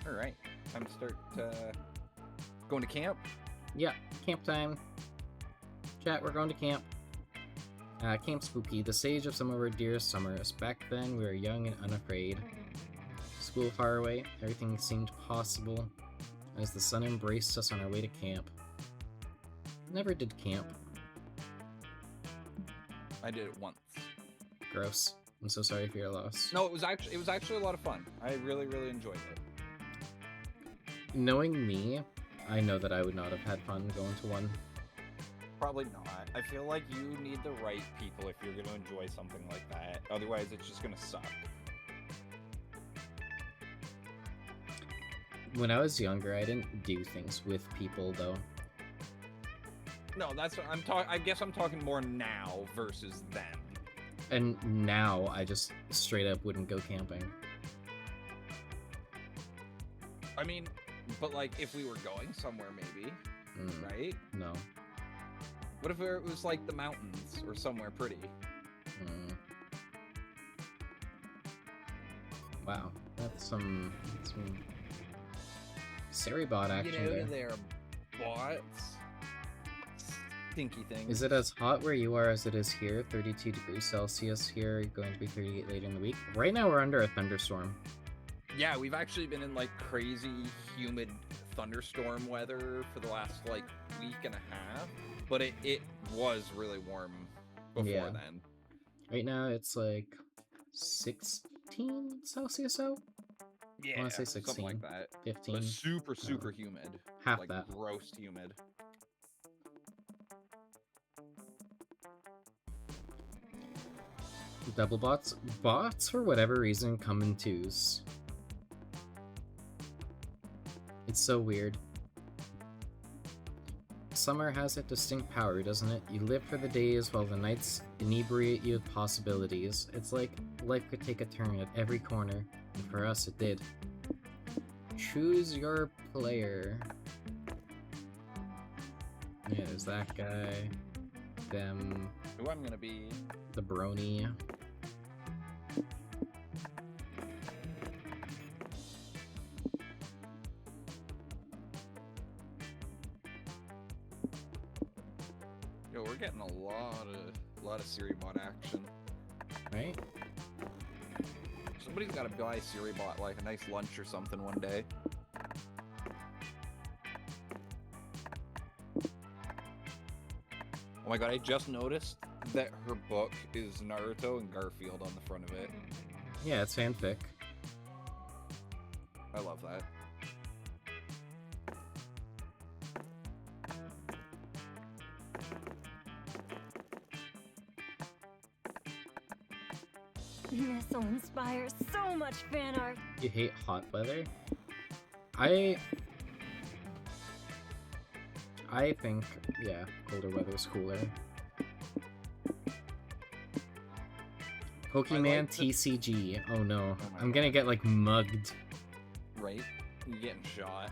Alright, time to start going to camp. Yeah, camp time. Chat, we're going to camp. Camp Spooky, the sage of some of our dearest summers. Back then, we were young and unafraid. School far away, everything seemed possible as the sun embraced us on our way to camp. Never did camp. I did it once. Gross. I'm so sorry for your loss. No, it was actually a lot of fun. I really enjoyed it. Knowing me, I know that I would not have had fun going to one. Probably not. I feel like you need the right people if you're going to enjoy something like that. Otherwise, it's just going to suck. When I was younger, I didn't do things with people, though. No, that's what I'm talking. I guess I'm talking more now versus then. And now, I just straight up wouldn't go camping. I mean, but like, if we were going somewhere, maybe, right? No. What if it was like the mountains or somewhere pretty? Wow, that's some Seribot action there. They're bots. Stinky things. Is it as hot where you are as it is here? 32 degrees Celsius here, going to be 38 later in the week. Right now we're under a thunderstorm. Yeah, we've actually been in like crazy humid thunderstorm weather for the last like week and a half. But it was really warm before then. Right now it's like 16 Celsius out? Yeah, I want to say 16. something like that. 15. But super humid. Half like that. Gross humid. Double bots? Bots, for whatever reason, come in twos. It's so weird. Summer has a distinct power, doesn't it? You live for the days while the nights inebriate you with possibilities. It's like life could take a turn at every corner, and for us it did. Choose your player. Yeah, there's that guy. Them. Who I'm gonna be. The brony. Yo, we're getting a lot of Seribot action. Right? Somebody's gotta buy Seribot like a nice lunch or something one day. Oh my god, I just noticed that her book is Naruto and Garfield on the front of it. Yeah, it's fanfic. I love that. This will inspire so much fan art. You hate hot weather? I think, yeah, colder weather's cooler. Pokemon TCG. Oh no. I'm gonna get, like, mugged. Right? You're getting shot.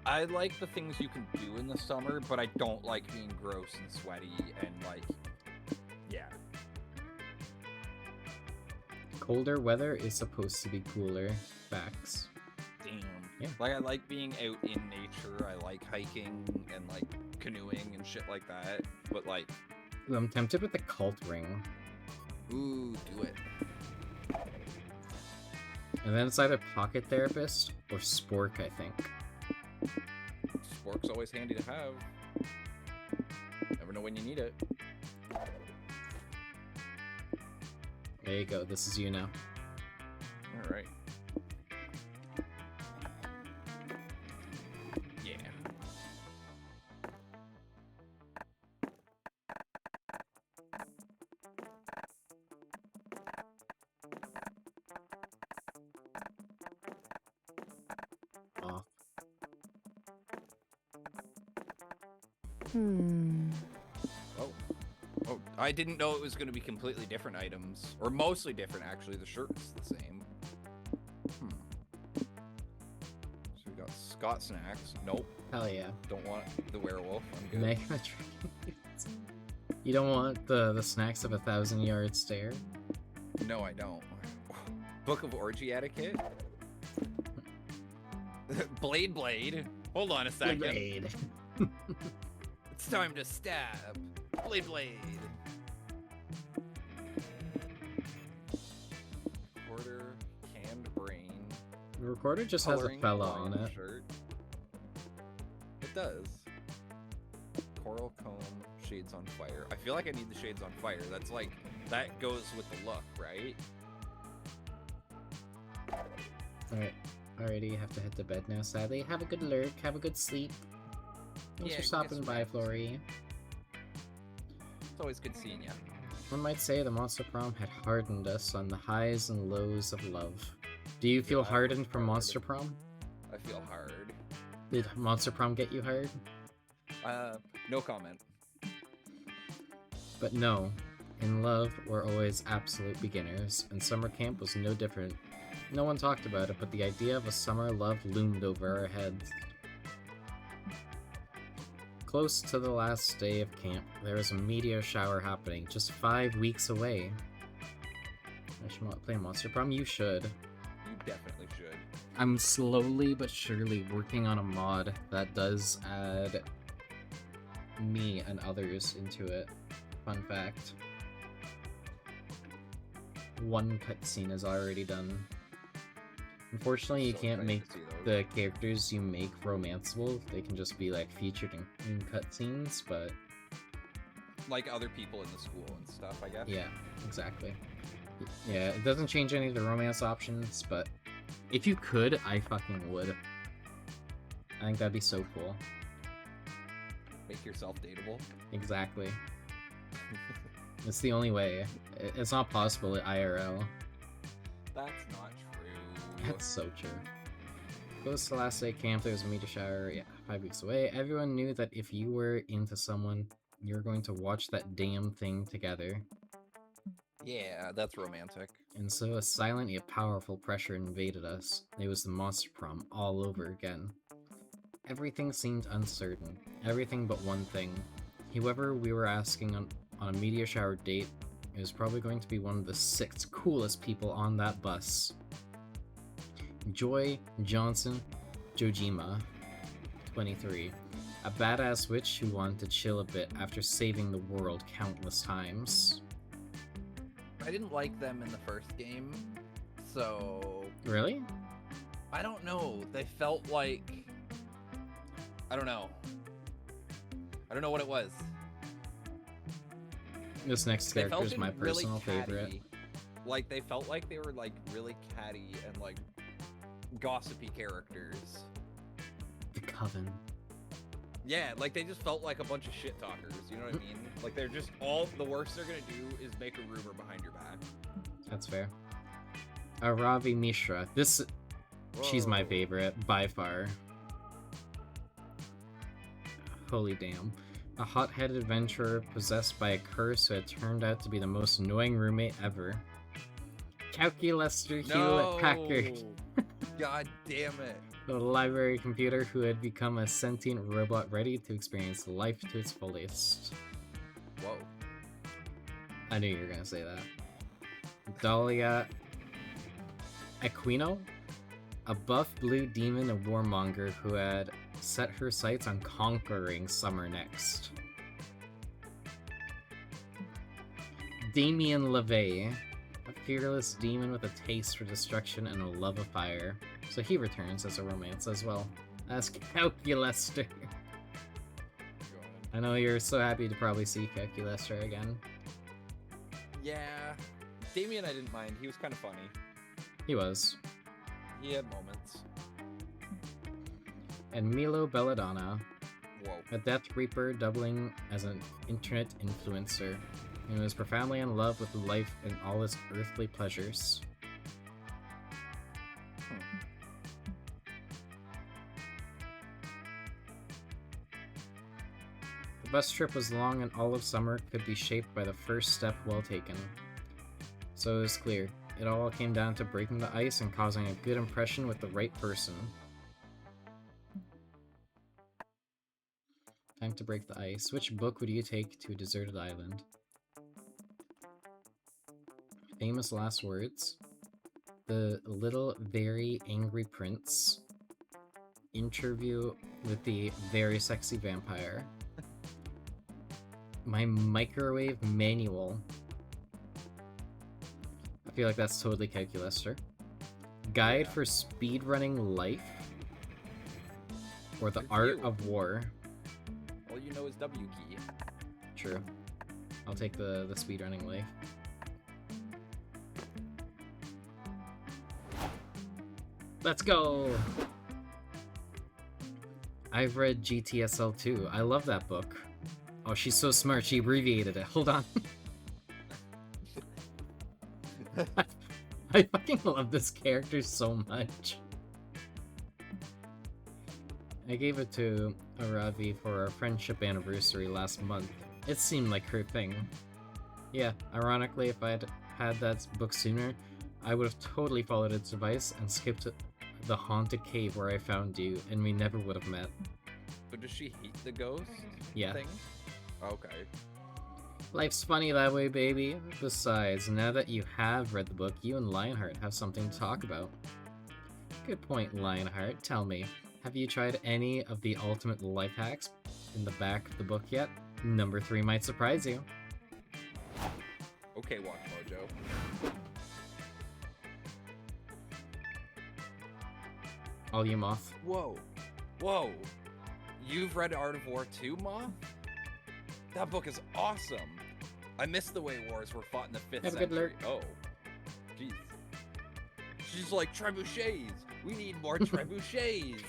I like the things you can do in the summer, but I don't like being gross and sweaty and, like, yeah. Colder weather is supposed to be cooler. Facts. Damn. Yeah. Like, I like being out in nature. I like hiking and, like, canoeing and shit like that. But, like... Ooh, I'm tempted with the cult ring. Ooh, do it. And then it's either Pocket Therapist or Spork, I think. Spork's always handy to have. Never know when you need it. There you go. This is you now. Alright. Yeah. Off. Oh, I didn't know it was going to be completely different items. Or mostly different, actually. The shirt's the same. So we got Scott Snacks. Nope. Hell yeah. Don't want the werewolf. I'm good. Mega Dragon. You don't want the snacks of 1,000 yard stare? No, I don't. Book of Orgy Etiquette? Blade. Hold on a second. Blade. It's time to stab. Blade. Recorder, canned brain. The recorder just has a Coloring fella line on it. Shirt. It does. Coral comb, shades on fire. I feel like I need the shades on fire. That's like, that goes with the look, right? Alright. Alrighty, you have to head to bed now, sadly. Have a good lurk, have a good sleep. Thanks Yeah, for get stopping some by, rest. Flory. It's always good seeing you. One might say the Monster Prom had hardened us on the highs and lows of love. Do you feel Yeah, I hardened was from hard. Monster Prom? I feel hard. Did Monster Prom get you hard? No comment. But no, in love, we're always absolute beginners, and summer camp was no different. No one talked about it, but the idea of a summer love loomed over our heads. Close to the last day of camp, there was a meteor shower happening, just 5 weeks away. I should play Monster Prom? You should. You definitely should. I'm slowly but surely working on a mod that does add me and others into it. Fun fact. One cutscene is already done. Unfortunately, you So can't excited make to see those. the characters you make romanceable. They can just be like featured in cutscenes, but Like other people in the school and stuff, I guess. yeah, exactly. Yeah, it doesn't change any of the romance options, but if you could, I fucking would. I think that'd be so cool. Make yourself dateable. Exactly. It's the only way. It's not possible at IRL. That's not true. That's so true. Close to last day camp, there was a meteor shower, yeah, 5 weeks away. Everyone knew that if you were into someone, you were going to watch that damn thing together. Yeah, that's romantic. And so a silent yet powerful pressure invaded us. It was the Monster Prom all over again. Everything seemed uncertain. Everything but one thing. Whoever we were asking on a meteor shower date, it was probably going to be one of the 6 coolest people on that bus. Joy Johnson Jojima, 23. A badass witch who wanted to chill a bit after saving the world countless times. I didn't like them in the first game, so Really? I don't know. They felt like I don't know. I don't know what it was. This next They character felt is my really personal favorite. catty. Like they felt like they were like really catty and like gossipy characters. The Coven. Yeah, like they just felt like a bunch of shit talkers. You know what I mean? Like they're just the worst they're gonna do is make a rumor behind your back. That's fair. Ravi Mishra. She's my Whoa. favorite, by far. Holy damn. A hot-headed adventurer possessed by a curse who had turned out to be the most annoying roommate ever. Calculester Hewlett-Packard. God damn it. The library computer who had become a sentient robot ready to experience life to its fullest. Whoa. I knew you were gonna say that. Dahlia Aquino? A buff blue demon and warmonger who had set her sights on conquering Summer next. Damien LeVay, a fearless demon with a taste for destruction and a love of fire. So he returns as a romance as well. As Calculester. I know you're so happy to probably see Calculester again. Yeah. Damien I didn't mind. He was kind of funny. He was. He had moments. And Milo Belladonna, Whoa. a Death Reaper doubling as an internet influencer, who was profoundly in love with life and all its earthly pleasures. The bus trip was long and all of summer could be shaped by the first step well taken. So it was clear, it all came down to breaking the ice and causing a good impression with the right person. Time to break the ice. Which book would you take to a deserted island? Famous last words. The Little Very Angry Prince. Interview with the very sexy vampire. My microwave manual. I feel like that's totally calculus, sir. Guide for speedrunning life. Or the Good art view. of war. All you know is W key. True. I'll take the speedrunning life. Let's go! I've read GTSL too. I love that book. Oh, she's so smart. She abbreviated it. Hold on. I fucking love this character so much. I gave it to Aravi for our friendship anniversary last month. It seemed like her thing. Yeah, ironically, if I'd had that book sooner, I would have totally followed its advice and skipped the haunted cave where I found you, and we never would have met. But does she hate the ghost Yeah. thing? Okay. Life's funny that way, baby. Besides, now that you have read the book, you and Lionheart have something to talk about. Good point, Lionheart. Tell me, have you tried any of the ultimate life hacks in the back of the book yet? Number 3 might surprise you. Okay, Watch Mojo. All you, Moth. Whoa. Whoa. You've read Art of War too, Ma? That book is awesome. I miss the way wars were fought in the 5th Have a good century. lurk. Oh. Jeez. She's like, trebuchets! We need more trebuchets!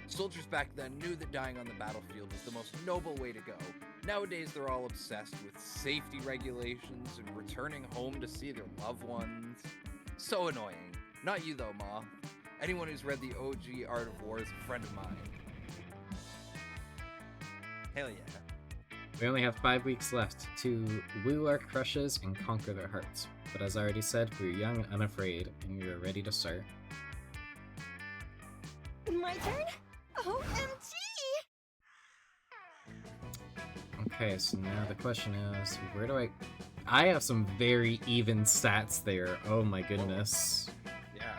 Soldiers back then knew that dying on the battlefield was the most noble way to go. Nowadays, they're all obsessed with safety regulations and returning home to see their loved ones. So annoying. Not you though, Ma. Anyone who's read the OG Art of War is a friend of mine. Hell yeah. We only have 5 weeks left to woo our crushes and conquer their hearts. But as I already said, we're young and unafraid, and we are ready to start. My turn? OMG! Okay, so now the question is, where do I have some very even stats there. Oh my goodness. Yeah.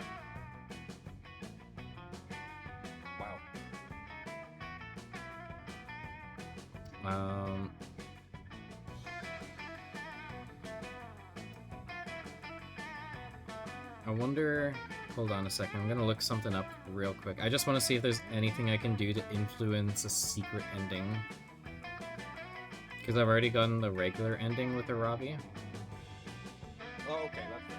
Wow. I wonder... Hold on a second, I'm gonna look something up real quick. I just want to see if there's anything I can do to influence a secret ending. Because I've already gotten the regular ending with Arabi. Oh, okay, that's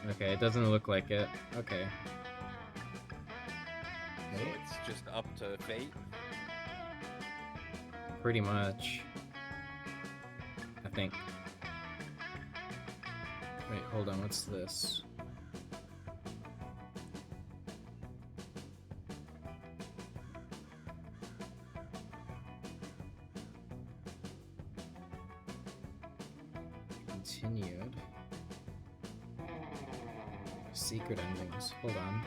fair. Okay, it doesn't look like it. Okay. So it's just up to fate? Pretty much. I think. Wait, hold on, what's this? Continued. Secret endings. Hold on.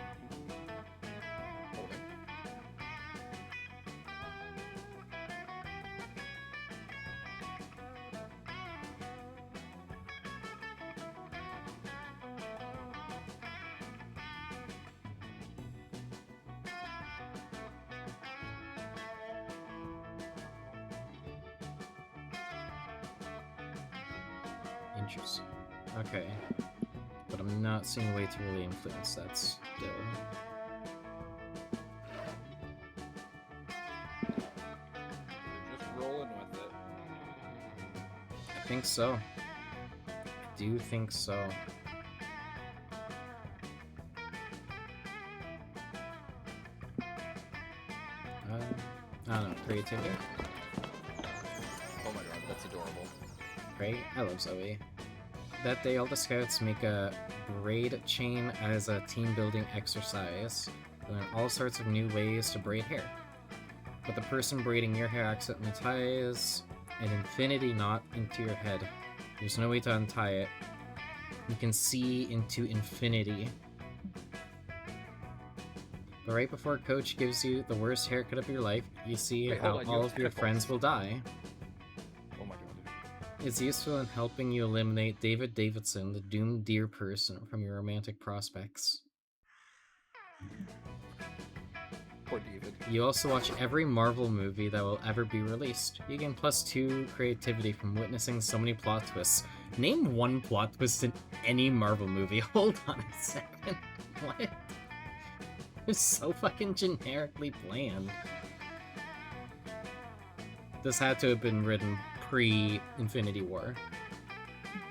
Interesting. Okay. But I'm not seeing a way to really influence that still. You're just rolling with it. I think so. I do think so. I don't know, creativity? Oh my god, that's adorable. Right? I love Zoe. That day, all the scouts make a braid chain as a team building exercise. Learn all sorts of new ways to braid hair. But the person braiding your hair accidentally ties an infinity knot into your head. There's no way to untie it. You can see into infinity. But right before Coach gives you the worst haircut of your life, you see Wait, how hold on, you all have of your pickles. friends will die. It's useful in helping you eliminate David Davidson, the doomed deer person, from your romantic prospects. Poor David. You also watch every Marvel movie that will ever be released. You gain +2 creativity from witnessing so many plot twists. Name one plot twist in any Marvel movie. Hold on a second. What? It's so fucking generically bland. This had to have been written pre-Infinity War.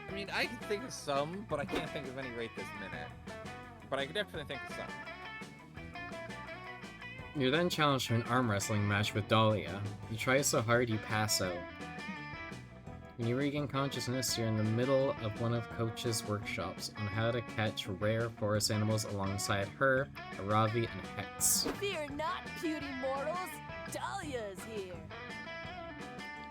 I mean, I can think of some, but I can't think of any right this minute. But I can definitely think of some. You're then challenged to an arm wrestling match with Dahlia. You try so hard you pass out. When you regain consciousness, you're in the middle of one of Coach's workshops on how to catch rare forest animals alongside her, Aravi, and Hex. Fear not, puny mortals. Dahlia's here.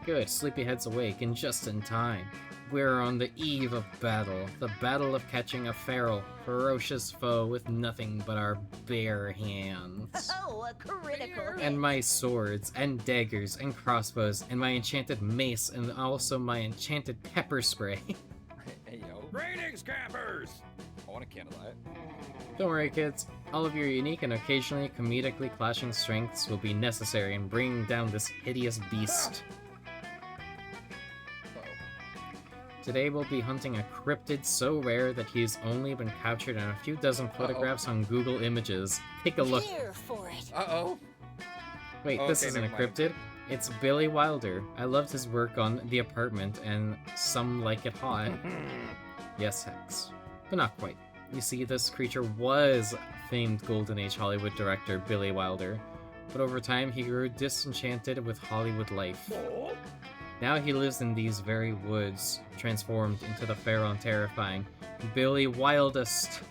Good, Sleepyhead's awake and just in time. We're on the eve of battle, the battle of catching a feral, ferocious foe with nothing but our bare hands. Oh, a critical hit. And my swords, and daggers, and crossbows, and my enchanted mace, and also my enchanted pepper spray. Hey, yo. Greetings, campers! I want a can of that. Don't worry, kids. All of your unique and occasionally comedically clashing strengths will be necessary in bringing down this hideous beast. Today we'll be hunting a cryptid so rare that he's only been captured in a few dozen photographs on Google Images. Take a look. Here for it. Uh-oh. Wait, Oh, this okay, isn't a never mind. cryptid. It's Billy Wilder. I loved his work on The Apartment and Some Like It Hot. Yes, Hex. But not quite. You see, this creature was famed Golden Age Hollywood director Billy Wilder, but over time he grew disenchanted with Hollywood life. Now he lives in these very woods, transformed into the feral and terrifying Billy Wildest.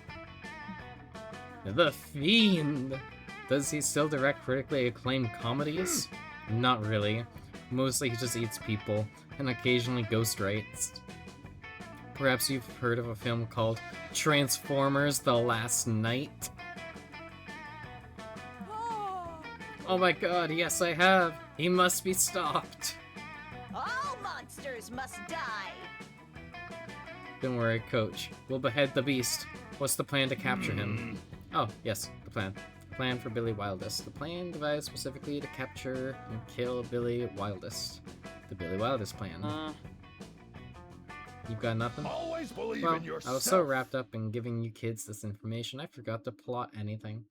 The Fiend! Does he still direct critically acclaimed comedies? Not really. Mostly he just eats people, and occasionally ghost writes. Perhaps you've heard of a film called Transformers: The Last Night? Oh my god, yes I have! He must be stopped! All monsters must die. Don't worry, Coach. We'll behead the beast. What's the plan to capture him? Oh, yes, the plan. The plan for Billy Wildest. The plan devised specifically to capture and kill Billy Wildest. The Billy Wildest plan. You've got nothing? Always believe Well, in yourself. I was so wrapped up in giving you kids this information, I forgot to plot anything.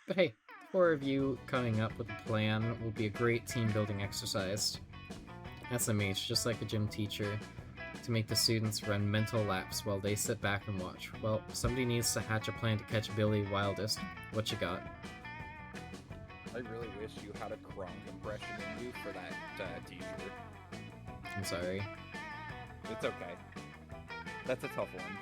But hey, the four of you coming up with a plan will be a great team-building exercise. SMH, just like a gym teacher, to make the students run mental laps while they sit back and watch. Well, somebody needs to hatch a plan to catch Billy Wildest. What you got? I really wish you had a Kronk impression in you for that teacher. I'm sorry. It's okay. That's a tough one.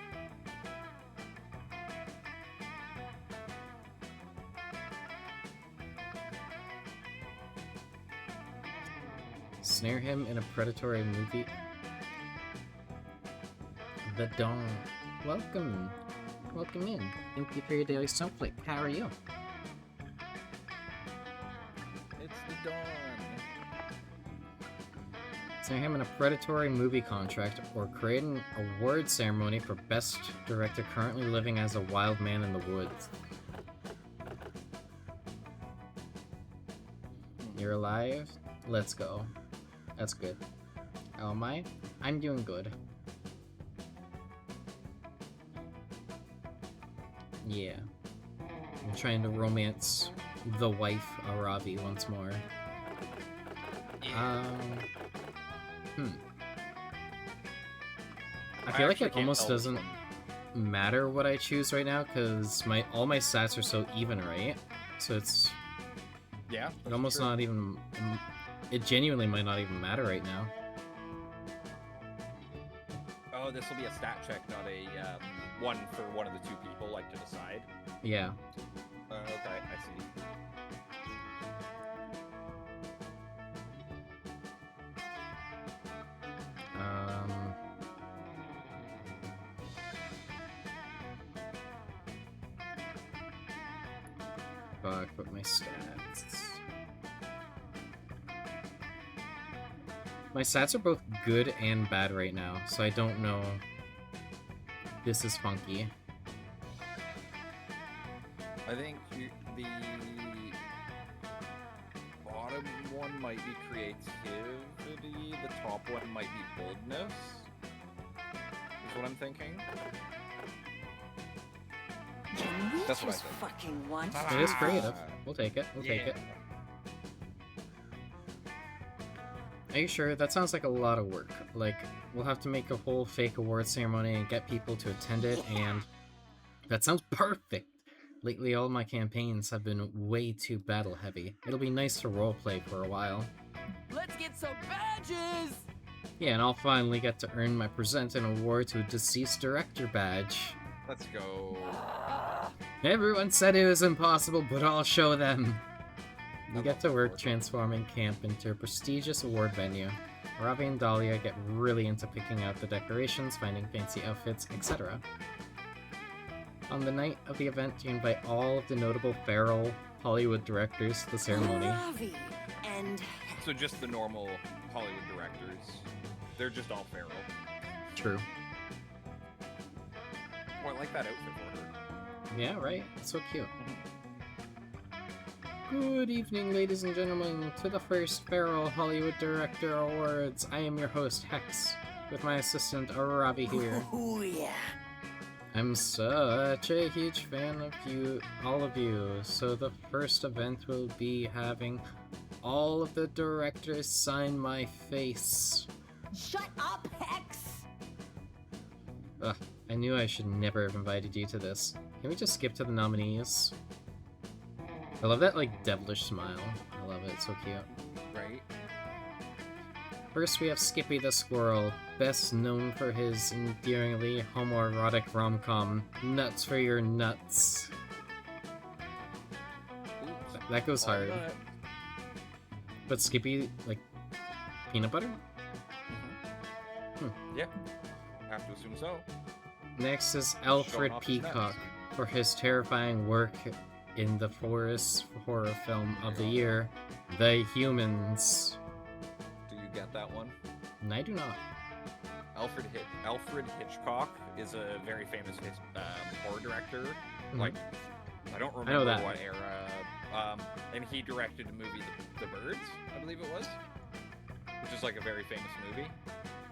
Snare him in a predatory movie. The Dawn. Welcome. Welcome in. Thank you for your daily snowflake. How are you? It's the dawn. Snare him in a predatory movie contract or create an award ceremony for best director currently living as a wild man in the woods. You're alive? Let's go. That's good. How am I? I'm doing good. Yeah. I'm trying to romance the wife, Aravi, once more. I feel like actually it can't almost tell which doesn't one. matter what I choose right now, because all my stats are so even, right? So it's Yeah. it almost not even... It genuinely might not even matter right now. Oh, this will be a stat check, not a one for one of the two people, like to decide. Yeah. Okay, I see. Fuck, but my stats... My stats are both good and bad right now, so I don't know. This is funky. I think the bottom one might be creativity, the top one might be boldness. Is what I'm thinking. Can we That's what I just think. fucking watch? It is creative. We'll take it. We'll take it. Are you sure? That sounds like a lot of work. Like, we'll have to make a whole fake award ceremony and get people to attend it, and that sounds perfect! Lately, all my campaigns have been way too battle-heavy. It'll be nice to roleplay for a while. Let's get some badges! Yeah, and I'll finally get to earn my present an award to a deceased director badge. Let's go. Everyone said it was impossible, but I'll show them! You get to work transforming camp into a prestigious award venue. Ravi and Dahlia get really into picking out the decorations, finding fancy outfits, etc. On the night of the event, you invite all of the notable feral Hollywood directors to the ceremony. Ravi and So just the normal Hollywood directors. They're just all feral. True. Oh, I like that outfit for her. Yeah, right? It's so cute. Good evening, ladies and gentlemen, to the first Feral Hollywood Director Awards. I am your host, Hex, with my assistant, Ravi here. oh yeah. I'm such a huge fan of you, all of you, so the first event will be having all of the directors sign my face. Shut up, Hex! Ugh, I knew I should never have invited you to this. Can we just skip to the nominees? I love that, like, devilish smile. I love it, it's so cute. Right? First, we have Skippy the Squirrel, best known for his endearingly homoerotic rom-com, Nuts for Your Nuts. Oops. That goes hard. But- But Skippy, like, peanut butter? Yeah. Have to assume so. Next is Showing Alfred off his Peacock, nuts. for his terrifying work in the forest horror film of the year, The Humans. Do you get that one? And I do not. Alfred Hitchcock is a very famous horror director. Mhm. Like, I don't know remember that. what era. And he directed a movie, The Birds, I believe it was, which is like a very famous movie.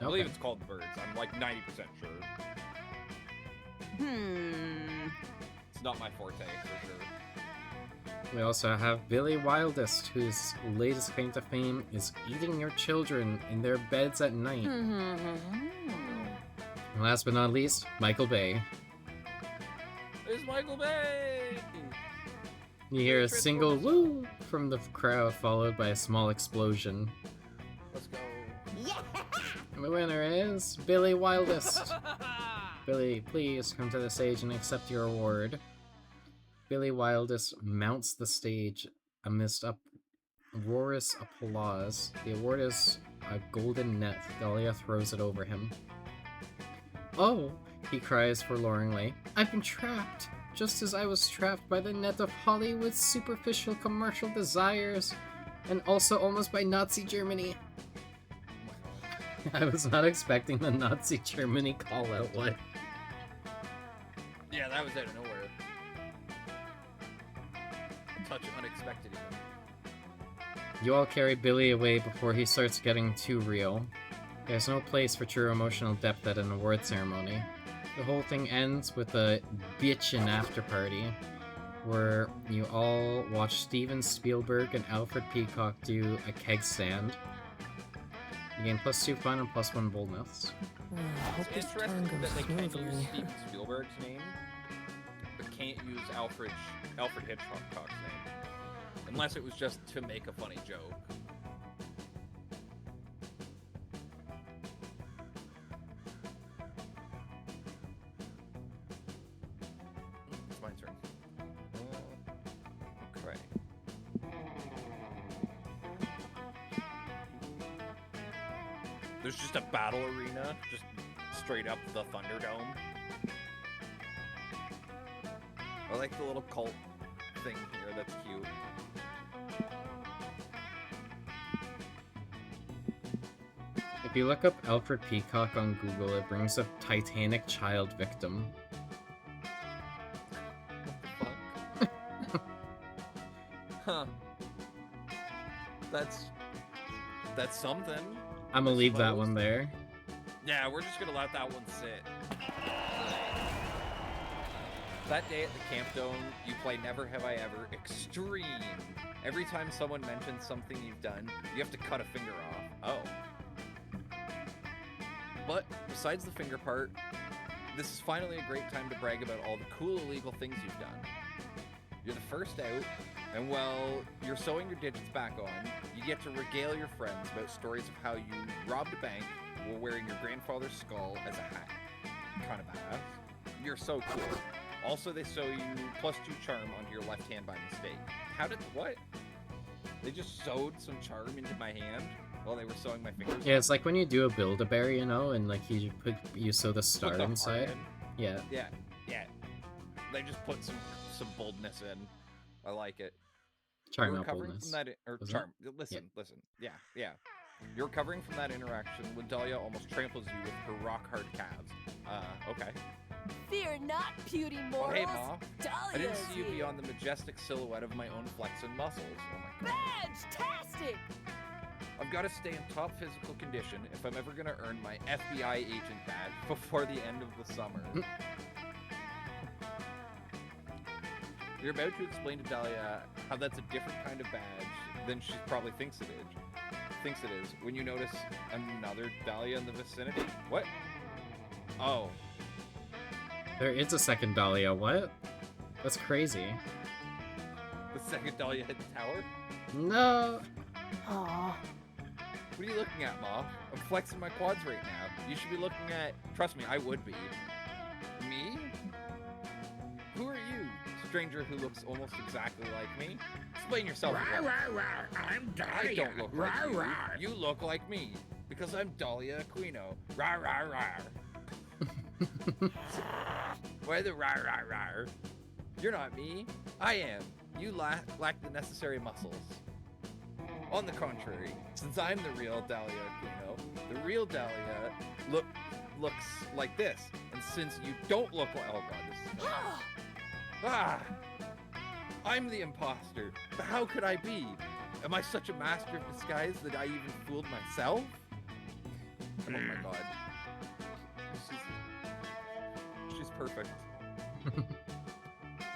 I believe it's called The Birds. I'm like 90% sure. It's not my forte for sure. We also have Billy Wildest, whose latest claim to fame is eating your children in their beds at night. And last but not least, Michael Bay. It's Michael Bay. You hear a single woo from the crowd, followed by a small explosion. Let's go. And the winner is Billy Wildest. Billy, please come to the stage and accept your award. Billy Wildest mounts the stage amidst uproarious applause. The award is a golden net. Dahlia throws it over him. Oh, he cries forlornly. I've been trapped, just as I was trapped by the net of Hollywood's superficial commercial desires, and also almost by Nazi Germany. I was not expecting the Nazi Germany call-out. What? Yeah, that was out of nowhere. Touch unexpected even. You all carry Billy away before he starts getting too real. There's no place for true emotional depth at an award ceremony. The whole thing ends with a bitchin' after party, where you all watch Steven Spielberg and Alfred Peacock do a keg stand. You gain +2 fun and +1 boldness. Hope It's this turn interesting goes that they can use smoothly. Steven Spielberg's name, but can't use Alfred Hitchcock's name. Unless it was just to make a funny joke. It's my turn. Okay. There's just a battle arena, just straight up the Thunderdome. I like the little cult thing here, that's cute. If you look up Alfred Peacock on Google, it brings up Titanic child victim. What the fuck? Huh. That's something. I'm gonna leave that suppose. one there. Yeah, we're just gonna let that one sit. That day at the Camp Dome, you play Never Have I Ever Extreme. Every time someone mentions something you've done, you have to cut a finger off. Oh. But besides the finger part, this is finally a great time to brag about all the cool illegal things you've done. You're the first out, and while you're sewing your digits back on, you get to regale your friends about stories of how you robbed a bank while wearing your grandfather's skull as a hat. Kind of badass. You're so cool. Also, they sew you +2 charm onto your left hand by mistake. What? They just sewed some charm into my hand while they were sewing my fingers? Yeah, it's like when you do a Build-A-Bear, you know, and like you sew the star Put the inside. heart in. Yeah. Yeah. They just put some boldness in. I like it. Charm You're not recovering boldness. from that, or Was charm. Listen. Yeah. You're recovering from that interaction when Dahlia almost tramples you with her rock-hard calves. Okay. Fear not, puny Oh, mortals. hey, Ma. I didn't Dahlia's see you here. beyond the majestic silhouette of my own flexing muscles. Oh my god. Badge-tastic! I've got to stay in top physical condition if I'm ever going to earn my FBI agent badge before the end of the summer. You're about to explain to Dahlia how that's a different kind of badge than she probably thinks it is when you notice another Dahlia in the vicinity. What? Oh. There is a second Dahlia. What? That's crazy. The second Dahlia hit the tower? No. Aw. What are you looking at, Ma? I'm flexing my quads right now. You should be looking at... Trust me, I would be. Me? Who are you, stranger who looks almost exactly like me? Explain yourself. I'm Dahlia. I don't look like Rawr, you. rawr. You look like me, because I'm Dahlia Aquino. Rawr, rawr, rawr. Why the rawr, rawr, rawr? You're not me. I am. You lack the necessary muscles. On the contrary, since I'm the real Dahlia Aquino, the real Dahlia looks like this. And since you don't look like... Oh god, this is... I'm the imposter. But how could I be? Am I such a master of disguise that I even fooled myself? Oh my god. She's perfect.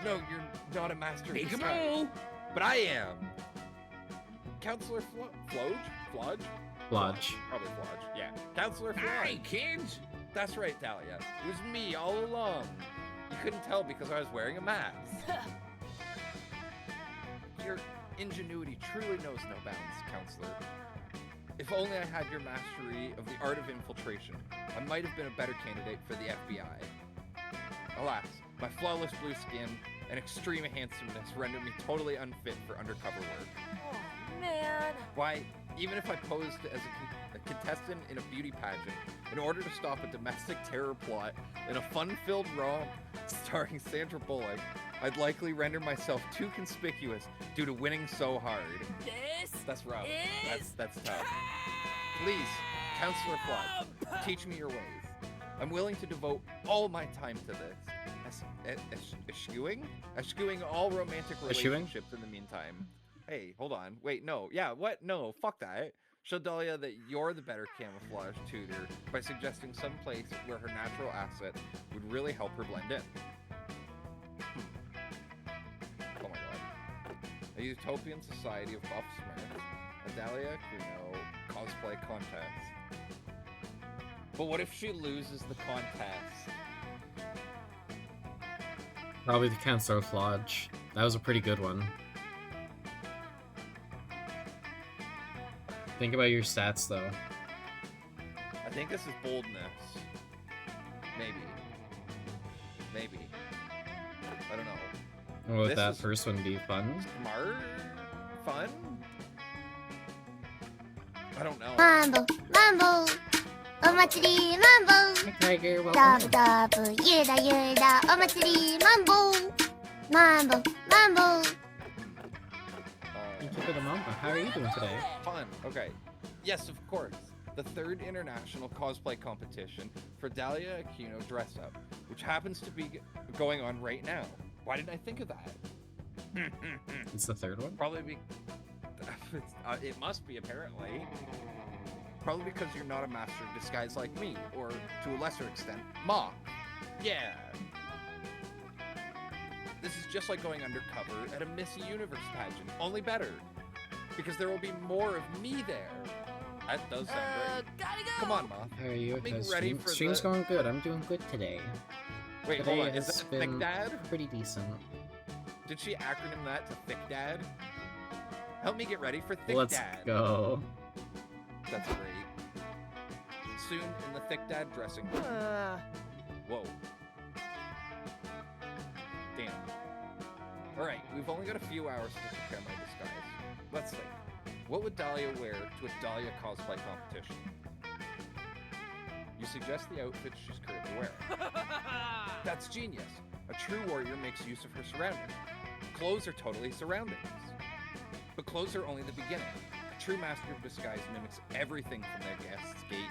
No, you're not a master of disguise. Peekaboo. But I am. Counselor Flodge? Flodge. Probably Flodge, yeah. Counselor Hi, Flodge. kids. That's right, Dahlia. It was me all along. You couldn't tell because I was wearing a mask. Your ingenuity truly knows no bounds, Counselor. If only I had your mastery of the art of infiltration, I might have been a better candidate for the FBI. Alas, my flawless blue skin and extreme handsomeness render me totally unfit for undercover work. Oh, man. Why, even if I posed as a contestant in a beauty pageant in order to stop a domestic terror plot in a fun-filled romp starring Sandra Bullock, I'd likely render myself too conspicuous due to winning so hard. This That's rough. is That's tough. Please, Counselor Flodge, teach me your ways. I'm willing to devote all my time to this. Eschewing all romantic relationships in the meantime. Hey, hold on. Wait, no. Yeah, what? No, fuck that. Show Dahlia that you're the better camouflage tutor by suggesting some place where her natural asset would really help her blend in. Oh my god. A utopian society of buff Smurfs, a Dahlia Aquino cosplay contest. But what if she loses the contest? Probably the Counselor Flodge. That was a pretty good one. Think about your stats, though. I think this is boldness. Maybe. I don't know. What would This that is- first one be? Fun? Smart? Fun? I don't know. Mambo, mambo, お祭りマンボ Hi, Tiger. ダ Welcome. ブダブゆらゆらお祭りマンボマンボマンボ Thank you for the mamba. How are you doing today? Fun. Okay. Yes, of course. the 3rd International Cosplay Competition for Dahlia Aquino Dress Up, which happens to be going on right now. Why didn't I think of that? It's the 3rd one? Probably be... it must be, apparently. Probably because you're not a master of disguise like me, or, to a lesser extent, Ma. Yeah. This is just like going undercover at a Miss Universe pageant, only better. Because there will be more of me there. That does sound great. Gotta go. Come on, Ma. How are you? Being ready for Stream's the- going good. I'm doing good today. Wait, Today hold on. Is has that Thick been Dad? pretty decent. Did she acronym that to Thick Dad? Help me get ready for Thick Let's Dad. go. That's great. Soon in the Thick Dad dressing room. Whoa. Damn. Alright, we've only got a few hours to prepare my disguise. Let's think. What would Dahlia wear to a Dahlia cosplay competition? You suggest the outfit she's currently wearing. That's genius. A true warrior makes use of her surroundings. Clothes are totally surroundings. But clothes are only the beginning. A true master of disguise mimics everything from their guest's gait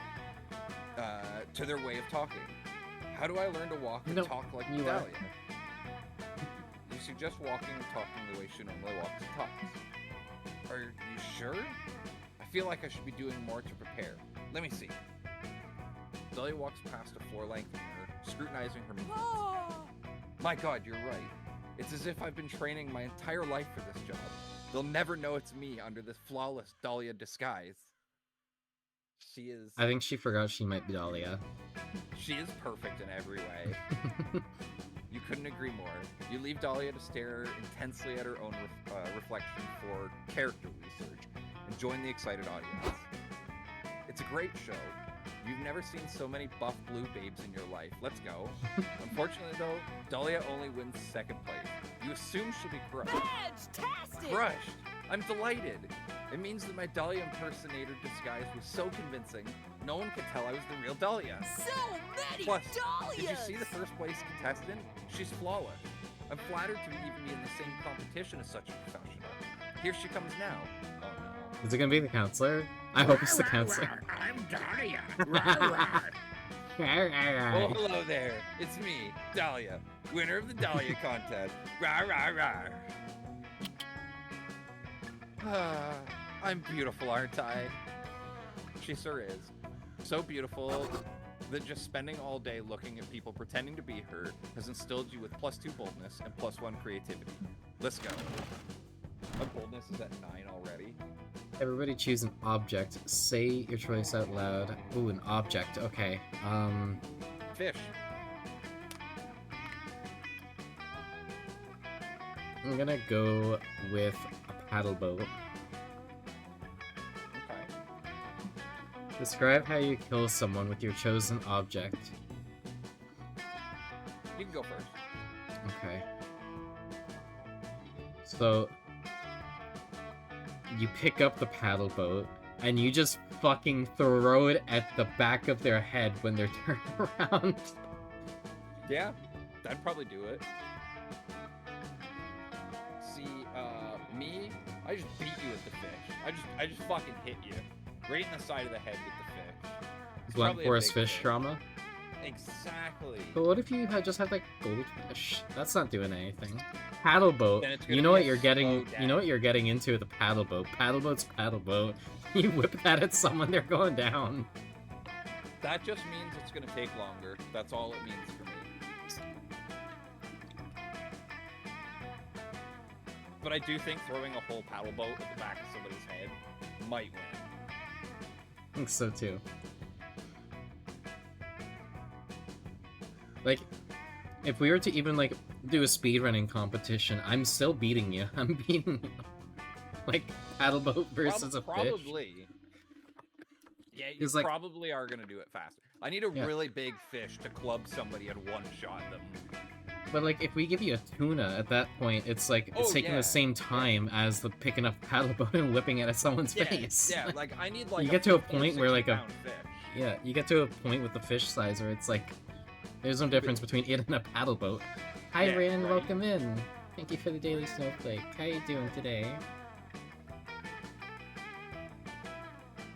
to their way of talking. How do I learn to walk and talk like you Dahlia? are. You suggest walking and talking the way she normally walks and talks. Are you sure? I feel like I should be doing more to prepare. Let me see. Dahlia walks past a 4-length mirror, scrutinizing her movements. My god, you're right. It's as if I've been training my entire life for this job. They'll never know it's me under this flawless Dahlia disguise. She is... I think she forgot she might be Dahlia. She is perfect in every way. You couldn't agree more. You leave Dahlia to stare intensely at her own reflection for character research and join the excited audience. It's a great show. You've never seen so many buff blue babes in your life. Let's go. Unfortunately, though, Dahlia only wins 2nd place. You assume she'll be crushed. Fantastic! Crushed! I'm delighted. It means that my Dahlia impersonator disguise was so convincing, no one could tell I was the real Dahlia. So many Plus, Dahlias! did you see the 1st place contestant? She's flawless. I'm flattered to even be in the same competition as such a professional. Here she comes now. Oh no. Is it gonna be the counselor? I hope it's the counselor. I'm Dahlia. Rawr, rawr. Oh, hello there. It's me, Dahlia, winner of the Dahlia contest. Rah, rah, rah. I'm beautiful, aren't I? She sure is. So beautiful that just spending all day looking at people pretending to be her has instilled you with +2 boldness and +1 creativity. Let's go. My boldness is at 9 already. Everybody choose an object. Say your choice out loud. Ooh, an object. Okay. Fish. I'm gonna go with a paddle boat. Okay. Describe how you kill someone with your chosen object. You can go first. Okay. So, you pick up the paddle boat, and you just fucking throw it at the back of their head when they're turned around. Yeah, that'd probably do it. See, me, I just beat you with the fish. I just fucking hit you. Right in the side of the head with the fish. It's Blunt probably a force big fish fish. trauma. Exactly. But what if you just have like goldfish? That's not doing anything. Paddle boat. Then it's gonna You know be what a you're getting. slow You know what you're getting into with a paddle boat. Paddle boat's paddle boat. You whip that at someone, they're going down. That just means it's gonna take longer. That's all it means for me. But I do think throwing a whole paddle boat at the back of somebody's head might win. I think so too. Like, if we were to even like do a speedrunning competition, I'm still beating you. I'm beating you. Like paddle boat versus a fish. Probably. Yeah, you It's like- probably are gonna do it faster. I need a Yeah. really big fish to club somebody and one-shot them. But like, if we give you a tuna, at that point, it's like it's Oh, taking yeah. the same time as the picking up paddle boat and whipping it at someone's Yeah, face. yeah. Like I need like You get to a 50 or point where, like, 60-pound fish. Yeah, you get to a point with the fish size where it's like, there's no difference between it and a paddle boat. Hi, Yeah, Rin, right. welcome in. Thank you for the daily snowflake. How you doing today?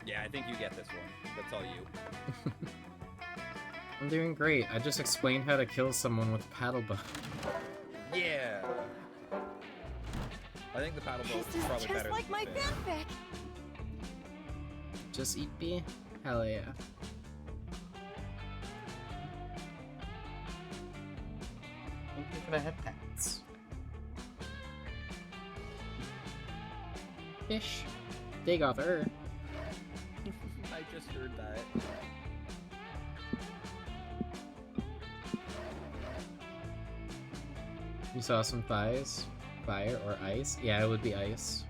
Yeah, I think you get this one. That's all you. I'm doing great. I just explained how to kill someone with a paddle boat. Yeah. I think the paddle boat This is is probably just better like than my the fish. fanfic. Just eat me? Hell yeah. Thank you for the head pats. Fish. Dig off her. I just heard that. You saw some thighs? Fire or ice? Yeah, it would be ice.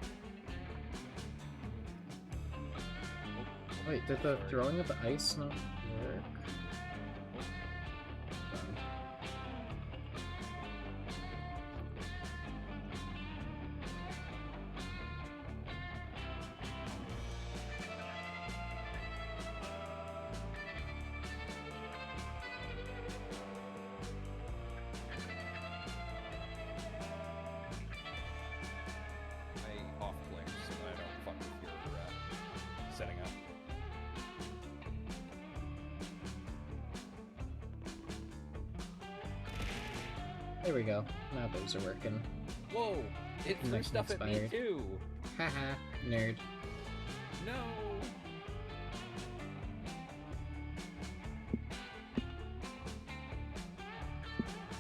Wait, did the throwing of the ice not work? Done. I off click so that I don't fuck with your setting up. There we go. Now those are working. Whoa! It threw Nice stuff at me inspired. too! Haha, nerd. No!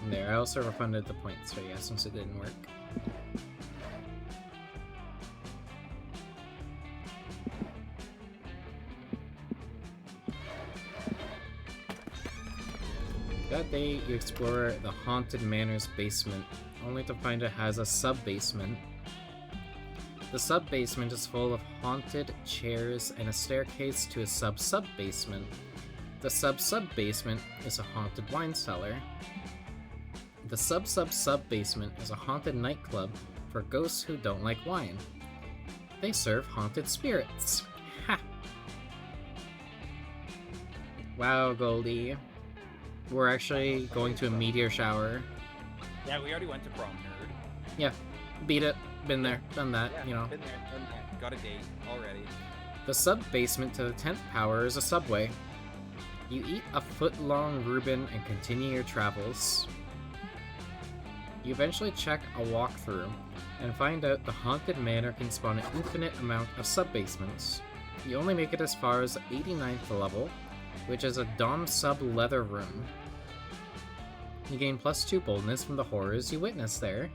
And there, I also refunded the points for you since it didn't work. That day, you explore the Haunted Manor's basement, only to find it has a sub-basement. The sub-basement is full of haunted chairs and a staircase to a sub-sub-basement. The sub-sub-basement is a haunted wine cellar. The sub-sub-sub-basement is a haunted nightclub for ghosts who don't like wine. They serve haunted spirits. Ha! Wow, Goldie. We're actually going to a meteor shower. Yeah, we already went to prom, nerd. Yeah, beat it. Been there, done that, Yeah, you know. been there, done that. Got a date already. The sub-basement to the 10th power is a subway. You eat a foot-long Reuben and continue your travels. You eventually check a walkthrough and find out the Haunted Manor can spawn an infinite amount of sub-basements. You only make it as far as the 89th level, which is a Dom sub leather room. You gain +2 boldness from the horrors you witness there.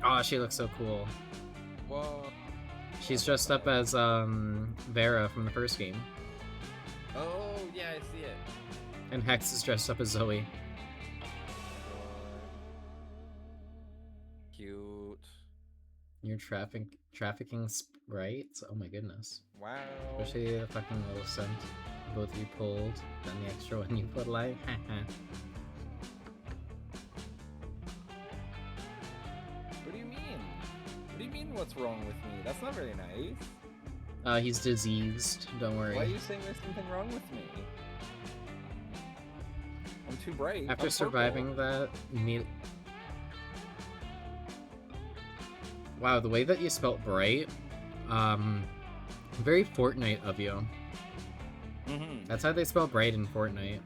Oh, she looks so cool. Whoa. She's dressed up as Vera from the first game. Oh, yeah, I see it. And Hex is dressed up as Zoe. Cute. You're trafficking sprites? Oh my goodness. Wow. Especially the fucking little scent both of you pulled, then the extra one you put like, haha. What do you mean? What do you mean what's wrong with me? That's not very nice. He's diseased, don't worry. Why are you saying there's something wrong with me? I'm too bright. After I'm surviving that, you need... Wow, the way that you spelt bright, very Fortnite of you. Mm-hmm. That's how they spell bright in Fortnite.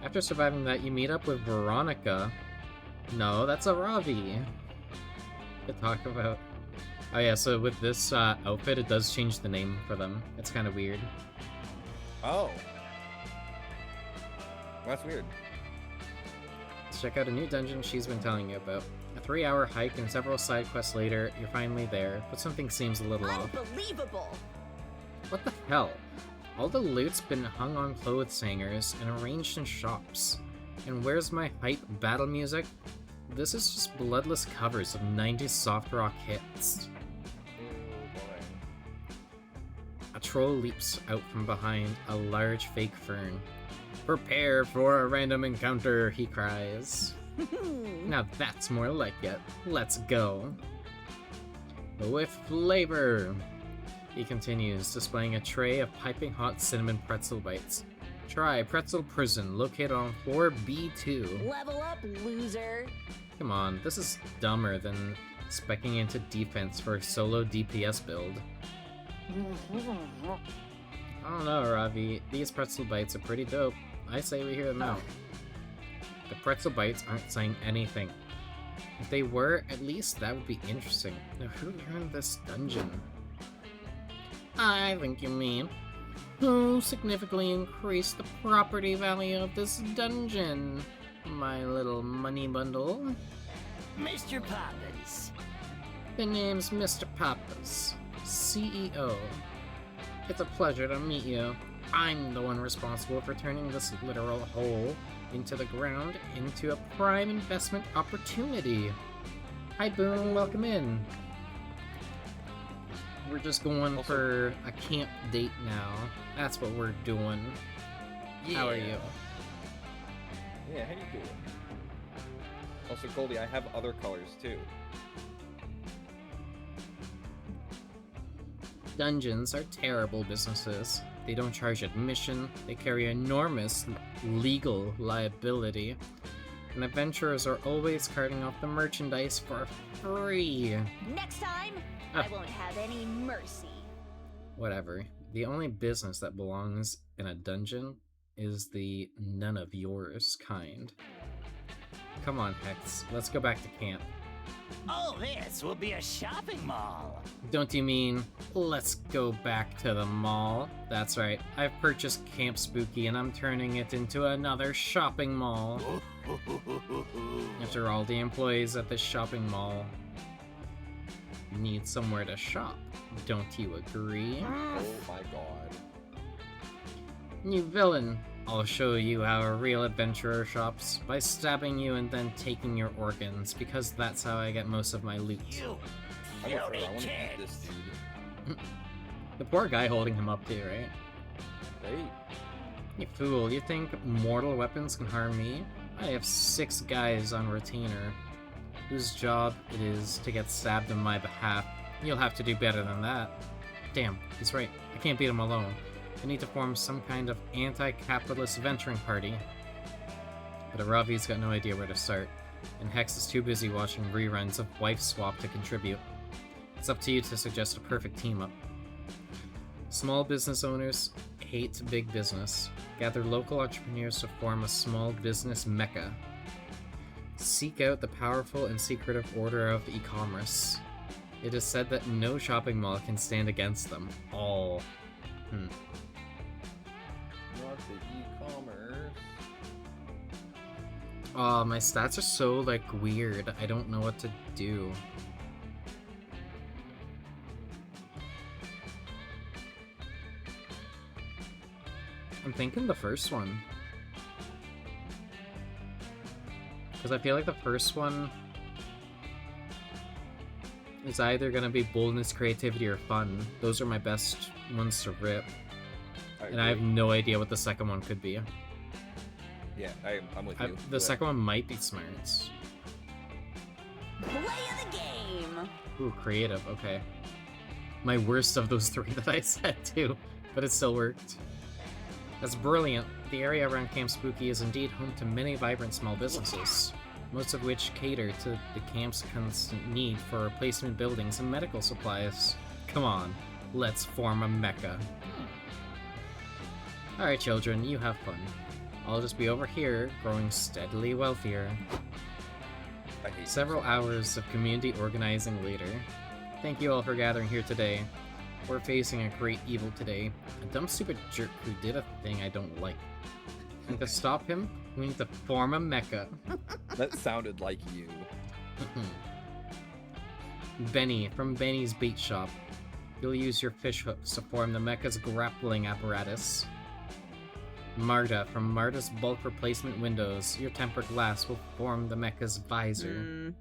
After surviving that, you meet up with Veronica. No, that's a Ravi. To talk about... Oh yeah, so with this outfit, it does change the name for them. It's kind of weird. Oh. Well, that's weird. Let's check out a new dungeon she's been telling you about. A 3-hour hike and several side quests later, you're finally there, but something seems a little off. Unbelievable! What the hell? All the loot's been hung on clothes hangers and arranged in shops. And where's my hype battle music? This is just bloodless covers of 90s soft rock hits. Oh boy. A troll leaps out from behind a large fake fern. Prepare for a random encounter, he cries. Now that's more like it. Let's go. With flavor, he continues, displaying a tray of piping hot cinnamon pretzel bites. Try Pretzel Prison, located on floor B2. Level up, loser. Come on, this is dumber than speccing into defense for a solo DPS build. I don't know, Ravi. These pretzel bites are pretty dope. I say we hear them out. The pretzel bites aren't saying anything. If they were, at least that would be interesting. Now, who learned this dungeon? I think you mean, who significantly increased the property value of this dungeon? My little money bundle. Mr. Poppins. The name's Mr. Pappas, CEO. It's a pleasure to meet you. I'm the one responsible for turning this literal hole into the ground into a prime investment opportunity. Hi Boone, welcome in. We're just going for a camp date now. That's what we're doing. Yeah. How are you? Yeah, how you doing? Also, Goldie, I have other colors too. Dungeons are terrible businesses. They don't charge admission, they carry enormous legal liability, and adventurers are always carting off the merchandise for free. Next time, I won't have any mercy. Whatever. The only business that belongs in a dungeon is the none of yours kind. Come on, Hex, let's go back to camp. Oh, this will be a shopping mall. Don't you mean, let's go back to the mall? That's right, I've purchased Camp Spooky and I'm turning it into another shopping mall. After all, the employees at this shopping mall need somewhere to shop. Don't you agree? Oh my god. You villain! I'll show you how a real adventurer shops, by stabbing you and then taking your organs, because that's how I get most of my loot. You I'm afraid I filthy want to eat kid. this dude. The poor guy holding him up too, right? Right? You fool, you think mortal weapons can harm me? I have 6 guys on retainer, whose job it is to get stabbed on my behalf. You'll have to do better than that. Damn, he's right. I can't beat him alone. I need to form some kind of anti-capitalist venturing party. But Aravi's got no idea where to start, and Hex is too busy watching reruns of Wife Swap to contribute. It's up to you to suggest a perfect team-up. Small business owners hate big business. Gather local entrepreneurs to form a small business mecca. Seek out the powerful and secretive order of e-commerce. It is said that no shopping mall can stand against them all. Not the e-commerce. Oh, my stats are so, like, weird. I don't know what to do. I'm thinking the first one. Because I feel like the first one is either going to be boldness, creativity, or fun. Those are my best ones to rip. And I have no idea what the second one could be. Yeah, I'm with you. The second one might be smarts. Play of the game. Ooh, creative, okay. My worst of those 3 that I said too, but it still worked. That's brilliant. The area around Camp Spooky is indeed home to many vibrant small businesses, most of which cater to the camp's constant need for replacement buildings and medical supplies. Come on, let's form a mecca. Alright children, you have fun. I'll just be over here, growing steadily wealthier. I hate Several hours of community organizing later. Thank you all for gathering here today. We're facing a great evil today. A dumb stupid jerk who did a thing I don't like. And to stop him, we need to form a mecca. That sounded like you. Benny, from Benny's Bait Shop. You'll use your fish hooks to form the mecha's grappling apparatus. Marta, from Marta's bulk replacement windows. Your tempered glass will form the mecha's visor.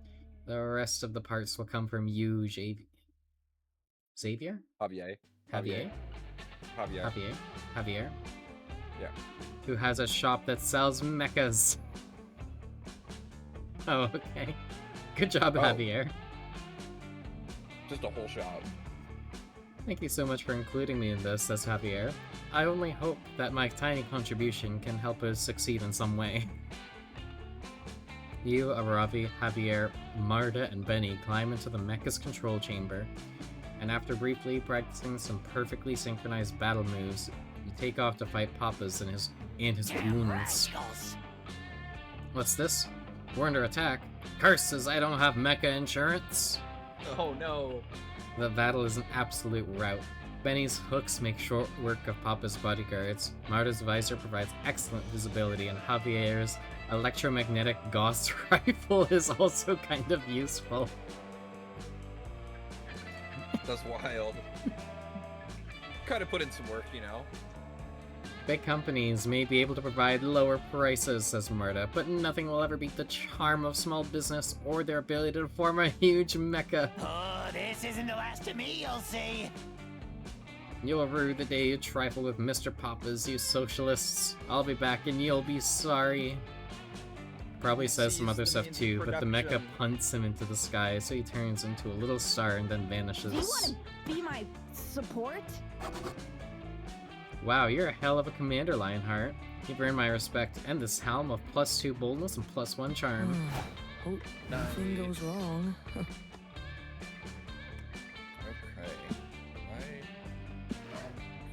The rest of the parts will come from you, Xavier? Javier. Javier? Javier. Javier? Yeah. Who has a shop that sells mechas. Oh, okay. Good job, Javier. Just a whole shop. Thank you so much for including me in this, says Javier. I only hope that my tiny contribution can help us succeed in some way. You, Aravi, Javier, Marta, and Benny climb into the mecha's control chamber, and after briefly practicing some perfectly synchronized battle moves, you take off to fight Papas and his goons. Rascals. What's this? We're under attack. Curses, I don't have mecha insurance! Oh no. The battle is an absolute rout. Benny's hooks make short work of Papa's bodyguards, Marta's visor provides excellent visibility, and Javier's electromagnetic Gauss rifle is also kind of useful. That's wild. Kind of put in some work, you know? Big companies may be able to provide lower prices, says Marta, but nothing will ever beat the charm of small business or their ability to form a huge mecha. Oh, this isn't the last of me, you'll see. You'll rue the day you trifle with Mr. Papas, you socialists. I'll be back and you'll be sorry. Probably says some other stuff too, but the mecha punts him into the sky, so he turns into a little star and then vanishes. Do you want to be my support? Wow, you're a hell of a commander, Lionheart. You've earned my respect, and this helm of +2 boldness and +1 charm. Hope nothing goes wrong. Okay. Right.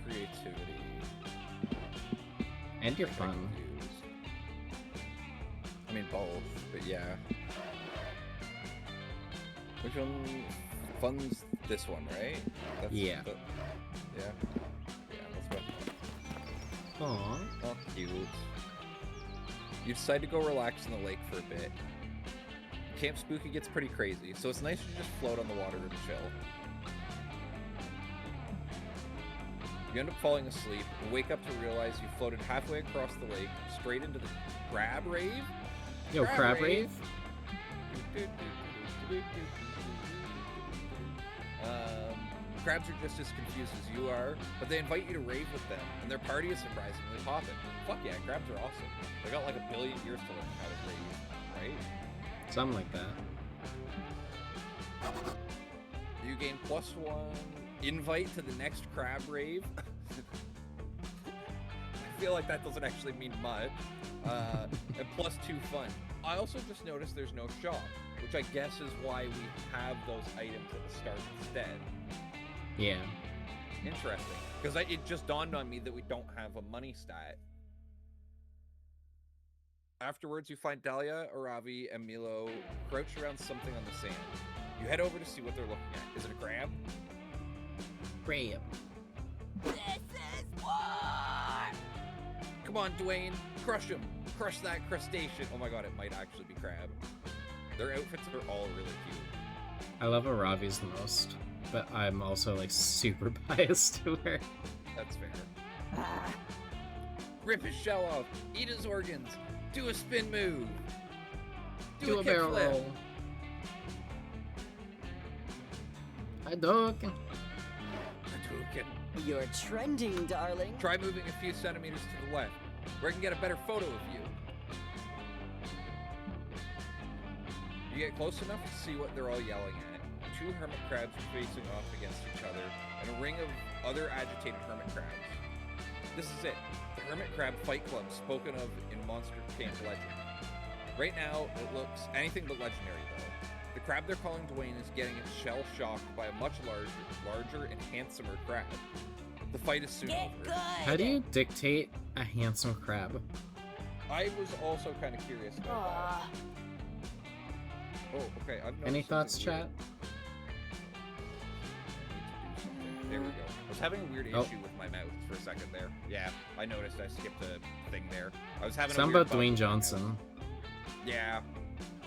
Creativity. And you're fun. I mean both, but yeah. Which one funds this one, right? That's Yeah. Yeah. Yeah, that's what. Aww. Oh, cute. You decide to go relax in the lake for a bit. Camp Spooky gets pretty crazy, so it's nice to just float on the water and chill. You end up falling asleep and wake up to realize you floated halfway across the lake, straight into the crab rave? Yo, crab rave? Crabs are just as confused as you are, but they invite you to rave with them, and their party is surprisingly poppin'. Fuck yeah, crabs are awesome. They got like 1 billion years to learn how to rave, right? Something like that. You gain +1 invite to the next crab rave. I feel like that doesn't actually mean much. And +2 fun. I also just noticed there's no shop, which I guess is why we have those items at the start instead. Yeah. Interesting, because it just dawned on me that we don't have a money stat. Afterwards, you find Dahlia, Aravi, and Milo crouched around something on the sand. You head over to see what they're looking at. Is it a crab? Crab. This is war! Come on, Dwayne, crush him. Crush that crustacean. Oh my god, it might actually be crab. Their outfits are all really cute. I love Aravi's the most, but I'm also like super biased to her. That's fair. Rip his shell off. Eat his organs. Do a spin move. Do a barrel kickflip. roll. Hadouken. Hadouken. You're trending, darling. Try moving a few centimeters to the left, where I can get a better photo of you. You get close enough to see what they're all yelling at. 2 hermit crabs facing off against each other, and a ring of other agitated hermit crabs. This is it, the Hermit Crab Fight Club spoken of in Monster Camp legend. Right now, it looks anything but legendary, though. The crab they're calling Dwayne is getting its shell shocked by a much larger and handsomer crab. The fight is soon Get over. good! How do you dictate a handsome crab? I was also kind of curious about Aw. that. Oh, okay. I've noticed Any thoughts, something chat? weird. There we go. I was having a weird Oh. issue with my mouth for a second there. Yeah, I noticed I skipped a thing there. I was having Something a weird about bug Dwayne with my mouth. Johnson. Yeah,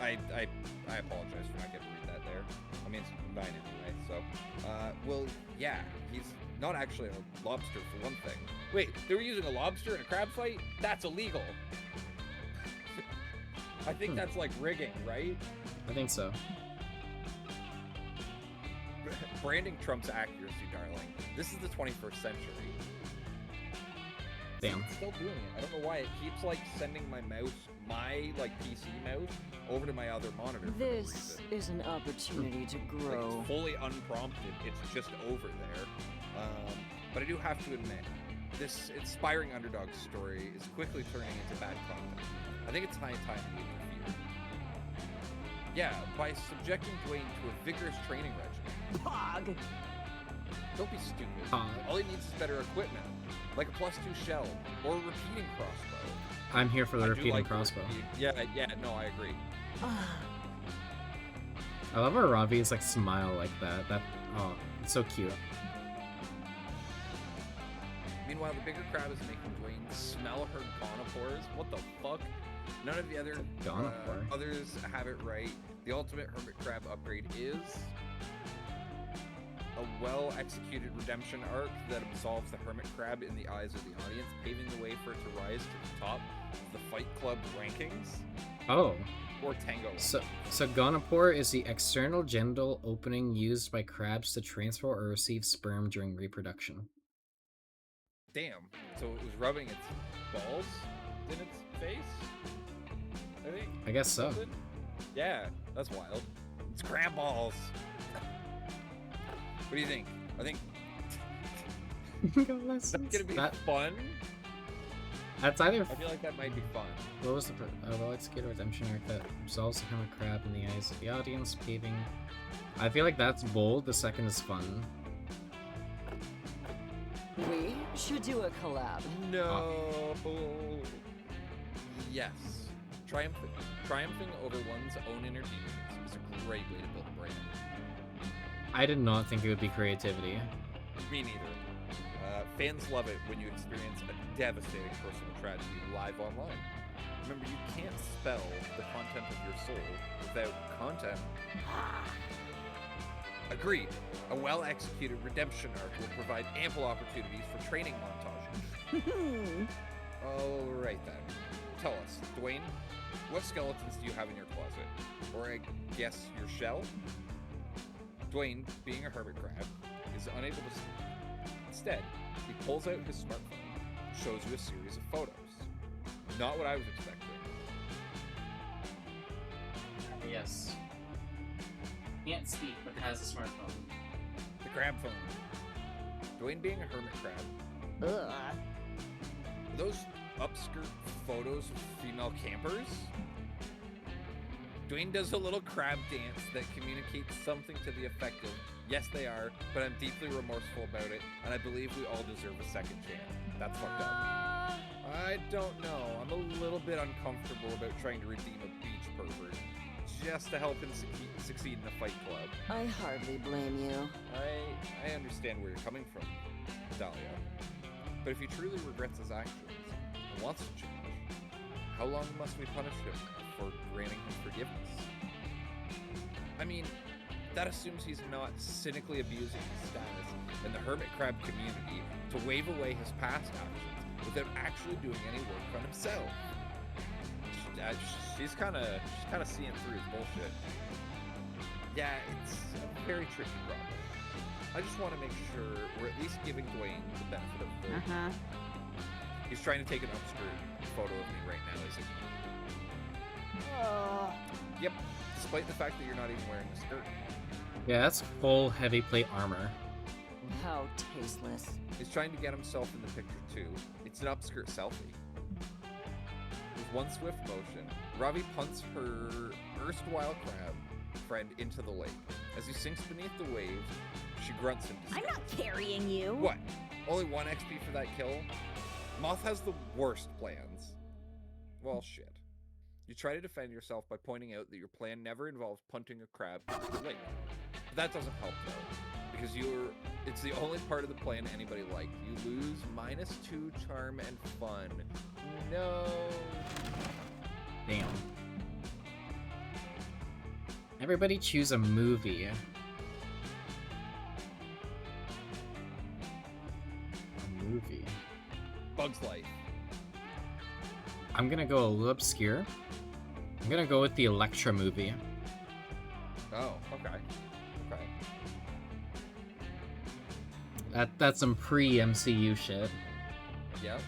I apologize for not getting to read that there. I mean, it's 9 anyway, so. Well, yeah, he's not actually a lobster for one thing. Wait, they were using a lobster in a crab fight? That's illegal. I think that's like rigging, right? I think so. Branding trumps accuracy, darling. This is the 21st century. Damn. It's still doing it. I don't know why. It keeps like sending my mouse, my like PC mouse, over to my other monitor. For no This reason. is an opportunity to Like, grow. it's fully unprompted. It's just over there. But I do have to admit, this inspiring underdog story is quickly turning into bad content. I think it's high time we interfere. Yeah, by subjecting Dwayne to a vigorous training regimen. Pog! Don't be stupid. Pog. All he needs is better equipment, like a +2 shell or a repeating crossbow. I'm here for the I do repeating like the crossbow. Yeah, no, I agree. I love how Ravi's like smile like that. Oh, it's so cute. Meanwhile, the bigger crab is making Dwayne smell her gonopores. What the fuck? None of the other Gonopore? others have it right. The ultimate hermit crab upgrade is a well-executed redemption arc that absolves the hermit crab in the eyes of the audience, paving the way for it to rise to the top of the Fight Club rankings Oh, or Tango. so gonopore is the external genital opening used by crabs to transfer or receive sperm during reproduction. Damn. So it was rubbing its balls in its face? I think. I guess so. Something? Yeah, that's wild. It's crab balls. What do you think? I think that's gonna be fun. That's either. I feel like that might be fun. What was the well-executed redemption arc that absolves the hermit crab in the eyes of the audience, paving? I feel like that's bold. The second is fun. We should do a collab. No. Yes. Triumphing over one's own inner demons is a great way to build a brand. I did not think it would be creativity. Me neither. Fans love it when you experience a devastating personal tragedy live online. Remember, you can't spell the content of your soul without content. Agreed. A well-executed redemption arc will provide ample opportunities for training montages. Alright then. Tell us, Dwayne, what skeletons do you have in your closet? Or I guess your shell? Dwayne, being a hermit crab, is unable to sleep. Instead, he pulls out his smartphone, shows you a series of photos. Not what I was expecting. Yes. Can't speak, but has a smartphone. The crab phone. Dwayne being a hermit crab. Ugh. Are those upskirt photos of female campers? Dwayne does a little crab dance that communicates something to the effect of, yes they are, but I'm deeply remorseful about it, and I believe we all deserve a second chance. That's fucked up. I don't know. I'm a little bit uncomfortable about trying to redeem a beach pervert just to help him succeed in the Fight Club. I hardly blame you. I understand where you're coming from, Dahlia. But if he truly regrets his actions and wants to change, how long must we punish him for granting him forgiveness? I mean, that assumes he's not cynically abusing his status in the hermit crab community to wave away his past actions without actually doing any work on himself. She's kind of seeing through his bullshit. Yeah, it's a very tricky problem. I just want to make sure we're at least giving Dwayne the benefit of the... He's trying to take an upskirt photo of me right now, isn't he? Yep, despite the fact that you're not even wearing a skirt. Yeah, that's full heavy plate armor. How tasteless. He's trying to get himself in the picture too. It's an upskirt selfie. With one swift motion, Ravi punts her erstwhile crab friend into the lake. As he sinks beneath the waves, she grunts in disgust. I'm not carrying you. What? Only 1 XP for that kill? Moth has the worst plans. Well, shit. You try to defend yourself by pointing out that your plan never involved punting a crab into the lake. But that doesn't help though, because it's the only part of the plan anybody liked. You lose -2 charm and fun. No. Damn. Everybody choose a movie. A movie. Bug's Life. I'm gonna go a little obscure. I'm gonna go with the Elektra movie. Oh, okay. That's some pre-MCU shit. Yep.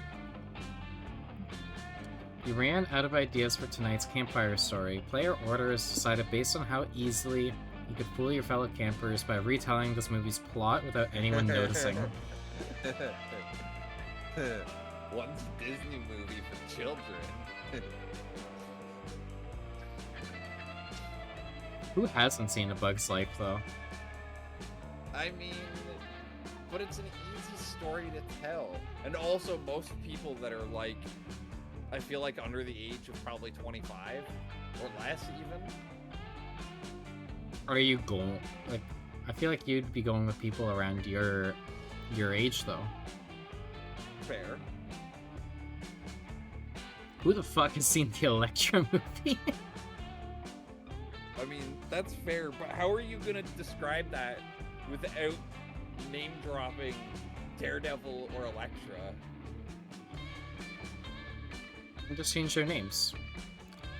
You ran out of ideas for tonight's campfire story. Player order is decided based on how easily you could fool your fellow campers by retelling this movie's plot without anyone noticing. One's a Disney movie for children. Who hasn't seen A Bug's Life, though? I mean, but it's an easy story to tell. And also, most people that are like, I feel like under the age of probably 25 or less even. Are you going, like, I feel like you'd be going with people around your age, though. Fair. Who the fuck has seen the Electra movie? I mean, that's fair, but how are you gonna describe that without name-dropping Daredevil or Elektra? Just change their names.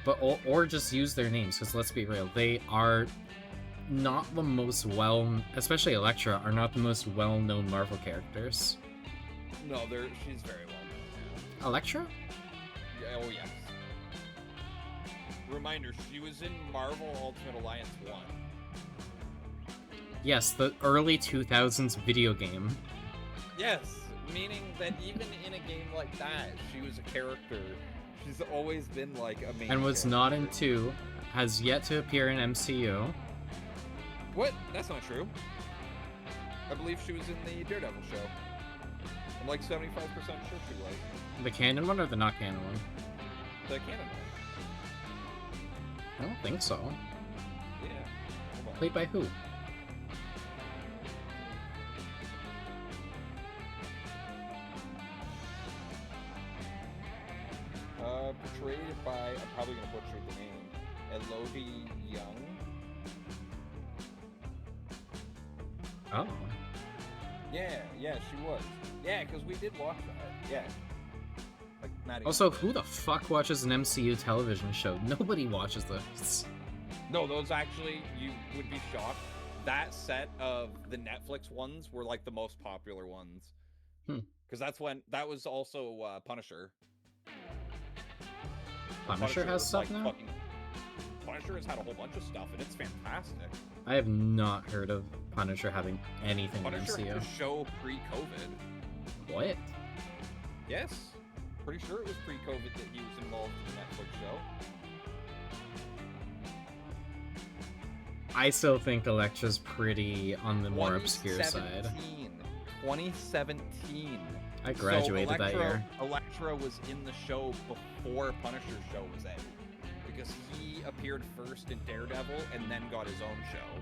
But, or just use their names, because let's be real, they are not the most especially Elektra, are not the most well-known Marvel characters. No, she's very well known now. Elektra? Yeah, oh yes. Reminder, she was in Marvel Ultimate Alliance 1. Yes, the early 2000s video game. Yes, meaning that even in a game like that, she was a character. She's always been like a main And was character. not in 2, has yet to appear in MCU. What? That's not true. I believe she was in the Daredevil show. I'm like 75% sure she was. The canon one or the not canon one? The canon one. I don't think so. Yeah. Hold on. Played by who? Portrayed by, I'm probably gonna butcher the name, Elodie Young. Oh. Yeah, she was. Yeah, because we did watch that. Yeah. Like, not even Also, who the fuck watches an MCU television show? Nobody watches those. No, those actually, you would be shocked. That set of the Netflix ones were like the most popular ones. Because that was also Punisher. Punisher has was, stuff like, now? Punisher has had a whole bunch of stuff, and it's fantastic. I have not heard of Punisher having anything Punisher in had MCU. a show pre-COVID. What? Yes. Pretty sure it was pre-COVID that he was involved in the Netflix show. I still think Elektra's pretty on the more obscure side. 2017. I graduated that year. Elektra was in the show before Punisher's show was out. Because he appeared first in Daredevil and then got his own show.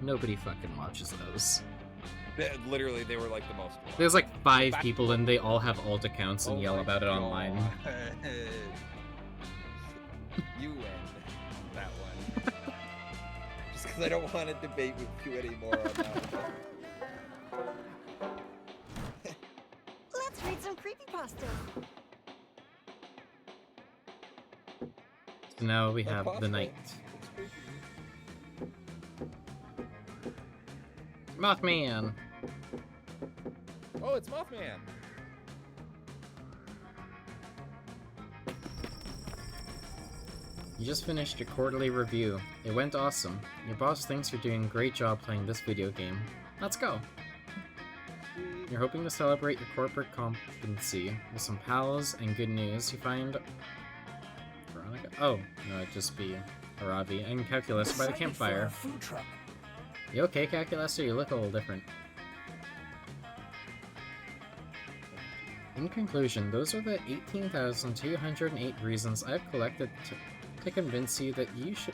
Nobody fucking watches those. Literally, they were like the most watched. There's like 5 people and they all have alt accounts and Oh yell my about it God. online. You win that one. Just because I don't want to debate with you anymore on that one. Let's read some creepypasta. So now we have That's the possible. night. It's creepy. Mothman! Oh, it's Mothman. You just finished your quarterly review. It went awesome. Your boss thinks you're doing a great job playing this video game. Let's go! You're hoping to celebrate your corporate competency with some pals and good news. You find Veronica? Oh, no, it'd just be Aravi and Calculus by the campfire. Food truck. You okay, Calculus, or you look a little different? In conclusion, those are the 18,208 reasons I've collected to convince you that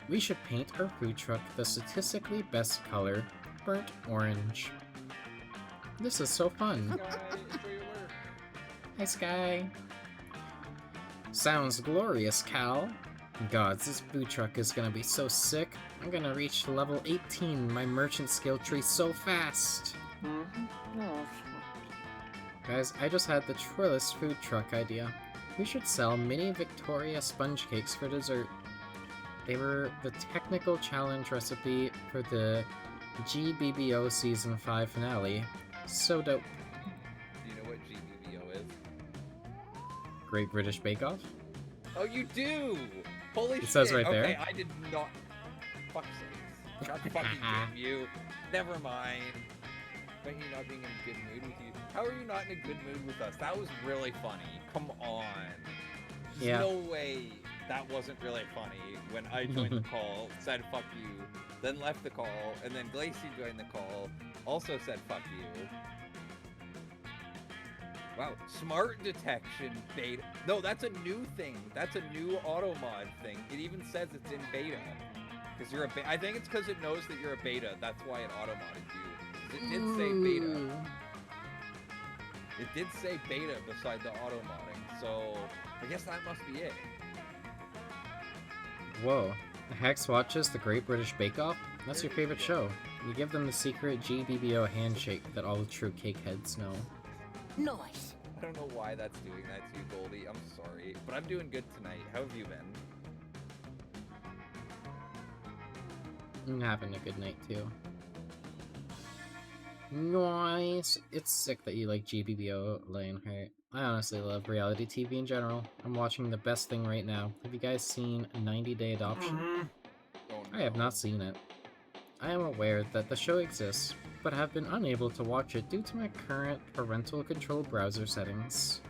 we should paint our food truck the statistically best color, burnt orange. This is so fun. Hi, Sky. Sounds glorious, Cal. Gods, this food truck is gonna be so sick. I'm gonna reach level 18 my merchant skill tree so fast. Guys, I just had the trillest food truck idea. We should sell mini Victoria sponge cakes for dessert. They were the technical challenge recipe for the GBBO Season 5 finale. So dope. Do you know what GBBO is? Great British Bake Off? Oh, you do! Holy shit! says right there. Okay, I did not. Fuck sakes. God fucking damn you. Never mind. About you not being in a good mood with you. How are you not in a good mood with us? That was really funny. Come on. There's Yeah. no way that wasn't really funny when I joined the call, said fuck you, then left the call, and then Glacy joined the call, also said fuck you. Wow, smart detection beta. No, that's a new thing. That's a new auto mod thing. It even says it's in beta. Because you're a I think it's because it knows that you're a beta. That's why it auto modded you. 'Cause it did say beta. It did say beta beside the auto modding. So I guess that must be it. Whoa. Hex watches the Great British Bake Off? That's your favorite show. You give them the secret GBBO handshake that all the true cake heads know. Nice. I don't know why that's doing that to you, Goldie. I'm sorry. But I'm doing good tonight. How have you been? I'm having a good night too. Nice. It's sick that you like GBBO, Lionheart. I honestly love reality TV in general. I'm watching the best thing right now. Have you guys seen 90 Day Adoption? Oh, no. I have not seen it. I am aware that the show exists, but have been unable to watch it due to my current parental control browser settings.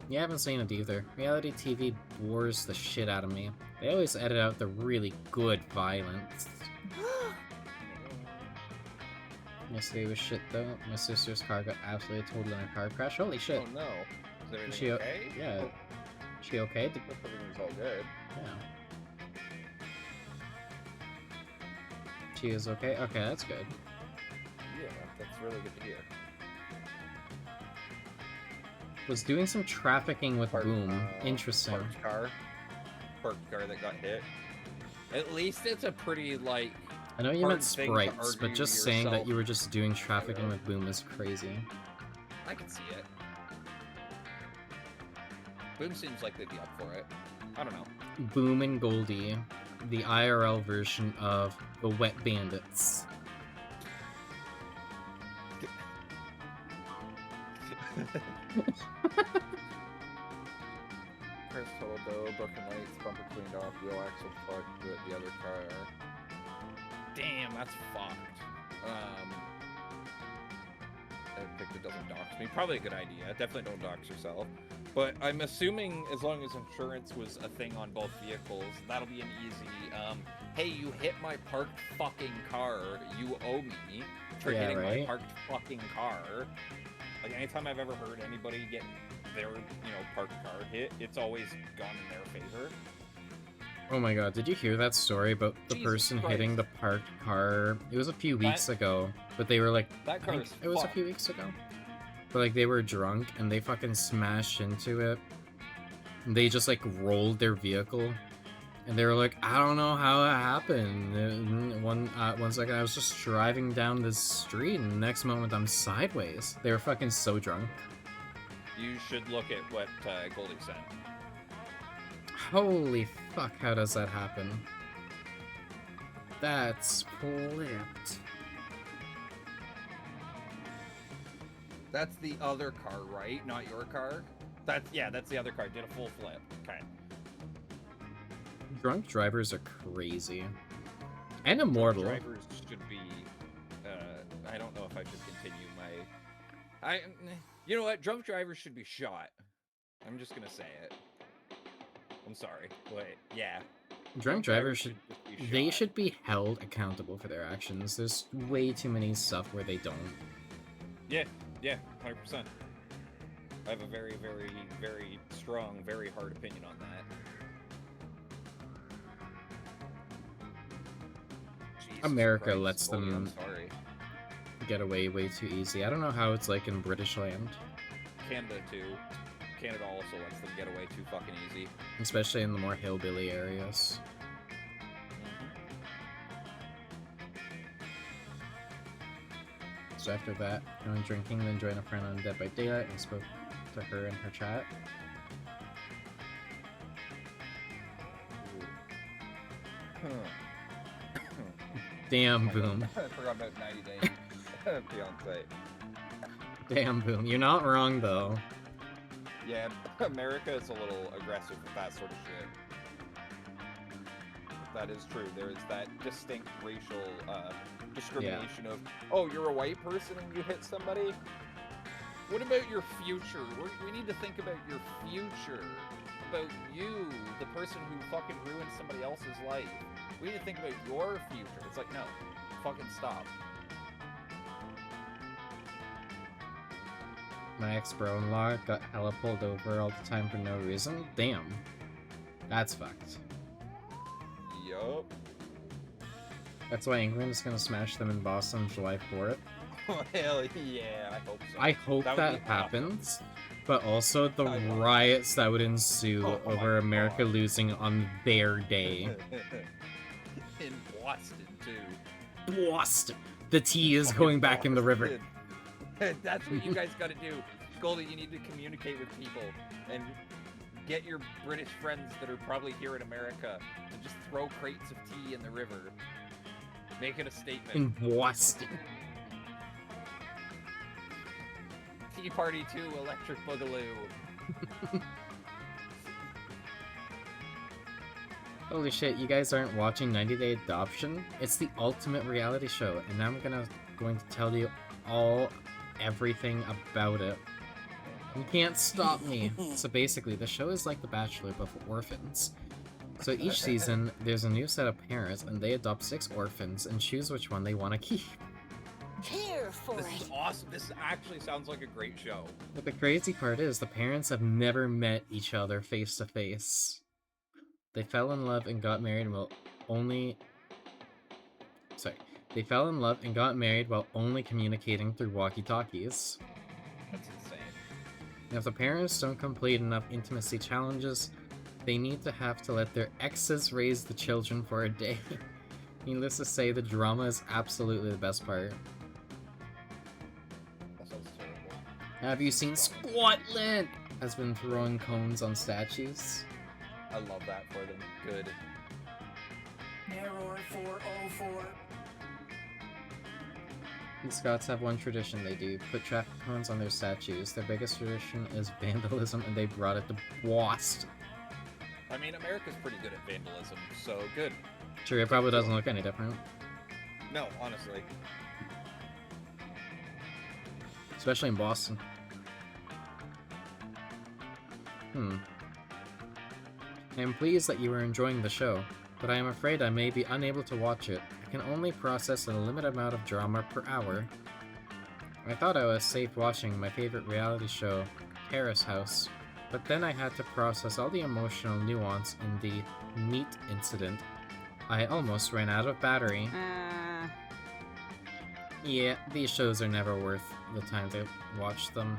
You haven't seen it either. Reality TV bores the shit out of me. They always edit out the really good violence. Yesterday was shit though. My sister's car got absolutely totaled in a car crash. Holy shit. Oh no. Is everything She okay? Yeah. She okay? Everything's all good. Yeah. She is okay? Okay, that's good. Yeah, that's really good to hear. Was doing some trafficking with Boom. Interesting. Parked car that got hit. At least it's a pretty, like... I know you hard meant thing to sprites, but argue just saying that yourself. you were just doing trafficking with Boom is crazy. I can see it. Boom seems like they'd be up for it. I don't know. Boom and Goldie, the IRL version of the Wet Bandits. Chris told though, broken lights, bumper cleaned off, wheel axle fucked the other car. Damn, that's fucked. I picked it doesn't dox me. Probably a good idea. Definitely don't dox yourself. But I'm assuming as long as insurance was a thing on both vehicles, that'll be an easy, hey, you hit my parked fucking car, you owe me for Yeah, hitting right? my parked fucking car. Like, anytime I've ever heard anybody get their, parked car hit, it's always gone in their favor. Oh my god, did you hear that story about the Jesus person Christ. hitting the parked car? It was a few weeks ago, but they were like, That I car think is it was a fucked. few weeks ago. But like they were drunk and they fucking smashed into it. And they just like rolled their vehicle. And they were like, I don't know how it happened. And one second I was just driving down this street and the next moment I'm sideways. They were fucking so drunk. You should look at what Goldie sent. Holy fuck, how does that happen? That's flipped. That's the other car, right? Not your car? That's the other car. Did a full flip. Okay. Drunk drivers are crazy. And immortal. Drivers should be. I don't know if I should continue my. You know what? Drunk drivers should be shot. I'm just gonna say it. I'm sorry, but yeah. Drunk drivers should. just be They shot. should be held accountable for their actions. There's way too many stuff where they don't. Yeah, 100%. I have a very, very, very strong, very hard opinion on that. Jesus America Christ, lets Goldie, them- I'm sorry. Get away way too easy. I don't know how it's like in British land, Canada too. Canada also lets them get away too fucking easy. especially in the more hillbilly areas. So after that, going drinking, then joined a friend on Dead by Daylight and spoke to her in her chat. Damn, Boom. I forgot about 90 Day Fiance. Damn, Boom. You're not wrong, though. Yeah, America is a little aggressive with that sort of shit. that is true. There is that distinct racial discrimination of, oh, you're a white person and you hit somebody? What about your future? We need to think about your future. About you, the person who fucking ruined somebody else's life. We need to think about your future. It's like, no, fucking stop. My ex-bro-in-law got hella pulled over all the time for no reason. Damn. That's fucked. Yup. That's why England is gonna smash them in Boston July 4th. Oh, hell yeah, I hope so. I hope That that, would be happens, but also the I love riots that would ensue Oh my over America God. losing on their day. In Boston, too. Boston! The tea is Fucking going back in the river. Boston. That's what you guys gotta do. Goldie, you need to communicate with people and get your British friends that are probably here in America to just throw crates of tea in the river. Make it a statement. In Boston. Tea Party 2, Electric Boogaloo. Holy shit, you guys aren't watching 90 Day Adoption? It's the ultimate reality show, and I'm going to tell you everything about it. You can't stop me. So basically, the show is like The Bachelor, but for orphans. So each season, there's a new set of parents, and they adopt 6 orphans and choose which one they want to keep. Here for This it. is awesome. This actually sounds like a great show. But the crazy part is, the parents have never met each other face to face. They fell in love and got married while only... They fell in love and got married while only communicating through walkie-talkies. That's insane. And if the parents don't complete enough intimacy challenges, they need to have to let their exes raise the children for a day. Needless to say, the drama is absolutely the best part. That sounds terrible. Have you seen Scotland has been throwing cones on statues? I love that for them. Good. Error 404. The Scots have one tradition they do, put traffic cones on their statues. Their biggest tradition is vandalism, and they brought it to Boston. I mean, America's pretty good at vandalism, so good. Sure, it probably doesn't look any different. No, honestly. Especially in Boston. I am pleased that you are enjoying the show, but I am afraid I may be unable to watch it. I can only process a limited amount of drama per hour. I thought I was safe watching my favorite reality show, Terrace House, but then I had to process all the emotional nuance in the meat incident. I almost ran out of battery. Yeah, these shows are never worth the time to watch them.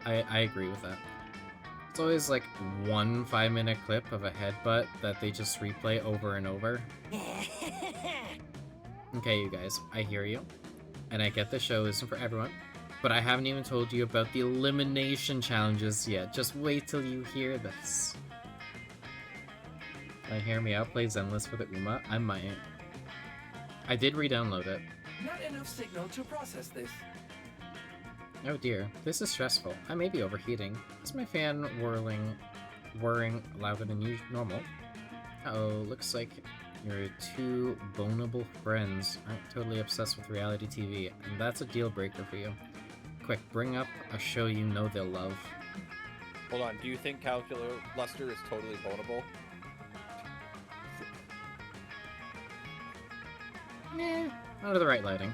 I agree with that. It's always like one 5-minute clip of a headbutt that they just replay over and over. Okay, you guys, I hear you. And I get the show isn't for everyone. But I haven't even told you about the elimination challenges yet. Just wait till you hear this. Can I hear me out play Zenless with Uma? I might. I did re-download it. Not enough signal to process this. Oh dear, this is stressful. I may be overheating. Is my fan whirring louder than normal? Uh-oh, looks like your 2 bonable friends aren't totally obsessed with reality TV, and that's a deal breaker for you. Quick, bring up a show you know they'll love. Hold on, do you think Calculator Luster is totally bonable? Under the right lighting.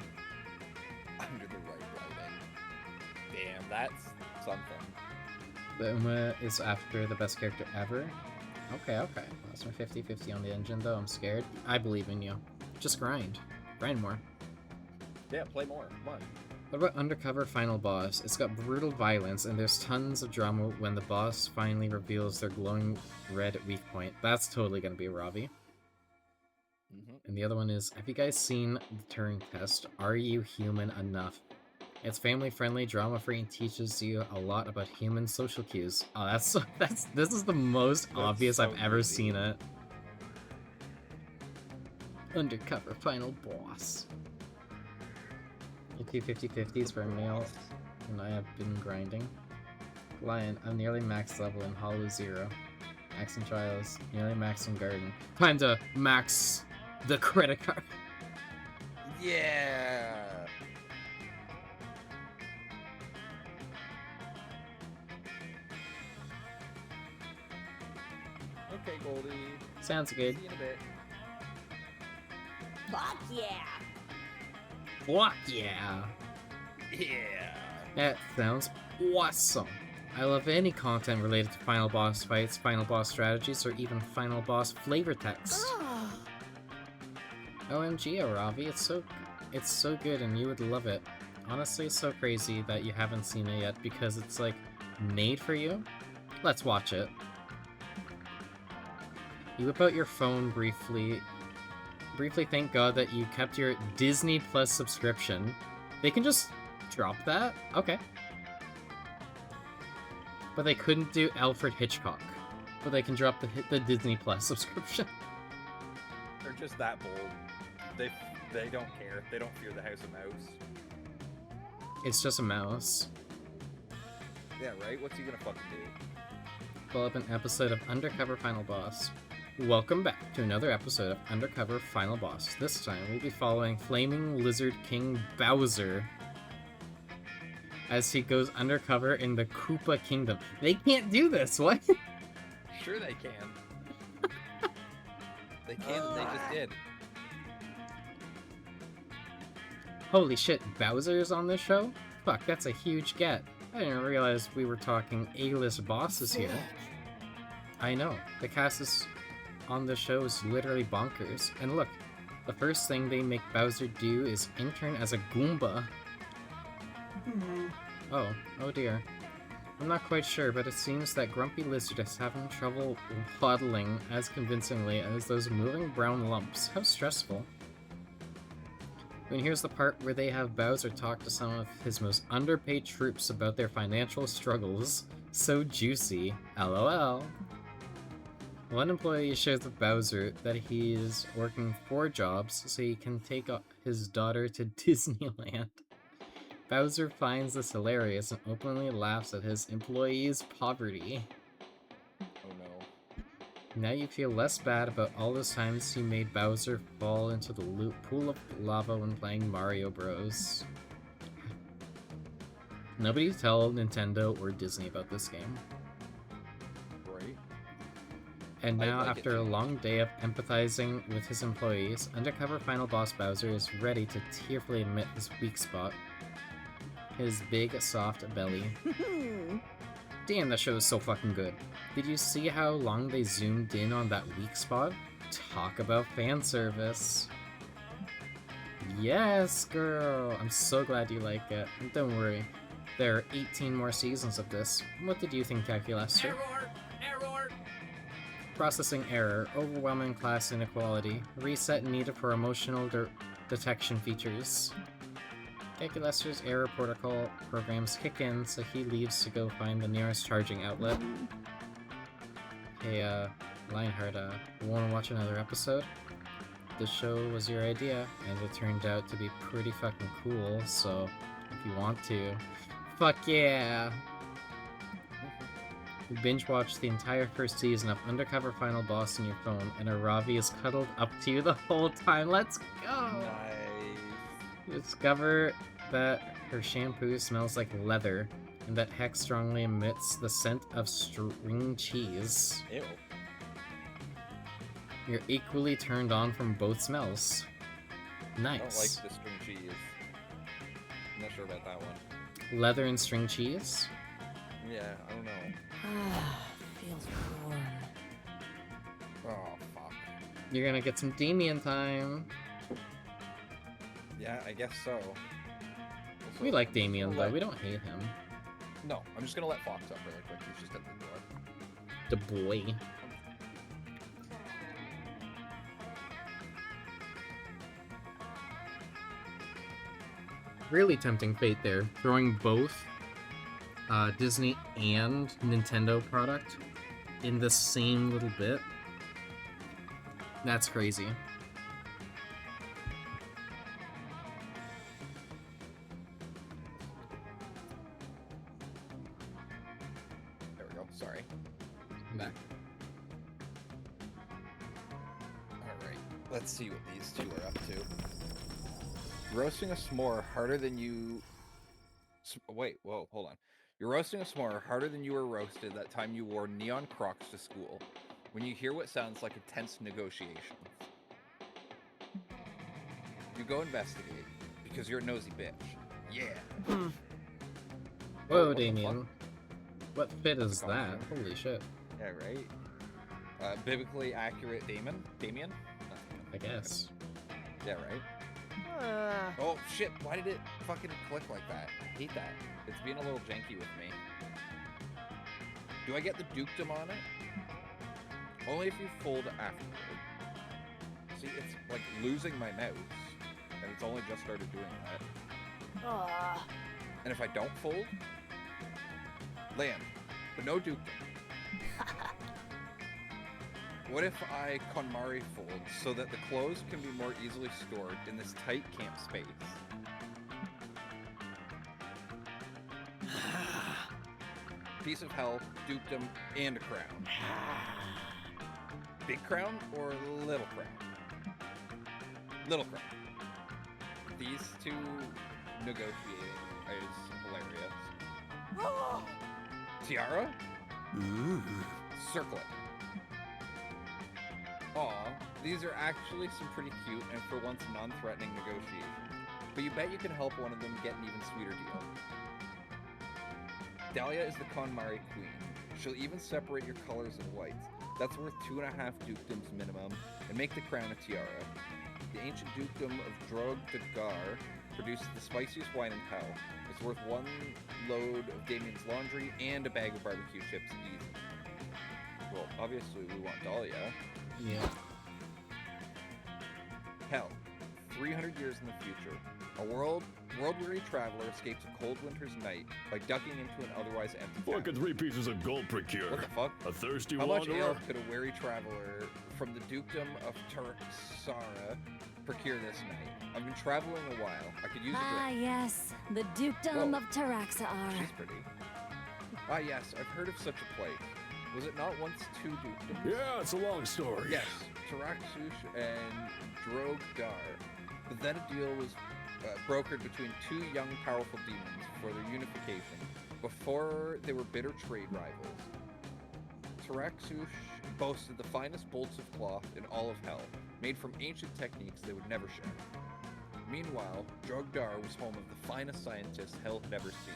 Under the right lighting. Damn, that's something. The Uma is after the best character ever. Okay. That's my 50-50 on the engine, though. I'm scared. I believe in you. Just grind. Grind more. Yeah, play more. Come on. What about Undercover Final Boss? It's got brutal violence, and there's tons of drama when the boss finally reveals their glowing red weak point. That's totally gonna be a Robbie. And the other one is, have you guys seen the Turing Test? Are you human enough? It's family-friendly, drama-free, and teaches you a lot about human social cues. Oh, this is the most obvious so I've ever easy. seen it. Undercover Final Boss. EP 50/50s for males, and I have been grinding. Lion, I'm nearly max level in Hollow Zero. Maxing trials, nearly maxing garden. Time to max the credit card. Yeah. Okay, Goldie. Sounds good. See you in a bit. Fuck yeah! Fuck yeah! Yeah. That sounds awesome. I love any content related to final boss fights, final boss strategies, or even final boss flavor text. OMG, Aravi, it's so good and you would love it. Honestly, it's so crazy that you haven't seen it yet because it's like made for you. Let's watch it. You whip out your phone briefly thank God that you kept your Disney Plus subscription. They can just drop that? Okay. But they couldn't do Alfred Hitchcock. But they can drop the Disney Plus subscription. They're just that bold. They don't care. They don't fear the House of Mouse. It's just a mouse. Yeah, right? What's he gonna fucking do? Pull up an episode of Undercover Final Boss. Welcome back to another episode of Undercover Final Boss. This time we'll be following Flaming Lizard King Bowser as he goes undercover in the Koopa Kingdom. They can't do this, what? Sure they can. They can't, they just did. Holy shit, Bowser's on this show? Fuck, that's a huge get. I didn't realize we were talking A-list bosses here. I know, the cast is on the show is literally bonkers. And look, the first thing they make Bowser do is intern as a Goomba. Oh dear. I'm not quite sure, but it seems that Grumpy Lizard is having trouble waddling as convincingly as those moving brown lumps. How stressful. And here's the part where they have Bowser talk to some of his most underpaid troops about their financial struggles. So juicy. LOL. One employee shares with Bowser that he is working 4 jobs so he can take his daughter to Disneyland. Bowser finds this hilarious and openly laughs at his employee's poverty. Oh no. Now you feel less bad about all those times he made Bowser fall into the pool of lava when playing Mario Bros. Nobody tell Nintendo or Disney about this game. Right. And now, like it after a too. long day of empathizing with his employees, undercover final boss Bowser is ready to tearfully admit his weak spot. His big, soft belly. Damn, that show is so fucking good. Did you see how long they zoomed in on that weak spot? Talk about fan service. Yes, girl! I'm so glad you like it. And don't worry, there are 18 more seasons of this. What did you think, Calculester? Error! Processing error, overwhelming class inequality, reset needed for emotional detection features. Calculester's error protocol programs kick in, so he leaves to go find the nearest charging outlet. Hey, Lionheart, wanna watch another episode? This show was your idea, and it turned out to be pretty fucking cool, so if you want to, fuck yeah! You binge watch the entire first season of Undercover Final Boss on your phone, and Aravi is cuddled up to you the whole time. Let's go! Nice. You discover that her shampoo smells like leather, and that Hex strongly emits the scent of string cheese. Ew. You're equally turned on from both smells. I don't like Nice. the string cheese. I'm not sure about that one. Leather and string cheese? Yeah, I don't know. Feels warm. Oh, fuck. You're gonna get some Damien time. Yeah, I guess so. We like Damien though, we don't hate him. No, I'm just gonna let Fox up really quick. He's just at the door. The boy. Really tempting fate there, throwing both Disney and Nintendo product in the same little bit. That's crazy. There we go. Sorry. I'm back. Let's see what these two are up to. Roasting a s'more harder than you... Wait, whoa, hold on. You're roasting a s'more harder than you were roasted that time you wore neon Crocs to school. When you hear what sounds like intense negotiations. You go investigate, because you're a nosy bitch. Yeah. Whoa, what the Damien. What fit is What's that? going Holy shit. Yeah, right? Biblically accurate Damien? Damien? I guess. Yeah, right? Oh, shit, why did it fucking click like that? I hate that. It's being a little janky with me. Do I get the dukedom on it? Only if you fold afterward. See, it's like losing my mouse, and it's only just started doing that. And if I don't fold, land, but no dukedom. What if I KonMari fold so that the clothes can be more easily stored in this tight camp space? Piece of hell, dukedom, and a crown. Big crown or little crown? Little crown. These two negotiating is hilarious. Tiara? Circlet. Aw, these are actually some pretty cute and for once non-threatening negotiations. But you bet you can help one of them get an even sweeter deal. Dahlia is the KonMari queen. She'll even separate your colors and whites. That's worth 2.5 dukedoms minimum, and make the crown a tiara. The ancient dukedom of Drog de Gar produces the spiciest wine in hell. It's worth 1 load of Damien's laundry and a bag of barbecue chips easy. Well, obviously we want Dahlia. Yeah. Hell, 300 years in the future, a world-weary traveler escapes a cold winter's night by ducking into an otherwise empty Look town. at 3 pieces of gold procure. What the fuck? A thirsty How much ale wanderer? could a weary traveler from the dukedom of Turksara procure this night? I've been traveling a while. I could use a Ah, drink. yes, the dukedom Whoa. of Taraxaar. She's pretty. Ah, yes, I've heard of such a place. Was it not once 2 dukedoms? Yeah, it's a long story. Yes, Taraxush and Drogdar. But then a deal was brokered between 2 young, powerful demons for their unification before they were bitter trade rivals. Taraxush boasted the finest bolts of cloth in all of hell, made from ancient techniques they would never share. Meanwhile, Drogdar was home of the finest scientists hell had ever seen.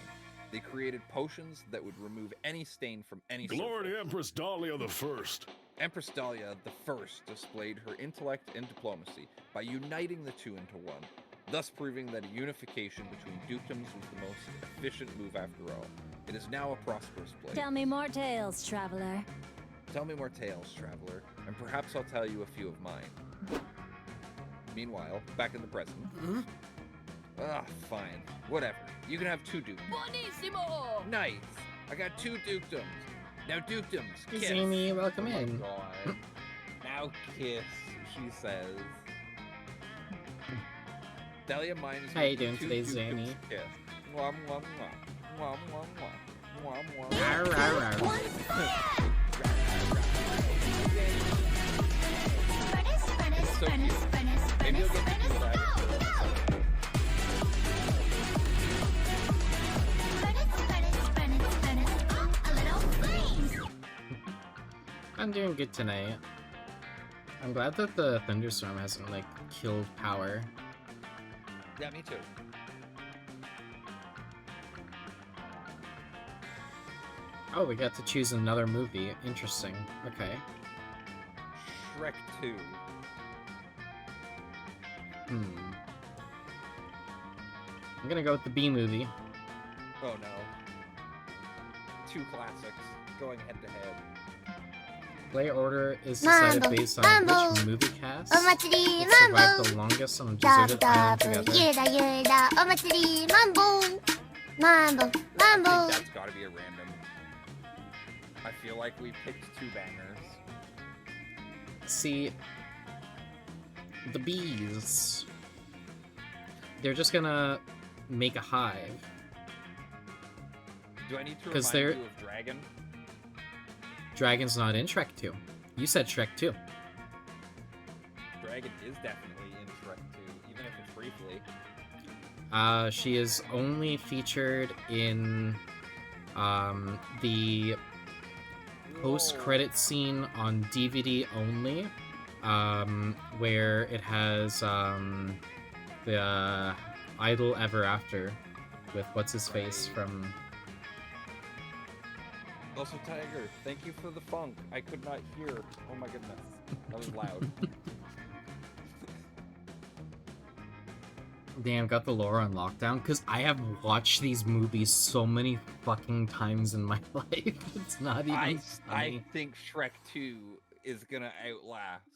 They created potions that would remove any stain from any Glory to surface. Empress Dahlia the First. Empress Dahlia the First displayed her intellect and diplomacy by uniting the two into one, thus proving that a unification between dukedoms was the most efficient move after all. It is now a prosperous place. Tell me more tales, traveler. Tell me more tales, traveler, and perhaps I'll tell you a few of mine. Meanwhile, back in the present. Ah, fine. Whatever. You can have 2 dukedoms. Buonissimo! Nice! I got 2 dukedoms. Now dukedoms, Hey, kiss. Zany, welcome Oh my in. God. Now kiss, she says. Dahlia minds How me you doing two today, dukedoms Zany? Kiss. Mwah, mwah, mwah. Mwah, mwah, mwah. Mwah, mwah, mwah. Arr, arr, arr. Furnace, So cute. Maybe you'll get to do that. I'm doing good tonight. I'm glad that the thunderstorm hasn't, like, killed power. Yeah, me too. Oh, we got to choose another movie. Interesting. Okay. Shrek 2. I'm gonna go with the B movie. Oh no. 2 classics going head to head. Play order is decided Mambo, based on mambo. which movie cast お祭り will survive マンボ the longest on a ダブ deserted ダ island ブ together. ゆらゆらお祭りマンボマンボマンボ I think that's gotta be a random. I feel like we picked 2 bangers. See, the bees, they're just gonna make a hive. Do I need to 'Cause remind they're- you of Dragon? Dragon's not in Shrek 2. You said Shrek 2. Dragon dragon is definitely in Shrek 2, even if it's briefly. She is only featured in the post-credit scene on DVD only, where it has the Idol Ever After with what's his face from. Also, Tiger, thank you for the funk. I could not hear. Oh my goodness, that was loud. Damn, got the lore on lockdown because I have watched these movies so many fucking times in my life. It's not even I funny. think Shrek 2 is gonna outlast.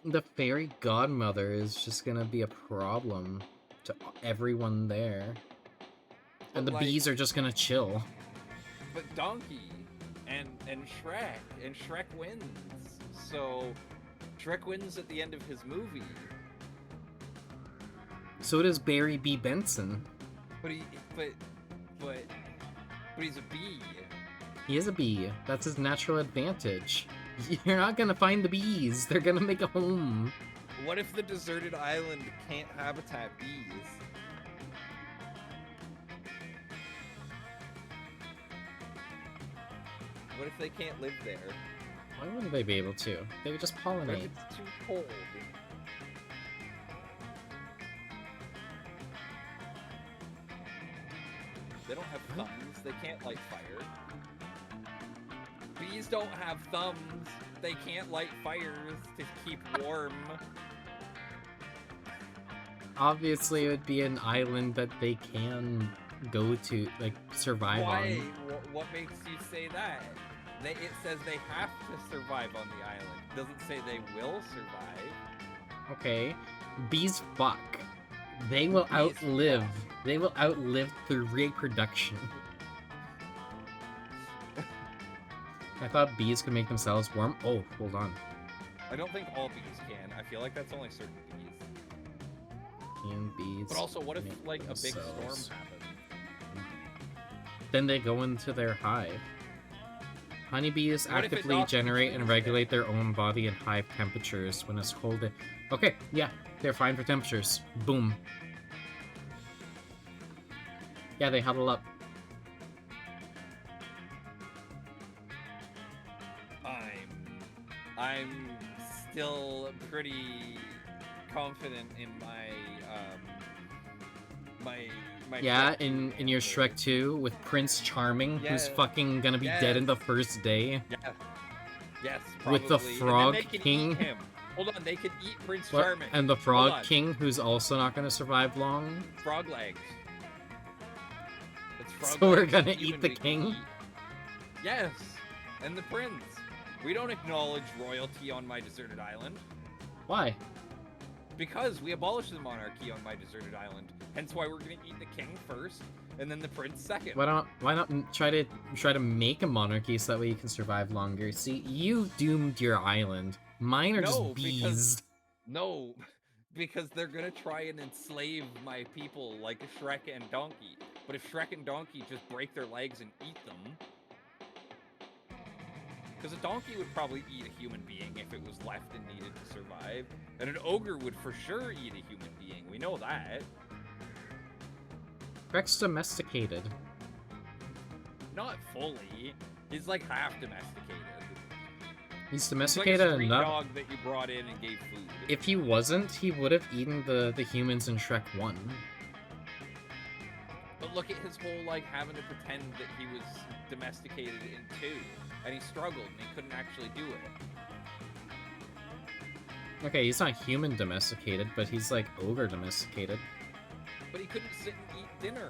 The fairy godmother is just gonna be a problem to everyone there. And the But, like, bees are just gonna chill. But Donkey and Shrek wins. So Shrek wins at the end of his movie. So does Barry B. Benson. But he's a bee. He is a bee. That's his natural advantage. You're not gonna find the bees. They're gonna make a home. What if the deserted island can't habitat bees? What if they can't live there? Why wouldn't they be able to? They would just What if pollinate. it's too cold? They don't have thumbs. They can't light fire. Bees don't have thumbs. They can't light fires to keep warm. Obviously, it would be an island that they can go to, like, survive Why? on. What makes you say that? It says they have to survive on the island. It doesn't say they will survive. Okay. Bees fuck. They will Bees outlive. fuck. They will outlive through reproduction. I thought bees could make themselves warm. Oh, hold on. I don't think all bees can. I feel like that's only certain bees. Can bees. But also, what if, make like, a big storm themselves- happens? Then they go into their hive. Honeybees What if it actively knocks the generate and trees regulate their own body and hive temperatures when it's cold. Okay, yeah, they're fine for temperatures. Boom. Yeah, they huddle up. I'm still pretty confident in my my Yeah, Shrek in 2 your answer. Shrek 2 with Prince Charming, who's Yes. fucking gonna be dead in the Yes. first day. Yeah. Yes, With the probably. And then Frog they can King. Eat him. Hold on, they could eat Prince What- Charming. And the Hold Frog on. King, who's also not gonna survive long. Frog legs. It's frog So we're legs gonna and eat human the we can king? eat. Yes, and the prince. We don't acknowledge royalty on my deserted island Why? because we abolished the monarchy on my deserted island. Hence why we're gonna eat the king first, and then the prince second. Why not try to make a monarchy so that way you can survive longer? See, you doomed your island. Mine are No, just bees. because- No, because they're gonna try and enslave my people like Shrek and Donkey. But if Shrek and Donkey just break their legs and eat them, because a donkey would probably eat a human being if it was left and needed to survive, and an ogre would for sure eat a human being. We know that. Shrek's domesticated. Not fully. He's like half domesticated. He's He's like domesticated a street enough. dog that you brought in and gave food. If he wasn't, he would have eaten the humans in Shrek 1. But look at his whole, like, having to pretend that he was domesticated in 2. And he struggled, and he couldn't actually do it. Okay, he's not human domesticated, but he's like ogre domesticated. But he couldn't sit and eat dinner.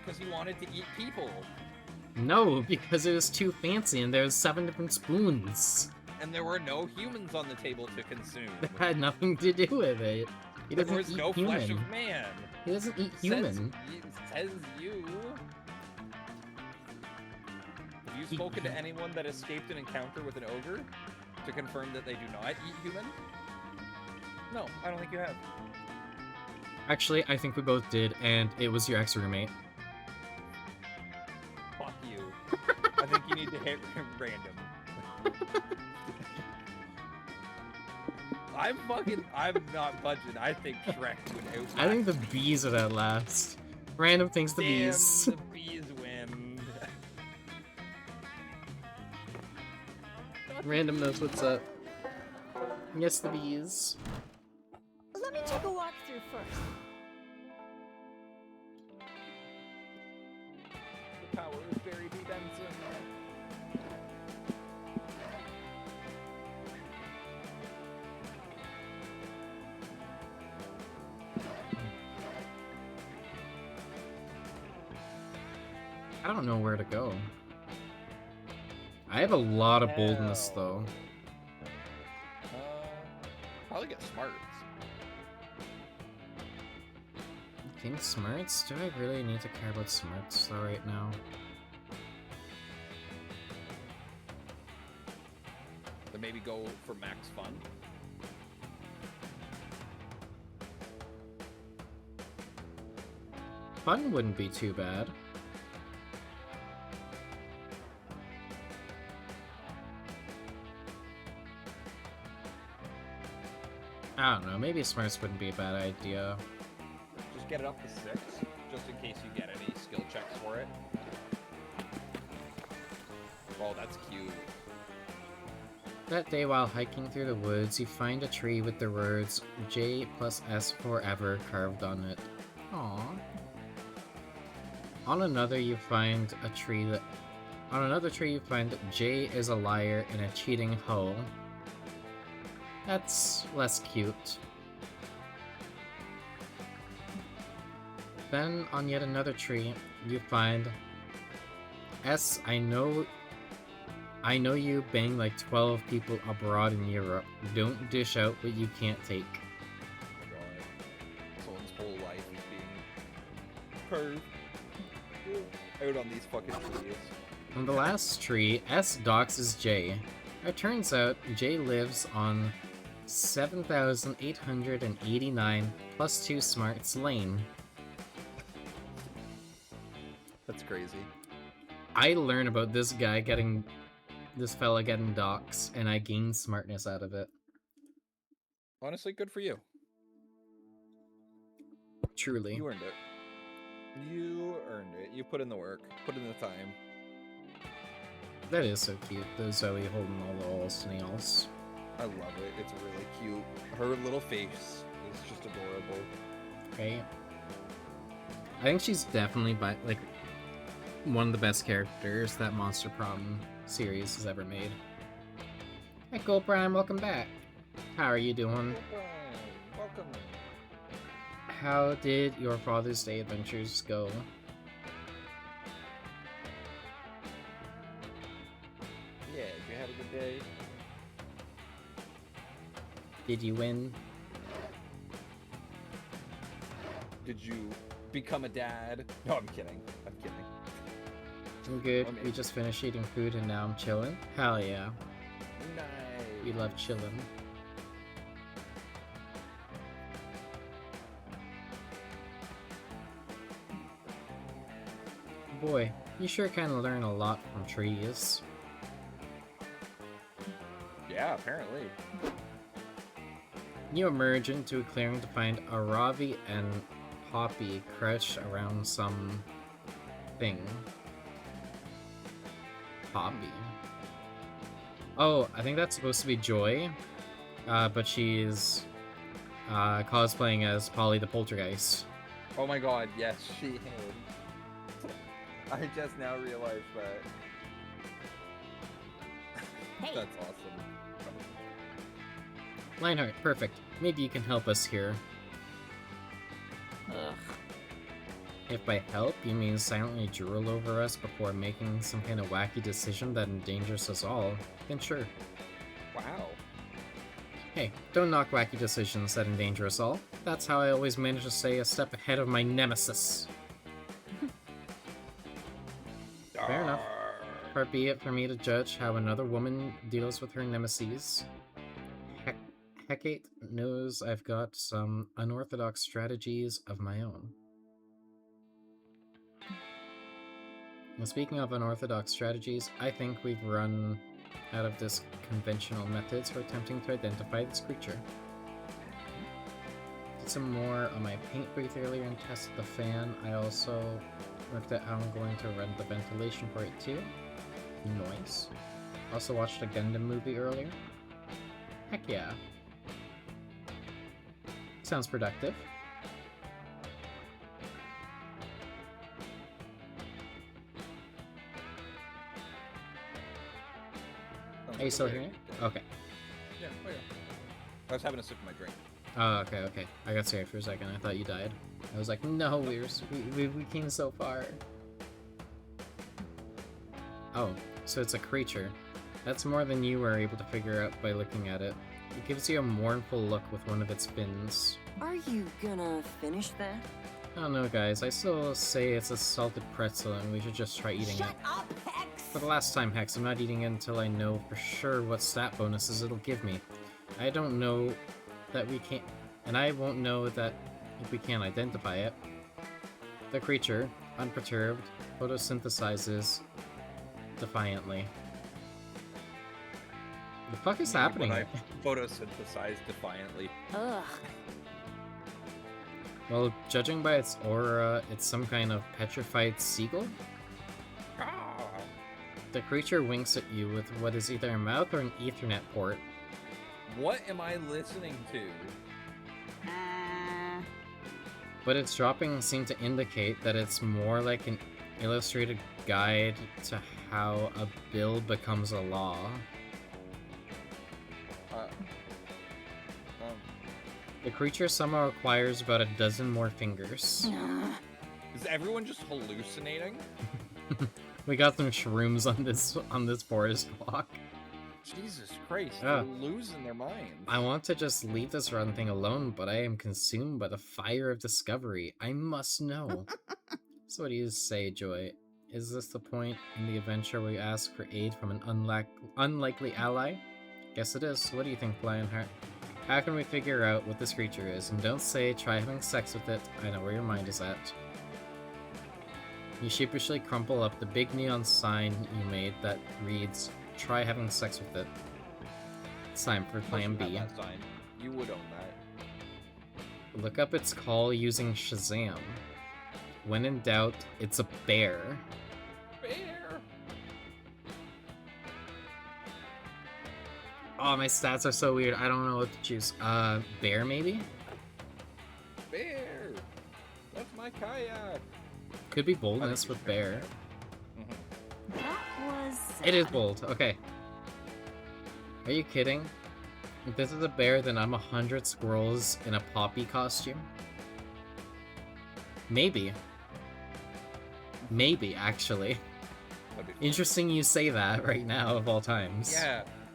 Because he wanted to eat people. No, because it was too fancy and there was 7 different spoons. And there were no humans on the table to consume. That had nothing to do with it. He There doesn't was eat no human. flesh of man. He doesn't eat Says, human. says you. Have you spoken to anyone that escaped an encounter with an ogre to confirm that they do not eat human? No, I don't think you have. Actually, I think we both did, and it was your ex-roommate. Fuck you. I think you need to hit random. I'm not budging. I think Shrek would outlast. I think the bees would outlast. Random things, the Damn, bees. the bees win. Random knows what's up. Yes, the bees. Let me take a walk through first. The power of Barry B. Benson. I don't know where to go. I have a lot of boldness, Hell. though. Probably get smarts. Think smarts? Do I really need to care about smarts, though, right now? Then maybe go for max fun. Fun wouldn't be too bad. I don't know, maybe smarts wouldn't be a bad idea. Just get it up to 6, just in case you get any skill checks for it. Oh, that's cute. That day while hiking through the woods, you find a tree with the words J plus S forever carved on it. Aww. On another you find J is a liar and a cheating hoe. That's less cute. Then on yet another tree, you find S, I know you bang like 12 people abroad in Europe. Don't dish out what you can't take. Oh my god. Someone's whole life is being curved out on these fucking trees. On the last tree, S doxes J. It turns out J lives on 7,889 plus 2 smarts lane. That's crazy. I learn about this fella getting docs, and I gain smartness out of it. Honestly, good for you. Truly. You earned it. You earned it. You put in the work. Put in the time. That is so cute, though, Zoe holding all the little snails. I love it. It's really cute. Her little face is just adorable. Right? I think she's definitely one of the best characters that Monster Prom series has ever made. Hey, Gold Prime, welcome back. How are you doing? Welcome. How did your Father's Day adventures go? Yeah, did you have a good day? Did you win? Did you become a dad? No, I'm kidding. I'm kidding. I'm good. I mean- We just finished eating food and now I'm chilling. Hell yeah. Nice. We love chilling. Boy, you sure can learn a lot from trees. Yeah, apparently. You emerge into a clearing to find a Ravi and Poppy crouched around some thing. Poppy. Oh, I think that's supposed to be Joy, but she's cosplaying as Polly the Poltergeist. Oh my god, yes, she is. I just now realized that. Hey. That's awesome. Lionheart, perfect. Maybe you can help us here. Ugh. If by help you mean silently drool over us before making some kind of wacky decision that endangers us all, then sure. Wow. Hey, don't knock wacky decisions that endanger us all. That's how I always manage to stay a step ahead of my nemesis. Fair enough. Far be it for me to judge how another woman deals with her nemesis. Hecate knows I've got some unorthodox strategies of my own. And speaking of unorthodox strategies, I think we've run out of this conventional methods for attempting to identify this creature. some more on my paint booth earlier and tested the fan. I also worked out how I'm going to run the ventilation for it too. Nice. Also watched a Gundam movie earlier. Heck yeah. Sounds productive. Are you still here? Okay. Yeah, oh yeah. I was having a sip of my drink. Oh, okay. I got scared for a second. I thought you died. I was like, no, we came so far. Oh, so it's a creature. That's more than you were able to figure out by looking at it. It gives you a mournful look with one of its fins. Are you gonna finish that? I don't know, guys. I still say it's a salted pretzel and we should just try eating Shut it. up, Hex! For the last time, Hex, I'm not eating it until I know for sure what stat bonuses it'll give me. I don't know that we can't... And I won't know that if we can't identify it. The creature, unperturbed, photosynthesizes defiantly. The fuck is happening? When I photosynthesize defiantly. Ugh. Well, judging by its aura, it's some kind of petrified seagull? Ah. The creature winks at you with what is either a mouth or an Ethernet port. What am I listening to? But its droppings seem to indicate that it's more like an illustrated guide to how a bill becomes a law. The creature somehow acquires about a dozen more fingers. Is everyone just hallucinating? We got some shrooms on this forest walk. Jesus Christ, Yeah. they're losing their minds. I want to just leave this run thing alone, but I am consumed by the fire of discovery. I must know. So what do you say, Joy? Is this the point in the adventure where you ask for aid from an unlikely ally? Guess it is. What do you think, Lionheart? How can we figure out what this creature is? And don't say, try having sex with it. I know where your mind is at. You sheepishly crumple up the big neon sign you made that reads, try having sex with it. It's time for Plan B. That sign. You would own that. Look up its call using Shazam. When in doubt, it's a bear. Bear! Oh, my stats are so weird. I don't know what to choose. Bear maybe? Bear! That's my kayak! Could be boldness with bear. That was. It is bold. Okay. Are you kidding? If this is a bear, then I'm 100 squirrels in a poppy costume. Maybe. Maybe, actually. That'd be fun. Interesting you say that right now, of all times.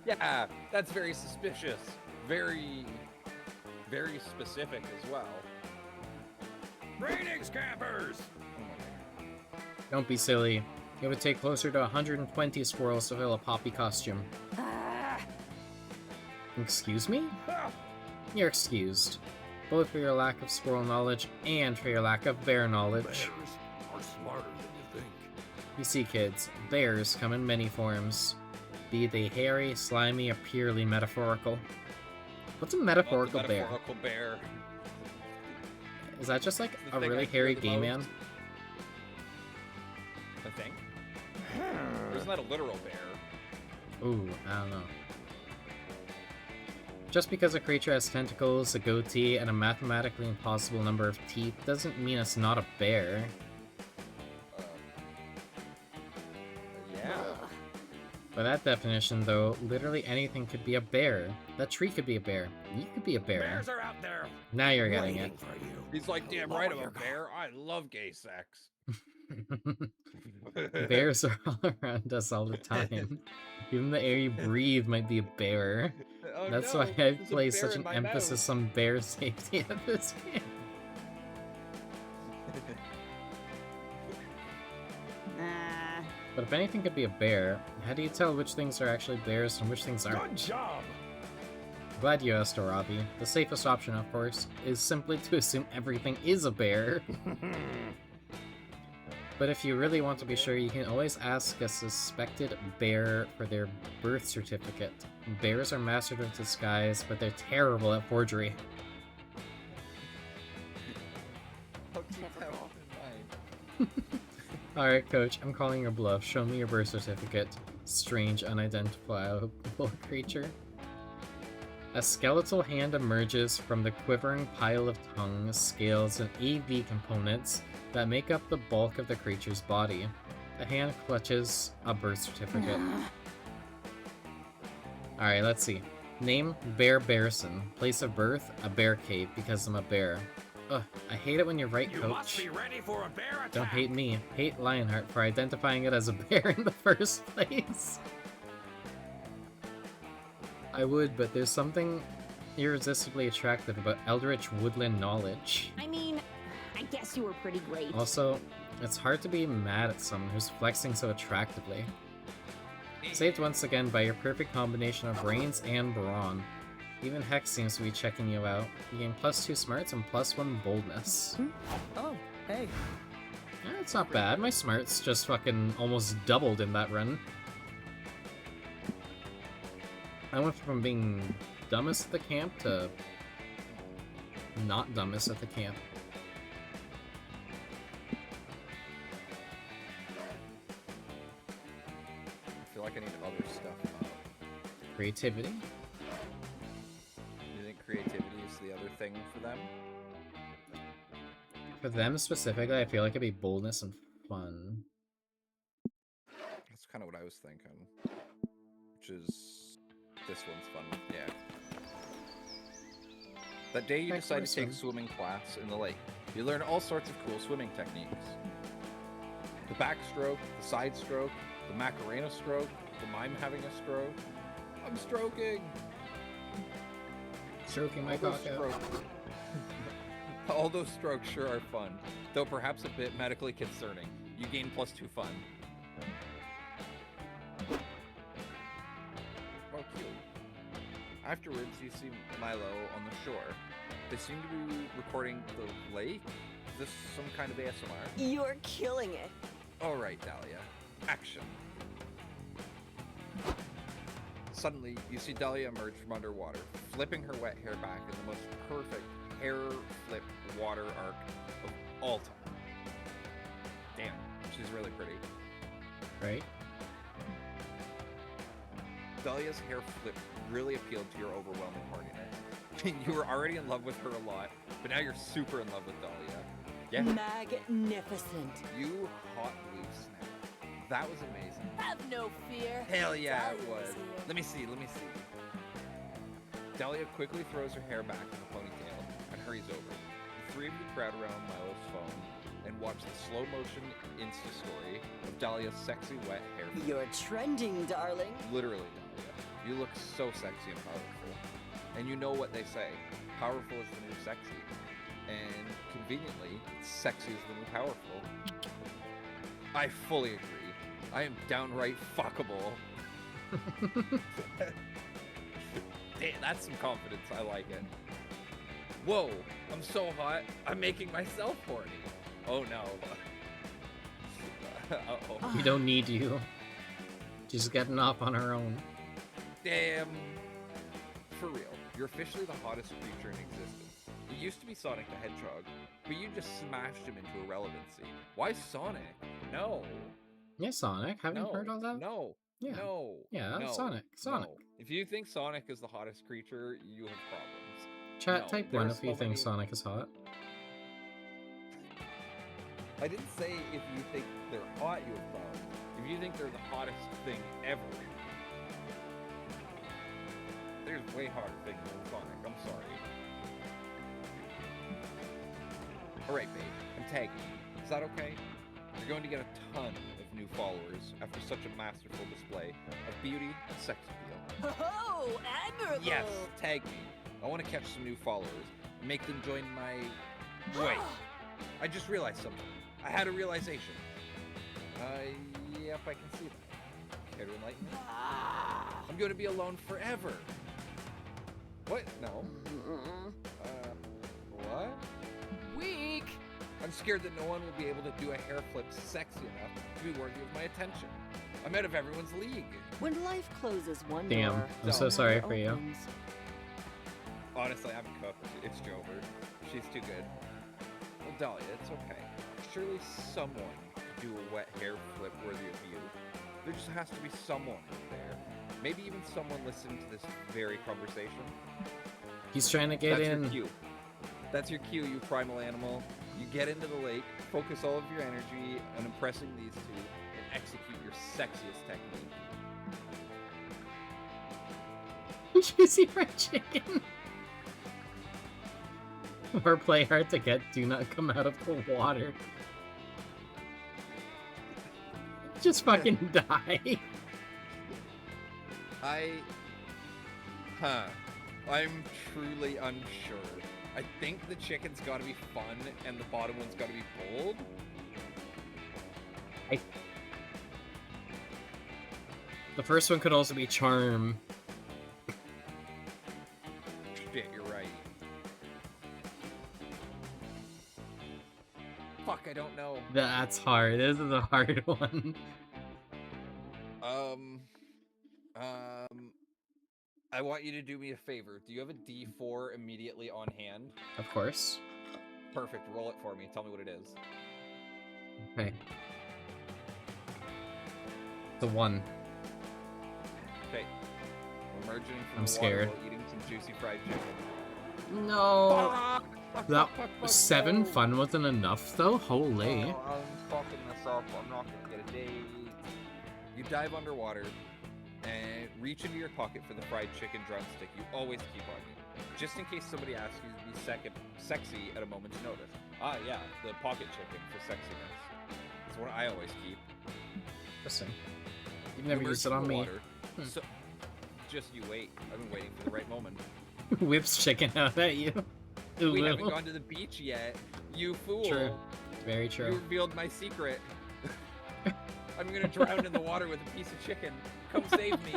Yeah, that's very suspicious. Very specific as well. Greetings, campers! Don't be silly. It would take closer to 120 squirrels to fill a poppy costume. Excuse me? Ah, You're excused. Both for your lack of squirrel knowledge and for your lack of bear knowledge. Bears are smarter than you think. You see, kids, bears come in many forms. Be they hairy, slimy, or purely metaphorical. What's a metaphorical bear? Metaphorical bear. Is that just like The a thing really I fear hairy the gay most. man? I think. Isn't that a literal bear? Ooh, I don't know. Just because a creature has tentacles, a goatee, and a mathematically impossible number of teeth doesn't mean it's not a bear. Yeah. By that definition, though, literally anything could be a bear. That tree could be a bear. You could be a bear. bears are out there Now you're getting waiting it. for you. He's like, damn Lower right I'm your a bear. I love gay sex. Bears are all around us all the time. Even the air you breathe might be a bear. Oh, That's no, why I there's a place bear such in an my emphasis mouth. on bear safety at this game. But if anything could be a bear, how do you tell which things are actually bears and which things aren't? Good job! Glad you asked, Arabi. The safest option, of course, is simply to assume everything is a bear. But if you really want to be sure, you can always ask a suspected bear for their birth certificate. Bears are masters of disguise, but they're terrible at forgery. Typical. Alright, coach, I'm calling your bluff. Show me your birth certificate. Strange, unidentifiable creature. A skeletal hand emerges from the quivering pile of tongues, scales, and EV components that make up the bulk of the creature's body. The hand clutches a birth certificate. Alright, let's see. Name, Bear Bearson. Place of birth, a bear cave, because I'm a bear. Ugh, I hate it when you're right, You coach. must be ready for a bear attack. Don't hate me. Hate Lionheart for identifying it as a bear in the first place. I would, but there's something irresistibly attractive about eldritch woodland knowledge. I mean, I guess you were pretty great. Also, it's hard to be mad at someone who's flexing so attractively. Saved once again by your perfect combination of brains and brawn. Even Hex seems to be checking you out. You gain +2 smarts and +1 boldness. Oh, hey. It's not bad. My smarts just fucking almost doubled in that run. I went from being dumbest at the camp to not dumbest at the camp. I feel like I need other stuff. Creativity. You think creativity is the other thing for them? For them specifically, I feel like it'd be boldness and fun. That's kind of what I was thinking. Which is... this one's fun, yeah. That day you Heck, decide to take awesome. swimming class in the lake. You learn all sorts of cool swimming techniques. The backstroke, the side stroke, the Macarena stroke, the mime having a stroke. I'm stroking! Stroking my All those cock out. strokes. All those strokes sure are fun, though perhaps a bit medically concerning. You gain +2 fun. Oh, cute. Afterwards, you see Milo on the shore. They seem to be recording the lake. Is this some kind of ASMR? You're killing it. All right, Dahlia. Action. Suddenly, you see Dahlia emerge from underwater, flipping her wet hair back in the most perfect hair flip water arc of all time. Damn, she's really pretty. Right? Dahlia's hair flip really appealed to your overwhelming horniness. You were already in love with her a lot, but now you're super in love with Dahlia. Yeah, Magnificent. you hot blue snap. That was amazing. Have no fear. Hell yeah, it Dahlia's was. here. Let me see. Dahlia quickly throws her hair back in the ponytail and hurries over. The three of you crowd around Milo's phone and watch the slow motion Insta story of Dahlia's sexy wet hair. You're trending, darling. Literally, Dahlia. You look so sexy and powerful. And you know what they say. Powerful is the new sexy. And conveniently, sexy is the new powerful. I fully agree. I am downright fuckable. Damn, that's some confidence. I like it. Whoa, I'm so hot. I'm making myself horny. Oh no. Uh-oh. We don't need you. She's getting off on her own. Damn. For real, you're officially the hottest creature in existence. You used to be Sonic the Hedgehog, but you just smashed him into irrelevancy. Why Sonic? No. Yeah, Sonic. Haven't No. you heard all that? No. Yeah. No. Yeah, No. Sonic. Sonic. No. If you think Sonic is the hottest creature, you have problems. Chat, No, type there 1 are if you so think many- Sonic is hot. I didn't say if you think they're hot, you have problems. If you think they're the hottest thing ever, there's way hotter things than Sonic. I'm sorry. Alright, babe. I'm tagging you. Is that okay? You're going to get a ton of new followers after such a masterful display of beauty and sex appeal. Oh, admirable. Yes, tag me. I want to catch some new followers. Make them join my... Wait. I just realized something. I had a realization. Yep, I can see that. Care to enlighten me? I'm going to be alone forever. What? No. What? Weak. I'm scared that no one will be able to do a hair flip sexy enough to be worthy of my attention. I'm out of everyone's league. When life closes one Damn, door, I'm so another sorry for you. opens. Honestly, I'm cooked. It's Jover. She's too good. Oh, Dahlia, it's okay. Surely someone could do a wet hair flip worthy of you. There just has to be someone there. Maybe even someone listening to this very conversation. He's trying to get That's in. your cue. That's your cue, you primal animal. You get into the lake, focus all of your energy on impressing these two, and execute your sexiest technique. Juicy fried chicken. Or play hard to get, do not come out of the water. Just fucking die. I'm truly unsure. I think the chicken's gotta be fun and the bottom one's gotta be bold. The first one could also be charm. Shit, you're right. Fuck, I don't know. That's hard. This is a hard one. I want you to do me a favor. Do you have a D4 immediately on hand? Of course. Perfect. Roll it for me. Tell me what it is. Okay. The 1. Okay. We're emerging from I'm the scared. water while eating some juicy fried chicken. No. Fuck, That fuck, 7 no. fun wasn't enough though. Holy. Oh, I'm fucking this up. I'm not gonna get a date. You dive underwater and reach into your pocket for the fried chicken drumstick you always keep on you, just in case somebody asks you to be sexy at a moment's notice. Ah, yeah, the pocket chicken for sexiness. It's what I always keep. Interesting. You've never You used it emerge on from the me. water, so just you wait. I've been waiting for the right moment. Whips chicken out at you. We Ooh. haven't gone to the beach yet. You fool. True. Very You true. revealed my secret. I'm gonna drown in the water with a piece of chicken. Come save me.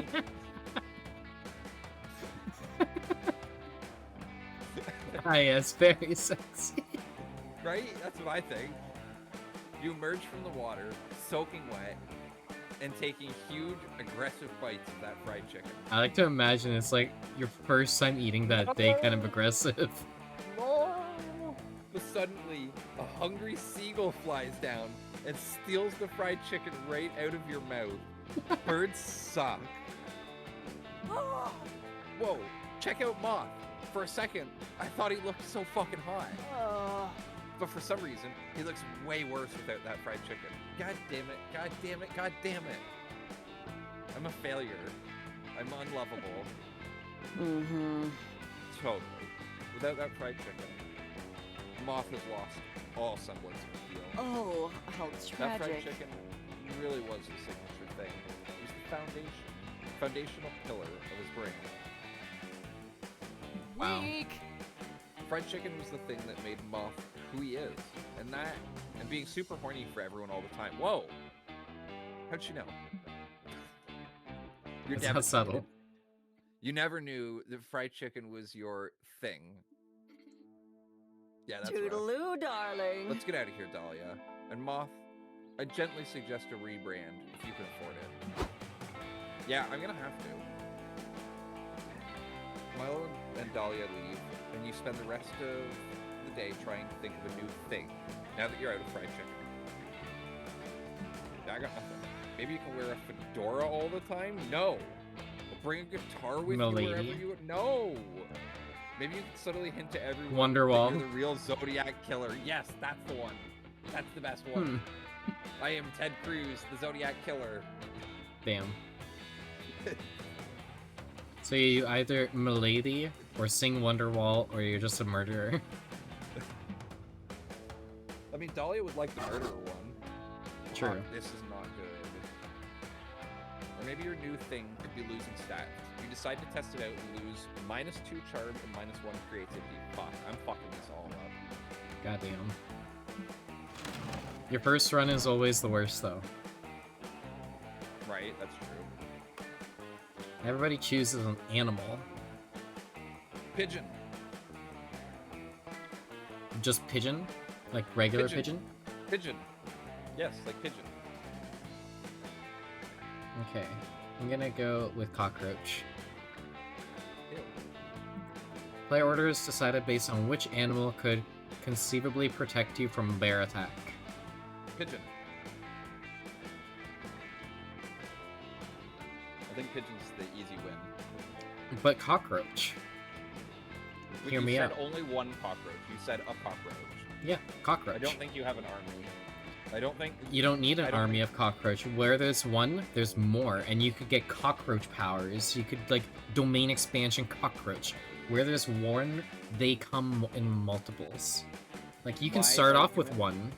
Ah, yes, very sexy. Right? That's what I think. You emerge from the water, soaking wet, and taking huge, aggressive bites of that fried chicken. I like to imagine it's like your first time eating that day, kind of aggressive. No! But suddenly, a hungry seagull flies down and steals the fried chicken right out of your mouth. Birds suck. Whoa, check out Moth. For a second, I thought he looked so fucking hot. But for some reason, he looks way worse without that fried chicken. God damn it, god damn it, god damn it. I'm a failure. I'm unlovable. Mm-hmm. Totally. Without that fried chicken, Moth has lost all semblance of appeal. Oh, how That fried tragic. chicken really was his signature thing. It was the foundational pillar of his brain. Wow. Weak. Fried chicken was the thing that made Moth who he is, and being super horny for everyone all the time. Whoa! How'd you know? You're That's how devastated. subtle. You never knew that fried chicken was your thing. Yeah, that's rough. Toodaloo, darling. Let's get out of here, Dahlia. And Moth, I gently suggest a rebrand if you can afford it. Yeah, I'm gonna have to. Milo and Dahlia leave, and you spend the rest of the day trying to think of a new thing, now that you're out of fried chicken. I got nothing. Maybe you can wear a fedora all the time? No! Bring a guitar with Milady. you wherever you... No! Maybe you can subtly hint to everyone Wonderwall. that you're the real Zodiac Killer. Yes, that's the one. That's the best one. I am Ted Cruz, the Zodiac Killer. Damn. So you either milady or sing Wonderwall, or you're just a murderer. I mean, Dahlia would like the murderer one. True. Fuck, this is not good. Or maybe your new thing could be losing stats. You decide to test it out and lose -2 charm and -1 creativity. Fuck, I'm fucking this all up. Goddamn. Your first run is always the worst, though. Right, that's true. Everybody chooses an animal. Pigeon. Just pigeon? Like regular Pigeon. pigeon? Pigeon. Yes, like pigeon. Okay. I'm gonna go with cockroach. Ew. Player order is decided based on which animal could conceivably protect you from bear attack? Pigeon. I think pigeon's the easy win. But cockroach. But Hear me you out. said only one cockroach. You said a cockroach. Yeah, cockroach. I don't think you have an army. I don't think... You don't need I an don't army think- of cockroach. Where there's one, there's more, and you could get cockroach powers. You could, like, domain expansion cockroach. Where there's one, they come in multiples. Like, you can My start off with argument- one,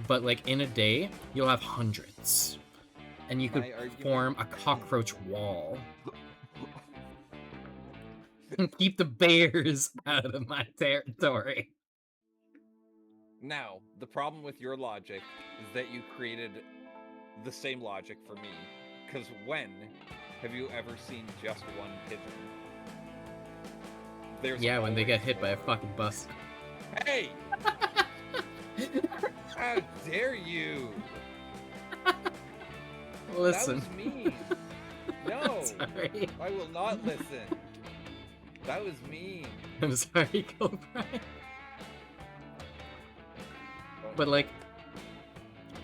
but, like, in a day, you'll have hundreds. And you could My argument- form a cockroach wall. Keep the bears out of my territory. Now, the problem with your logic is that you created the same logic for me. Because when have you ever seen just one pigeon? There's Yeah, when they get always hit by a more. fucking bus. Hey! How dare you? Listen. That was mean. No, Sorry. I will not listen. That was mean. I'm sorry, Cobra. But like,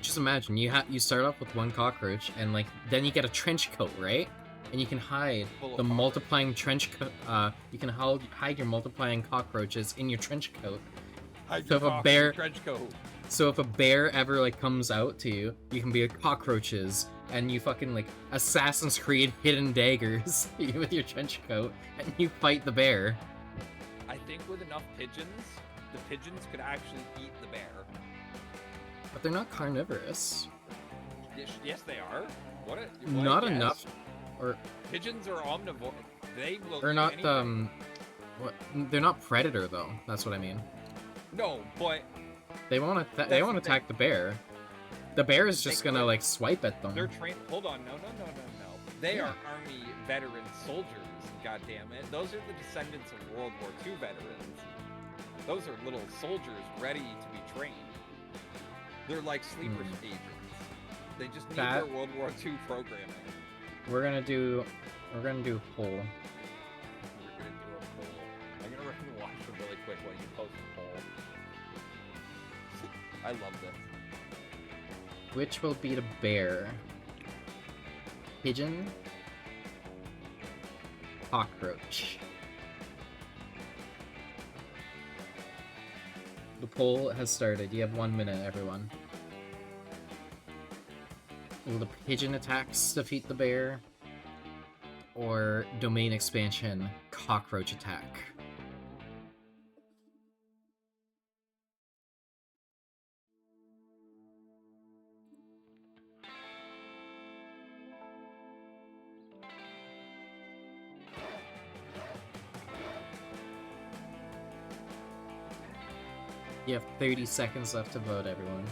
just imagine you start off with one cockroach, and like then you get a trench coat, right? And you can hide Full of the cockroach. multiplying trench coat. You can hide your multiplying cockroaches in your trench coat. Hide So your if a cock in bear- your trench coat. So if a bear ever like comes out to you, you can be like cockroaches, and you fucking like Assassin's Creed hidden daggers with your trench coat, and you fight the bear. I think with enough pigeons, the pigeons could actually eat the bear. But they're not carnivorous. Yes, they are. What? Not yes. enough, or Pigeons are omnivore. They will. or eat not. anything. What? They're not predator though. That's what I mean. No, but They won't. They That's won't the thing. attack the bear. The bear is They just gonna could. like swipe at them. they're trained. Hold on. No. They Yeah. are army veteran soldiers. God damn it. Those are the descendants of World War II veterans. Those are little soldiers ready to be trained. They're like sleeper agents. They just need That- their World War II programming. We're gonna do poll. We're gonna do a poll. I'm gonna run and watch it really quick while you post a poll. I love this. Which will beat a bear? Pigeon? Cockroach. The poll has started. You have 1 minute, everyone. Will the pigeon attacks defeat the bear? Or domain expansion cockroach attack? You have 30 seconds left to vote, everyone.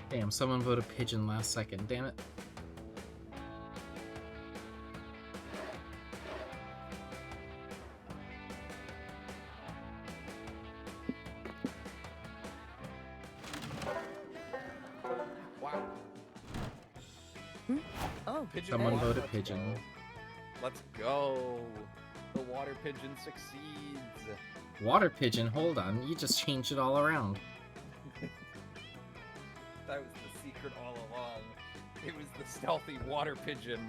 Damn, someone voted pigeon last second. Damn it. Wow. Oh, Pigeon Someone won. voted Let's pigeon. go. Let's go. The water pigeon succeeds. Water pigeon, hold on. You just changed it all around. That was the secret all along. It was the stealthy water pigeon.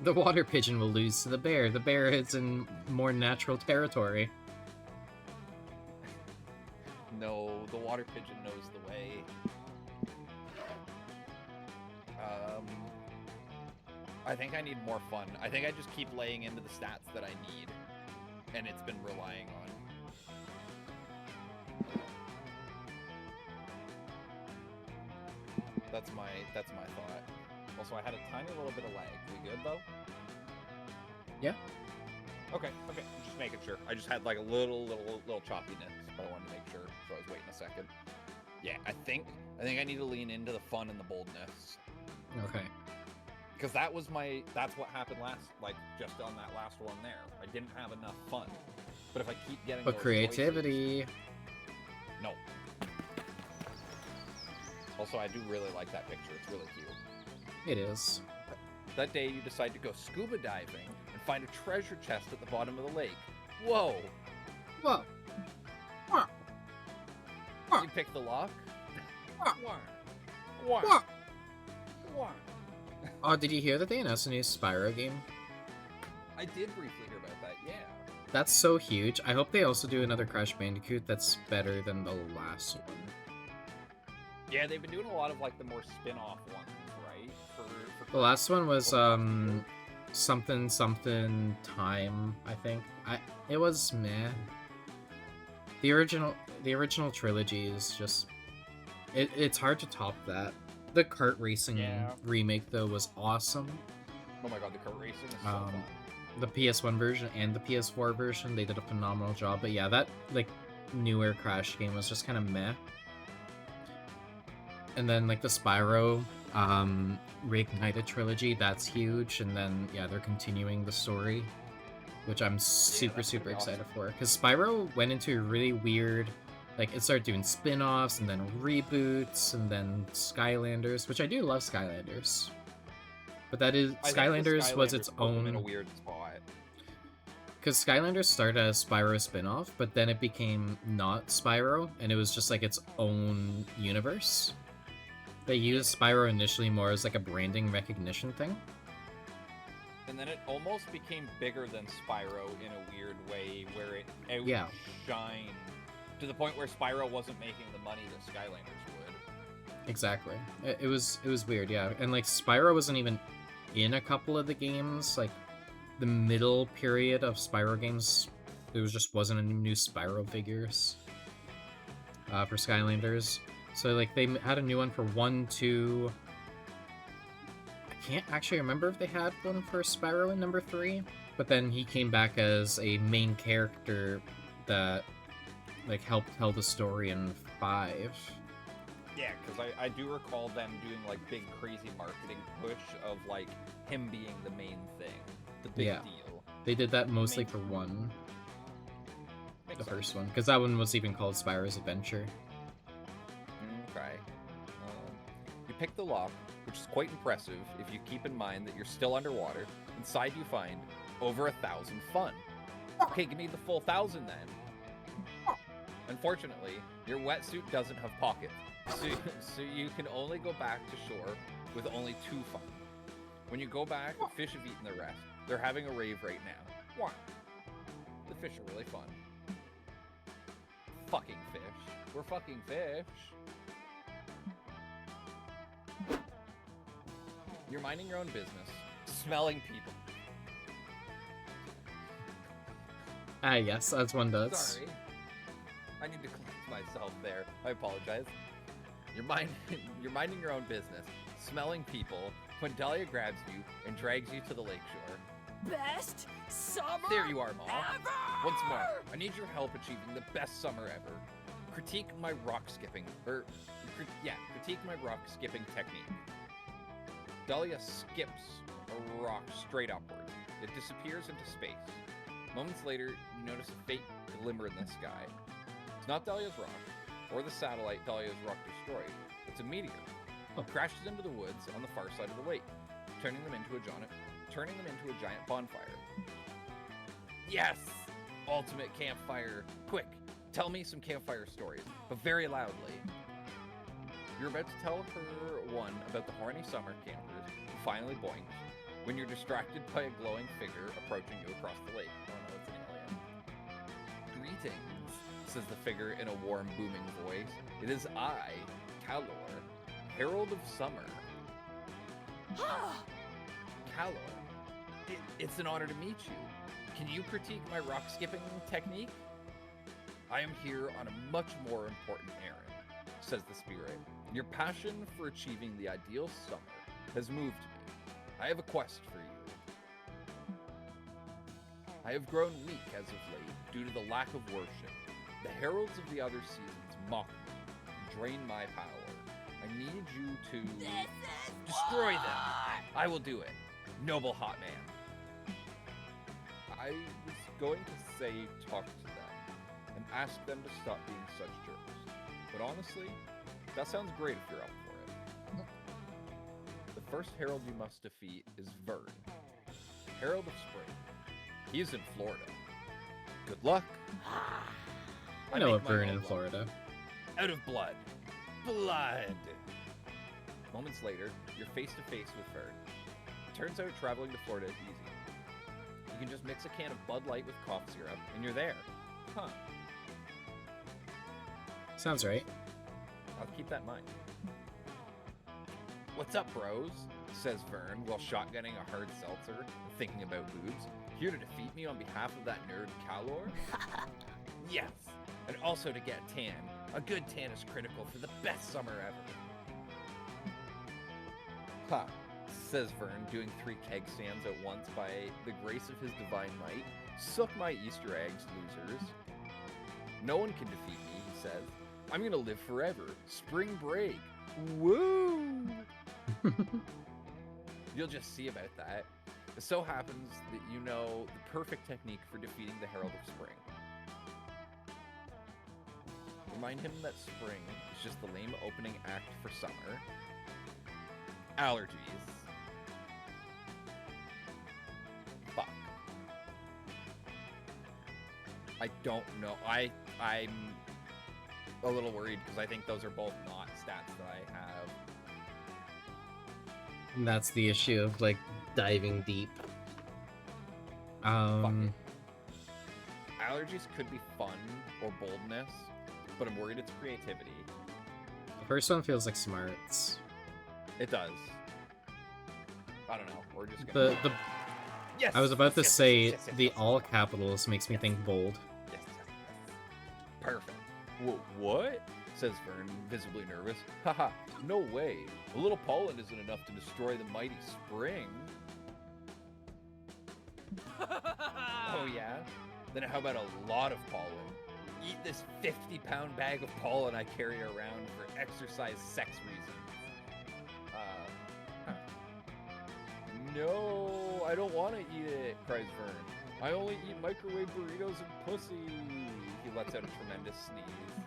The water pigeon will lose to the bear. The bear is in more natural territory. No, the water pigeon knows the way. I think I need more fun. I think I just keep laying into the stats that I need, and it's been relying on. That's my thought. Also, I had a tiny little bit of lag. We good though? Yeah. Okay, just making sure. I just had like a little choppiness, but I wanted to make sure, so I was waiting a second. Yeah, I think I need to lean into the fun and the boldness. Okay. Because that's what happened just on that last one there. I didn't have enough fun. But if I keep getting But those creativity. choices, no. Also, I do really like that picture. It's really cute. It is. That day, you decide to go scuba diving and find a treasure chest at the bottom of the lake. Whoa! Whoa. You pick the lock. Oh, did you hear that they announced a new Spyro game? I did briefly hear about that, yeah. That's so huge. I hope they also do another Crash Bandicoot that's better than the last one. Yeah, they've been doing a lot of the more spin-off ones, right? For The last one was something time, I think. It was meh. The original trilogy is just it's hard to top that. The kart racing remake though was awesome. Oh my god, the kart racing is so fun. The PS1 version and the PS4 version, they did a phenomenal job. But yeah, that newer Crash game was just kind of meh. And then the Spyro Reignited trilogy, that's huge. And then yeah, they're continuing the story, which I'm super excited for. Because Spyro went into a really weird, it started doing spin-offs and then reboots and then Skylanders, which I do love Skylanders. But Skylanders was its own in a weird spot. Because Skylanders started as Spyro spin-off, but then it became not Spyro, and it was just its own universe. They used Spyro initially more as a branding recognition thing. And then it almost became bigger than Spyro in a weird way, where it outshined to the point where Spyro wasn't making the money that Skylanders would. Exactly. It was weird, yeah. And Spyro wasn't even in a couple of the games. The middle period of Spyro games, there just wasn't any new Spyro figures for Skylanders. So they had a new one for 1, 2. I can't actually remember if they had one for Spyro in number 3, but then he came back as a main character that helped tell the story in 5. Yeah, because I do recall them doing big crazy marketing push of him being the main thing, the big deal. They did that mostly for 1, the first one, because that one was even called Spyro's Adventure. Okay. You pick the lock, which is quite impressive if you keep in mind that you're still underwater. Inside you find over 1,000 fun. Okay, give me the full 1,000 then. Unfortunately, your wetsuit doesn't have pockets, so you can only go back to shore with only 2 fun. When you go back, fish have eaten the rest. They're having a rave right now. What? The fish are really fun. Fucking fish. We're fucking fish. You're minding your own business, smelling people. Yes, as one does. Sorry. I need to collect myself there. I apologize. You're minding your own business, smelling people, when Dahlia grabs you and drags you to the lakeshore. Best summer There you are, Mom. ever! Once more, I need your help achieving the best summer ever. Critique my rock skipping, critique my rock skipping technique. Dahlia skips a rock straight upwards. It disappears into space. Moments later, you notice a faint glimmer in the sky. It's not Dahlia's rock, or the satellite Dahlia's rock destroyed. It's a meteor. It crashes into the woods on the far side of the lake, turning them into a giant bonfire. Yes! Ultimate campfire. Quick, tell me some campfire stories, but very loudly. You're about to tell her one about the horny summer campers who finally boinked when you're distracted by a glowing figure approaching you across the lake. Oh no, it's an alien. Greetings, says the figure in a warm, booming voice. It is I, Calor, Herald of Summer. Calor, it's an honor to meet you. Can you critique my rock skipping technique? I am here on a much more important errand, says the spirit. Your passion for achieving the ideal summer has moved me. I have a quest for you. I have grown weak as of late due to the lack of worship. The heralds of the other seasons mock me, drain my power. I need you to destroy them. I will do it, noble hot man. I was going to say talk to them and ask them to stop being such jerks. But honestly, that sounds great if you're up for it. The first herald you must defeat is Vern, Herald of Spring. He's in Florida. Good luck. I know make a my Vern own in luck. Florida. Out of blood. Blood! Moments later, you're face to face with Vern. It turns out traveling to Florida is easy. You can just mix a can of Bud Light with cough syrup, and you're there. Huh. Sounds right. I'll keep that in mind. What's up, bros? Says Vern while shotgunning a hard seltzer and thinking about boobs. Here to defeat me on behalf of that nerd Calor? Yes! And also to get a tan. A good tan is critical for the best summer ever. Ha! Says Vern, doing 3 keg stands at once by the grace of his divine might. Suck my Easter eggs, losers. No one can defeat me, he says. I'm gonna live forever. Spring break. Woo! You'll just see about that. It so happens that you know the perfect technique for defeating the Herald of Spring. Remind him that spring is just the lame opening act for summer. Allergies. Fuck. I don't know. I'm a little worried because I think those are both not stats that I have. And that's the issue of like diving deep. Allergies could be fun or boldness, but I'm worried it's creativity. The first one feels like smarts. It does. I don't know. We're just gonna. The Yes. I was about to yes, say yes, yes, the yes. all capitals makes me think bold. Yes, yes, yes. Perfect. What? Says Vern, visibly nervous. Haha, no way. A little pollen isn't enough to destroy the mighty spring. Oh yeah? Then how about a lot of pollen? Eat this 50-pound bag of pollen I carry around for exercise sex reasons. Huh. No, I don't want to eat it, cries Vern. I only eat microwave burritos and pussy. He lets out a tremendous sneeze.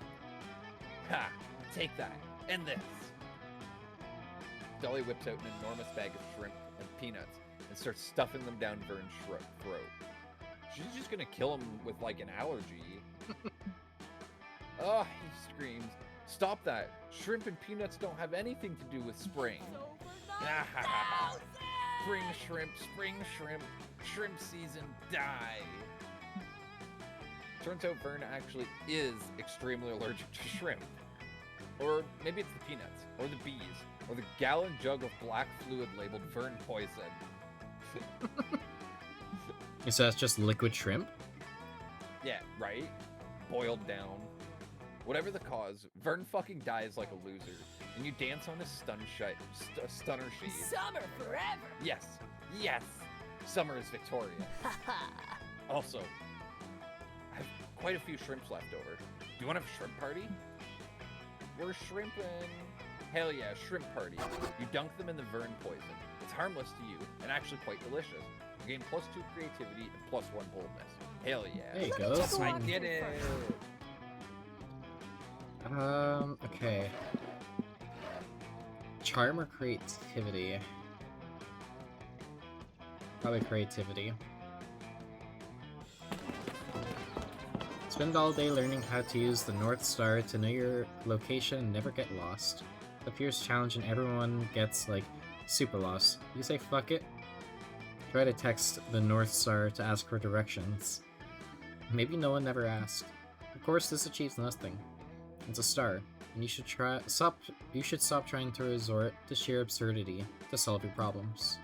Ha! Take that. And this. Dolly whips out an enormous bag of shrimp and peanuts and starts stuffing them down Vern's throat. She's just gonna kill him with like an allergy. Oh, he screams. Stop that. Shrimp and peanuts don't have anything to do with spring. Spring shrimp, shrimp season, die. Turns out Vern actually is extremely allergic to shrimp. Or maybe it's the peanuts, or the bees, or the gallon jug of black fluid labeled Vern poison. So that's just liquid shrimp? Yeah, right? Boiled down. Whatever the cause, Vern fucking dies like a loser, and you dance on his stunner shade. Summer forever. Yes, yes, summer is victorious. Also, I have quite a few shrimps left over. Do you want to have a shrimp party? We're shrimping. Hell yeah, shrimp party. You dunk them in the Vern poison. It's harmless to you, and actually quite delicious. You gain +2 creativity and +1 boldness. Hell yeah. There you go. I did it! Okay. Charm or creativity? Probably creativity. Spend all day learning how to use the North Star to know your location and never get lost. The fierce challenge and everyone gets, like, super lost. You say fuck it? Try to text the North Star to ask for directions. Maybe no one ever asked. Of course, this achieves nothing. It's a star, and you should stop trying to resort to sheer absurdity to solve your problems.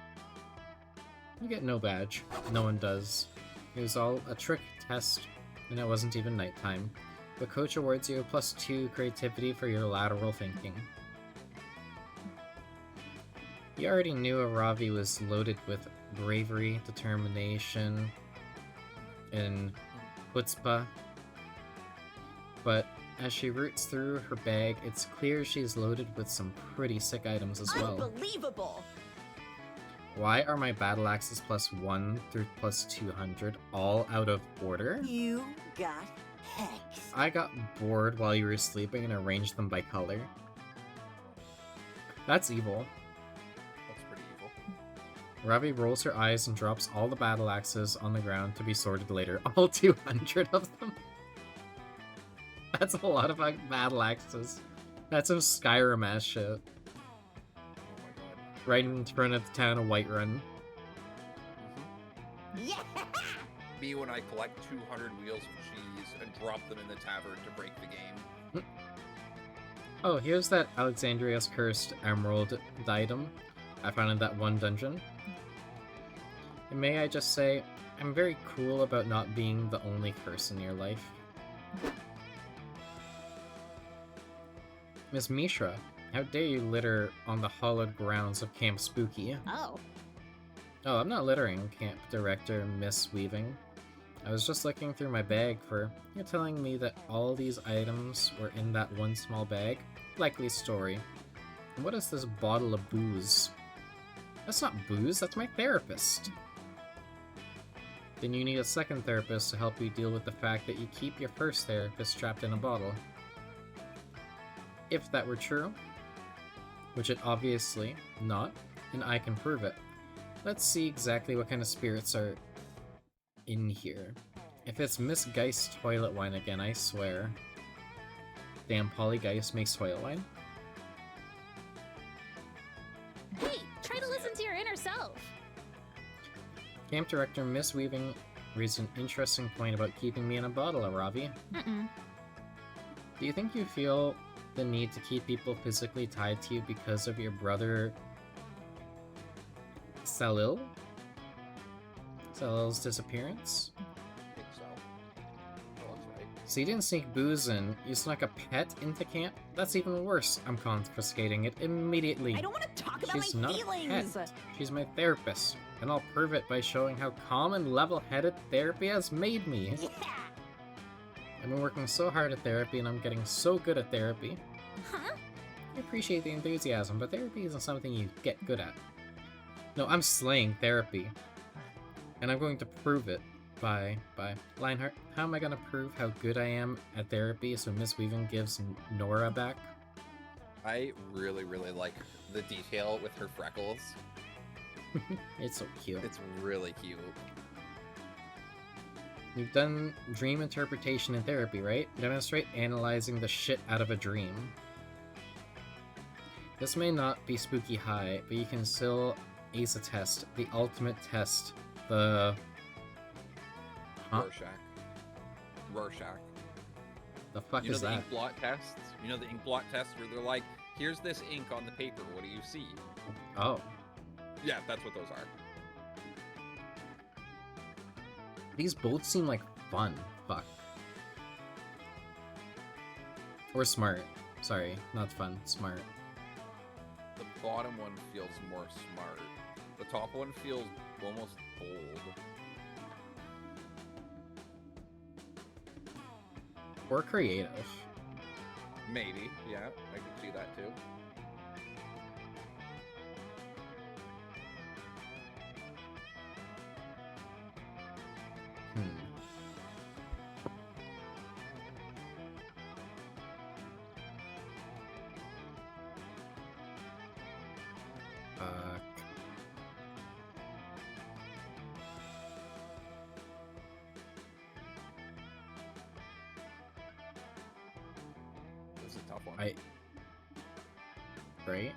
You get no badge. No one does. It was all a trick test, and it wasn't even nighttime. But Coach awards you a +2 creativity for your lateral thinking. You already knew Aravi was loaded with bravery, determination, in chutzpah. But as she roots through her bag, it's clear she's loaded with some pretty sick items as well. Unbelievable! Why are my battle axes +1 through +200 all out of order? You got hex. I got bored while you were sleeping and arranged them by color. That's evil. That's pretty evil. Ravi rolls her eyes and drops all the battle axes on the ground to be sorted later. All 200 of them? That's a lot of battle axes. That's some Skyrim-ass shit. Oh my god. Right in front of the town of Whiterun. Yeah! Me when I collect 200 wheels of cheese and drop them in the tavern to break the game. Oh, here's that Alexandria's Cursed Emerald item I found in that one dungeon. And may I just say, I'm very cool about not being the only curse in your life. Miss Mishra, how dare you litter on the hallowed grounds of Camp Spooky? Oh. Oh, I'm not littering, Camp Director Miss Weaving. I was just looking through my bag for you telling me that all these items were in that one small bag. Likely story. And what is this bottle of booze? That's not booze, that's my therapist. Then you need a second therapist to help you deal with the fact that you keep your first therapist trapped in a bottle. If that were true, which it obviously not, and I can prove it. Let's see exactly what kind of spirits are in here. If it's Miss Geist's toilet wine again, I swear. Damn, Polygeist makes toilet wine? Hey, try to listen to your inner self. Camp Director Miss Weaving raised an interesting point about keeping me in a bottle, Aravi. Do you think you feel the need to keep people physically tied to you because of your brother Salil? Salil's disappearance? I think so. Well, that's right. So you didn't sneak booze in, you snuck a pet into camp? That's even worse. I'm confiscating it immediately. I don't want to talk about She's my not feelings. a pet. She's my therapist, and I'll prove it by showing how calm and level-headed therapy has made me. Yeah. I've been working so hard at therapy, and I'm getting so good at therapy. Huh? I appreciate the enthusiasm, but therapy isn't something you get good at. No, I'm slaying therapy. And I'm going to prove it by Lionheart, how am I going to prove how good I am at therapy so Miss Weaving gives Nora back? I really, really like the detail with her freckles. It's so cute. It's really cute. You've done dream interpretation in therapy, right? Demonstrate analyzing the shit out of a dream. This may not be spooky high, but you can still ace a test. The ultimate test. The... Huh? Rorschach. The fuck You know is the that? ink blot tests? You know the ink blot tests where they're like, here's this ink on the paper, what do you see? Oh. Yeah, that's what those are. These both seem like fun. Fuck. Or smart. Sorry, not fun. Smart. The bottom one feels more smart. The top one feels almost bold. Or creative. Maybe, yeah, I can see that too. Fuck. This is a tough one. Right?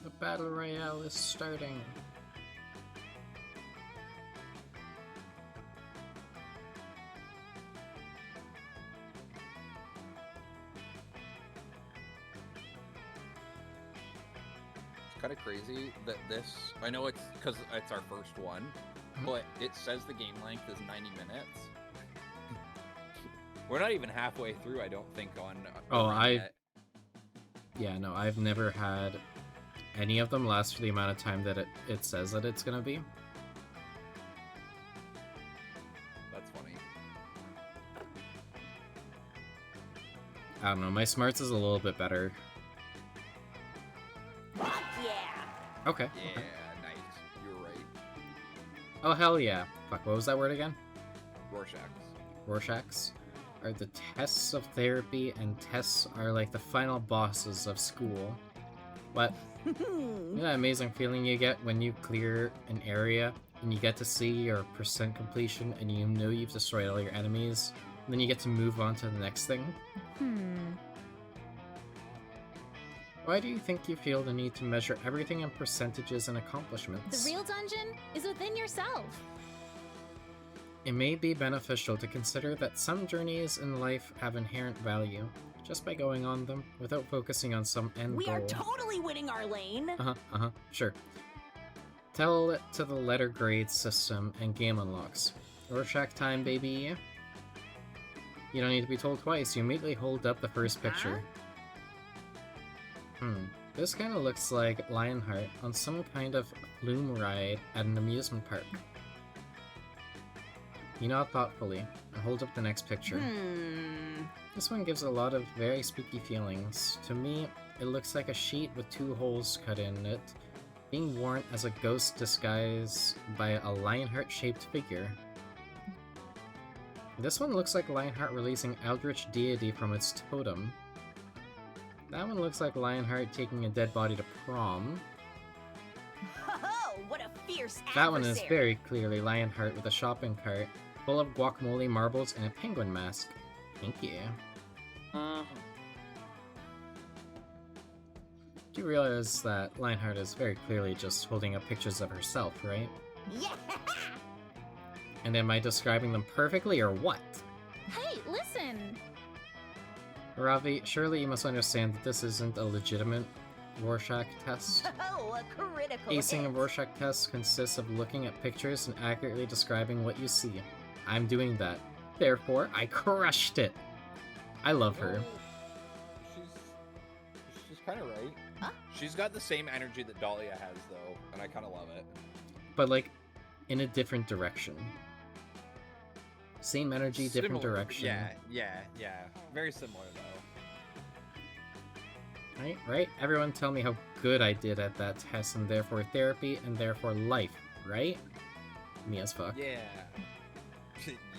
The battle royale is starting. It's kind of crazy that this, I know it's because it's our first one, but it says the game length is 90 minutes. We're not even halfway through, I don't think, on... Yeah, no, I've never had any of them last for the amount of time that it says that it's gonna be. I don't know, my smarts is a little bit better. Fuck yeah! Okay. Yeah, Okay. nice. You're right. Oh, hell yeah. Fuck, what was that word again? Rorschachs. Rorschachs are the tests of therapy, and tests are like the final bosses of school. What? You know that amazing feeling you get when you clear an area and you get to see your percent completion and you know you've destroyed all your enemies, and then you get to move on to the next thing? Why do you think you feel the need to measure everything in percentages and accomplishments? The real dungeon is within yourself. It may be beneficial to consider that some journeys in life have inherent value, just by going on them, without focusing on some end We goal. are totally winning our lane. Sure. Tell it to the letter grade system and game unlocks. Rorschach time, baby! You don't need to be told twice, you immediately hold up the first picture. This kinda looks like Lionheart on some kind of flume ride at an amusement park. You nod thoughtfully, and hold up the next picture. This one gives a lot of very spooky feelings. To me, it looks like a sheet with 2 holes cut in it, being worn as a ghost disguise by a Lionheart-shaped figure. This one looks like Lionheart releasing Eldritch Deity from its totem. That one looks like Lionheart taking a dead body to prom. Oh, what a fierce That one is adversary. very clearly Lionheart with a shopping cart full of guacamole marbles and a penguin mask. Thank you. Do you realize that Lionheart is very clearly just holding up pictures of herself, right? Yeah! And am I describing them perfectly or what? Hey, listen! Ravi, surely you must understand that this isn't a legitimate Rorschach test. Oh, a critical Acing a hit. Rorschach test consists of looking at pictures and accurately describing what you see. I'm doing that. Therefore, I crushed it! I love her. She's kind of right. Huh? She's got the same energy that Dahlia has, though, and I kind of love it. But, like, in a different direction. Same energy, different Similar, direction. Yeah. Very similar, though. Right? Everyone tell me how good I did at that test, and therefore therapy, and therefore life, right? Me as fuck. Yeah.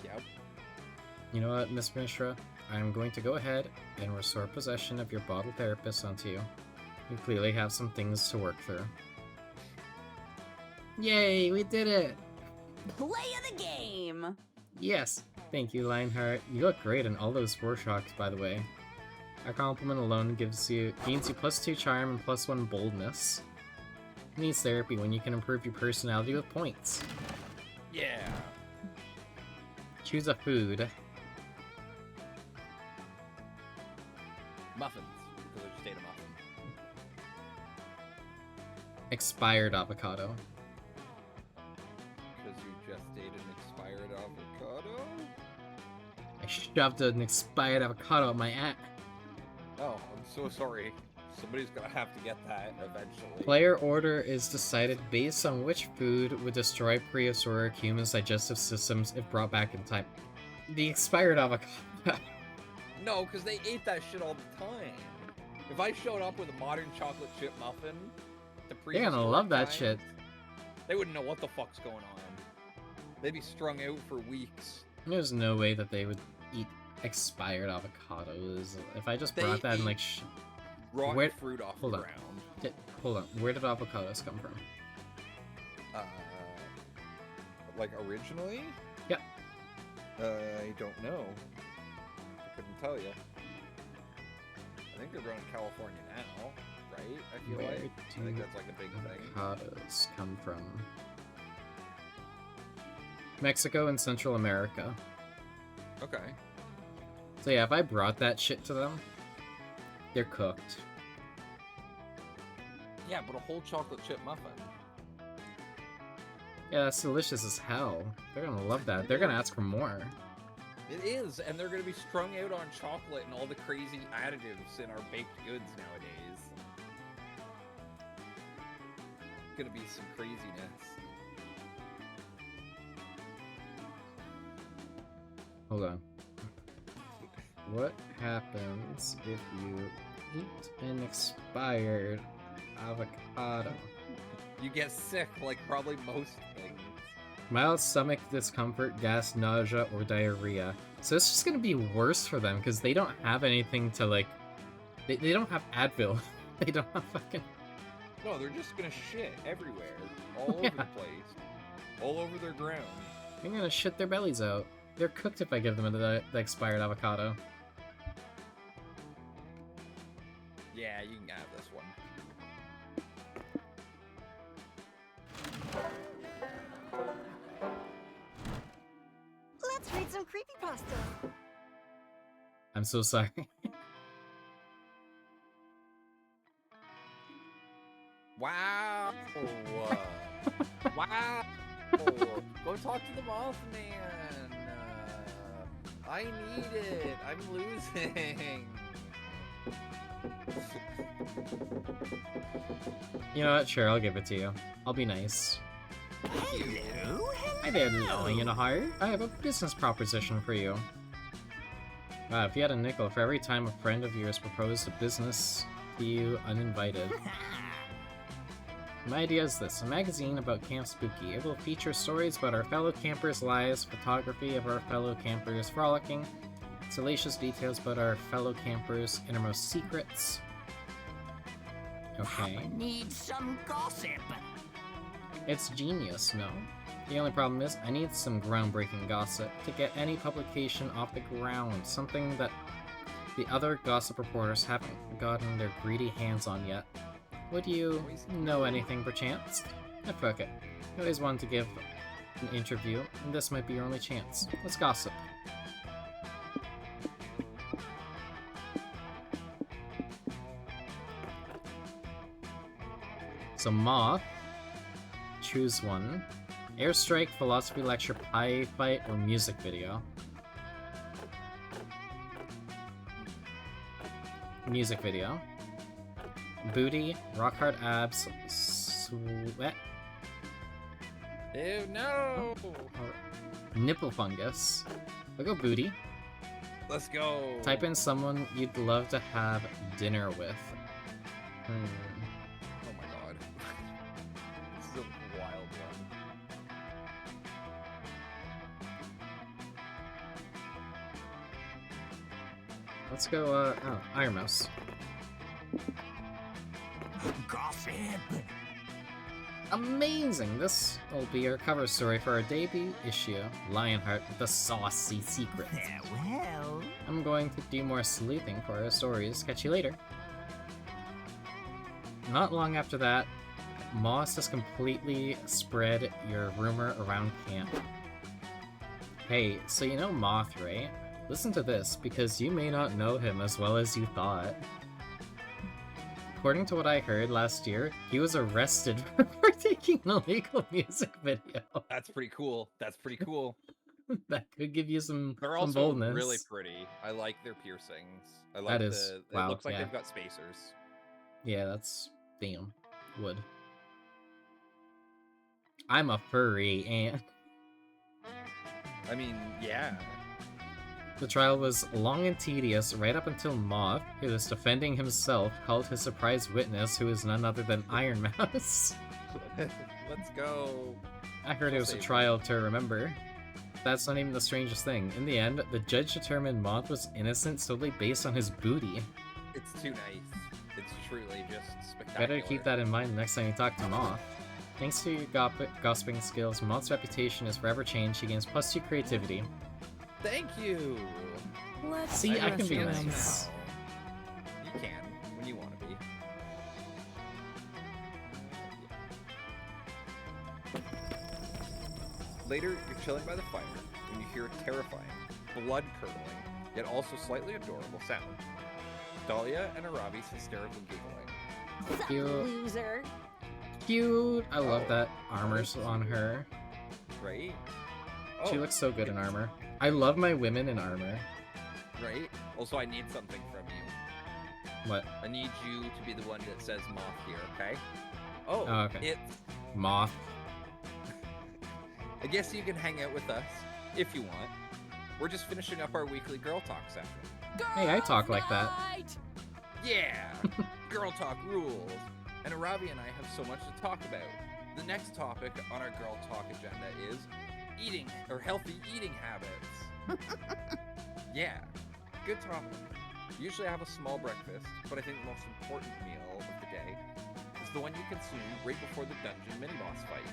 Yep. You know what, Miss Mishra? I'm going to go ahead and restore possession of your bottle therapist onto you. You clearly have some things to work through. Yay, we did it! Play of the game! Yes! Thank you, Lionheart. You look great in all those Rorschachs, by the way. A compliment alone gains you +2 charm and +1 boldness. Who needs therapy when you can improve your personality with points? Yeah. Choose a food. Muffins, because I just ate a muffin. Expired avocado. Because you just ate an expired avocado? I shoved an expired avocado up my ass. Oh, I'm so sorry. Somebody's gonna have to get that eventually. Player order is decided based on which food would destroy prehistoric humans' digestive systems if brought back in time. The expired avocado. No, because they ate that shit all the time. If I showed up with a modern chocolate chip muffin, They're gonna love that times, shit. They wouldn't know what the fuck's going on. They'd be strung out for weeks. There's no way that they would eat expired avocados. If I just They brought that and eat like, Rotten Where- fruit off hold the on. ground. hold on, where did avocados come from? Like originally? Yep. I don't know. I couldn't tell you. I think they're grown in California now, right? I feel Where like. I think that's like a big thing. avocados come from? Mexico and Central America. Okay. So yeah, if I brought that shit to them, they're cooked. Yeah, but a whole chocolate chip muffin. Yeah, that's delicious as hell. They're gonna love that. They're gonna ask for more. It is, and they're gonna be strung out on chocolate and all the crazy additives in our baked goods nowadays. Gonna be some craziness. Hold on. What happens if you eat an expired avocado? You get sick, like probably most things. Mild stomach discomfort, gas, nausea, or diarrhea. So it's just gonna be worse for them because they don't have anything to like. They don't have Advil. They don't have fucking. No, they're just gonna shit everywhere, all over the place, all over their ground. They're gonna shit their bellies out. They're cooked if I give them the expired avocado. Yeah, you can have this one. Let's read some creepypasta. I'm so sorry. Wow! Wow! Go talk to the Mothman! I need it! I'm losing! You know what? Sure, I'll give it to you. I'll be nice. Hello? Hi there, Lionheart. I have a business proposition for you. If you had a nickel for every time a friend of yours proposed a business to you uninvited. My idea is this, a magazine about Camp Spooky. It will feature stories about our fellow campers' lives, photography of our fellow campers frolicking, salacious details about our fellow campers' innermost secrets. Okay. I need some gossip. It's genius, no? The only problem is, I need some groundbreaking gossip to get any publication off the ground, something that the other gossip reporters haven't gotten their greedy hands on yet. Would you know anything perchance? Fuck it. You always wanted to give an interview, and this might be your only chance. Let's gossip. So Moth, choose one. Airstrike, philosophy lecture, pie fight, or music video. Music video. Booty, rock hard abs, sweat. Ew, no! Nipple fungus. I'll go booty. Let's go! Type in someone you'd love to have dinner with. Oh my god. This is a wild one. Let's go, Iron Mouse. Gossip. Amazing! This will be our cover story for our debut issue, Lionheart, the Saucy Secret. Farewell. I'm going to do more sleuthing for our stories. Catch you later. Not long after that, Moss has completely spread your rumor around camp. Hey, so you know Moth, right? Listen to this, because you may not know him as well as you thought. According to what I heard last year, he was arrested for taking an illegal music video. That's pretty cool. That's pretty cool. That could give you some, They're some also boldness. really pretty. I like their piercings. I like That is- it wow, looks like yeah. they've got spacers. Yeah, that's... damn. Wood. I'm a furry, and... I mean, yeah. The trial was long and tedious right up until Moth, who was defending himself, called his surprise witness, who is none other than Iron Mouse. Let's go. I heard it was a Save trial to remember. That's not even the strangest thing. In the end, the judge determined Moth was innocent solely based on his booty. It's too nice. It's truly just spectacular. Better keep that in mind next time you talk to Moth. Thanks to your gossiping skills, Moth's reputation is forever changed. He gains +2 creativity. Thank you. Let's See, I brush can be your nice. lips. You can when you want to be. Later, you're chilling by the fire when you hear a terrifying, blood-curdling, yet also slightly adorable sound. Dahlia and Arabi's hysterical giggling. Suck, Cute. loser. Cute! I love that armor's on her. Right? She looks so good in armor. I love my women in armor. Right? Also, I need something from you. What? I need you to be the one that says moth here, okay? Oh, Oh, okay. it's... Moth. I guess you can hang out with us, if you want. We're just finishing up our weekly Girl Talk session. Hey, I talk like that. Night! Yeah! Girl Talk rules! And Aravi and I have so much to talk about. The next topic on our Girl Talk agenda is eating, or healthy eating habits. Yeah, good topic. Usually I have a small breakfast, but I think the most important meal of the day is the one you consume right before the dungeon mini-boss fight.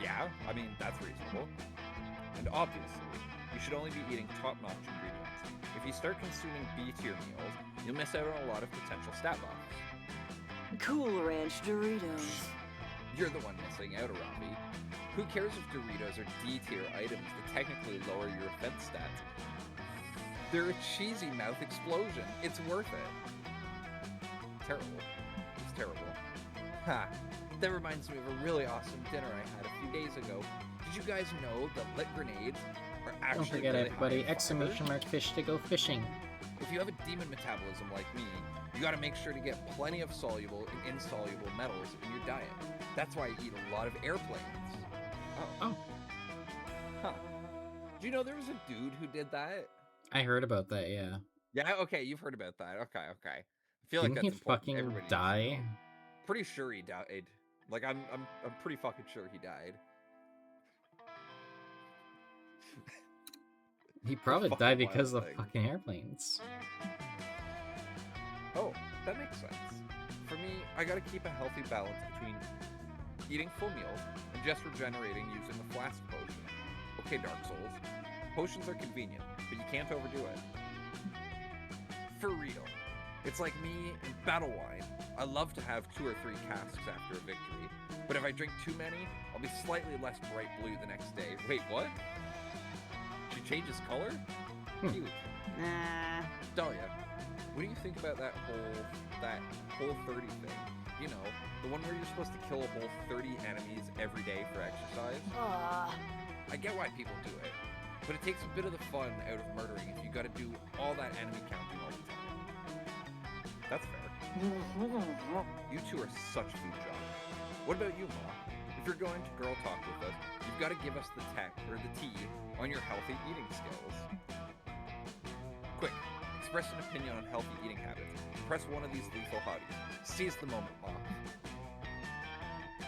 Yeah, I mean, that's reasonable. And obviously, you should only be eating top-notch ingredients. If you start consuming B-tier meals, you'll miss out on a lot of potential stat buffs. Cool Ranch Doritos. You're the one missing out, Arabi. Who cares if Doritos are D-tier items that technically lower your offense stats? They're a cheesy mouth explosion. It's worth it. Terrible. It's terrible. Ha! That reminds me of a really awesome dinner I had a few days ago. Did you guys know that lit grenades are actually Don't forget, really everybody, high in exclamation fiber? mark fish to go fishing. If you have a demon metabolism like me, you gotta make sure to get plenty of soluble and insoluble metals in your diet. That's why I eat a lot of airplanes. Oh. Huh. Do you know there was a dude who did that? I heard about that, yeah. Yeah, okay, you've heard about that. Okay. I feel Didn't like he that's important. fucking Everybody needs to die? know. Pretty sure he died. Like I'm pretty fucking sure he died. He probably fucking died because wild of thing. fucking airplanes. Oh, that makes sense. For me, I gotta keep a healthy balance between eating full meals and just regenerating using the flask potion. Okay, Dark Souls. Potions are convenient, but you can't overdo it. For real. It's like me and battle wine. I love to have 2 or 3 casks after a victory, but if I drink too many, I'll be slightly less bright blue the next day. Wait, what? She changes color? Cute. Nah. Dahlia, what do you think about that whole 30 thing? You know, the one where you're supposed to kill a whole 30 enemies every day for exercise? I get why people do it, but it takes a bit of the fun out of murdering if you gotta do all that enemy counting all the time. That's fair. You two are such food jocks. What about you, Ma? If you're going to Girl Talk with us, you've got to give us the tech or the tea on your healthy eating skills. Quick, express an opinion on healthy eating habits. Press one of these lethal hotties. Seize the moment, Ma.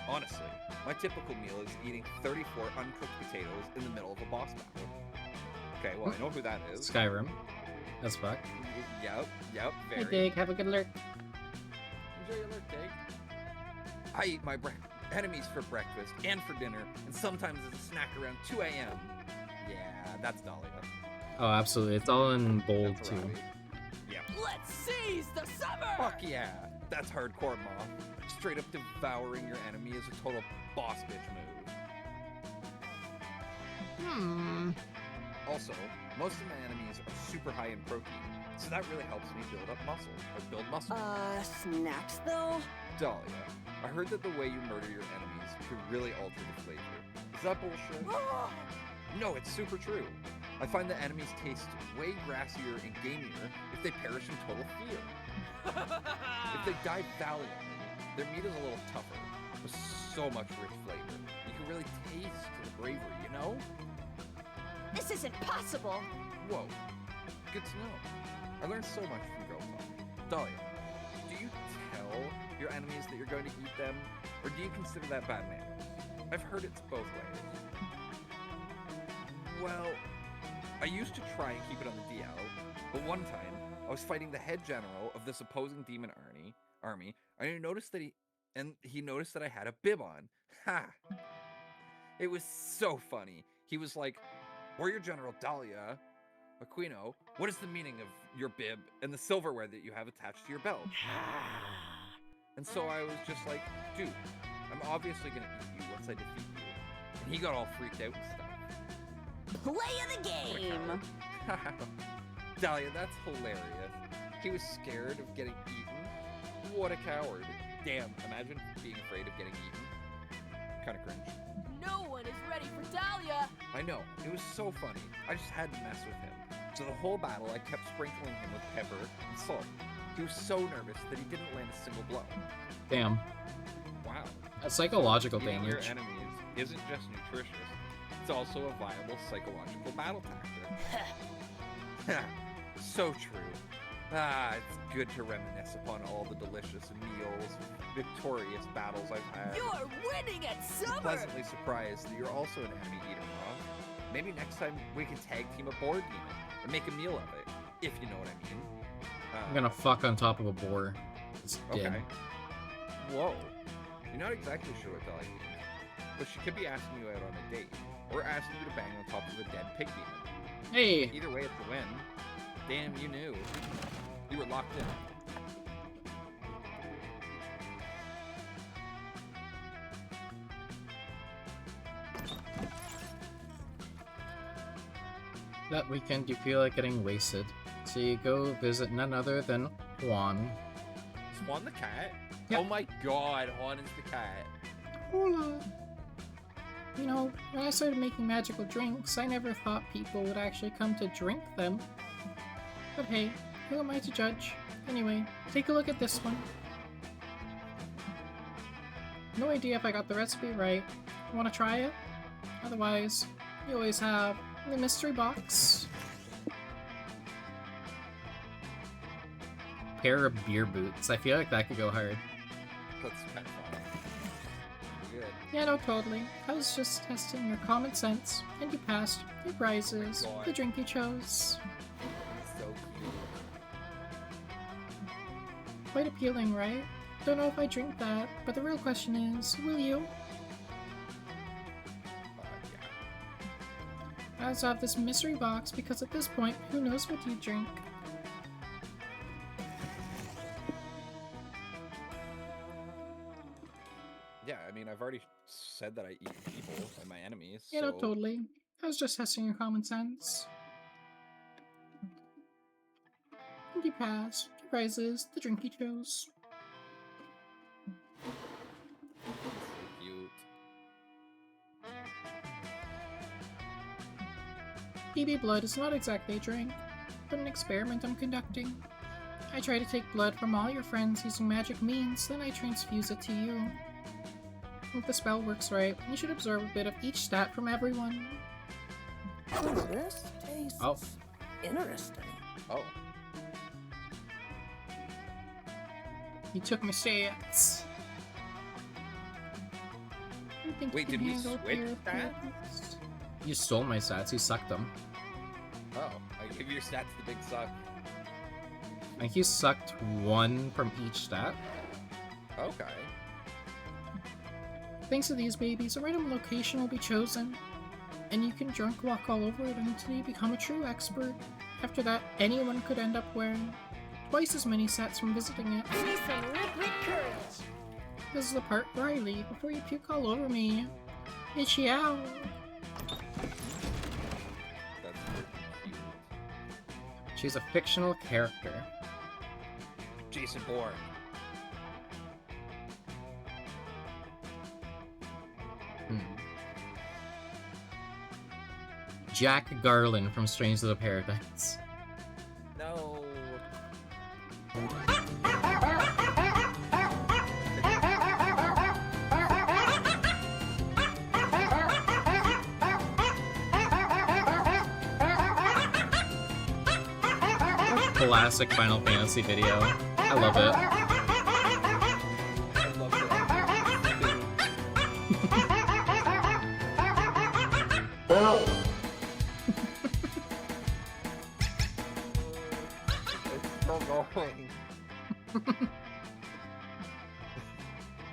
Honestly, my typical meal is eating 34 uncooked potatoes in the middle of a boss battle. Okay, well, I know who that is. Skyrim. That's fuck. Yep, Hey, very. Dig, have a good lurk. Enjoy your lurk, Dig. I eat my enemies for breakfast and for dinner, and sometimes as a snack around 2 a.m. Yeah, that's Dahlia. Oh, absolutely. It's all in bold, That's too. Arabi. Yeah. Let's seize the summer! Fuck yeah! That's hardcore, Mom. Straight up devouring your enemy is a total boss bitch move. Also, most of my enemies are super high in protein, so that really helps me build muscle. Snacks though? Dahlia, I heard that the way you murder your enemies could really alter the flavor. Is that bullshit? No, it's super true. I find that enemies taste way grassier and gamier if they perish in total fear. If they die valiantly, their meat is a little tougher, with so much rich flavor. You can really taste the bravery, you know? This isn't possible. Whoa, good to know. I learned so much from Girl Talk. Dahlia, do you tell your enemies that you're going to eat them, or do you consider that bad manners? I've heard it's both ways. Well, I used to try and keep it on the DL, but one time I was fighting the head general of this opposing demon army, and he noticed that I had a bib on. Ha! It was so funny. He was like, "Warrior General Dahlia Aquino, what is the meaning of your bib and the silverware that you have attached to your belt?" And so I was just like, "Dude, I'm obviously gonna eat you once I defeat you." And he got all freaked out and stuff. Play of the What a game! coward. Dahlia, that's hilarious. He was scared of getting eaten. What a coward. Damn, imagine being afraid of getting eaten. Kinda cringe. No one is ready for Dahlia! I know, it was so funny. I just had to mess with him. So the whole battle, I kept sprinkling him with pepper and salt. He was so nervous that he didn't land a single blow. Damn. Wow. That's psychological Eating your damage. enemies isn't just nutritious, It's also a viable psychological battle tactic. So true. It's good to reminisce upon all the delicious meals, victorious battles I've had. You're winning at summer! Pleasantly surprised that you're also an enemy eater, Mom. Maybe next time we can tag team a board game and make a meal of it, if you know what I mean. I'm gonna fuck on top of a boar. It's dead. Okay. Whoa. You're not exactly sure what Dahlia means, but she could be asking you out on a date, or asking you to bang on top of a dead pig demon. Hey! Either way, it's a win. Damn, you knew. You were locked in. That weekend you feel like getting wasted, so you go visit none other than Juan. Is Juan the cat? Yep. Oh my god, Juan is the cat. Hola! You know, when I started making magical drinks, I never thought people would actually come to drink them. But hey, who am I to judge? Anyway, take a look at this one. No idea if I got the recipe right. Want to try it? Otherwise, you always have the mystery box. Pair of beer boots. I feel like that could go hard. That's kind of fun. Good. Yeah, no, totally. I was just testing your common sense, and you passed your prizes, God. the drink you chose. So cute. Quite appealing, right? Don't know if I drink that, but the real question is, will you? Yeah. I also have this mystery box because at this point, who knows what you drink? Yeah, I mean, I've already said that I eat people and my enemies. You know, so... totally. I was just testing your common sense. And you passed your prizes, the drink you chose. So cute. BB blood is not exactly a drink, but an experiment I'm conducting. I try to take blood from all your friends using magic means, then I transfuse it to you. If the spell works right, you should absorb a bit of each stat from everyone. Oh, this tastes Oh. interesting. Oh. You took my stats. I think Wait, you did can we handle a switch pair of stats? pants. You stole my stats, you sucked them. Oh. I give your stats the big suck. I think you sucked one from each stat. Okay. Thanks to these babies, a random location will be chosen, and you can drunk walk all over it until you become a true expert. After that, anyone could end up wearing twice as many sets from visiting it. See some rhythmic courage. This is the part where I leave before you puke all over me. Itchy out. That's pretty cute. She's a fictional character. Jason Bourne. Jack Garland from Strange Little Paradise. No. Classic Final Fantasy video. I love it. I love it. It's still going.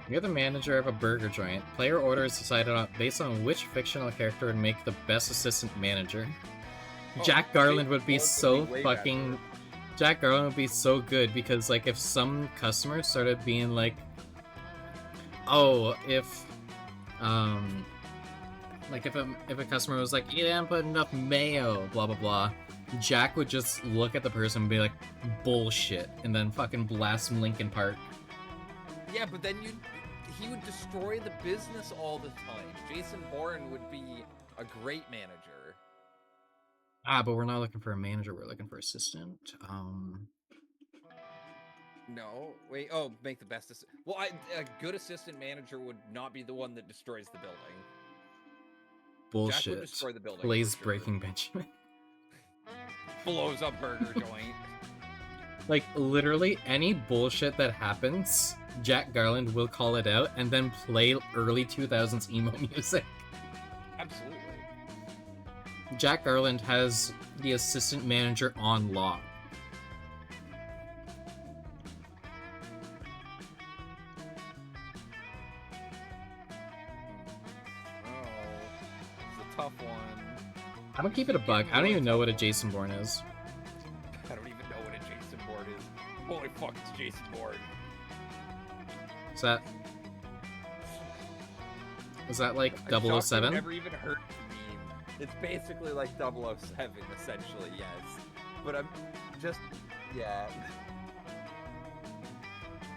You're the manager of a burger joint. Player order is decided on based on which fictional character would make the best assistant manager. Oh, Jack Garland would be Jason so Bourne would be way fucking... better. Jack Garland would be so good because, like, if some customers started being like, oh, if a customer was like, you didn't put enough mayo, blah blah blah, Jack would just look at the person and be like, bullshit, and then fucking blast him Linkin Park. Yeah, but then he would destroy the business all the time. Jason Bourne would be a great manager. Ah, but we're not looking for a manager, we're looking for assistant. No, wait. Oh, make the best. Well, a good assistant manager would not be the one that destroys the building. bullshit destroy the building, plays for sure. Breaking Benjamin. Blows up burger joint. Like, literally, any bullshit that happens, Jack Garland will call it out and then play early 2000s emo music. Absolutely. Jack Garland has the assistant manager on lock. Oh, it's a tough one. I'm gonna keep it a buck. I don't even know what a Jason Bourne is. I don't even know what a Jason Bourne is. Holy fuck, it's Jason Bourne. Is that like I'm shocked 007? I've never even heard the meme. It's basically like 007, essentially, yes. But I'm just, yeah.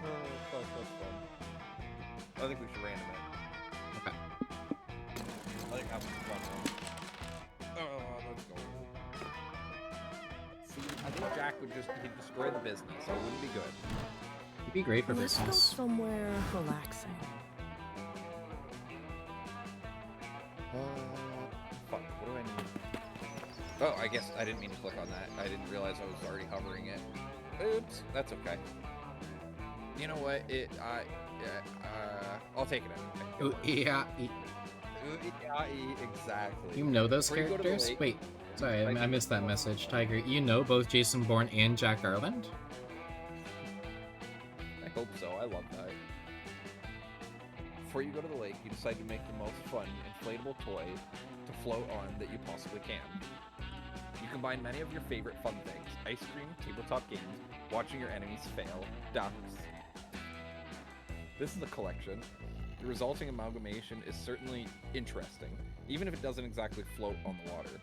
Oh, fuck, that's fun. I think we should random it. Okay. I think that's a fun one. Oh, let's go. See, I think Jack he'd destroy the business, so it wouldn't be good. It'd be great for Let's go business. somewhere relaxing. Fuck, what do I need? Oh, I guess I didn't mean to click on that. I didn't realize I was already hovering it. Oops, that's okay. You know what? I'll take it out. Ooh, yeah. Exactly. You know those Before you go to the characters? lake- Wait, sorry, Like I missed that message. Tiger, you know both Jason Bourne and Jack Garland? I hope so. I love that. Before you go to the lake, you decide to make the most fun inflatable toy to float on that you possibly can. You combine many of your favorite fun things: ice cream, tabletop games, watching your enemies fail, ducks. This is a collection. The resulting amalgamation is certainly interesting, even if it doesn't exactly float on the water.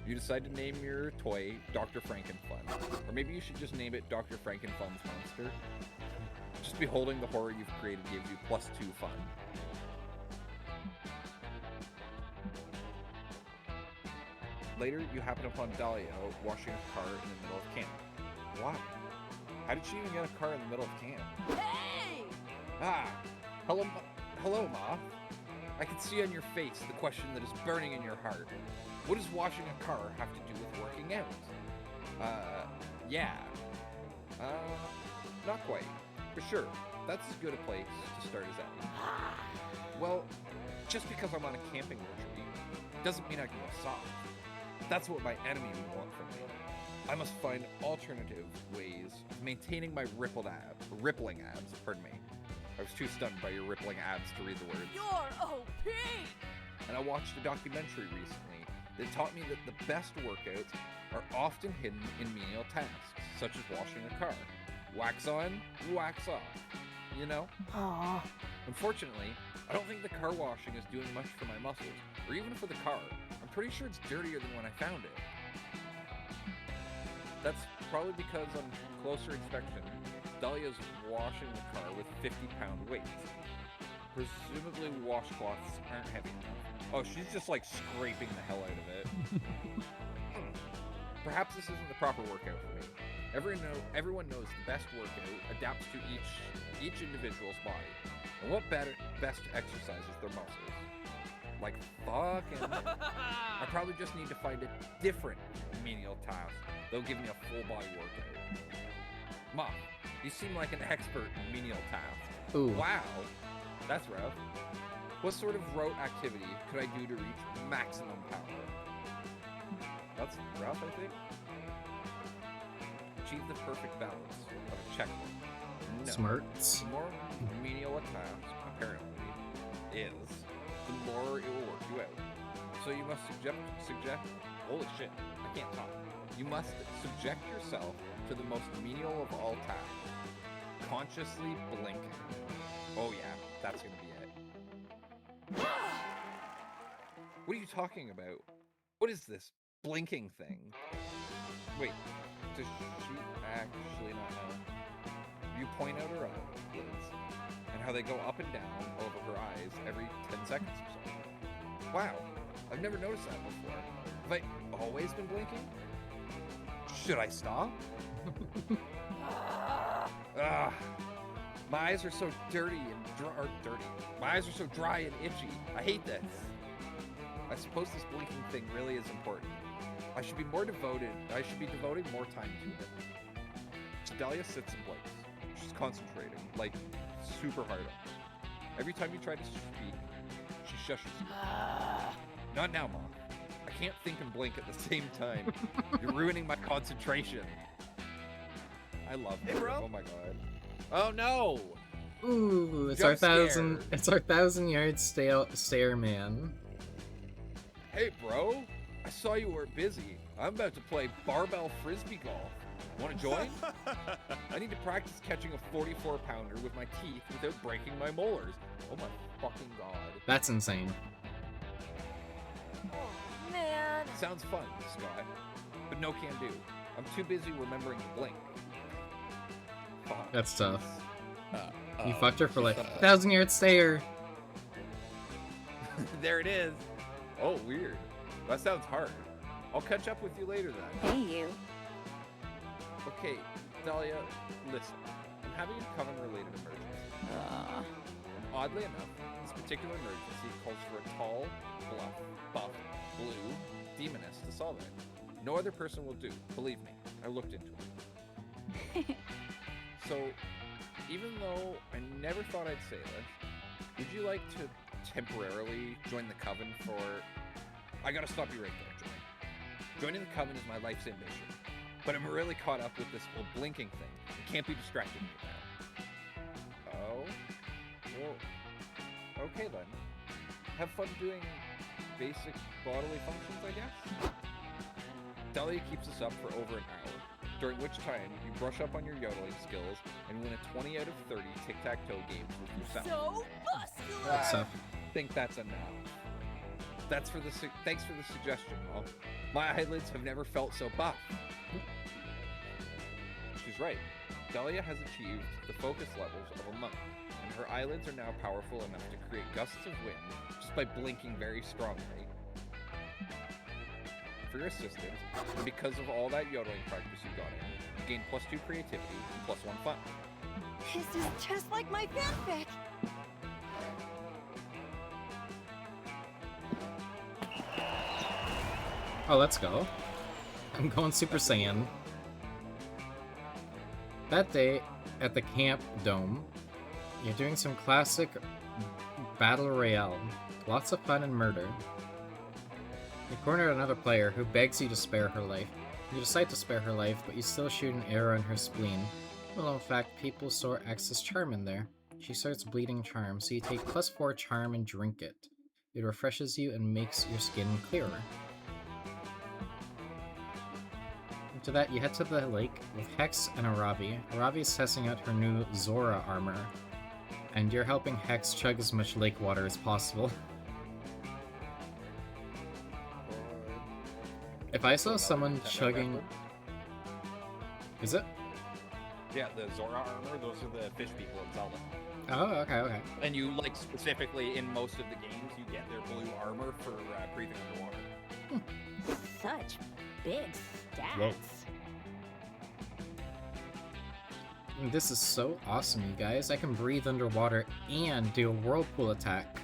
You decide to name your toy Dr. Frankenfun, or maybe you should just name it Dr. Frankenfun's Monster. Just beholding the horror you've created gives you +2 fun. Later, you happen upon Dahlia washing a car in the middle of camp. Why? How did she even get a car in the middle of camp? Hey! Ah! Hello, Moth. I can see on your face the question that is burning in your heart. What does washing a car have to do with working out? Yeah. Not quite. But sure, that's as good a place to start as any. Well, just because I'm on a camping retreat doesn't mean I can go soft. That's what my enemy would want from me. I must find alternative ways of maintaining my rippling abs, pardon me. I was too stunned by your rippling abs to read the words. You're OP! And I watched a documentary recently that taught me that the best workouts are often hidden in menial tasks, such as washing a car. Wax on, wax off. You know? Aww. Unfortunately, I don't think the car washing is doing much for my muscles, or even for the car. I'm pretty sure it's dirtier than when I found it. That's probably because on closer inspection, Dahlia's washing the car with 50-pound weights. Presumably washcloths aren't heavy enough. Oh, she's just like scraping the hell out of it. Perhaps this isn't the proper workout for me. Everyone knows the best workout adapts to each individual's body. And what best exercises their muscles? Like fucking... I probably just need to find a different menial task that'll give me a full body workout. Mom, you seem like an expert in menial tasks. Ooh. Wow, that's rough. What sort of rote activity could I do to reach maximum power? That's rough, I think. Achieve the perfect balance of a checkbook. No. Smarts. The more menial a task, apparently, is, the more it will work you out. So you must subject, holy shit, I can't talk. You must subject yourself to the most menial of all tasks. Consciously blinking. Oh yeah, that's gonna be it. What are you talking about? What is this blinking thing? Wait, does she actually not know? You point out her eyelids and how they go up and down over her eyes every 10 seconds or so. Wow, I've never noticed that before. Have I always been blinking? Should I stop? Ugh. My eyes are so dirty and dirty. My eyes are so dry and itchy. I hate this. I suppose this blinking thing really is important. I should be devoting more time to it. So Dahlia sits and blinks. She's concentrating, like, super hard on it. Every time you try to speak, she shushes you. Not now, Mom. I can't think and blink at the same time. You're ruining my concentration. I love her. Hey, bro. Oh my god. Oh no! Ooh, it's Jump our thousand. scare. It's our 1,000-yard stare man. Hey, bro. I saw you were busy. I'm about to play barbell frisbee golf. Want to join? I need to practice catching a 44-pounder with my teeth without breaking my molars. Oh my fucking god. That's insane. Oh, man. Sounds fun, Scott. But no can do. I'm too busy remembering to blink. Fuck. That's tough. You Oh, fucked her for like shut up. 1,000-yard stare. There it is. Oh, weird. That sounds hard. I'll catch up with you later then. Hey, you. Okay, Dahlia, listen. I'm having a coven-related emergency. Oddly enough, this particular emergency calls for a tall, buff, blue demoness to solve it. No other person will do. Believe me, I looked into it. So, even though I never thought I'd say this, would you like to temporarily join the coven for... I gotta stop you right there, Joy. Joining the coven is my life's ambition, but I'm really caught up with this whole blinking thing. I can't be distracted right now. Oh? Well, okay then. Have fun doing basic bodily functions, I guess? Dahlia keeps us up for over an hour, during which time you brush up on your yodeling skills and win a 20 out of 30 tic-tac-toe games with yourself. So muscular. That's I tough. think that's enough. Thanks for the suggestion, Mom. My eyelids have never felt so buff. She's right. Dahlia has achieved the focus levels of a monk, and her eyelids are now powerful enough to create gusts of wind just by blinking very strongly. For your assistance, and because of all that yodeling practice you got in, you gain +2 creativity and +1 fun. This is just like my fanfic. Oh, let's go. I'm going Super Saiyan. That day, at the camp dome, you're doing some classic battle royale. Lots of fun and murder. You corner another player who begs you to spare her life. You decide to spare her life, but you still shoot an arrow in her spleen. Well, in fact, people store excess charm in there. She starts bleeding charm, so you take +4 charm and drink it. It refreshes you and makes your skin clearer. After that, you head to the lake with Hex and Aravi. Aravi is testing out her new Zora armor, and you're helping Hex chug as much lake water as possible. If I saw someone chugging... Is it? Yeah, the Zora armor, those are the fish people in Zelda. Oh, okay. And you, like, specifically in most of the games, you get their blue armor for breathing underwater. Such big stats. Whoa. This is so awesome, you guys. I can breathe underwater and do a whirlpool attack.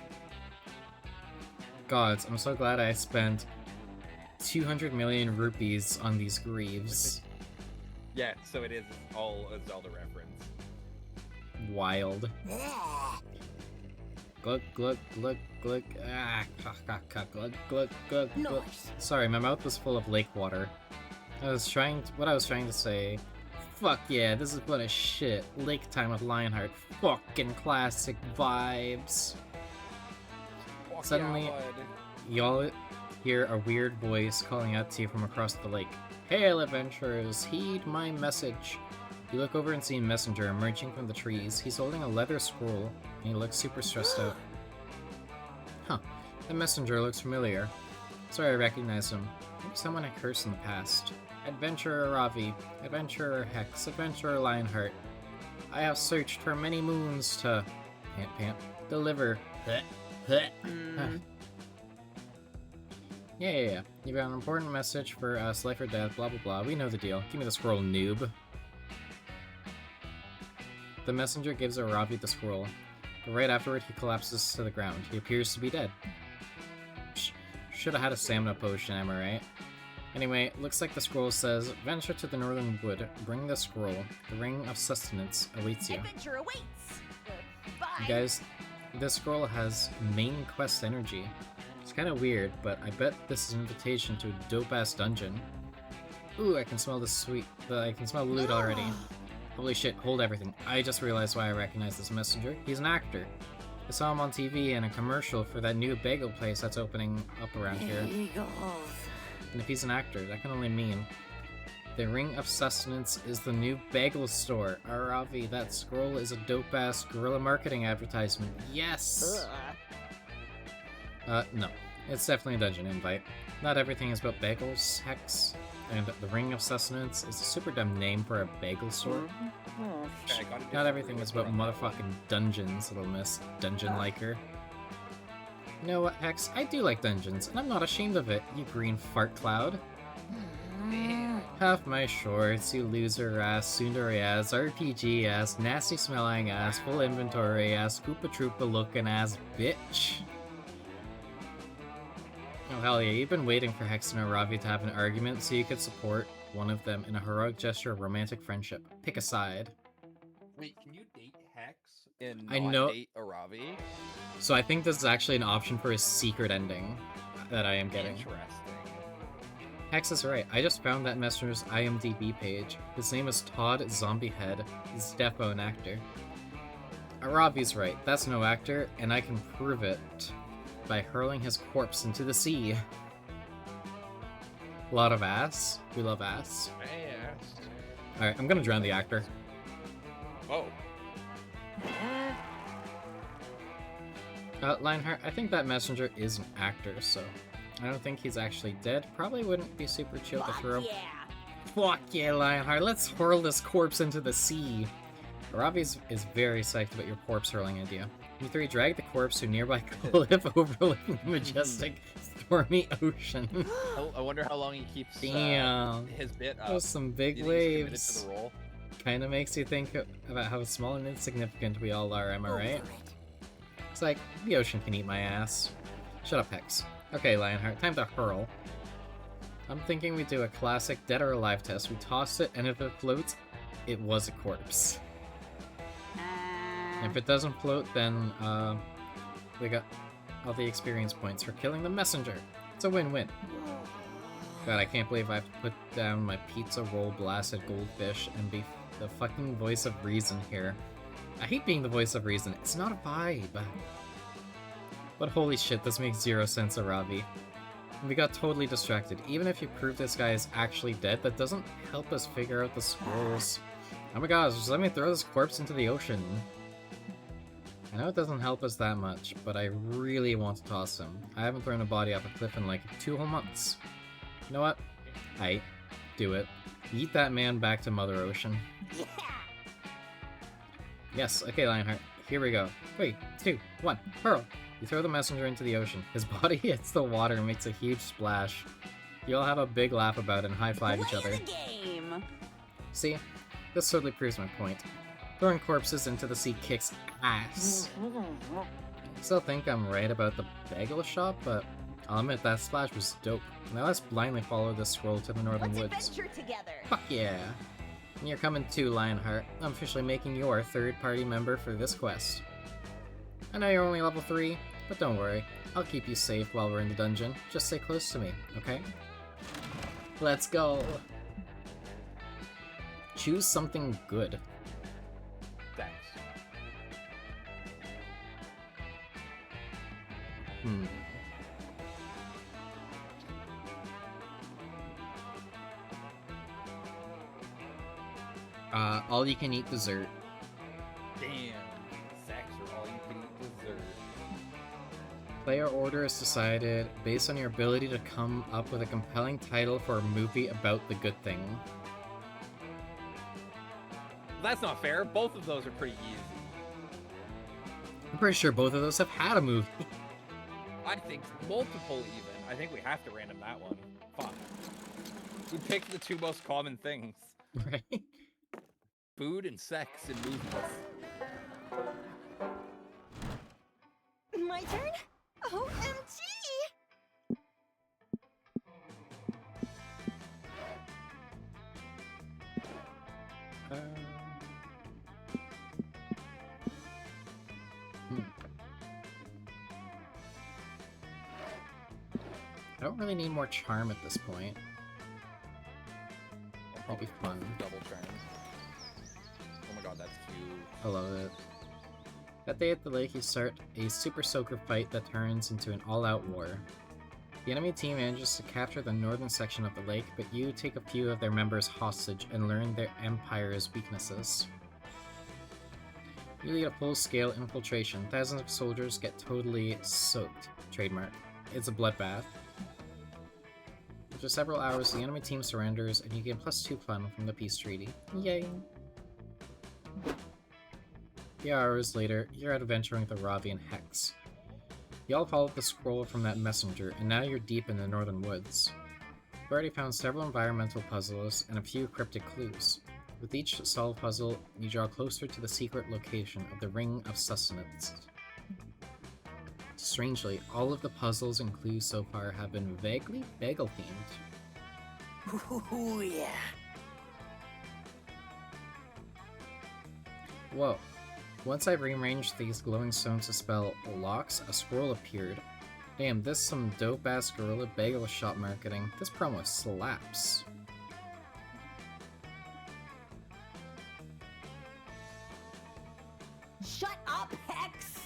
Gods, I'm so glad I spent 200 million rupees on these greaves. Yeah, so it is all a Zelda reference. Wild. Glug, glug, glug, glug. Ah, glug, glug, glug, glug. Nice. Sorry, my mouth was full of lake water. What I was trying to say. Fuck yeah, this is what a shit. Lake time with Lionheart. Fucking classic vibes. Suddenly, y'all hear a weird voice calling out to you from across the lake. Hail, adventurers! Heed my message! You look over and see a messenger emerging from the trees. He's holding a leather scroll, and he looks super stressed out. Huh. The messenger looks familiar. Sorry, I recognize him. Maybe someone I cursed in the past. Adventurer Ravi, Adventurer Hex, Adventurer Lionheart. I have searched for many moons to... pant, deliver. Yeah. You've got an important message for us, life or death, blah blah blah. We know the deal. Give me the scroll, noob. The messenger gives Aravi the scroll, but right afterward he collapses to the ground. He appears to be dead. Should have had a stamina potion, am I right? Anyway, looks like the scroll says, venture to the northern wood, bring the scroll. The ring of sustenance awaits you. Adventure awaits. Bye. You guys, this scroll has main quest energy. It's kind of weird, but I bet this is an invitation to a dope-ass dungeon. Ooh, I can smell the I can smell the loot already. Holy shit, hold everything. I just realized why I recognize this messenger. He's an actor. I saw him on TV in a commercial for that new bagel place that's opening up around here. And if he's an actor, that can only mean the Ring of Sustenance is the new bagel store. Aravi, that scroll is a dope-ass guerrilla marketing advertisement. Yes! No. It's definitely a dungeon invite. Not everything is about bagels, Hex. And the Ring of Sustenance is a super dumb name for a bagel store. Not everything is about motherfucking dungeons, little miss dungeon-liker. You know what, Hex? I do like dungeons, and I'm not ashamed of it, you green fart cloud. Half my shorts, you loser ass, tsundere ass, RPG ass, nasty smelling ass, full inventory ass, Koopa Troopa looking ass bitch. Oh hell yeah, you've been waiting for Hex and Aravi to have an argument so you could support one of them in a heroic gesture of romantic friendship. Pick a side. Wait, can you date Hex and I not know- date Aravi? So I think this is actually an option for a secret ending that I am getting. Interesting. Hex is right. I just found that messenger's IMDb page. His name is Todd Zombiehead. He's defo an actor. Aravi's right. That's no actor, and I can prove it by hurling his corpse into the sea. A lot of ass. We love ass. Alright, I'm gonna drown the actor. Oh. Lionheart, I think that messenger is an actor, so I don't think he's actually dead. Probably wouldn't be super chill to throw. Yeah. Fuck yeah, Lionheart, let's hurl this corpse into the sea. Aravi is very psyched about your corpse hurling idea. You three drag the corpse to a nearby cliff overlooking the majestic, stormy ocean. I wonder how long he keeps Damn. his bit up. Those some Do big you think he's committed waves. to the role? Kinda makes you think about how small and insignificant we all are, am I right? It's like, the ocean can eat my ass. Shut up, Hex. Okay, Lionheart, time to hurl. I'm thinking we do a classic dead or alive test. We toss it, and if it floats, it was a corpse. If it doesn't float, then we got all the experience points for killing the messenger. It's a win-win. God, I can't believe I have to put down my pizza roll blasted goldfish and be the fucking voice of reason here. I hate being the voice of reason. It's not a vibe. But holy shit, this makes zero sense, Aravi. We got totally distracted. Even if you prove this guy is actually dead, that doesn't help us figure out the scrolls. Oh my gosh, just let me throw this corpse into the ocean. I know it doesn't help us that much, but I really want to toss him. I haven't thrown a body off a cliff in like 2 whole months. You know what? Aight. Do it. Eat that man back to Mother Ocean. Yeah. Yes, okay, Lionheart. Here we go. 3, 2, 1, hurl! You throw the messenger into the ocean. His body hits the water and makes a huge splash. You all have a big laugh about it and high-five each other. Play the game. See? This totally proves my point. Throwing corpses into the sea kicks ass. Still think I'm right about the bagel shop, but I'll admit that splash was dope. Now let's blindly follow this scroll to the northern Let's woods. adventure together. Fuck yeah! And you're coming too, Lionheart. I'm officially making your third-party member for this quest. I know you're only level 3, but don't worry. I'll keep you safe while we're in the dungeon. Just stay close to me, okay? Let's go! Choose something good. Thanks. All you can eat dessert. Damn. Sex or all you can eat dessert. Player order is decided based on your ability to come up with a compelling title for a movie about the good thing. That's not fair. Both of those are pretty easy. I'm pretty sure both of those have had a movie. I think multiple even. I think we have to random that one. Fuck. We picked the 2 most common things. Right? Food and sex in movies. My turn? OMG! I don't really need more charm at this point. That'll be fun. Double charms. Oh my god, that's cute. I love it. That day at the lake, you start a Super Soaker fight that turns into an all-out war. The enemy team manages to capture the northern section of the lake, but you take a few of their members hostage and learn their empire's weaknesses. You lead a full-scale infiltration. Thousands of soldiers get totally soaked. Trademark. It's a bloodbath. After several hours, the enemy team surrenders, and you gain +2 fun from the peace treaty. Yay! A few hours later, you're out adventuring with Aravi and Hex. You all followed the scroll from that messenger, and now you're deep in the northern woods. You've already found several environmental puzzles and a few cryptic clues. With each solved puzzle, you draw closer to the secret location of the Ring of Sustainance. Strangely, all of the puzzles and clues so far have been vaguely bagel-themed. Ooh, yeah. Whoa. Once I've rearranged these glowing stones to spell locks, a scroll appeared. Damn, this some dope-ass gorilla bagel shop marketing. This promo slaps. Shut up, Hex!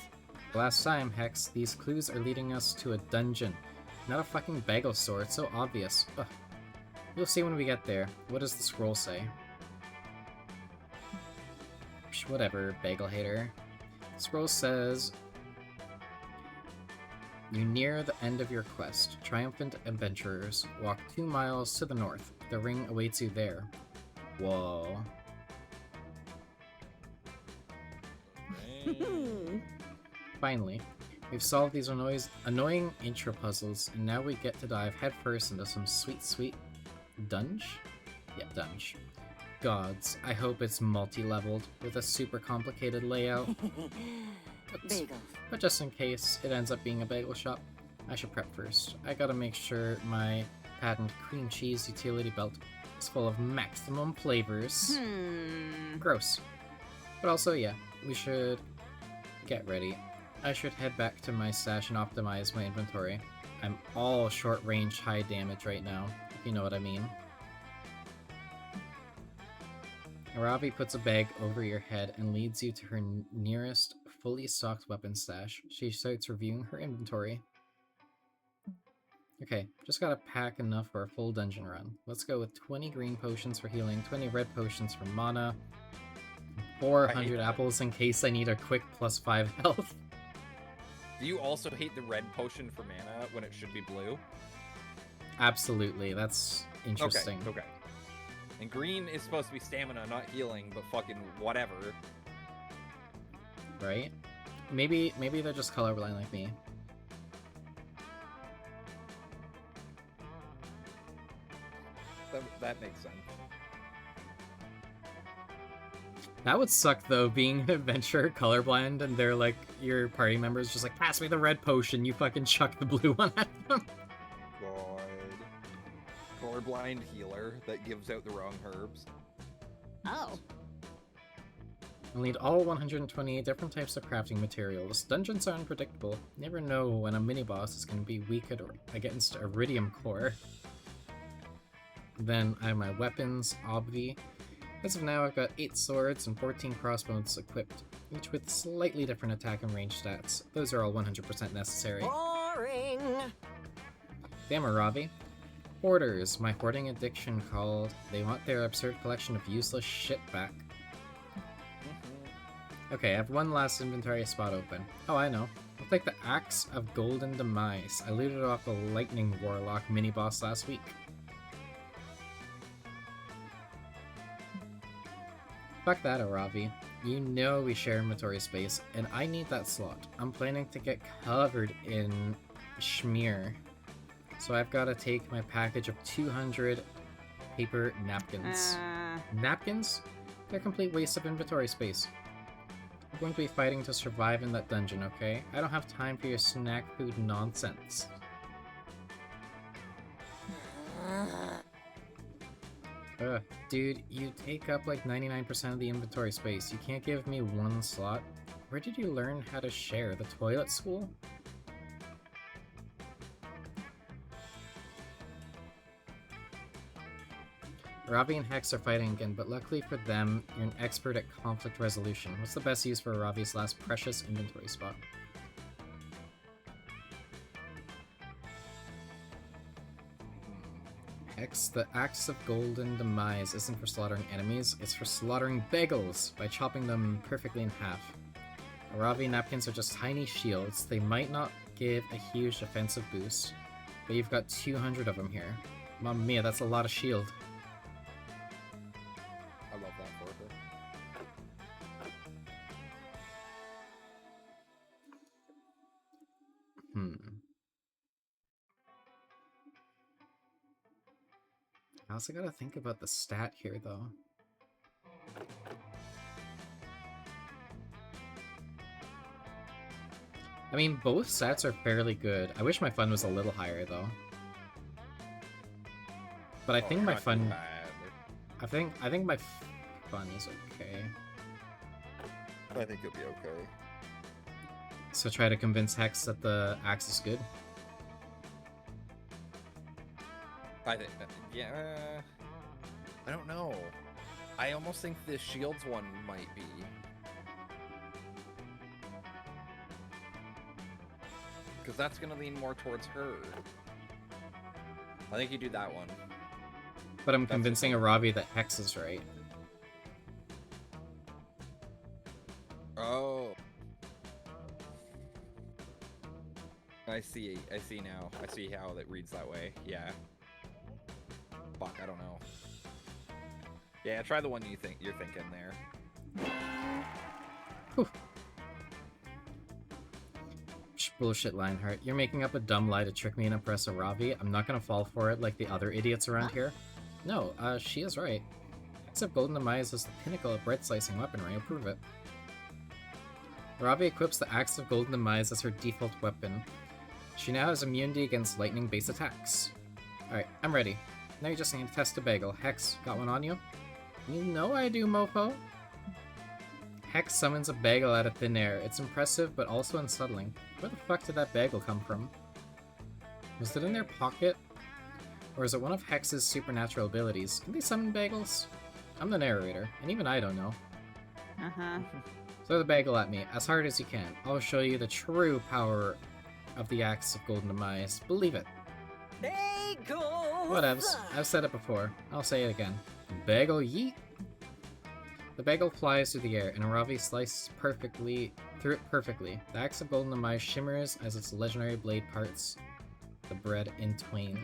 Last time, Hex, these clues are leading us to a dungeon. Not a fucking bagel store, it's so obvious. Ugh. You'll see when we get there. What does the scroll say? Psh, whatever, bagel hater. The scroll says... You near the end of your quest. Triumphant adventurers. Walk 2 miles to the north. The ring awaits you there. Whoa. Finally, we've solved these annoying intro puzzles, and now we get to dive headfirst into some sweet dunge? Yep, dunge. Gods, I hope it's multi-leveled, with a super complicated layout. But just in case it ends up being a bagel shop, I should prep first. I gotta make sure my patent cream cheese utility belt is full of maximum flavors. Gross. But also, yeah, we should get ready. I should head back to my stash and optimize my inventory. I'm all short range, high damage right now, if you know what I mean. Aravi puts a bag over your head and leads you to her nearest fully stocked weapon stash. She starts reviewing her inventory. Okay, just gotta pack enough for a full dungeon run. Let's go with 20 green potions for healing, 20 red potions for mana, 400 apples in case I need a quick +5 health. Do you also hate the red potion for mana when it should be blue? Absolutely, that's interesting. Okay. And green is supposed to be stamina, not healing, but fucking whatever. Right? Maybe they're just colorblind like me. That makes sense. That would suck though, being an adventurer colorblind and they're like, your party members just like, pass me the red potion, you fucking chuck the blue one at them. God. Colorblind healer that gives out the wrong herbs. Oh. I'll need all 128 different types of crafting materials. Dungeons are unpredictable. You never know when a mini-boss is going to be weak against Iridium Core. Then I have my weapons, Obvi. As of now, I've got 8 swords and 14 crossbows equipped, each with slightly different attack and range stats. Those are all 100% necessary. Boring! Damn, Aravi. Hoarders, my hoarding addiction called. They want their absurd collection of useless shit back. Okay, I have one last inventory spot open. Oh, I know. I'll take the Axe of Golden Demise. I looted off the Lightning Warlock mini-boss last week. Fuck that, Aravi. You know we share inventory space, and I need that slot. I'm planning to get covered in schmear. So I've got to take my package of 200 paper napkins. Napkins? They're a complete waste of inventory space. We're going to be fighting to survive in that dungeon, okay? I don't have time for your snack food nonsense. Dude, you take up like 99% of the inventory space. You can't give me one slot? Where did you learn how to share? The toilet school? Ravi and Hex are fighting again, but luckily for them, you're an expert at conflict resolution. What's the best use for Ravi's last precious inventory spot? Hex, the Axe of Golden Demise isn't for slaughtering enemies, it's for slaughtering bagels by chopping them perfectly in half. Ravi napkins are just tiny shields. They might not give a huge defensive boost, but you've got 200 of them here. Mamma mia, that's a lot of shield. I love that for her. I also gotta think about the stat here, though. I mean, both stats are fairly good. I wish my fun was a little higher, though. But I think my fun... I think my fun is okay. I think it'll be okay. So try to convince Hex that the axe is good? I think, yeah, I don't know. I almost think the shields one might be. Because that's going to lean more towards her. I think you do that one. But I'm convincing Aravi that Hex is right. Oh. I see now. I see how that reads that way. Yeah. Fuck, I don't know. Yeah, try the one you're thinking there. Whew. Bullshit, Lionheart. You're making up a dumb lie to trick me and impress Aravi. I'm not gonna fall for it like the other idiots around here. No, she is right. Except Golden Demise is the pinnacle of bread slicing weaponry. I'll prove it. Aravi equips the Axe of Golden Demise as her default weapon. She now has immunity against lightning-based attacks. Alright, I'm ready. Now you just need to test a bagel. Hex, got one on you? You know I do, mofo. Hex summons a bagel out of thin air. It's impressive, but also unsettling. Where the fuck did that bagel come from? Was it in their pocket? Or is it one of Hex's supernatural abilities? Can they summon bagels? I'm the narrator, and even I don't know. Throw the bagel at me, as hard as you can. I'll show you the true power of the Axe of Golden Demise. Believe it. Bagel! Whatevs. I've said it before. I'll say it again. Bagel yeet! The bagel flies through the air, and Aravi slices through it perfectly. The Axe of Golden Demise shimmers as its legendary blade parts the bread in twain.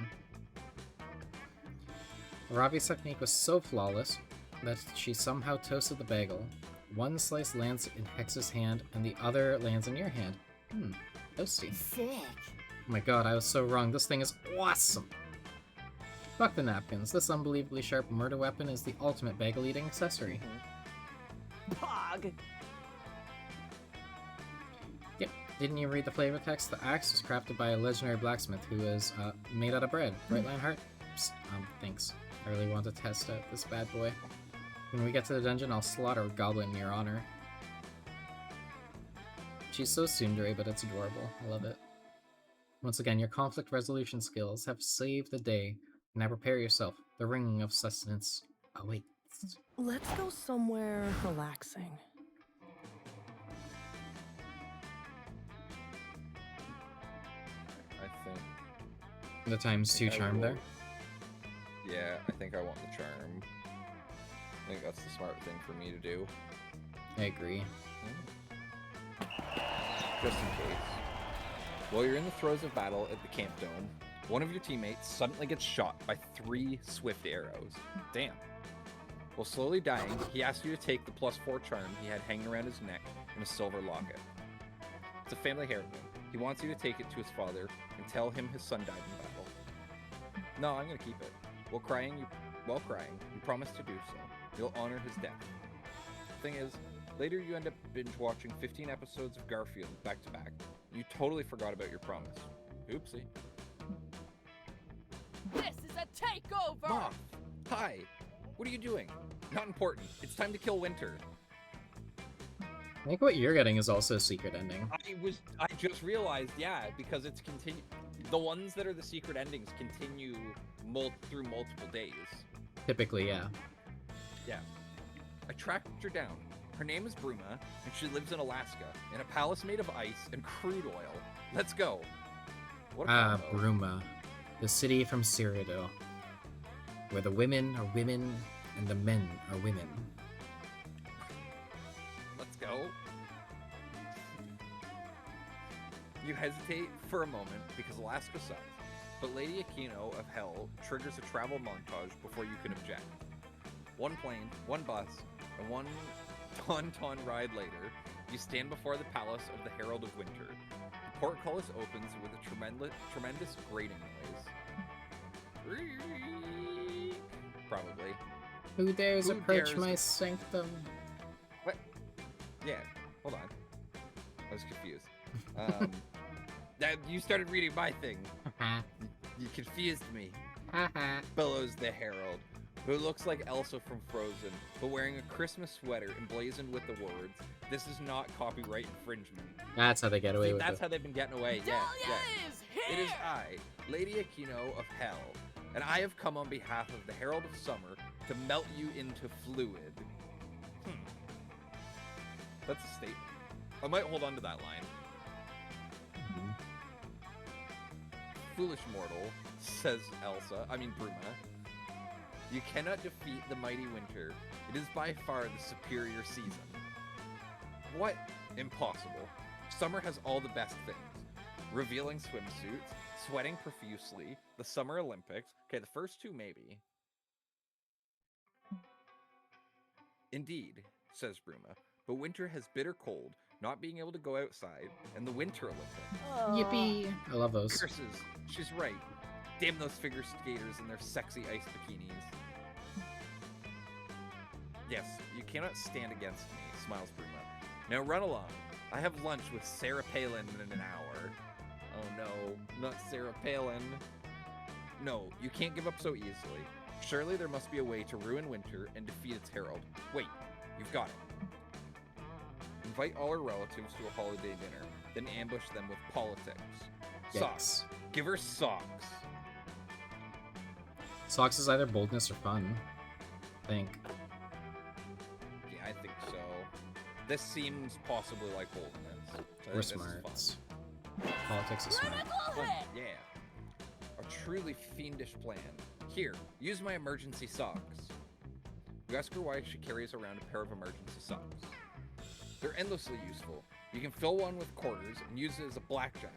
Aravi's technique was so flawless that she somehow toasted the bagel. One slice lands in Hex's hand, and the other lands in your hand. Toasty. Sick. Oh my god, I was so wrong. This thing is awesome! Fuck the napkins. This unbelievably sharp murder weapon is the ultimate bagel-eating accessory. Pog! Yep. Didn't you read the flavor text? The axe was crafted by a legendary blacksmith who was made out of bread. Right, Lionheart? Psst, thanks. I really want to test out this bad boy. When we get to the dungeon, I'll slaughter a goblin in your honor. She's so tsundere, but it's adorable. I love it. Once again, your conflict resolution skills have saved the day. Now prepare yourself. The ring of sustenance awaits. Let's go somewhere relaxing. I think... The ×2 charm there? Yeah, I think I want the charm. I think that's the smart thing for me to do. I agree. Just in case. While you're in the throes of battle at the camp dome, one of your teammates suddenly gets shot by 3 swift arrows. Damn. While slowly dying, he asks you to take the +4 charm he had hanging around his neck in a silver locket. It's a family heirloom. He wants you to take it to his father and tell him his son died in battle. No, I'm gonna keep it. While crying, you promise to do so. You'll honor his death. Thing is, later you end up binge watching 15 episodes of Garfield back to back. You totally forgot about your promise. Oopsie. This is a takeover! Moth! Hi! What are you doing? Not important. It's time to kill Winter. I think what you're getting is also a secret ending. I just realized, yeah, because it's the ones that are the secret endings continue through multiple days. Typically, yeah. Yeah. I tracked her down. Her name is Bruma, and she lives in Alaska, in a palace made of ice and crude oil. Let's go. What a combo. Bruma. The city from Cyrodiil, where the women are women and the men are women. Let's go. You hesitate for a moment because Alaska sucks, but Lady Aquino of Hell triggers a travel montage before you can object. One plane, one bus, and one tauntaun ride later, you stand before the palace of the Herald of Winter. The portcullis opens with a tremendous grating noise. Probably. Who dares approach my sanctum? What? Yeah, hold on. I was confused. You started reading my thing. You confused me. Bellows the Herald, who looks like Elsa from Frozen, but wearing a Christmas sweater emblazoned with the words, "This is not copyright infringement." That's how they get away with it. That's how they've been getting away. Yeah, Dahlia is here! It is I, Lady Aquino of Hell, and I have come on behalf of the Herald of Summer to melt you into fluid. That's a statement. I might hold on to that line. Foolish mortal, says Bruma. You cannot defeat the mighty Winter. It is by far the superior season. What? Impossible. Summer has all the best things. Revealing swimsuits, sweating profusely, the Summer Olympics. Okay, the first two maybe. Indeed, says Bruma, but Winter has bitter cold, not being able to go outside, and the Winter Olympics. Yippee! I love those. Curses. She's right. Damn those figure skaters and their sexy ice bikinis. Yes, you cannot stand against me, smiles Bruma. Now run along. I have lunch with Sarah Palin in an hour. Oh no, not Sarah Palin. No, you can't give up so easily. Surely there must be a way to ruin Winter and defeat its herald. Wait, you've got it. Invite all her relatives to a holiday dinner, then ambush them with politics. Socks. Give her socks. Socks is either boldness or fun, I think. Yeah, I think so. This seems possibly like boldness. Or smarts. Politics is smart. Oh, yeah. A truly fiendish plan. Here, use my emergency socks. You ask her why she carries around a pair of emergency socks. They're endlessly useful. You can fill one with quarters and use it as a blackjack,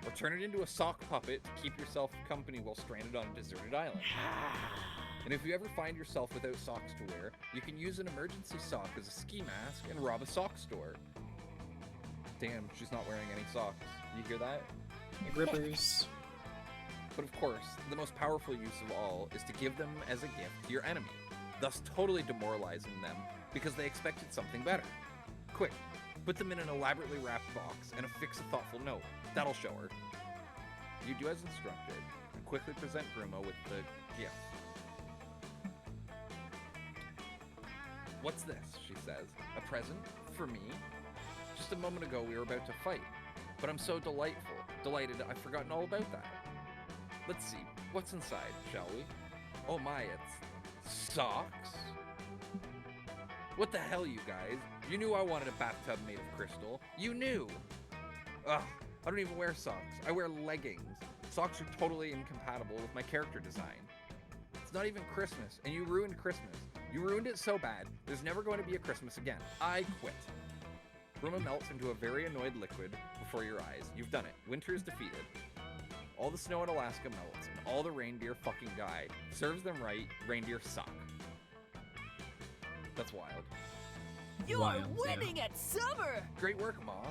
or turn it into a sock puppet to keep yourself company while stranded on a deserted island. And if you ever find yourself without socks to wear, you can use an emergency sock as a ski mask and rob a sock store. Damn, she's not wearing any socks. You hear that? Rippers. But of course, the most powerful use of all is to give them as a gift to your enemy, thus totally demoralizing them because they expected something better. Quick, put them in an elaborately wrapped box and affix a thoughtful note. That'll show her. You do as instructed, and quickly present Bruma with the gift. What's this? She says. A present? For me? Just a moment ago we were about to fight, but I'm so delighted I've forgotten all about that. Let's see, what's inside, shall we? Oh my, it's socks? What the hell, you guys? You knew I wanted a bathtub made of crystal. You knew! Ugh, I don't even wear socks. I wear leggings. Socks are totally incompatible with my character design. It's not even Christmas, and you ruined Christmas. You ruined it so bad, there's never going to be a Christmas again. I quit. Bruma melts into a very annoyed liquid before your eyes. You've done it. Winter is defeated. All the snow in Alaska melts, and all the reindeer fucking die. Serves them right, reindeer suck. That's wild. You are winning at summer! Great work, Ma.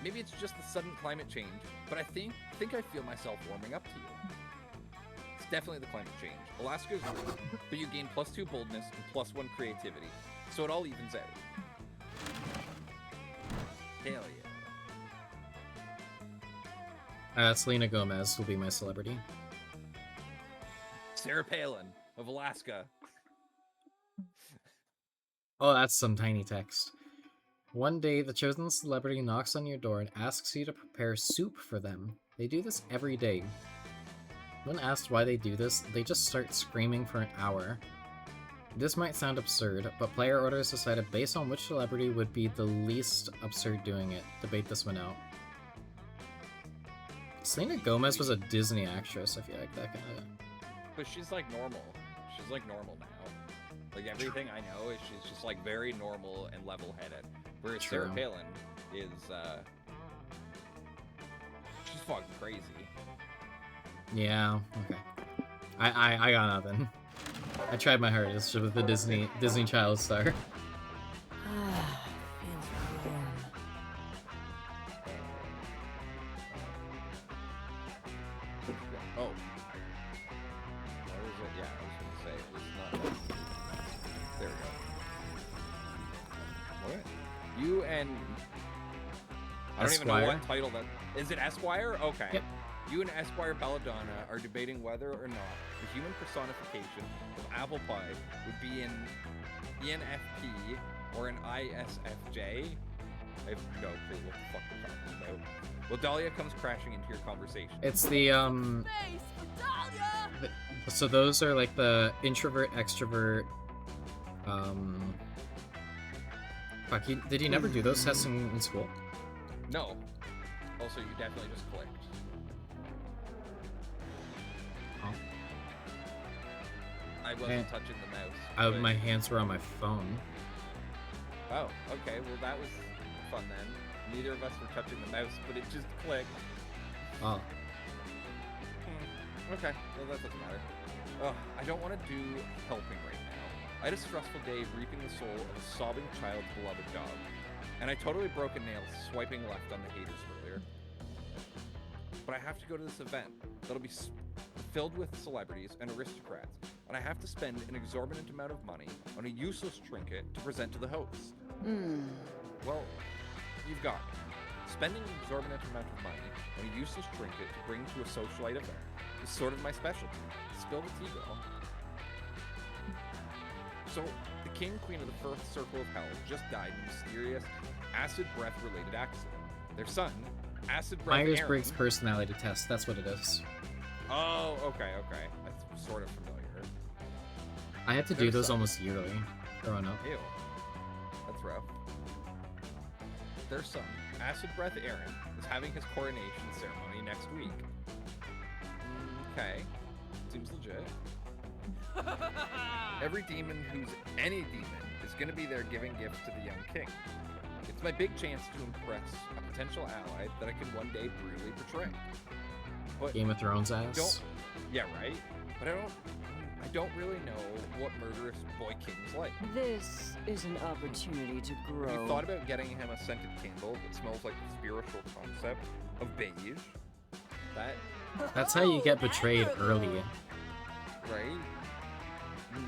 Maybe it's just the sudden climate change, but I think I feel myself warming up to you. It's definitely the climate change. Alaska's ruined, but you gain +2 boldness and +1 creativity, so it all evens out. Hell yeah. Selena Gomez will be my celebrity. Sarah Palin of Alaska. Oh, that's some tiny text. One day, the chosen celebrity knocks on your door and asks you to prepare soup for them. They do this every day. When asked why they do this, they just start screaming for an hour. This might sound absurd, but player orders decided based on which celebrity would be the least absurd doing it. Debate this one out. Selena Gomez was a Disney actress. I feel like that kind of... But she's like normal. She's like normal now. Like everything I know is she's just like very normal and level-headed. Whereas Sarah Palin is, she's fucking crazy. Yeah, okay. I got nothing. I tried my hardest with the Disney child star. Feels warm. Oh. What was it? Yeah, I was gonna say it was not. There we go. What? You and I don't even know what title that is. It Esquire? Okay. Yep. You and Esquire Belladonna are debating whether or not the human personification of apple pie would be an ENFP or an ISFJ. I have no clue what the fuck we're talking about. Well, Dahlia comes crashing into your conversation. It's the so those are like the introvert, extrovert. Fuck, did you never do those tests in school? No. Also, you definitely just clicked. Oh. I wasn't touching the mouse. My hands were on my phone. Oh, okay. Well, that was fun then. Neither of us were touching the mouse, but it just clicked. Oh. Okay. Well, that doesn't matter. Ugh, I don't want to do helping right now. I had a stressful day reaping the soul of a sobbing child's beloved dog. And I totally broke a nail swiping left on the haters earlier. But I have to go to this event that'll be filled with celebrities and aristocrats, and I have to spend an exorbitant amount of money on a useless trinket to present to the hosts. Well, you've got me. Spending an exorbitant amount of money on a useless trinket to bring to a socialite event is sort of my specialty. Spill the tea, girl. So, the king queen of the first circle of hell just died in a mysterious acid breath related accident. Their son, acid breath Myers-Briggs personality test, that's what it is. Oh, okay. That's sort of familiar. I had to do those almost yearly growing up. Ew. That's rough. Their son, acid breath Aaron, is having his coronation ceremony next week. Okay. Seems legit. Every demon who's any demon is going to be there giving gifts to the young king. It's my big chance to impress a potential ally that I can one day brutally betray. But Game of Thrones ass. Yeah, right? But I don't really know what murderous boy king's like. This is an opportunity to grow. You thought about getting him a scented candle that smells like the spiritual concept of beige? That's how you get betrayed early. Right?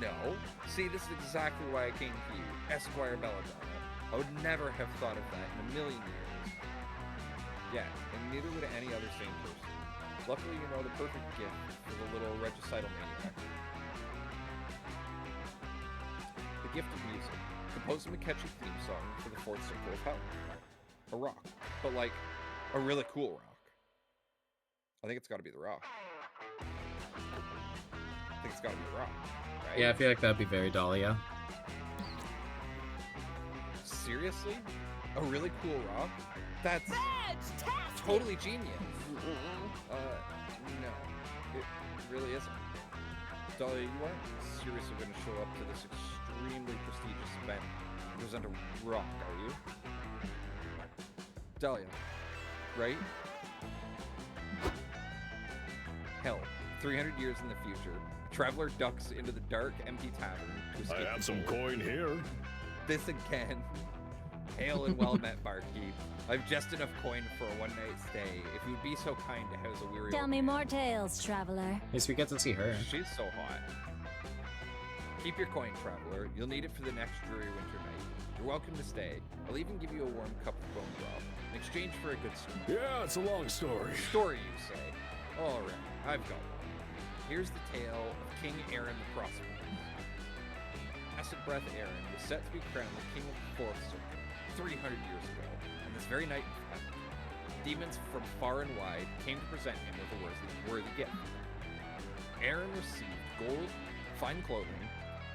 No. See, this is exactly why I came to you, Esquire Belladonna. I would never have thought of that in a million years. Yeah, and neither would any other sane person. Luckily, you know the perfect gift for the little regicidal maniac. The gift of music. Compose him a catchy theme song for the fourth circle of hell. A rock. But like, a really cool rock. I think it's gotta be the rock. I think it's gotta be the rock, right? Yeah, I feel like that'd be very Dahlia. Seriously? A really cool rock? That's totally genius. No, it really isn't. Dahlia, you aren't seriously going to show up to this extremely prestigious event and present a rock, are you? Dahlia, right? Hell, 300 years in the future, a traveler ducks into the dark, empty tavern to escape. I have some coin here. This again. Hail and well met, barkeep. I've just enough coin for a one-night stay. If you'd be so kind to house a weary Tell old me man. more tales, traveler. At least we get to see her. She's so hot. Keep your coin, traveler. You'll need it for the next dreary winter night. You're welcome to stay. I'll even give you a warm cup of bone broth in exchange for a good story. Yeah, it's a long story. Story, you say? All right, I've got one. Here's the tale of King Aaron the Prosperous. Acid Breath Aaron was set to be crowned the king of the Fourth Circle 300 years ago, and this very night, in fact, demons from far and wide came to present him with a worthy gift. Aaron received gold, fine clothing,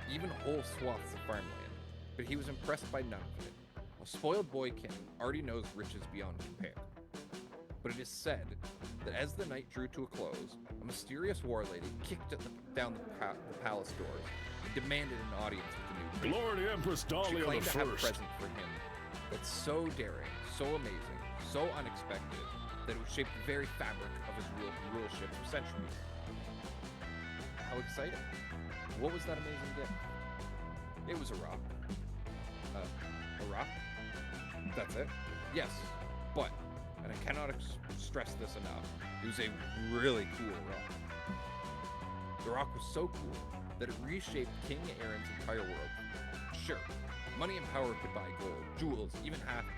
even whole swaths of farmland, but he was impressed by none of it. A spoiled boy king already knows riches beyond compare. But it is said that as the night drew to a close, a mysterious war lady kicked down the palace doors and demanded an audience with the new king. Glory to Empress She Dahlia the claimed to have a First. present for him that's so daring, so amazing, so unexpected, that it would shape the very fabric of his ruleship for centuries. How exciting. What was that amazing gift? It was a rock. A rock? That's it? Yes, but, and I cannot stress this enough, it was a really cool rock. The rock was so cool that it reshaped King Aaron's entire world. Sure, money and power could buy gold, jewels, even happiness,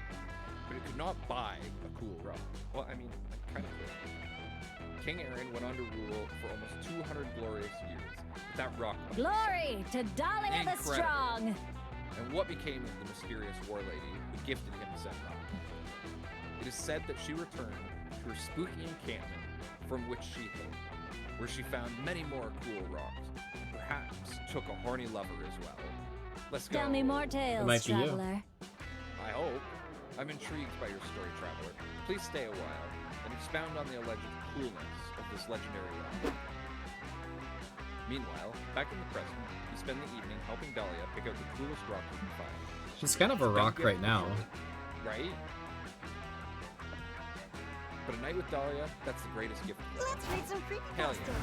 but it could not buy a cool rock. Well, I mean, kind of cool. King Aaron went on to rule for almost 200 glorious years, with that rock. Glory to Dahlia the Incredible. Strong! And what became of the mysterious war lady who gifted him said rock? It is said that she returned to her spooky encampment from which she hid, where she found many more cool rocks, and perhaps took a horny lover as well. Let's go. Tell me more tales, might be you. traveler. I hope. I'm intrigued by your story, traveler. Please stay a while and expound on the alleged coolness of this legendary rock. Meanwhile, back in the present, you spend the evening helping Dahlia pick out the coolest rock you can find. She's kind of a Don't rock get right now. Right? But a night with Dahlia, that's the greatest gift. of all. Let's read some Hell creepypastas. yeah.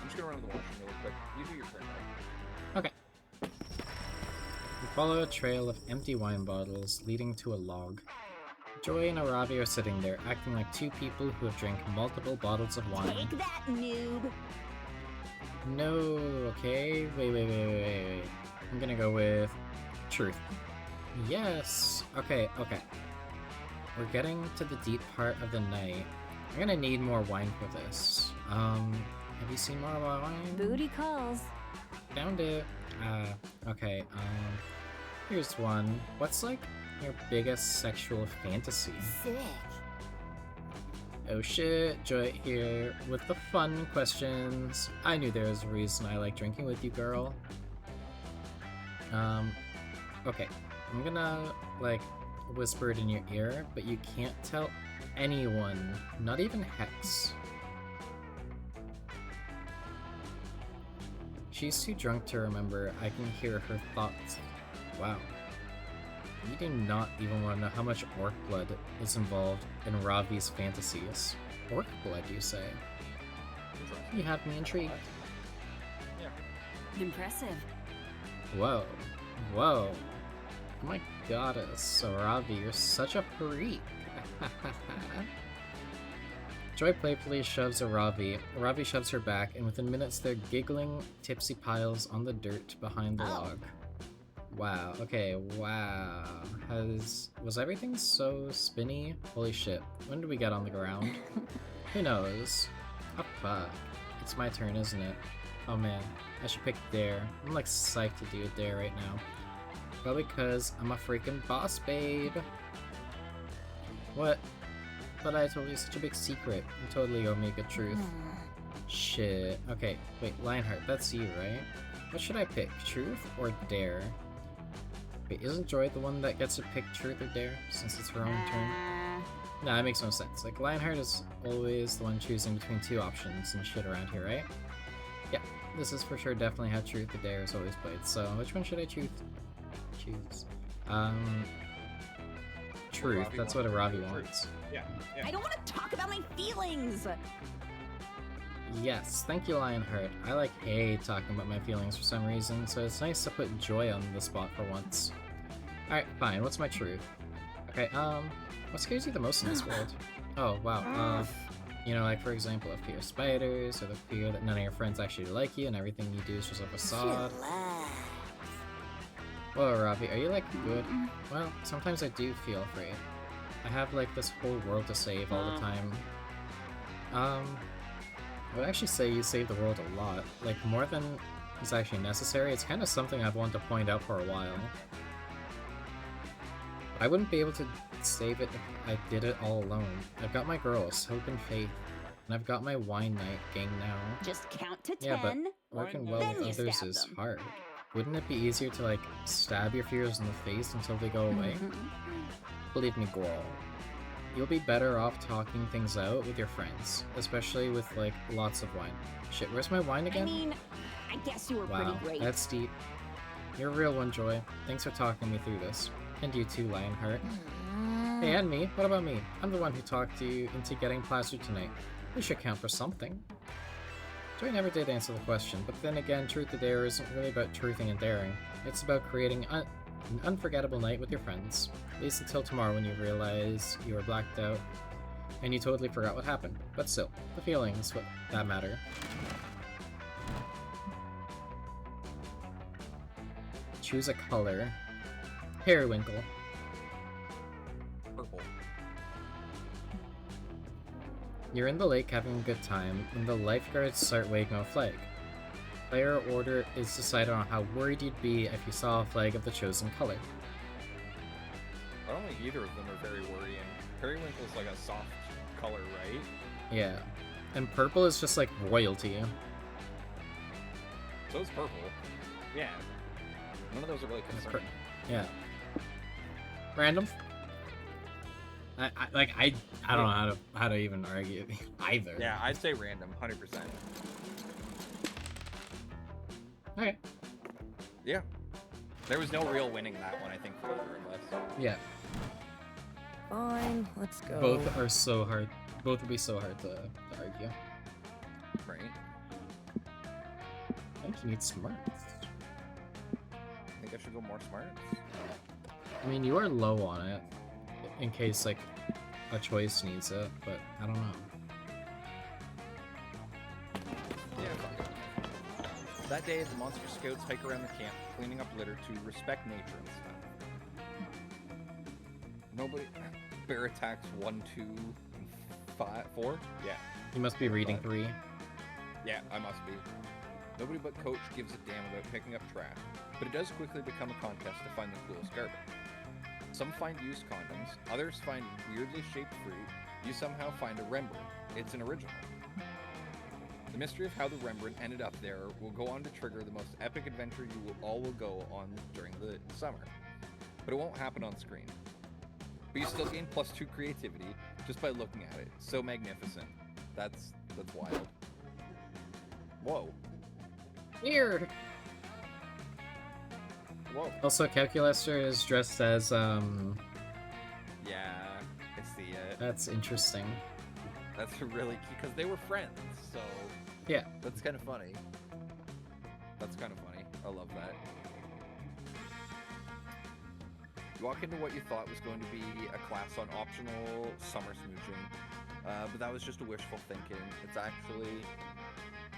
I'm just gonna run to the washroom really quick. You do your turn, though. Okay. We follow a trail of empty wine bottles leading to a log. Joy and Aravi are sitting there, acting like two people who have drank multiple bottles of wine. Take that, noob. No, okay. Wait. I'm gonna go with truth. Yes. Okay. We're getting to the deep part of the night. I'm gonna need more wine for this. Have you seen more wine? Booty calls. Found it. Okay, here's one. What's, like, your biggest sexual fantasy? Sick. Oh shit, Joy here with the fun questions. I knew there was a reason I like drinking with you, girl. Okay. I'm gonna, like, whisper it in your ear, but you can't tell anyone, not even Hex. She's too drunk to remember. I can hear her thoughts. Wow. You do not even want to know how much orc blood is involved in Ravi's fantasies. Orc blood, you say? You have me intrigued. Impressive. Whoa. Oh my goddess, Ravi, you're such a freak. Joy playfully shoves Ravi. Ravi shoves her back, and within minutes they're giggling tipsy piles on the dirt behind the log. Wow, okay, wow. Was everything so spinny? Holy shit. When did we get on the ground? Who knows? Oh fuck. It's my turn, isn't it? Oh man, I should pick Dare. I'm like psyched to do a Dare right now. Probably because I'm a freaking boss babe. What? But I told you such a big secret. You totally owe me a good truth. Shit. Okay, wait, Lionheart, that's you, right? What should I pick? Truth or Dare? Wait, isn't Joy the one that gets to pick Truth or Dare, since it's her own turn? Nah, that makes no sense. Like, Lionheart is always the one choosing between two options and shit around here, right? Yeah, this is for sure definitely how Truth or Dare is always played, so which one should I choose? Truth, that's what Aravi wants. Yeah. I don't want to talk about my feelings. Yes, thank you, Lionheart. I like hate talking about my feelings for some reason, so it's nice to put Joy on the spot for once. Alright, fine, what's my truth? Okay, what scares you the most in this world? Oh, wow, you know, like, for example, the fear of spiders, or the fear that none of your friends actually like you and everything you do is just a facade. Whoa, Ravi, are you, like, good? Well, sometimes I do feel afraid. I have, like, this whole world to save all the time. I would actually say you save the world a lot. Like, more than is actually necessary. It's kind of something I've wanted to point out for a while. I wouldn't be able to save it if I did it all alone. I've got my girls, Hope and Faith, and I've got my wine night gang now. Just count to 10. Yeah, but working well then with you others stab is them. hard. Wouldn't it be easier to, like, stab your fears in the face until they go away? Believe me, girl. You'll be better off talking things out with your friends, especially with, like, lots of wine. Shit, where's my wine again? I mean, I guess you were Wow, pretty great. that's deep. You're a real one, Joy. Thanks for talking me through this. And you too, Lionheart. Hey, and me. What about me? I'm the one who talked you into getting plastered tonight. We should count for something. Joy never did answer the question, but then again, Truth or Dare isn't really about truthing and daring. It's about creating an unforgettable night with your friends. At least until tomorrow when you realize you were blacked out and you totally forgot what happened. But still, the feelings what that matter. Choose a color. Periwinkle. Purple. You're in the lake having a good time when the lifeguards start waving a flag. Player order is decided on how worried you'd be if you saw a flag of the chosen color. I don't think either of them are very worrying. Periwinkle's like a soft color, right? Yeah. And purple is just like royalty. So is purple. Yeah. None of those are really concerning. Yeah. Random? I don't know how to even argue either. Yeah, I'd say random, 100%. Okay. Yeah. There was no real winning that one, I think, for either of us. Yeah. Fine, let's go. Both are so hard. Both would be so hard to argue. Right. I think you need smarts. I think I should go more smarts. I mean, you are low on it, in case, like, a choice needs it, but I don't know. Yeah, fuck it. That day, the Monster Scouts hike around the camp, cleaning up litter to respect nature and stuff. Nobody... Bear attacks 1, 2, and 5, 4? Yeah. You must be reading 3. Yeah, I must be. Nobody but Coach gives a damn about picking up trash, but it does quickly become a contest to find the coolest garbage. Some find used condoms, others find weirdly shaped fruit, you somehow find a Rembrandt. It's an original. The mystery of how the Rembrandt ended up there will go on to trigger the most epic adventure you will go on during the summer. But it won't happen on screen. But you still gain +2 creativity just by looking at it. So magnificent. That's wild. Whoa. Weird! Whoa. Also, Calculaster is dressed as, Yeah, I see it. That's interesting. That's really cute, because they were friends, so... Yeah. That's kind of funny. That's kind of funny. I love that. You walk into what you thought was going to be a class on optional summer smooching, but that was just a wishful thinking. It's actually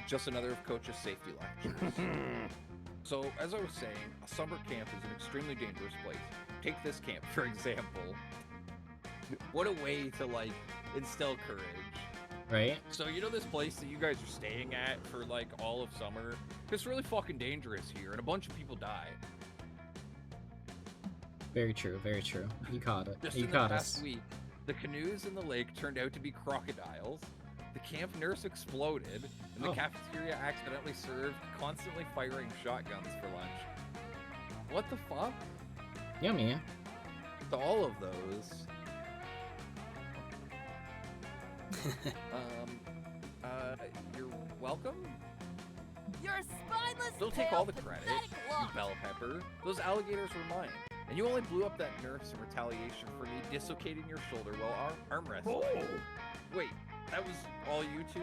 just another of Coach's safety lectures. So, as I was saying, a summer camp is an extremely dangerous place. Take this camp, for example. What a way to, like, instill courage. Right? So, you know this place that you guys are staying at for, like, all of summer? It's really fucking dangerous here, and a bunch of people die. Very true, very true. You caught it. Just You in the caught past us. week, the canoes in the lake turned out to be crocodiles, the camp nurse exploded, and the cafeteria accidentally served constantly firing shotguns for lunch. What the fuck? Yummy. To all of those. You're welcome? Your spineless Don't take tail, all the credit, pathetic you lump. bell pepper. Those alligators were mine. And you only blew up that nurse in retaliation for me dislocating your shoulder while arm wrestling. Wait, that was all you two?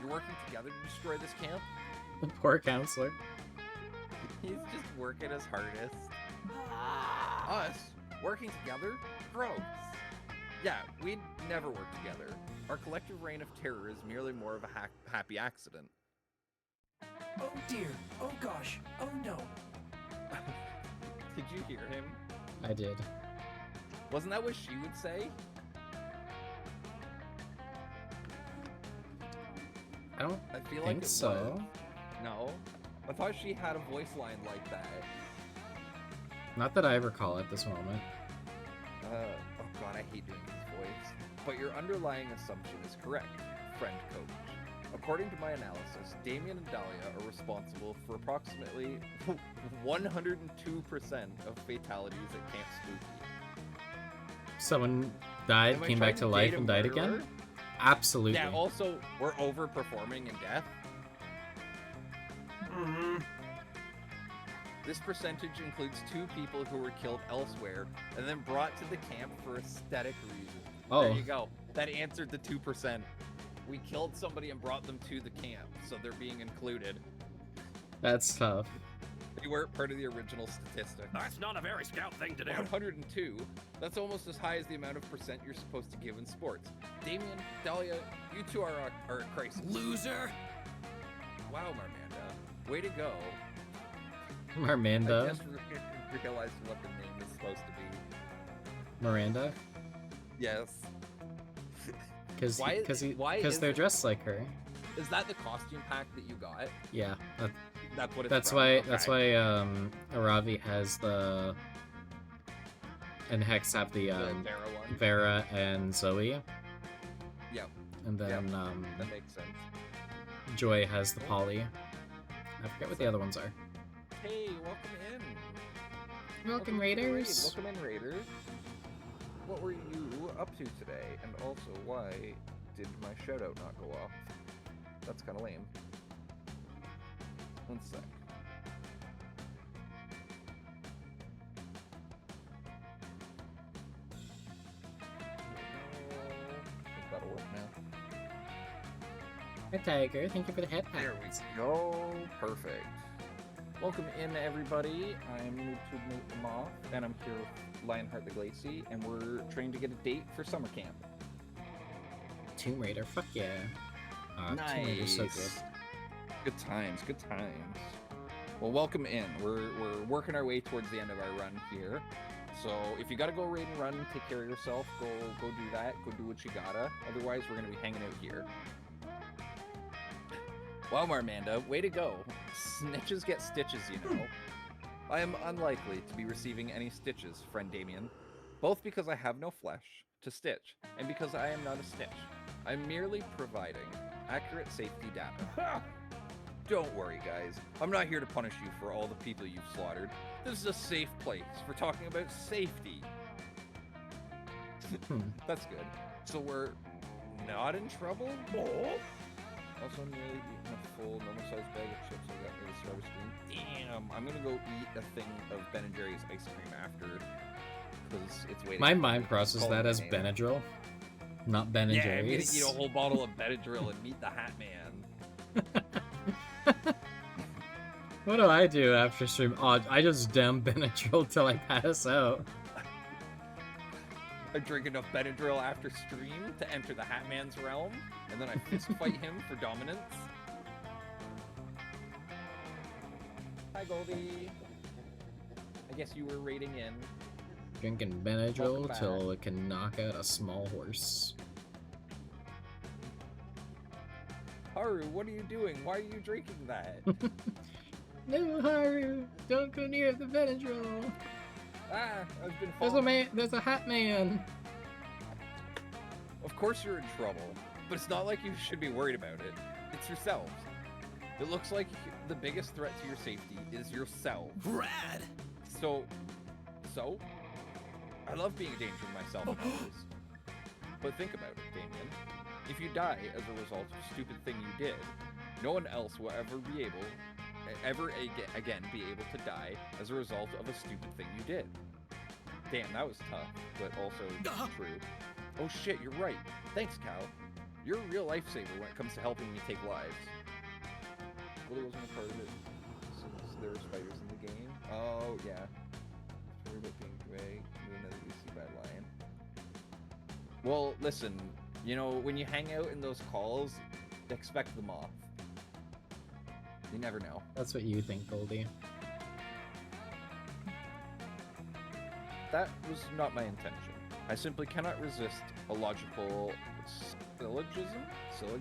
You're working together to destroy this camp? Poor counselor. He's just working his hardest. Us? Working together? Gross. Yeah, we'd never work together. Our collective reign of terror is merely more of a happy accident. Oh dear. Oh gosh. Oh no. Did you hear him? I did. Wasn't that what she would say? I don't I feel think like it so. was. No. I thought she had a voice line like that. Not that I recall at this moment. Oh god, I hate doing this voice. But your underlying assumption is correct, friend coach. According to my analysis, Damien and Dahlia are responsible for approximately 102% of fatalities at Camp Spooky. Someone died, Am I came trying back to life, date a and died murderer? again? Absolutely. Yeah, also, we're overperforming in death. This percentage includes 2 people who were killed elsewhere and then brought to the camp for aesthetic reasons. Oh. There you go. That answered the 2%. We killed somebody and brought them to the camp, so they're being included. That's tough. You weren't part of the original statistic. That's not a very scout thing to do. 102. That's almost as high as the amount of percent you're supposed to give in sports. Damien, Dahlia, you two are a crisis. Loser! Wow, Marmanda. Way to go. Marmanda. I just realized what the name is supposed to be. Miranda. Yes. Because they're dressed like her. Is that the costume pack that you got? Yeah. That's what it's That's from. why. Okay. That's why. Aravi has the. And Hex have the Vera one. Vera and Zoe. Yep. And then that makes sense. Joy has the Polly. I forget what the other ones are. Hey, welcome in. Welcome, to the raid. Raiders. Welcome in, Raiders. What were you up to today? And also, why did my shoutout not go off? That's kind of lame. One sec. I think that'll work now. Hi, Tiger. Thank you for the head There we go. Perfect. Welcome in, everybody. I'm YouTube Nate Moth, and I'm here with Lionheart the Glacy, and we're trying to get a date for summer camp. Tomb Raider. Fuck yeah. Nice. Tomb Raider's so good. Good times. Good times. Well, welcome in. We're working our way towards the end of our run here. So if you gotta go raid and run, take care of yourself. Go do that. Go do what you gotta. Otherwise, we're gonna be hanging out here. Wow, Marmanda, way to go. Snitches get stitches, you know. I am unlikely to be receiving any stitches, friend Damien. Both because I have no flesh to stitch, and because I am not a snitch. I'm merely providing accurate safety data. Don't worry, guys. I'm not here to punish you for all the people you've slaughtered. This is a safe place for talking about safety. That's good. So we're not in trouble? Also, I'm nearly eating a full normal-sized bag of chips I got near the start of stream. Damn, I'm gonna go eat a thing of Ben & Jerry's ice cream after, because it's waiting. My mind processed that as Benadryl, not Ben & Yeah, I'm gonna Jerry's. eat a whole bottle of Benadryl and meet the Hat Man. What do I do after stream? Oh, I just damn Benadryl till I pass out. I drink enough Benadryl after stream to enter the Hat Man's realm, and then I fist fight him for dominance. Hi, Goldie. I guess you were raiding in. Drinking Welcome Benadryl back. till it can knock out a small horse. Haru, what are you doing? Why are you drinking that? No, Haru! Don't go near the Benadryl! Ah, I've been There's a man! There's a Hat Man! Of course you're in trouble, but it's not like you should be worried about it. It's yourselves. It looks like the biggest threat to your safety is yourself. Rad! So? I love being a danger to myself and others. But think about it, Damien. If you die as a result of a stupid thing you did, no one else will ever again be able to die as a result of a stupid thing you did. Damn, that was tough, but also true. Oh shit, you're right. Thanks, Cal. You're a real lifesaver when it comes to helping me take lives. Really wasn't a part of it since there were spiders in the game. Oh, yeah. Sorry about being gray. Another UC bad lion. Well, listen, you know, when you hang out in those calls, expect the moth. You never know. That's what you think, Goldie. That was not my intention. I simply cannot resist a logical syllogism, I'm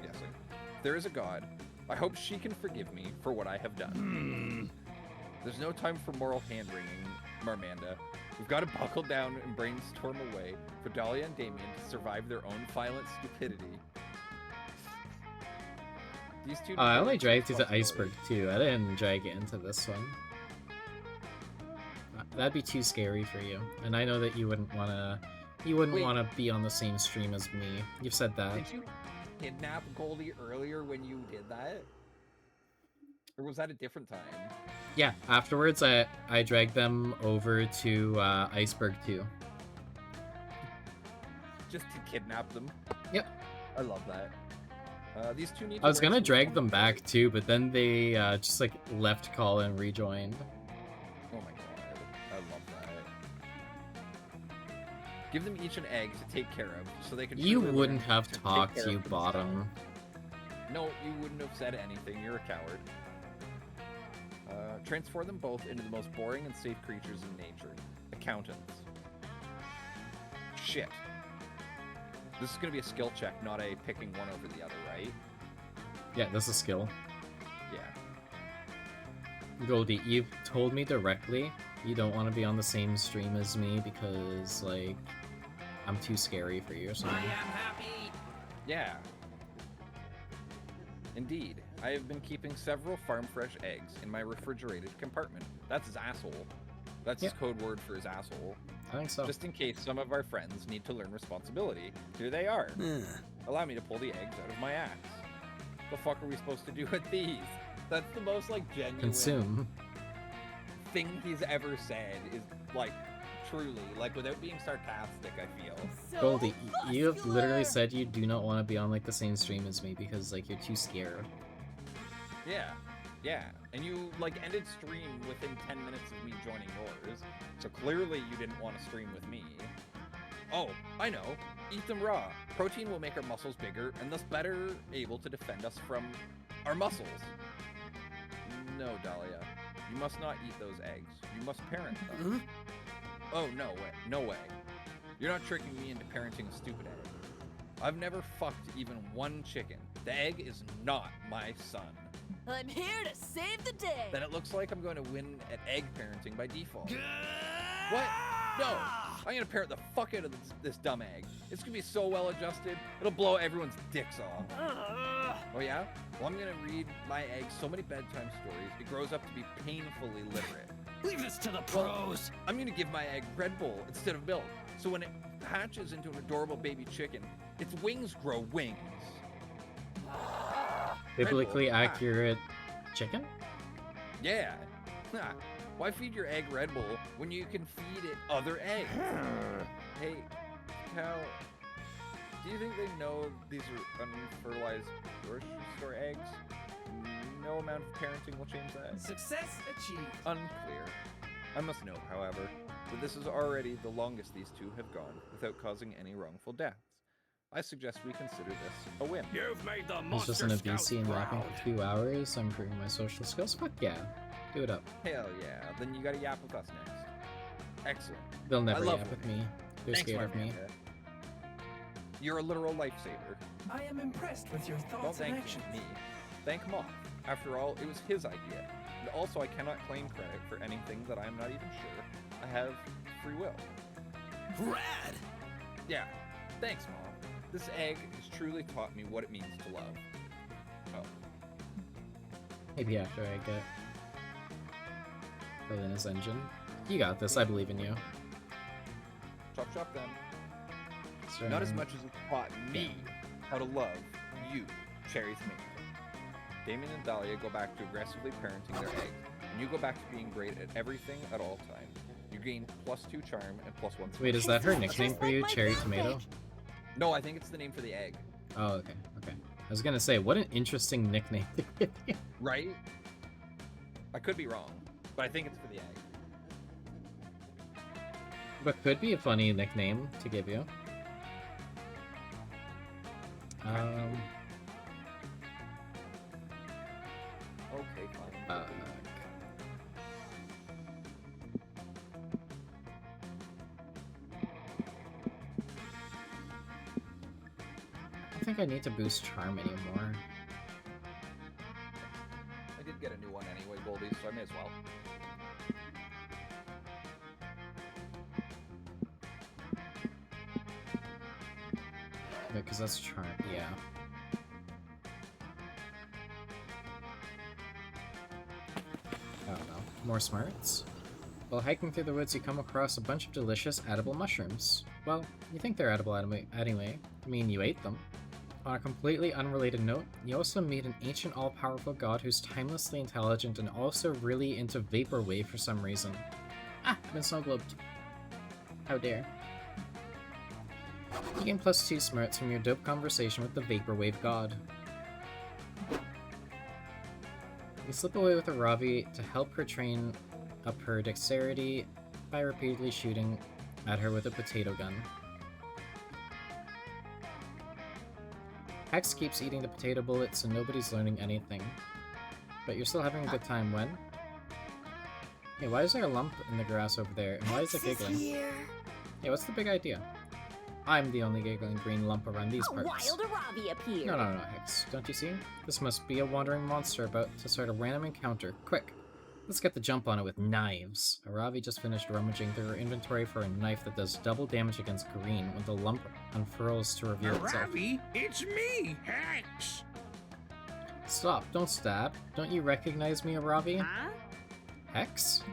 guessing. If there is a god, I hope she can forgive me for what I have done. There's no time for moral hand-wringing, Marmanda. We've got to buckle down and brainstorm a way for Dahlia and Damien to survive their own violent stupidity. These two. I only dragged you to Iceberg too. I didn't drag it into this one. That'd be too scary for you, and I know that you wouldn't wanna. You wouldn't want to be on the same stream as me. You've said that. Did you kidnap Goldie earlier when you did that? Or was that a different time? Yeah, afterwards I dragged them over to Iceberg too. Just to kidnap them? Yep. I love that. These two need to I was wear gonna some drag them back too, but then they just like left call and rejoined. Oh my god, I love that. Give them each an egg to take care of, so they can. You truly wouldn't learn have to take talked, care you of themselves. bottom. No, you wouldn't have said anything. You're a coward. Transform them both into the most boring and safe creatures in nature. Accountants. Shit. This is gonna be a skill check, not a picking one over the other, right? Yeah, this is skill. Yeah. Goldie, you've told me directly you don't want to be on the same stream as me because, like, I'm too scary for you or something. I am happy. Yeah. Indeed. I have been keeping several farm fresh eggs in my refrigerated compartment. That's his asshole. That's his code word for his asshole. I think so. Just in case some of our friends need to learn responsibility. Here they are. Allow me to pull the eggs out of my axe. The fuck are we supposed to do with these? That's the most, like, genuine Consume. thing he's ever said is, like, truly, like, without being sarcastic, I feel. So Goldie, you have literally muscular. said you do not want to be on, like, the same stream as me because, like, you're too scared. Yeah, yeah. And you, like, ended stream within 10 minutes of me joining yours, so clearly you didn't want to stream with me. Oh, I know. Eat them raw. Protein will make our muscles bigger, and thus better able to defend us from our muscles. No, Dahlia. You must not eat those eggs. You must parent them. Oh, no way. No way. You're not tricking me into parenting a stupid egg. I've never fucked even one chicken. The egg is not my son. I'm here to save the day. Then it looks like I'm going to win at egg parenting by default. What? No! I'm gonna parent the fuck out of this dumb egg. It's gonna be so well adjusted, it'll blow everyone's dicks off. Oh yeah? Well, I'm gonna read my egg so many bedtime stories, it grows up to be painfully literate. Leave this to the pros. I'm gonna give my egg Red Bull instead of milk, so when it hatches into an adorable baby chicken, its wings grow wings. Biblically accurate chicken? Yeah. Why feed your egg Red Bull when you can feed it other eggs? Hey, Cal, do you think they know these are unfertilized grocery store eggs? No amount of parenting will change that. Success achieved. Unclear. I must note, however, that this is already the longest these two have gone without causing any wrongful deaths. I suggest we consider this a win. You've made the I was monster just in a scouts VC and rapping proud. for 2 hours. I'm improving my social skills. Fuck yeah. Do it up. Hell yeah, then you gotta yap with us next. Excellent. They'll never love yap with winning. me. They're Thanks, scared of me. Marmanda. You're a literal lifesaver. I am impressed with your Don't thoughts and thank actions. me. Thank Moth. After all, it was his idea. And also, I cannot claim credit for anything that I am not even sure I have free will. Rad. Yeah. Thanks, Mom. This egg has truly taught me what it means to love. Oh. Maybe after I get Helena's engine. You got this. I believe in you. Chop chop then. So, Not as much as it taught me how to love you, Cherry Tomato. Damien and Dahlia go back to aggressively parenting their eggs, and you go back to being great at everything at all times. You gain +2 charm and +1 Wait, is that her nickname for you, Cherry Tomato? No, I think it's the name for the egg. Oh, okay, okay. I was gonna say, what an interesting nickname to give you. Right? I could be wrong, but I think it's for the egg. But could be a funny nickname to give you. Okay, fine. I don't think I need to boost charm anymore. so I may as well. Because that's charm, yeah. I don't know. More smarts? While hiking through the woods, you come across a bunch of delicious edible mushrooms. Well, you think they're edible anyway. I mean, you ate them. On a completely unrelated note, you also meet an ancient all-powerful god who's timelessly intelligent and also really into vaporwave for some reason. Ah, I've been snow globed. How dare. You gain +2 smarts from your dope conversation with the vaporwave god. You slip away with a Ravi to help her train up her dexterity by repeatedly shooting at her with a potato gun. Hex keeps eating the potato bullets and nobody's learning anything. But you're still having a good time when? Hey, why is there a lump in the grass over there, and why is it giggling? Hey, what's the big idea? I'm the only giggling green lump around these parts. Wild Arabi appeared. No, Hex. Don't you see? This must be a wandering monster about to start a random encounter. Quick! Let's get the jump on it with knives. Aravi just finished rummaging through her inventory for a knife that does double damage against green when the lump unfurls to reveal itself. Aravi, it's me, Hex! Stop, don't stab. Don't you recognize me, Aravi? Huh? Hex?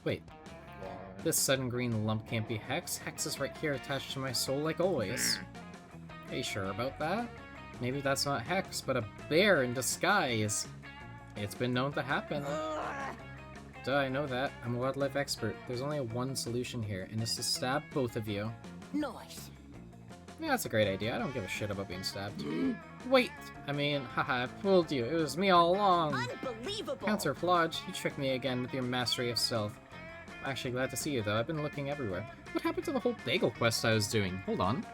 Wait. This sudden green lump can't be Hex. Hex is right here attached to my soul like always. Are you sure about that? Maybe that's not Hex, but a bear in disguise. It's been known to happen. Duh, I know that. I'm a wildlife expert. There's only one solution here, and it's to stab both of you. Nice. Yeah, that's a great idea. I don't give a shit about being stabbed. Wait! I mean, haha, I fooled you. It was me all along. Unbelievable! Counselor Flodge, you tricked me again with your mastery of stealth. I'm actually glad to see you, though. I've been looking everywhere. What happened to the whole bagel quest I was doing? Hold on.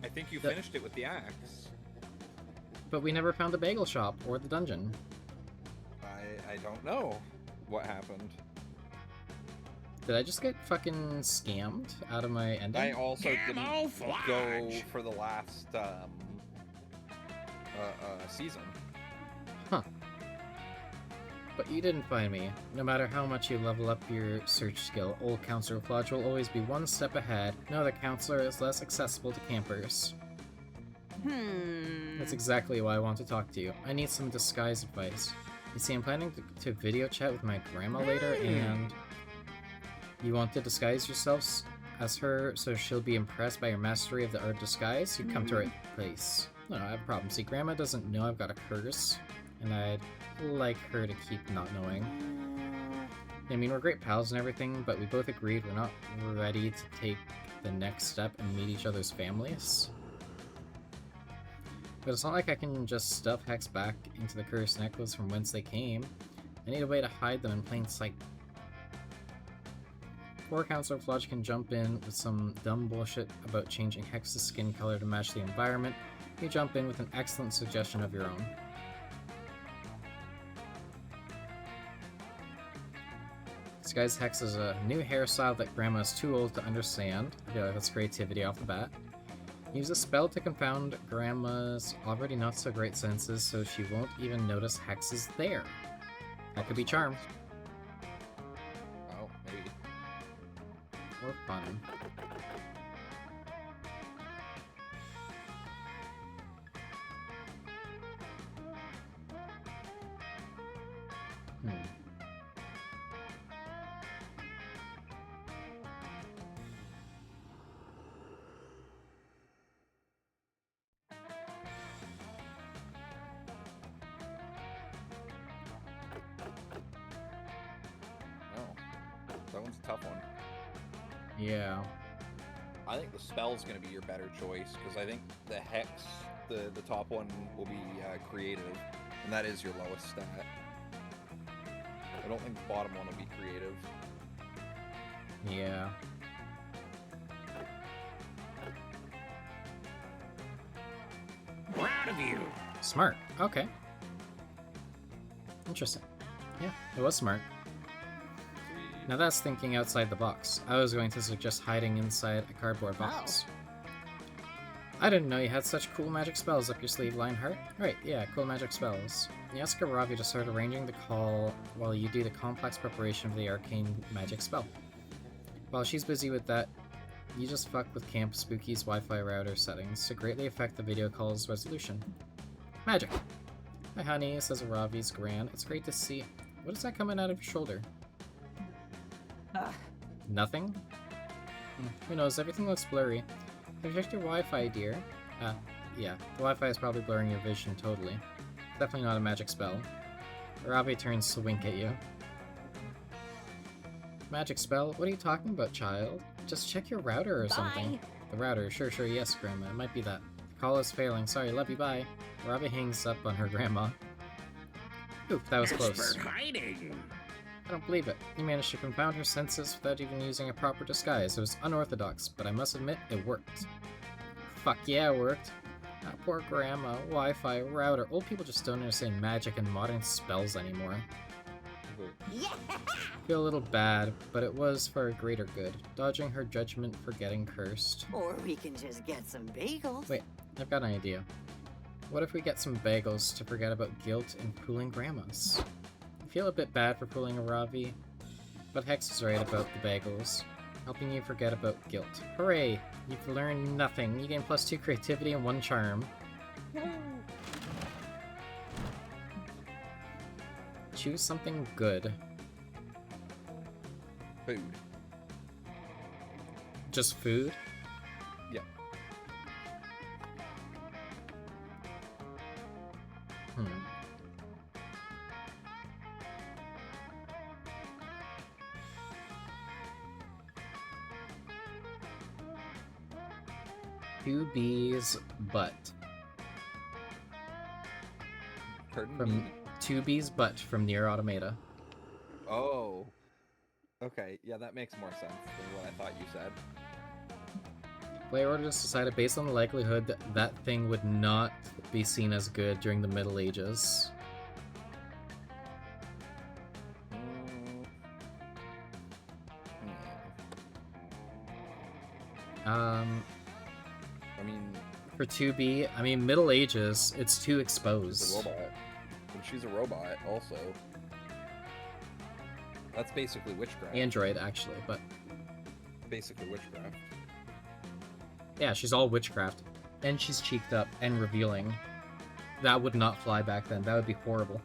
I think you finished it with the axe. But we never found the bagel shop or the dungeon. I don't know what happened. Did I just get fucking scammed out of my ending? I also didn't go for the last season. Huh. But you didn't find me. No matter how much you level up your search skill, old Counselor Flodge will always be one step ahead. No, the Counselor is less accessible to campers. That's exactly why I want to talk to you. I need some disguise advice. You see, I'm planning to video chat with my grandma later, and you want to disguise yourselves as her so she'll be impressed by your mastery of the art of disguise? You come to the right place. No, I have a problem. See, grandma doesn't know I've got a curse, and I'd like her to keep not knowing. I mean, we're great pals and everything, but we both agreed we're not ready to take the next step and meet each other's families. But it's not like I can just stuff Hex back into the cursed necklace from whence they came. I need a way to hide them in plain sight. Poor Counselor Flodge can jump in with some dumb bullshit about changing Hex's skin color to match the environment. You jump in with an excellent suggestion of your own. Disguise Hex is a new hairstyle that Grandma is too old to understand. I feel like that's creativity off the bat. Use a spell to confound Grandma's already not so great senses so she won't even notice Hex is there. That could be charm. Oh, maybe. Or fun. That one's a tough one. Yeah. I think the spell's going to be your better choice, because I think the Hex, the top one, will be creative, and that is your lowest stat. I don't think the bottom one will be creative. Yeah. Proud of you. Smart. Okay. Interesting. Yeah, it was smart. Now that's thinking outside the box. I was going to suggest hiding inside a cardboard box. I didn't know you had such cool magic spells up your sleeve, Lionheart. Right, yeah, cool magic spells. You ask Aravi to start arranging the call while you do the complex preparation of the arcane magic spell. While she's busy with that, you just fuck with Camp Spooky's Wi-Fi router settings to greatly affect the video call's resolution. Magic! Hi honey, says Aravi's grand. It's great to see. What is that coming out of your shoulder? Nothing? Who knows, everything looks blurry. Have you checked your Wi-Fi, dear? Yeah, the Wi-Fi is probably blurring your vision totally. Definitely not a magic spell. Aravi turns to wink at you. Magic spell? What are you talking about, child? Just check your router or something. The router, sure, yes, Grandma. It might be that. The call is failing. Sorry, love you, bye. Aravi hangs up on her grandma. Oof, that was close. Expert hiding. I don't believe it. You managed to confound her senses without even using a proper disguise. It was unorthodox, but I must admit, it worked. Fuck yeah, it worked. That poor grandma, Wi-Fi, router. Old people just don't understand magic and modern spells anymore. Yeah! I feel a little bad, but it was for a greater good. Dodging her judgment for getting cursed. Or we can just get some bagels. Wait, I've got an idea. What if we get some bagels to forget about guilt and fooling grandmas? I feel a bit bad for fooling Aravi, but Hex is right about the bagels. Helping you forget about guilt. Hooray! You've learned nothing. You gain +2 creativity and 1 charm. Choose something good. Food. Just food? Yeah. Two B's butt. From 2B's butt from Nier Automata. Oh. Okay, yeah, that makes more sense than what I thought you said. Player orders decided based on the likelihood that that thing would not be seen as good during the Middle Ages. I mean, for 2B, I mean, Middle Ages, it's too exposed. She's a robot. And she's a robot, also. That's basically witchcraft. Android, actually, but... Basically witchcraft. Yeah, she's all witchcraft. And she's cheeked up and revealing. That would not fly back then. That would be horrible.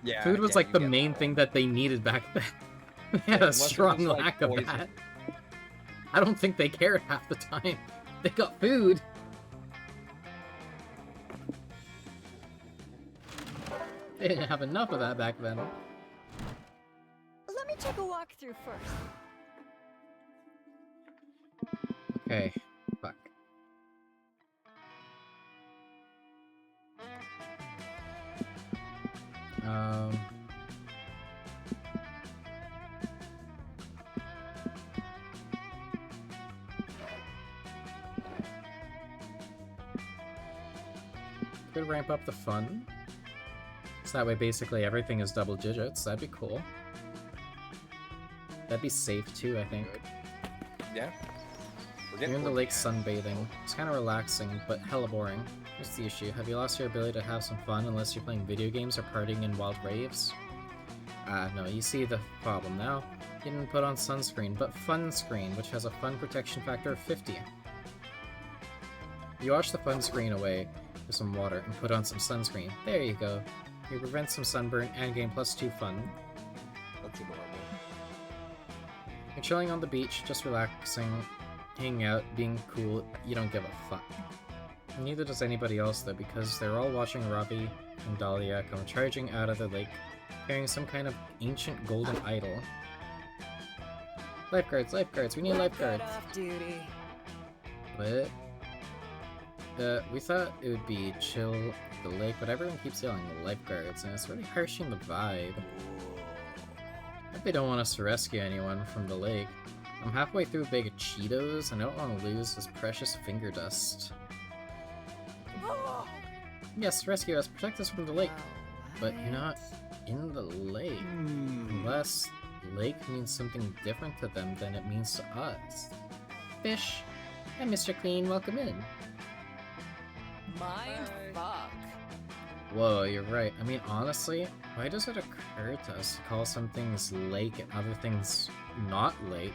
Yeah, Food was like the main thing that they needed back then. They had a strong lack of that. I don't think they cared half the time. They got food. They didn't have enough of that back then. Let me take a walkthrough first. Okay, fuck. Could ramp up the fun. So that way basically everything is double digits. That'd be cool. That'd be safe too, I think. Good. Yeah. You're in the lake sunbathing. It's kind of relaxing, but hella boring. Here's the issue. Have you lost your ability to have some fun unless you're playing video games or partying in wild raves? No, you see the problem now. You didn't put on sunscreen, but fun screen, which has a fun protection factor of 50. You wash the fun screen away with some water and put on some sunscreen. There you go. You prevent some sunburn and gain +2 fun. That's adorable. You're chilling on the beach, just relaxing, hanging out, being cool. You don't give a fuck. Neither does anybody else though, because they're all watching Ravi and Dahlia come charging out of the lake, carrying some kind of ancient golden idol. Lifeguards, lifeguards, we need lifeguards. Off duty. What? We thought it would be chill at the lake, but everyone keeps yelling lifeguards, and it's really harshing the vibe. I hope they don't want us to rescue anyone from the lake. I'm halfway through a bag of Cheetos, and I don't want to lose this precious finger dust. Yes, rescue us, protect us from the lake. But you're not in the lake. Unless lake means something different to them than it means to us. Fish. Hi, Mr. Clean, welcome in. Mind fuck. Whoa, you're right. I mean, honestly, why does it occur to us to call some things lake and other things not lake?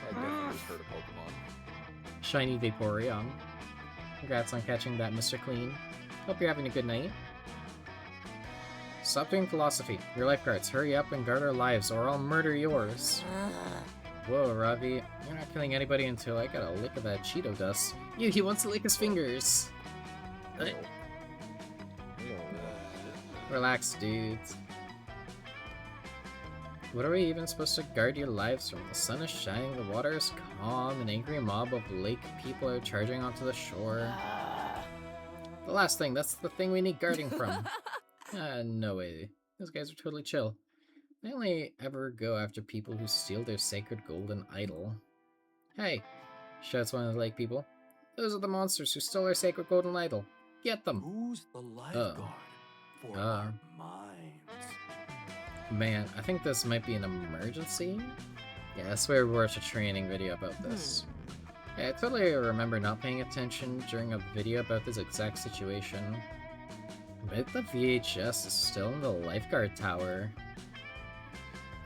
I definitely just heard a Pokemon. Shiny Vaporeon. Congrats on catching that, Mr. Clean. Hope you're having a good night. Stop doing philosophy. Your lifeguards, hurry up and guard our lives, or I'll murder yours. Whoa, Ravi, you're not killing anybody until I got a lick of that Cheeto dust. Ew, he wants to lick his fingers. Relax, dudes. What are we even supposed to guard your lives from? The sun is shining, the water is calm, an angry mob of lake people are charging onto the shore. The last thing, that's the thing we need guarding from. No way. Those guys are totally chill. They only ever go after people who steal their sacred golden idol. Hey, shouts one of the lake people. Those are the monsters who stole our sacred golden idol. Get them! Who's the lifeguard for our minds? Man, I think this might be an emergency? Yeah, I swear we watched a training video about this. Yeah, I totally remember not paying attention during a video about this exact situation. But the VHS is still in the lifeguard tower.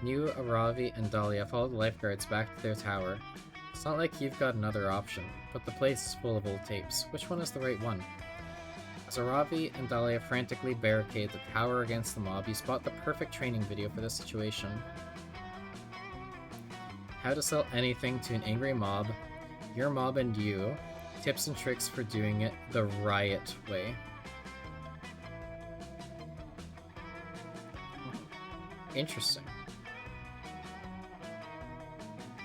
You, Aravi, and Dahlia follow the lifeguards back to their tower. It's not like you've got another option, but the place is full of old tapes. Which one is the right one? As Aravi and Dahlia frantically barricade the tower against the mob, you spot the perfect training video for this situation. How to sell anything to an angry mob, your mob and you, tips and tricks for doing it the riot way. Interesting.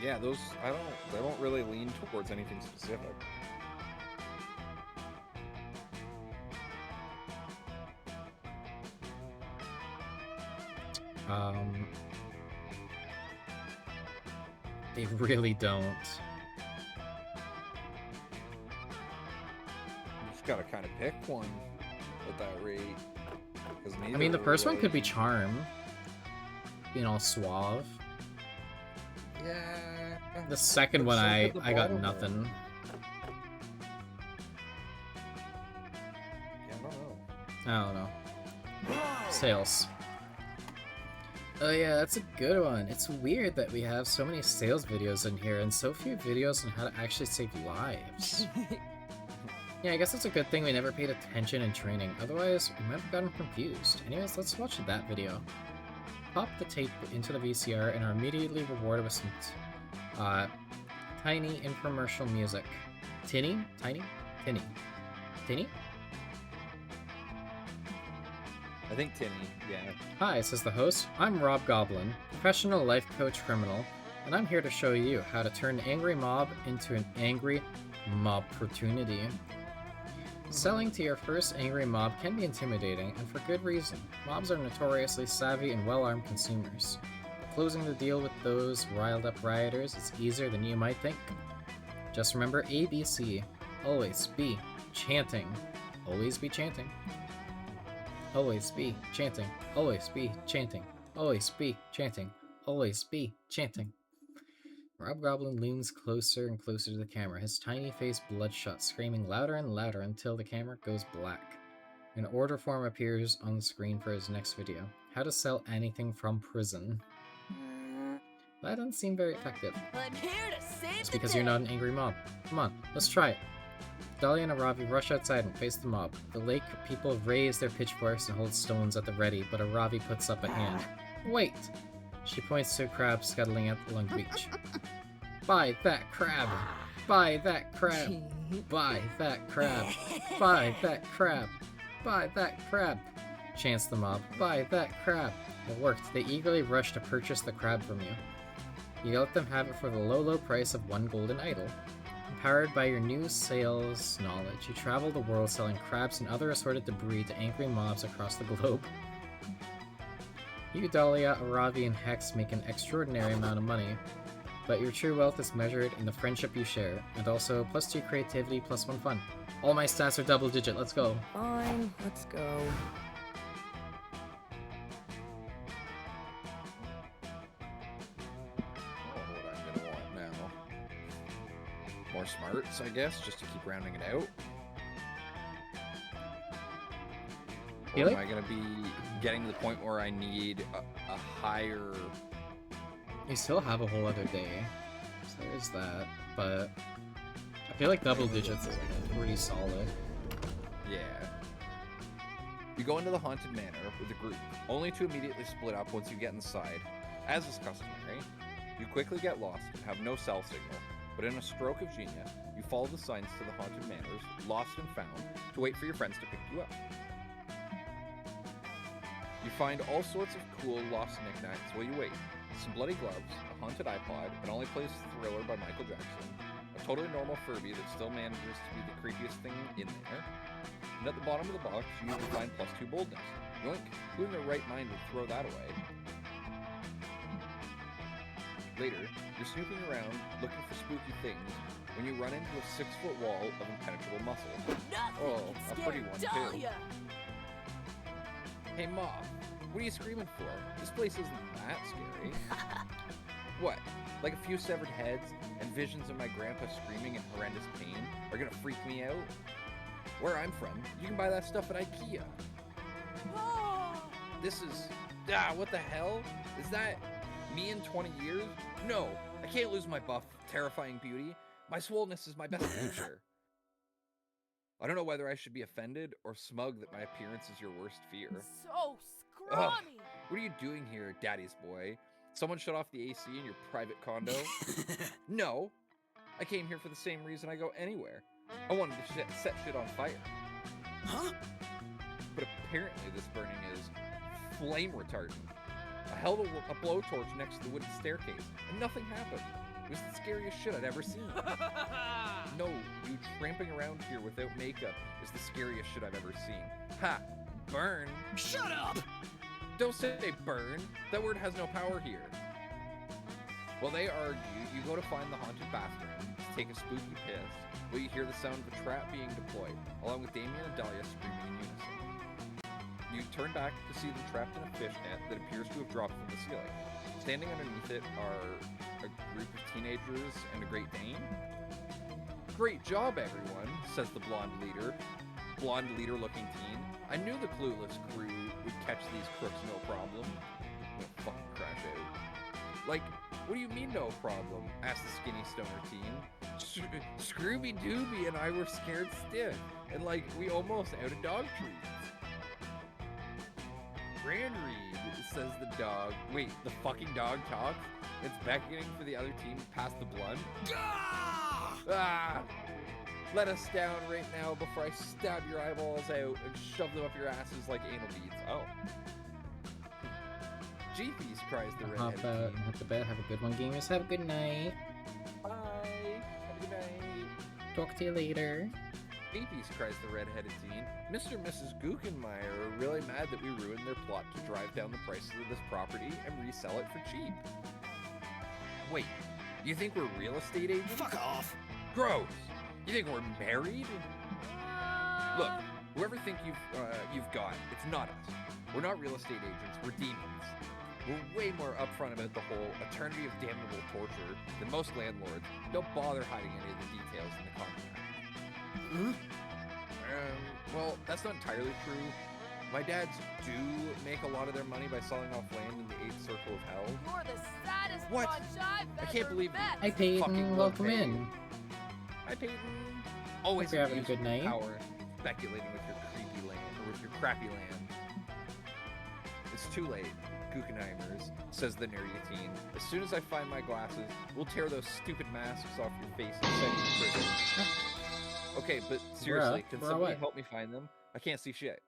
Yeah, those they don't really lean towards anything specific. They really don't. You just gotta kind of pick one at that rate. I mean, the first one could be Charm. Being all suave. Yeah. The second one, I got nothing. Yeah, I don't know. Sales. Oh yeah, that's a good one. It's weird that we have so many sales videos in here and so few videos on how to actually save lives. Yeah, I guess it's a good thing we never paid attention in training, otherwise we might have gotten confused. Anyways, let's watch that video. Pop the tape into the VCR and are immediately rewarded with some tiny infomercial music. Tinny? Tiny? Tinny. Tinny? I think Tinny, yeah. Hi, says the host. I'm Rob Goblin, professional life coach criminal, and I'm here to show you how to turn an angry mob into an angry mob-portunity. Selling to your first angry mob can be intimidating, and for good reason. Mobs are notoriously savvy and well-armed consumers. But closing the deal with those riled-up rioters is easier than you might think. Just remember ABC. Always be chanting. Always be chanting. Always be chanting. Always be chanting. Always be chanting. Always be chanting. Rob Goblin looms closer and closer to the camera, his tiny face bloodshot, screaming louder and louder until the camera goes black. An order form appears on the screen for his next video. How to sell anything from prison. That doesn't seem very effective. I'm here to save It's because you're not an angry mob. Come on, let's try it. Dahlia and Aravi rush outside and face the mob. The lake people raise their pitchforks and hold stones at the ready, but Aravi puts up a hand. Wait! She points to a crab scuttling along the beach. Buy that crab! Buy that crab! Buy that crab! Buy that crab! Buy that crab! Chants the mob. Buy that crab! It worked. They eagerly rush to purchase the crab from you. You let them have it for the low price of 1 golden idol. Empowered by your new sales knowledge, you travel the world selling crabs and other assorted debris to angry mobs across the globe. You, Dahlia, Aravi, and Hex make an extraordinary amount of money, but your true wealth is measured in the friendship you share, and also +2 creativity, +1 fun. All my stats are double digit, let's go. Fine, let's go. more smarts, I guess, just to keep rounding it out. Or am I going to be getting to the point where I need a higher... You still have a whole other day, so there's that, but I feel like double digits is like pretty solid. Yeah. You go into the haunted manor with a group, only to immediately split up once you get inside. As is customary, you quickly get lost and have no cell signal, but in a stroke of genius, you follow the signs to the haunted manors, lost and found, to wait for your friends to pick you up. You find all sorts of cool lost knickknacks while you wait. Some bloody gloves, a haunted iPod, an only plays Thriller by Michael Jackson, a totally normal Furby that still manages to be the creepiest thing in there, and at the bottom of the box you usually find +2 boldness. Yoink, who in their right mind would throw that away? Later, you're snooping around, looking for spooky things, when you run into a 6-foot wall of impenetrable muscle. Oh, a pretty one too. Hey Mom, what are you screaming for? This place isn't that scary. What? Like a few severed heads and visions of my grandpa screaming in horrendous pain are gonna freak me out? Where I'm from, you can buy that stuff at IKEA. This is... what the hell? Is that me in 20 years? No, I can't lose my buff, terrifying beauty. My swollenness is my best feature. I don't know whether I should be offended or smug that my appearance is your worst fear. So scrawny! What are you doing here, daddy's boy? Someone shut off the AC in your private condo? No, I came here for the same reason I go anywhere. I wanted to set shit on fire. Huh? But apparently this burning is flame retardant. I held a blowtorch next to the wooden staircase, and nothing happened. It was the scariest shit I'd ever seen. No, you tramping around here without makeup is the scariest shit I've ever seen. Ha! Burn! Shut up! Don't say burn! That word has no power here. While they argue, you go to find the haunted bathroom to take a spooky piss, while you hear the sound of a trap being deployed, along with Damien and Dahlia screaming in unison. You turn back to see them trapped in a fish net that appears to have dropped from the ceiling. Standing underneath it are a group of teenagers and a Great Dane. Great job, everyone, says the blonde leader-looking teen. I knew the clueless crew would catch these crooks no problem. We'll fucking crash out. Like, what do you mean no problem? Asked the skinny stoner teen. Scrooby Dooby and I were scared stiff, and like, we almost out of dog treats. Grand Reed, says the dog. Wait, the fucking dog talks? It's beckoning for the other team to pass the blunt? Ah! Let us down right now before I stab your eyeballs out and shove them up your asses like anal beads. Oh. Jeepies, cries the redheaded teen. Hop to bed, have a good one, gamers. Have a good night. Bye. Have a good night. Talk to you later. Jeepies, cries the redheaded teen. Mr. and Mrs. Guggenmeyer are really mad that we ruined their plot to drive down the prices of this property and resell it for cheap. Wait, you think we're real estate agents? Fuck off! Gross! You think we're married? Look, whoever think you've got, it's not us. We're not real estate agents, we're demons. We're way more upfront about the whole eternity of damnable torture than most landlords. Don't bother hiding any of the details in the contract. Well, that's not entirely true. My dads do make a lot of their money by selling off land in the 8th circle of hell. You're the saddest What? bunch I've I can't ever believe met. Hi Peyton, Fucking welcome Peyton. in. Hi, Peyton. Always Hope you're having a abusing good night. Power, speculating with your creepy land, or with your crappy land. It's too late, Guggenheimers, says the nerdy teen. As soon as I find my glasses, we'll tear those stupid masks off your face and send you to prison. Okay, but seriously, can somebody what? help me find them? I can't see shit.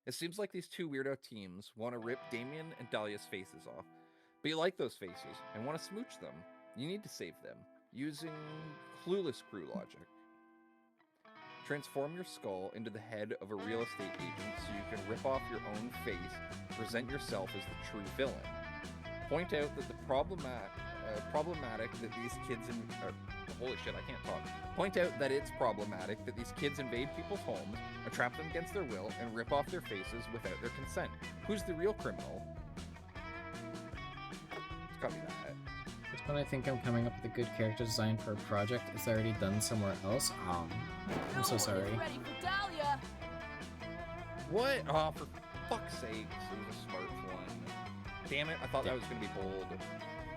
It seems like these two weirdo teams want to rip Damien and Dahlia's faces off, but you like those faces and want to smooch them. You need to save them, using clueless crew logic. Transform your skull into the head of a real estate agent so you can rip off your own face, present yourself as the true villain. Point out that the problematic that these kids holy shit, I can't talk. Point out that it's problematic that these kids invade people's homes, trap them against their will, and rip off their faces without their consent. Who's the real criminal? It's gotta be that. It's When I think I'm coming up with a good character design for a project, it's already done somewhere else. I'm so sorry. Ready for Dahlia. What? Oh, for fuck's sake. This is a smart one. Damn it, I thought that was gonna be bold.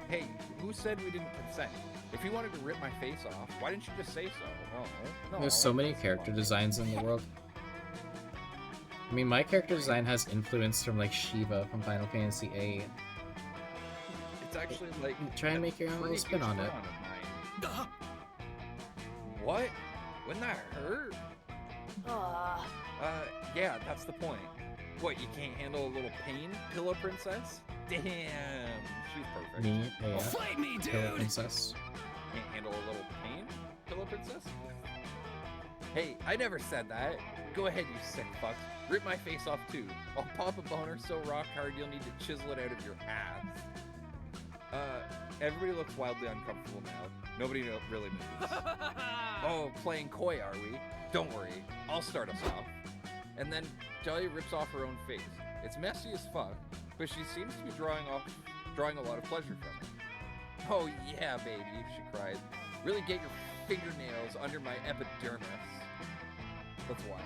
Hey, who said we didn't consent? If you wanted to rip my face off, why didn't you just say so? Oh, no, There's so many character designs in the world. I mean, my character design has influence from, like, Shiva from Final Fantasy VIII. It's actually like... Try and make your own little spin on it. What? Wouldn't that hurt? Yeah, that's the point. What, you can't handle a little pain, Pillow Princess? Damn, she's perfect. Me, yeah. Fight me, dude! Pillow Princess. Can't handle a little pain, Pillow Princess? Hey, I never said that. Go ahead, you sick fucks. Rip my face off too. I'll pop a boner so rock hard you'll need to chisel it out of your ass. Everybody looks wildly uncomfortable now. Nobody really moves. Oh, playing coy, are we? Don't worry, I'll start us off. And then Dahlia rips off her own face. It's messy as fuck, but she seems to be drawing a lot of pleasure from it. Oh yeah, baby, she cried. Really get your fingernails under my epidermis. That's wild.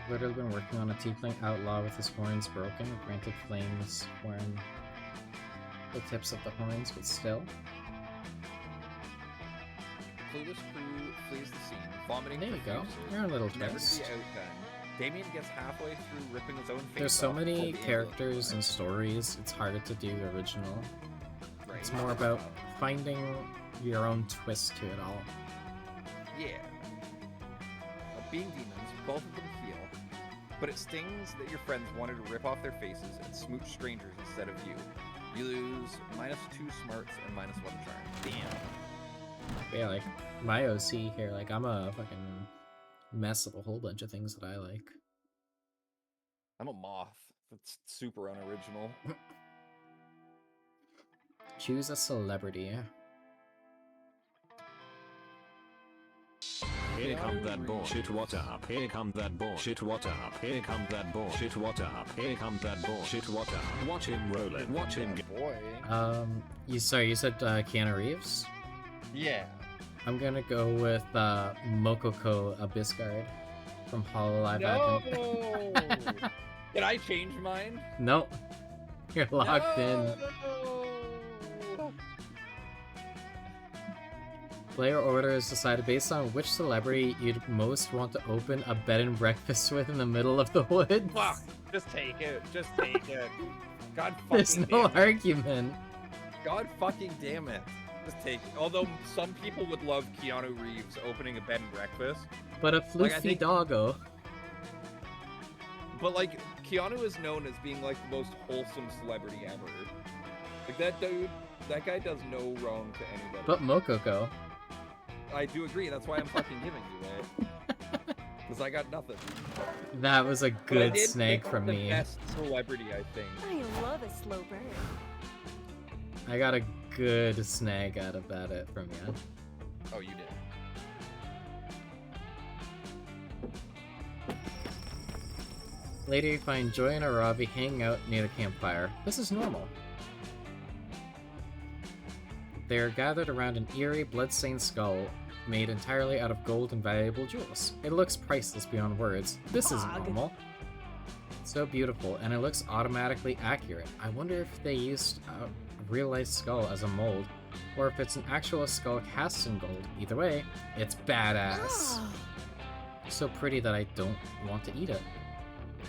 I've literally been working on a tiefling outlaw with his horns broken. Granted, flames form the tips of the horns, but still. Clueless crew flees the scene, vomiting. There you go. profusely. You're a little Never to twist. be outdone. Damien gets halfway through ripping his own face There's so off many before being characters able and to stories, it's harder to do original. Right. It's more about finding your own twist to it all. Yeah. Being demons, both of them heal, but it stings that your friends wanted to rip off their faces and smooch strangers instead of you. You lose -2 smarts and -1 charm. Damn. Yeah, like, my OC here, like, I'm a fucking mess of a whole bunch of things that I like. I'm a moth. That's super unoriginal. Choose a celebrity. Here come that bullshit, what up? Here come that bullshit, what up? Here come that bullshit, what up? Here come that bullshit, what up? Watch him roll it, watch him get. Boy. You said Keanu Reeves? Yeah. I'm gonna go with Mokoko Abyssguard from Hololive No! Did I change mine? Nope. You're locked in. No! Player order is decided based on which celebrity you'd most want to open a bed and breakfast with in the middle of the woods. Fuck! Just take it. Just take it. God fucking There's no damn it. argument. God fucking damn it. Just take it. Although some people would love Keanu Reeves opening a bed and breakfast. But a Like, I floofy think- doggo. But like, Keanu is known as being like the most wholesome celebrity ever. Like that dude, that guy does no wrong to anybody. But Mokoko. I do agree, that's why I'm fucking giving you it. Because I got nothing. That was a But I good did snake pick from the me. best celebrity, I think. I love a slow burn. I got a good snag out of that from you. Oh, you did. Later you find Joy and Aravi hanging out near the campfire. This is normal. They are gathered around an eerie, blood-stained skull made entirely out of gold and valuable jewels. It looks priceless beyond words. This isn't normal. It's so beautiful, and it looks automatically accurate. I wonder if they used a real-life skull as a mold, or if it's an actual skull cast in gold. Either way, it's badass. So pretty that I don't want to eat it.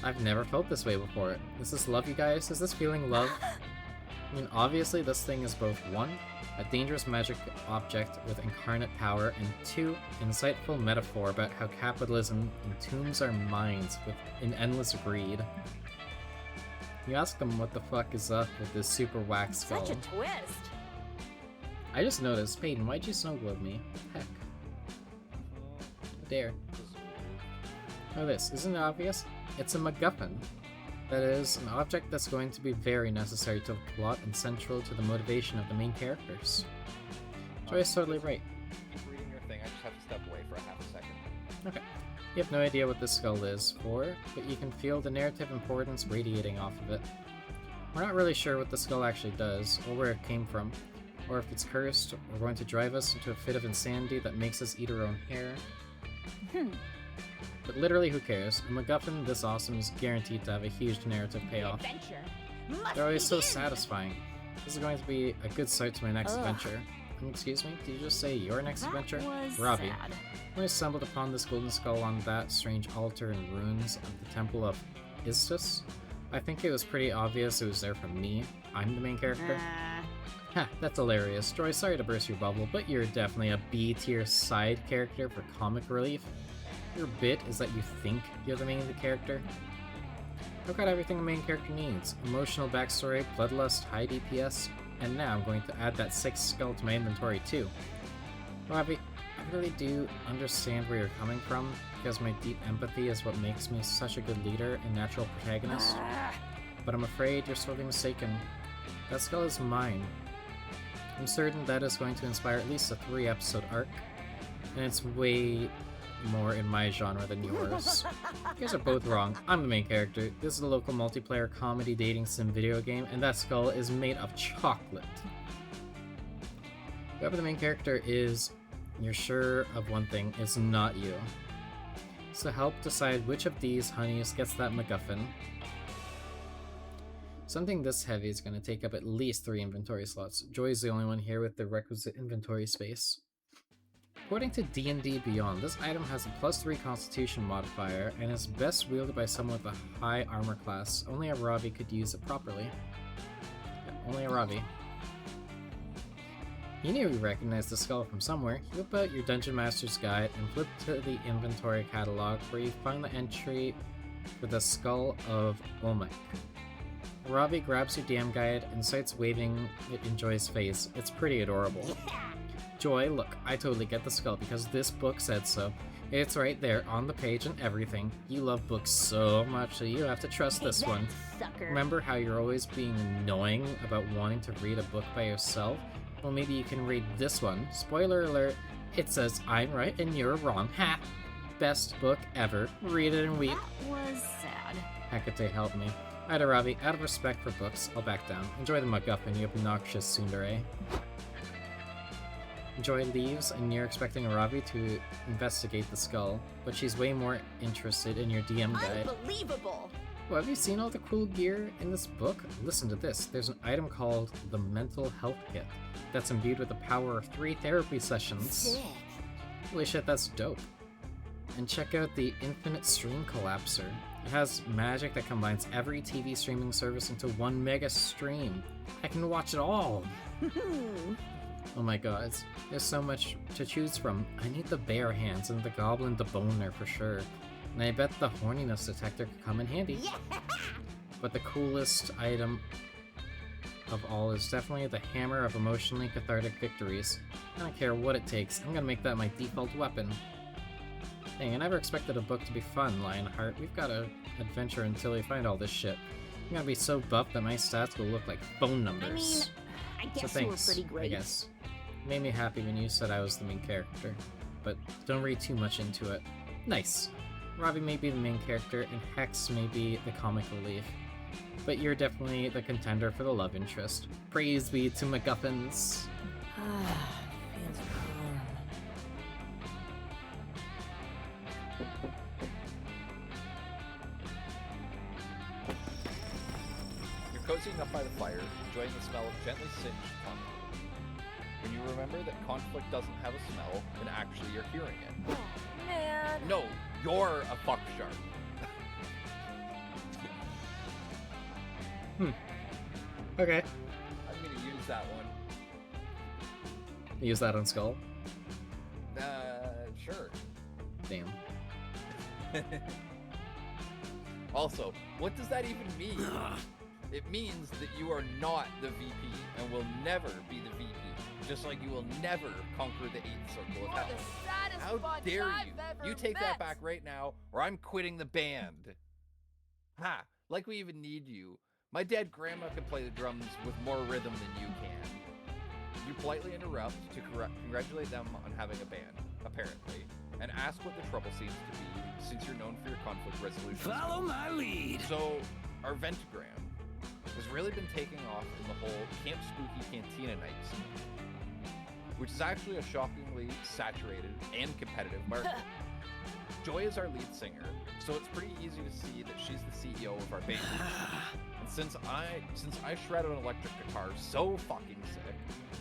I've never felt this way before. Is this love, you guys? Is this feeling love? I mean, obviously this thing is both 1, a dangerous magic object with incarnate power, and 2, insightful metaphor about how capitalism entombs our minds with an endless greed. You ask them what the fuck is up with this super wax skull. Such a twist. I just noticed, Peyton, why'd you snow globe me? Heck. How dare. Oh, this, isn't it obvious? It's a MacGuffin. That is, an object that's going to be very necessary to the plot and central to the motivation of the main characters. Joy's totally right. Keep reading your thing, I just have to step away for a half a second. Okay. You have no idea what this skull is for, but you can feel the narrative importance radiating off of it. We're not really sure what the skull actually does, or where it came from, or if it's cursed, or going to drive us into a fit of insanity that makes us eat our own hair. But literally, who cares? A MacGuffin this awesome is guaranteed to have a huge narrative payoff. They're always so satisfying. This is going to be a good start to my next adventure. Excuse me, did you just say your next adventure? Ravi. When I stumbled upon this golden skull on that strange altar in ruins of the Temple of Istus, I think it was pretty obvious it was there for me. I'm the main character. Ha, that's hilarious. Joy, sorry to burst your bubble, but you're definitely a B-tier side character for comic relief. Your bit is that you think you're the main character. I've got everything a main character needs. Emotional backstory, bloodlust, high DPS, and now I'm going to add that 6th skull to my inventory too. Ravi, I really do understand where you're coming from, because my deep empathy is what makes me such a good leader and natural protagonist. But I'm afraid you're sorely mistaken. That skull is mine. I'm certain that is going to inspire at least a 3-episode arc, and it's way more in my genre than yours. You guys are both wrong. I'm the main character. This is a local multiplayer comedy dating sim video game, and that skull is made of chocolate. Whoever the main character is, you're sure of one thing, it's not you. So help decide which of these honeys gets that MacGuffin. Something this heavy is going to take up at least 3 inventory slots. Joy's the only one here with the requisite inventory space. According to D&D Beyond, this item has a +3 constitution modifier and is best wielded by someone with a high armor class. Only a Ravi could use it properly. Yeah, only a Ravi. You knew you recognized the skull from somewhere. You whip out your Dungeon Master's Guide and flip to the inventory catalog where you find the entry for the Skull of Olmec. Ravi grabs your DM guide and starts waving it in Joy's face. It's pretty adorable. Joy, look, I totally get the skull because this book said so. It's right there on the page and everything. You love books so much, so you have to trust this one. Sucker. Remember how you're always being annoying about wanting to read a book by yourself? Well, maybe you can read this one. Spoiler alert, it says I'm right and you're wrong. Ha! Best book ever. Read it and weep. That was sad. Hecate, help me. Alright, Ravi, out of respect for books, I'll back down. Enjoy the MacGuffin, you obnoxious tsundere. Joy leaves, and you're expecting Ravi to investigate the skull, but she's way more interested in your DM guide. Unbelievable! Well, have you seen all the cool gear in this book? Listen to this. There's an item called the Mental Health Kit that's imbued with the power of 3 therapy sessions. Sick. Holy shit, that's dope. And check out the Infinite Stream Collapser. It has magic that combines every TV streaming service into one mega stream. I can watch it all! Oh my god, there's so much to choose from. I need the bare hands and the goblin deboner for sure. And I bet the horniness detector could come in handy. Yeah. But the coolest item of all is definitely the Hammer of Emotionally Cathartic Victories. I don't care what it takes, I'm gonna make that my default weapon. Dang, I never expected a book to be fun, Lionheart. We've got to adventure until we find all this shit. I'm gonna be so buff that my stats will look like phone numbers. I guess so you were thanks, pretty great. I guess. It made me happy when you said I was the main character, but don't read too much into it. Nice. Ravi may be the main character, and Hex may be the comic relief, but you're definitely the contender for the love interest. Praise be to MacGuffins. Feels warm. You're cozying up by the fire, enjoying the smell of gently singed conflict. When you remember that conflict doesn't have a smell, then actually you're hearing it. Oh, man. No, you're a fuck shark. Okay. I'm gonna use that one. Use that on Skull? Sure. Damn. Also, what does that even mean? It means that you are not the VP and will never be the VP, just like you will never conquer the 8th circle of hell. How dare you? You take that back right now, or I'm quitting the band. Ha! Like we even need you. My dead grandma can play the drums with more rhythm than you can. You politely interrupt to congratulate them on having a band, apparently, and ask what the trouble seems to be, since you're known for your conflict resolution. Follow my lead. So, our Ventagram. has really been taking off in the whole Camp Spooky Cantina night scene, which is actually a shockingly saturated and competitive market. Joy is our lead singer, so it's pretty easy to see that she's the CEO of our band. And since I shred an electric guitar so fucking sick,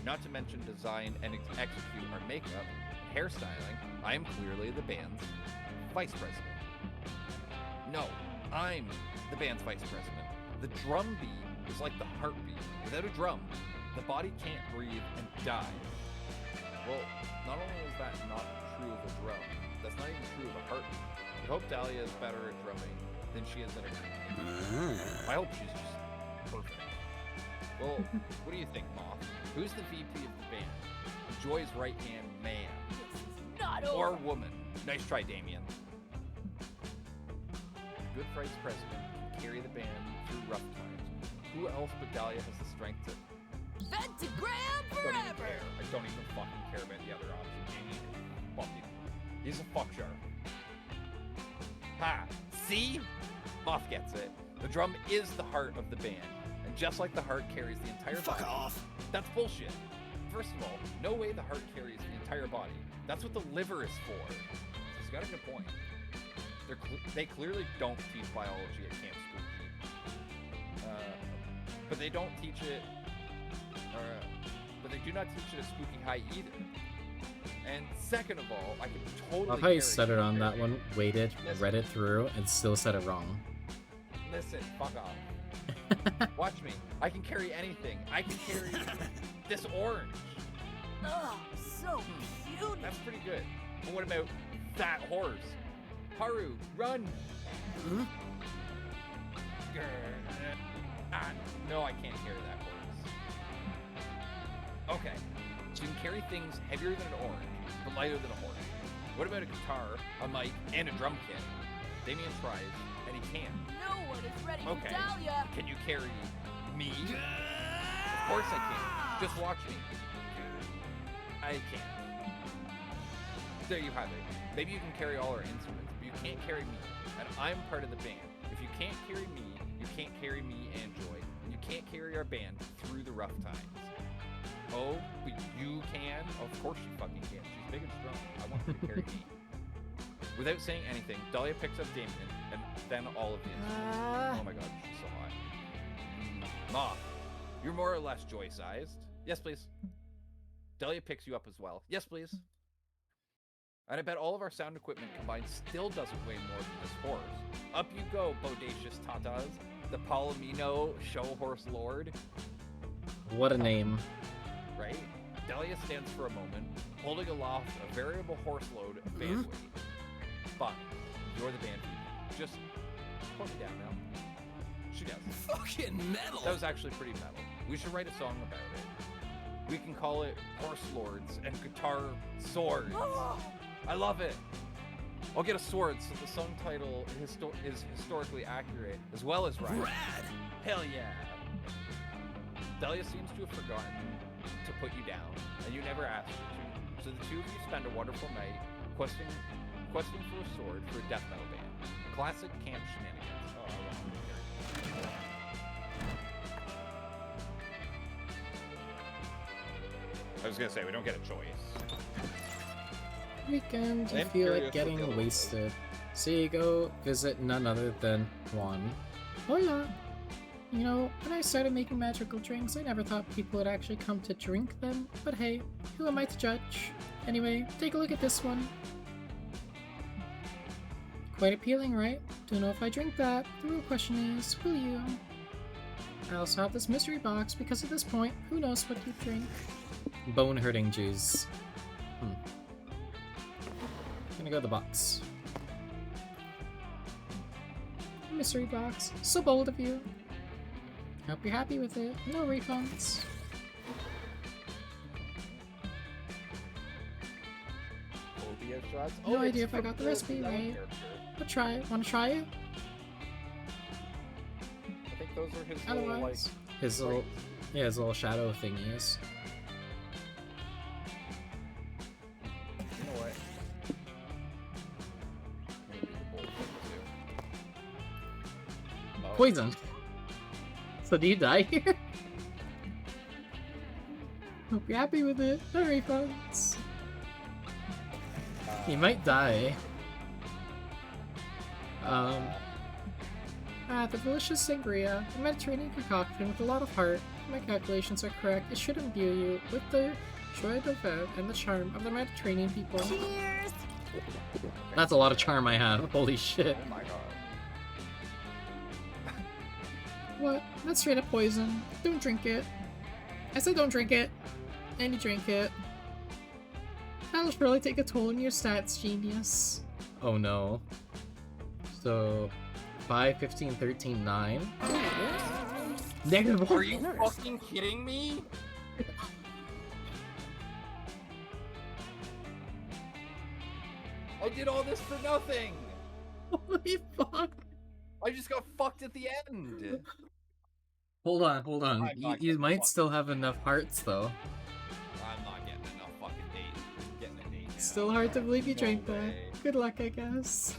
not to mention design and execute our makeup and hairstyling, I am clearly the band's vice president. No, I'm the band's vice president. The drum beat is like the heartbeat. Without a drum, the body can't breathe and die. Well, not only is that not true of a drum, that's not even true of a heartbeat. I hope Dahlia is better at drumming than she is at a I hope she's just perfect. Well, what do you think, Moth? Who's the VP of the band? Joy's right-hand man. Not or over. woman. Nice try, Damien. Good vice president can carry the band through rough times. Who else but Dahlia has the strength to... Pentagram I don't even forever! care. I don't even fucking care about the other option. Damien is fucking... He's a fuck shark. Ha! See? Moth gets it. The drum is the heart of the band. And just like the heart carries the entire body... Fuck off! That's bullshit. First of all, no way the heart carries the entire body. That's what the liver is for. He's got a good point. They clearly don't teach biology at Camp Spooky. But they don't teach it... but they do not teach it at Spooky High either. And second of all, I can totally... Love how you said it on that one, waited, read it through, and still said it wrong. Listen, fuck off. Watch me. I can carry anything. I can carry this orange. Oh, so cute. That's pretty good. But what about that horse? Haru, run! Hmm? No, I can't carry that horse. Okay, so you can carry things heavier than an orange, but lighter than a horse. What about a guitar, a mic, and a drum kit? Damien tries, and he can. No one is ready Okay, for Dahlia. can you carry me? Of course I can. Just watch me. I can. There you have it. Maybe you can carry all our instruments, but you can't carry me. And I'm part of the band. If you can't carry me, you can't carry me and Joy. And you can't carry our band through the rough times. Oh, but you can? Of course she fucking can. She's big and strong. I want her to carry me. Without saying anything, Dahlia picks up Damien, and then all of the instruments. Oh my god, she's so hot. Moth, you're more or less Joy-sized. Yes, please. Dahlia picks you up as well. Yes, please. And I bet all of our sound equipment combined still doesn't weigh more than this horse. Up you go, bodacious tatas, the Palomino show horse lord. What a name. Right? Dahlia stands for a moment, holding aloft a variable horse load of band weight. Fine, you're the band leader. Just put me down now. She does. Fucking metal! That was actually pretty metal. We should write a song about it. We can call it Horse Lords and Guitar Swords. I love it. I'll get a sword so the song title is historically accurate as well as right. Rad! Hell yeah. Dahlia seems to have forgotten to put you down, and you never asked her to. So the two of you spend a wonderful night questing for a sword for a death metal band. Classic camp shenanigans. Oh, I want to hear. I was gonna say, we don't get a choice. Weekend, you I'm feel curious like getting what the- wasted. So you go visit none other than Juan. Hola! You know, when I started making magical drinks, I never thought people would actually come to drink them. But hey, who am I to judge? Anyway, take a look at this one. Quite appealing, right? Don't know if I drink that. The real question is, will you? I also have this mystery box because at this point, who knows what you drink? Bone-hurting juice. Gonna go to the box. Mystery box. So bold of you. Hope you're happy with it. No refunds. Phobia shots? No it's idea if I from got the the recipe Zelda right. character. But try it. Wanna try it? I think those are his little, like... Otherwise, his little, yeah, his little shadow thingies. You know what? I'm gonna do the bold thing, too. Oh. Poison. So do you die here? Hope you're happy with it. No refunds. You might die. The delicious sangria, a Mediterranean concoction with a lot of heart. If my calculations are correct, it should imbue you with the joie de vivre and the charm of the Mediterranean people. Cheers! That's a lot of charm I have. Holy shit. Oh my god. What? That's straight up poison. Don't drink it. I said don't drink it. And you drink it. That'll surely take a toll on your stats, genius. Oh no. So, 5, 15, 13, 9. Negative 1. Are you fucking kidding me? I did all this for nothing! Holy fuck. I just got fucked at the end! Hold on, hold on. I'm not You getting might fucked. still have enough hearts, though. I'm not getting enough fucking date. I'm getting a date now. Still hard to believe you No drank that. way. Good luck, I guess.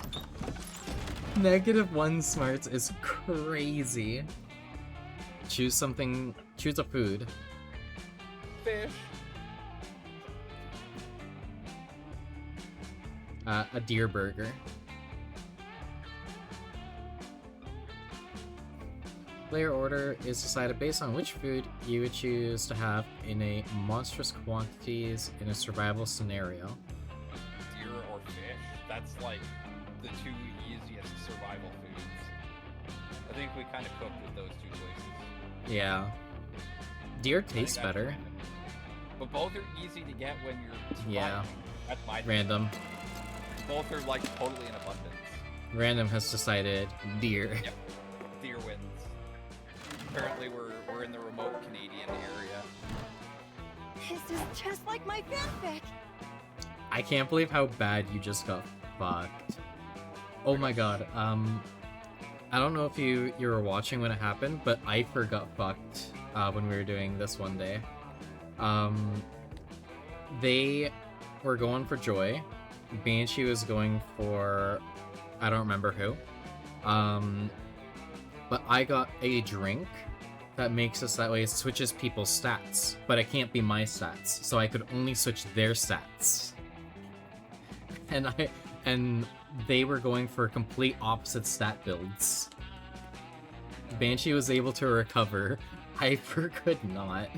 -1 smarts is crazy. Choose something. Choose a food. Fish. A deer burger. Player order is decided based on which food you would choose to have in a monstrous quantities in a survival scenario. Deer or fish. That's like the two easiest survival foods. I think we kind of cooked with those two choices. Yeah. Deer I think tastes that's better. random. But both are easy to get when you're surviving. Yeah. That's my thing. Random. Both are like totally in abundance. Random has decided deer. Yep. Deer wins. Apparently we're in the remote Canadian area. This is just like my fanfic. I can't believe how bad you just got fucked. Oh my god. I don't know if you were watching when it happened, but I got fucked when we were doing this one day. They were going for Joy. Banshee was going for I don't remember who. But I got a drink that makes us that way. It switches people's stats, but it can't be my stats, so I could only switch their stats. And they were going for complete opposite stat builds. Banshee was able to recover. Hyper could not.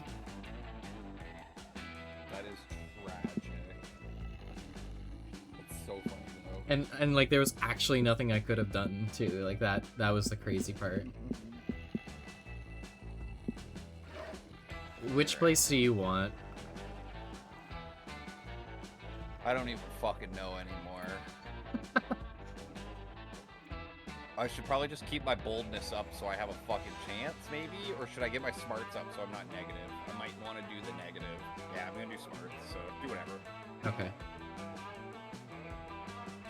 That is tragic. It's so funny though. And like there was actually nothing I could have done too. Like that was the crazy part. Which place do you want? I don't even fucking know anymore. I should probably just keep my boldness up so I have a fucking chance, maybe? Or should I get my smarts up so I'm not negative? I might want to do the negative. Yeah, I'm gonna do smarts, so do whatever. Okay.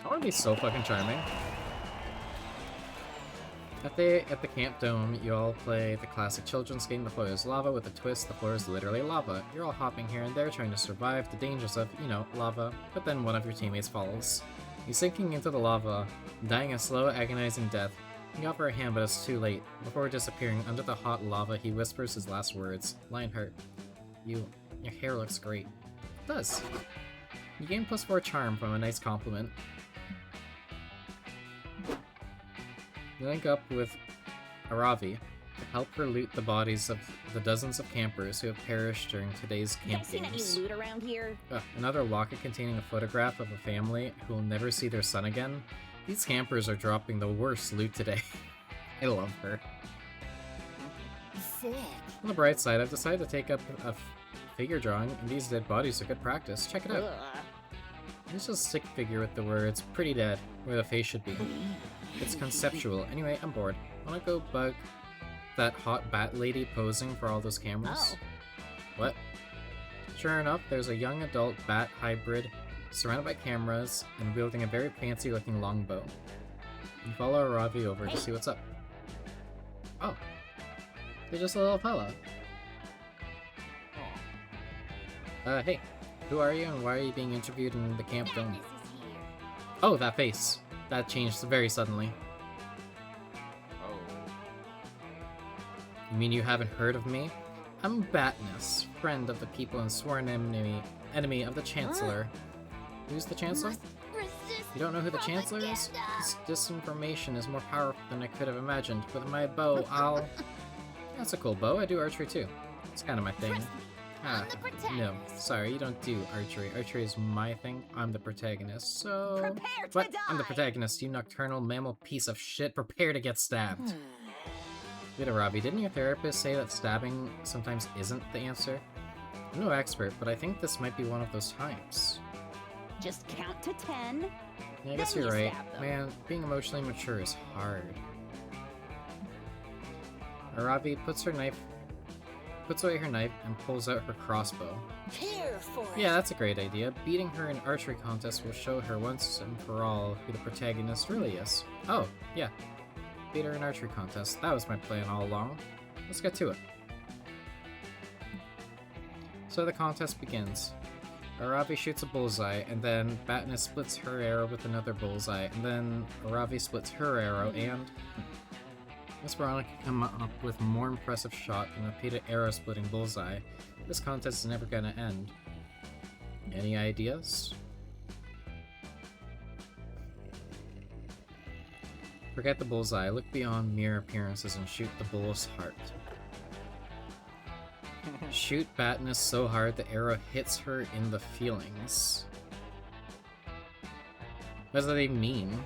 I want to be so fucking charming. At the camp dome, you all play the classic children's game. The floor is lava with a twist. The floor is literally lava. You're all hopping here and there trying to survive the dangers of, lava. But then one of your teammates falls. He's sinking into the lava, dying a slow, agonizing death. You offer a hand, but it's too late. Before disappearing under the hot lava, he whispers his last words. Lionheart, your hair looks great. It does. You gain +4 charm from a nice compliment. You link up with Aravi to help her loot the bodies of the dozens of campers who have perished during today's camp Seen any games. loot around here? Another locket containing a photograph of a family who will never see their son again. These campers are dropping the worst loot today. I love her. Sick. On the bright side, I've decided to take up a figure drawing, and these dead bodies are good practice. Check it out. Ugh. It's just a stick figure with the words, pretty dead, where the face should be. It's conceptual. Anyway, I'm bored. Wanna go bug that hot bat lady posing for all those cameras? Oh. What? Sure enough, there's a young adult bat hybrid surrounded by cameras and wielding a very fancy looking longbow. You follow Ravi over to see what's up. Oh. You're just a little fella. Hey. Who are you and why are you being interviewed in the camp dome? Oh, that face. That changed very suddenly. Oh. You mean you haven't heard of me? I'm Batnus, friend of the people and sworn enemy of the Chancellor. Who's the Chancellor? You don't know who the Chancellor is? This disinformation is more powerful than I could have imagined. With my bow, I'll... That's a cool bow. I do archery too. It's kind of my thing. No. Sorry, you don't do archery. Archery is my thing. I'm the protagonist, so... Prepare to What? die! I'm the protagonist, you nocturnal mammal piece of shit. Prepare to get stabbed. Wait, Robbie, didn't your therapist say that stabbing sometimes isn't the answer? I'm no expert, but I think this might be one of those times. Just count to 10. Yeah, I guess then you're you right. stab them. Man, being emotionally mature is hard. Aravi puts away her knife and pulls out her crossbow. Here for it. Yeah, that's a great idea. Beating her in archery contest will show her once and for all who the protagonist really is. Oh, yeah. Beat her in archery contest. That was my plan all along. Let's get to it. So the contest begins. Aravi shoots a bullseye, and then Batnus splits her arrow with another bullseye, and then Aravi splits her arrow, and... Miss Veronica come up with a more impressive shot than a repeated arrow-splitting bullseye. This contest is never gonna end. Any ideas? Forget the bullseye, look beyond mere appearances and shoot the bull's heart. Shoot Batnus so hard the arrow hits her in the feelings. What does that even mean?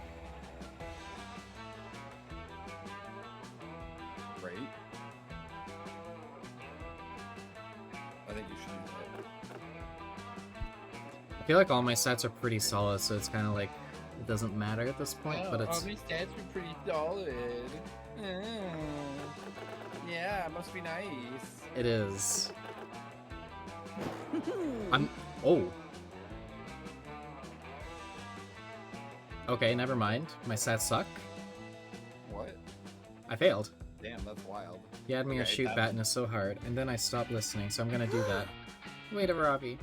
Right? I think you should do that. I feel like all my stats are pretty solid, so it's kind of like it doesn't matter at this point, but it's... All these stats are pretty solid. Yeah, it must be nice. It is. Oh. Okay, never mind. My stats suck. What? I failed. Damn, that's wild. He had me Okay, shoot Batnus so hard, and then I stopped listening, so I'm gonna do that. Wait, Aravi.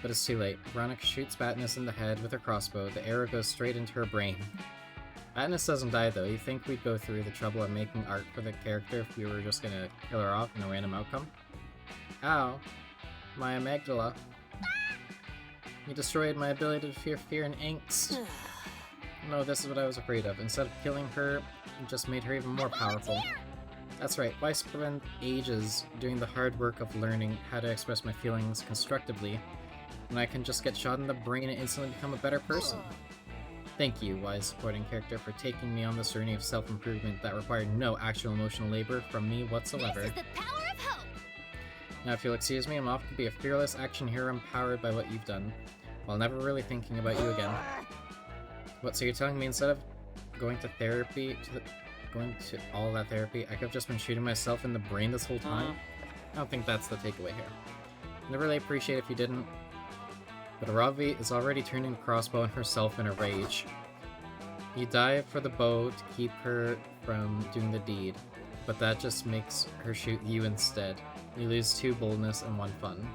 But it's too late. Veronica shoots Batnus in the head with her crossbow. The arrow goes straight into her brain. Batnus doesn't die though. You think we'd go through the trouble of making art for the character if we were just gonna kill her off in a random outcome? Ow. My amygdala. You destroyed my ability to fear fear and angst. No, this is what I was afraid of. Instead of killing her, you just made her even more powerful. That's right. Why spend ages doing the hard work of learning how to express my feelings constructively when I can just get shot in the brain and instantly become a better person? Thank you, wise supporting character, for taking me on this journey of self-improvement that required no actual emotional labor from me whatsoever. This is the power of hope. Now, if you'll excuse me, I'm off to be a fearless action hero empowered by what you've done, while never really thinking about you again. What, so you're telling me instead of going to therapy, going to all that therapy, I could have just been shooting myself in the brain this whole time? I don't think that's the takeaway here. I'd really appreciate it if you didn't. But Aravi is already turning the crossbow on herself in a rage. You dive for the bow to keep her from doing the deed, but that just makes her shoot you instead. You lose 2 boldness and 1 fun.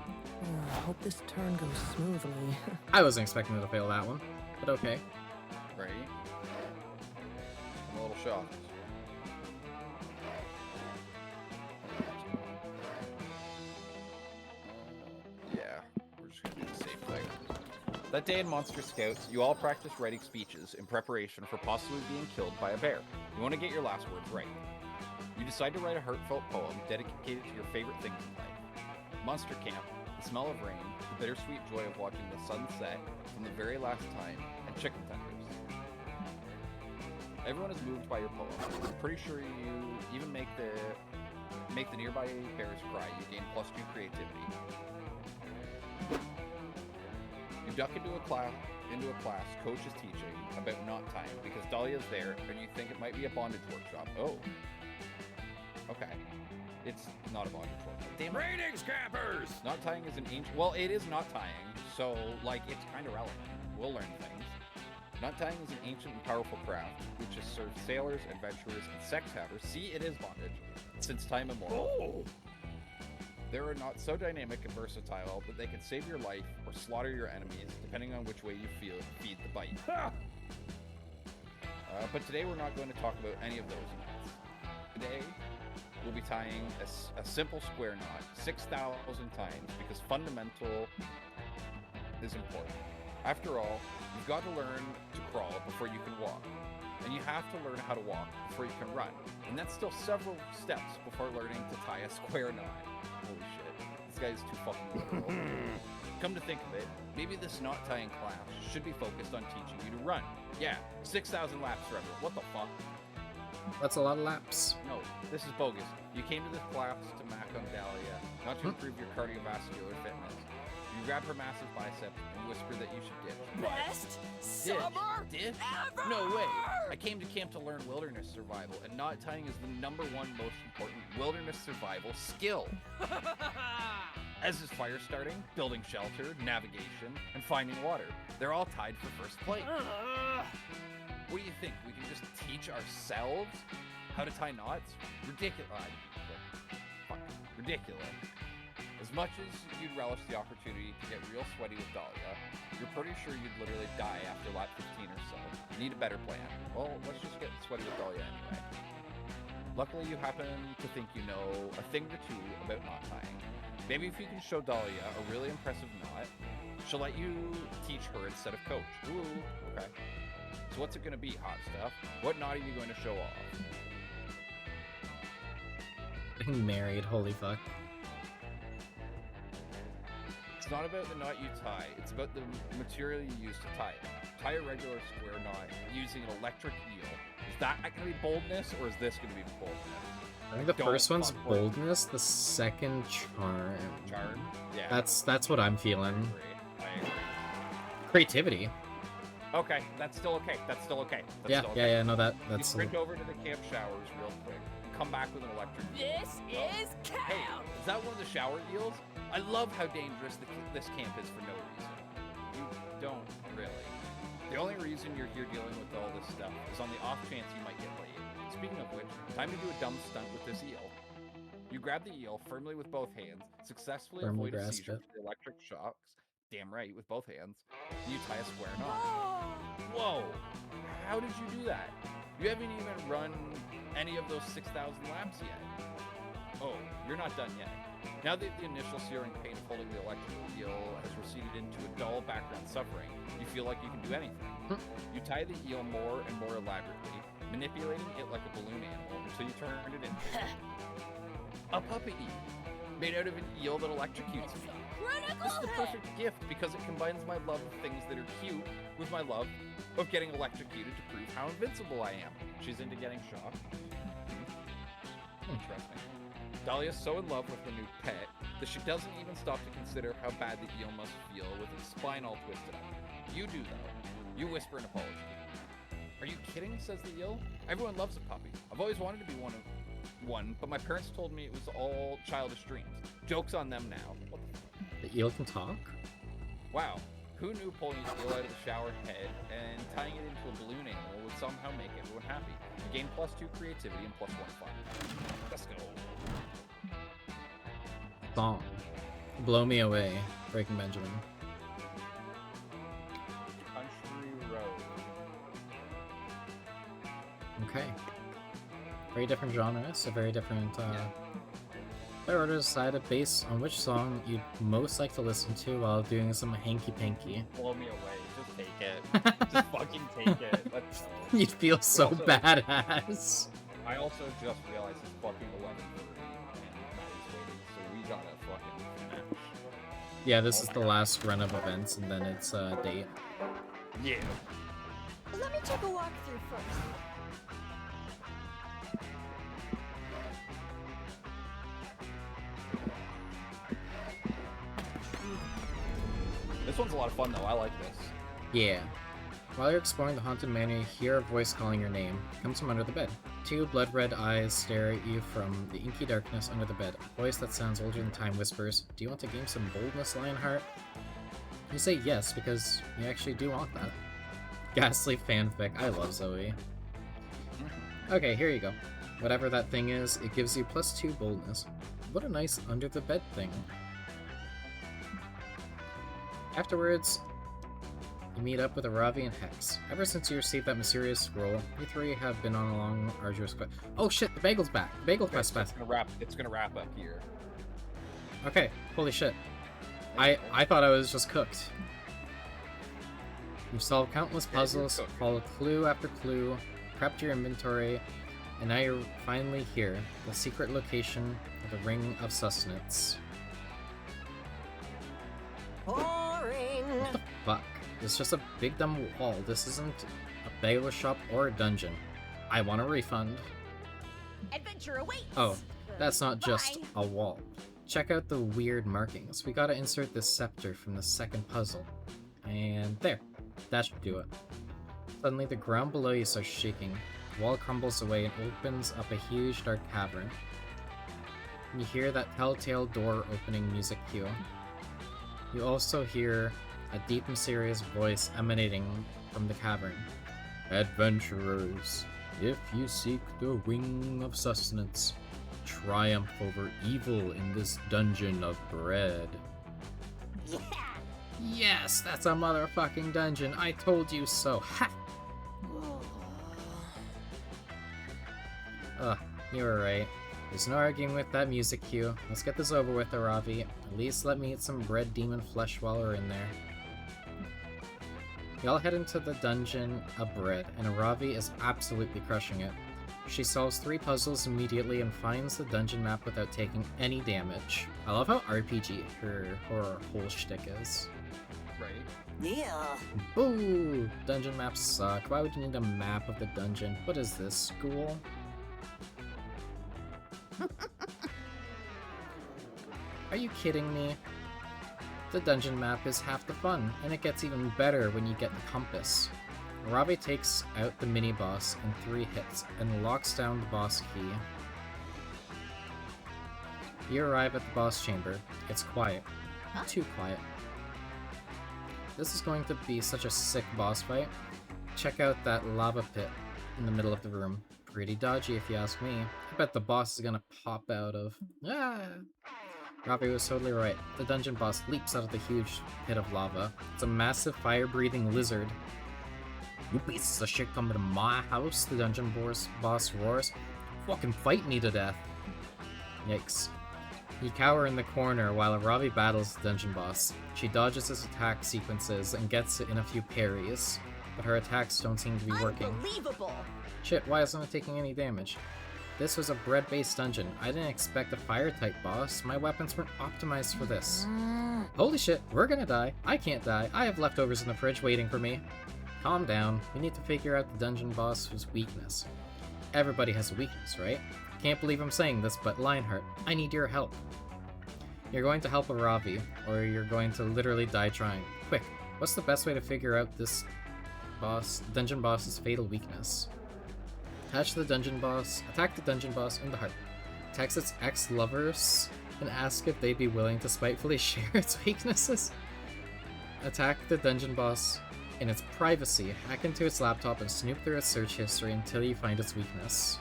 I hope this turn goes smoothly. I wasn't expecting to fail that one, but okay. Right? I'm a little shocked. Yeah, we're just gonna do the same thing. That day in Monster Scouts, you all practice writing speeches in preparation for possibly being killed by a bear. You want to get your last words right. You decide to write a heartfelt poem dedicated to your favorite things in life. Monster Camp, the smell of rain, the bittersweet joy of watching the sun set from the very last time, and chicken tenders. Everyone is moved by your poem. I'm pretty sure you even make the nearby bears cry. You gain +2 creativity. You duck into a class coach is teaching about knot tying because Dahlia's there and you think it might be a bondage workshop. Oh. Okay. It's not a bondage workshop. Damn it. Raiding scappers! Knot tying is an ancient... Well, it is knot tying, so, like, it's kind of relevant. We'll learn things. Knot tying is an ancient and powerful craft, which has served sailors, adventurers, and sex havers, see, it is bondage, since time immemorial. Oh. There are knots so dynamic and versatile that they can save your life or slaughter your enemies, depending on which way you feed the bite. But today we're not going to talk about any of those knots. Today, we'll be tying a simple square knot 6,000 times because fundamental is important. After all, you've got to learn to crawl before you can walk. And you have to learn how to walk before you can run. And that's still several steps before learning to tie a square knot. Holy shit. This guy's too fucking literal. Come to think of it, maybe this knot tying class should be focused on teaching you to run. Yeah, 6,000 laps forever. What the fuck? That's a lot of laps. No, this is bogus. You came to this class to mac on Dahlia, not to improve your cardiovascular fitness. You grab her massive bicep and whisper that you should ditch. Best summer Ditch? ever! No way! I came to camp to learn wilderness survival, and knot tying is the #1 most important wilderness survival skill. As is fire starting, building shelter, navigation, and finding water. They're all tied for first place. What do you think? We can just teach ourselves how to tie knots? Ridiculous. Fuck. Ridiculous. As much as you'd relish the opportunity to get real sweaty with Dahlia, you're pretty sure you'd literally die after lap 15 or so. Need a better plan. Well, let's just get sweaty with Dahlia anyway. Luckily, you happen to think you know a thing or two about knot tying. Maybe if you can show Dahlia a really impressive knot, she'll let you teach her instead of coach. Ooh, okay. So what's it going to be, hot stuff? What knot are you going to show off? Getting married, holy fuck. It's not about the knot you tie, it's about the material you use to tie it. Tie a regular square knot using an electric eel. Is that going to be boldness, or is this going to be boldness? I think the first one's boldness, the second charm. Charm? Yeah. That's what I'm feeling. I agree. Creativity. Okay, that's still okay. That's still okay. Yeah, no, that's... You sprint over to the camp showers real quick, and come back with an electric eel. This is camp! Hey, is that one of the shower eels? I love how dangerous this camp is for no reason. You don't, really. The only reason you're here dealing with all this stuff is on the off chance you might get laid. Speaking of which, time to do a dumb stunt with this eel. You grab the eel firmly with both hands, successfully avoid a seizure with the electric shocks, damn right, with both hands, and you tie a square knot. Whoa! How did you do that? You haven't even run any of those 6,000 laps yet. Oh, you're not done yet. Now that the initial searing pain of holding the electric eel has receded into a dull background suffering, you feel like you can do anything. You tie the eel more and more elaborately, manipulating it like a balloon animal until you turn it into a puppy eel, made out of an eel that electrocutes me. This is the perfect gift because it combines my love of things that are cute with my love of getting electrocuted to prove how invincible I am. She's into getting shocked. Interesting. Dahlia's so in love with her new pet that she doesn't even stop to consider how bad the eel must feel with its spine all twisted up. You do, though. You whisper an apology. Are you kidding? Says the eel. Everyone loves a puppy. I've always wanted to be one, but my parents told me it was all childish dreams. Joke's on them now. What the fuck? The eel can talk? Wow. Who knew pulling the eel out of the shower head and tying it into a balloon animal would somehow make everyone happy? You gain +2 creativity and +1 fun. Let's go. Song. Blow Me Away, Breaking Benjamin. Country Road. Okay. Very different genres, a very different, If I were to decide based on which song you'd most like to listen to while doing some hanky-panky. Blow me away. Just take it. Just fucking take it. Let's go. You'd feel so Also, badass. I also just realized it's fucking 11:30 and Maddie's waiting, so we gotta fucking finish. Yeah, this is the last run of events, and then it's date. Yeah. Let me take a walk through first. This one's a lot of fun though. I like this. Yeah. While you're exploring the haunted manor, you hear a voice calling your name. It comes from under the bed. Two blood-red eyes stare at you from the inky darkness under the bed. A voice that sounds older than time whispers, "Do you want to gain some boldness, Lionheart?" You say yes, because you actually do want that. Ghastly fanfic. I love Zoe. Okay, here you go. Whatever that thing is, it gives you +2 boldness. What a nice under-the-bed thing. Afterwards, You meet up with Aravi and Hex. Ever since you received that mysterious scroll, you three have been on a long, arduous quest. Oh shit, the bagel's back! The bagel quest back. It's gonna wrap up here. Okay, holy shit. I thought I was just cooked. You've solved countless puzzles, followed clue after clue, prepped your inventory, and now you're finally here, the secret location of the Ring of Sustainance. Boring. What the fuck? It's just a big dumb wall. This isn't a bagel shop or a dungeon. I want a refund. Adventure awaits. Oh, that's not just a wall. Check out the weird markings. We gotta insert this scepter from the second puzzle. And there. That should do it. Suddenly the ground below you starts shaking. The wall crumbles away and opens up a huge dark cavern. You hear that telltale door opening music cue. You also hear a deep mysterious voice emanating from the cavern. Adventurers, if you seek the Ring of Sustainance, triumph over evil in this dungeon of bread. Yeah. Yes, that's a motherfucking dungeon. I told you so. Ha! Ugh, you were right. There's no arguing with that music cue. Let's get this over with, Aravi. At least let me eat some bread demon flesh while we're in there. Y'all head into the dungeon of bread, and Aravi is absolutely crushing it. She solves 3 puzzles immediately and finds the dungeon map without taking any damage. I love how RPG her whole shtick is. Right. Yeah. Boo! Dungeon maps suck. Why would you need a map of the dungeon? What is this, school? Are you kidding me? The dungeon map is half the fun, and it gets even better when you get the compass. Aravi takes out the mini-boss in 3 hits and locks down the boss key. You arrive at the boss chamber. It's quiet. Too quiet. This is going to be such a sick boss fight. Check out that lava pit in the middle of the room. Pretty dodgy if you ask me. I bet the boss is gonna pop out of... Ah! Ravi was totally right. The dungeon boss leaps out of the huge pit of lava. It's a massive fire-breathing lizard. You pieces of shit come to my house, the dungeon boss roars. Fucking fight me to death. Yikes. You cower in the corner while Aravi battles the dungeon boss. She dodges his attack sequences and gets it in a few parries, but her attacks don't seem to be working. Unbelievable! Shit, why isn't it taking any damage? This was a bread-based dungeon. I didn't expect a fire-type boss. My weapons weren't optimized for this. Holy shit, we're gonna die. I can't die. I have leftovers in the fridge waiting for me. Calm down. We need to figure out the dungeon boss's weakness. Everybody has a weakness, right? Can't believe I'm saying this, but Lionheart, I need your help. You're going to help Aravi, or you're going to literally die trying. Quick, what's the best way to figure out this dungeon boss's fatal weakness? Attack the dungeon boss in the heart. Text its ex-lovers and ask if they'd be willing to spitefully share its weaknesses. Attack the dungeon boss in its privacy. Hack into its laptop and snoop through its search history until you find its weakness.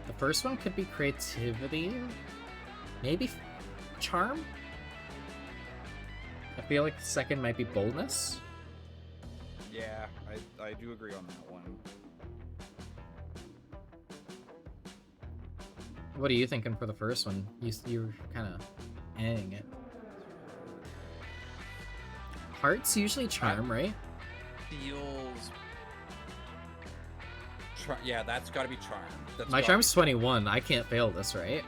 The first one could be creativity? Maybe charm? I feel like the second might be boldness. Yeah, I do agree on that one. What are you thinking for the first one? You were kind of ending it. Heart's usually charm, right? Feels... yeah, that's gotta be charm. My charm's 21. I can't fail this, right?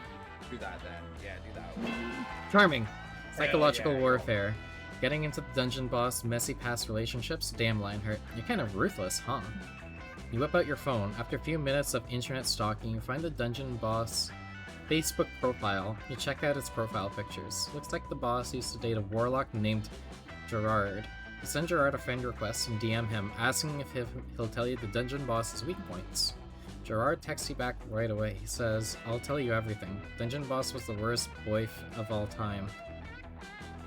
Do that then. Yeah, do that one. Charming. Psychological warfare. Getting into the dungeon boss, messy past relationships? Damn, Lionheart. You're kind of ruthless, huh? You whip out your phone. After a few minutes of internet stalking, you find the dungeon boss Facebook profile. You check out his profile pictures. Looks like the boss used to date a warlock named Gerard. You send Gerard a friend request and DM him, asking if he'll tell you the dungeon boss's weak points. Gerard texts you back right away. He says, I'll tell you everything. Dungeon boss was the worst boy of all time.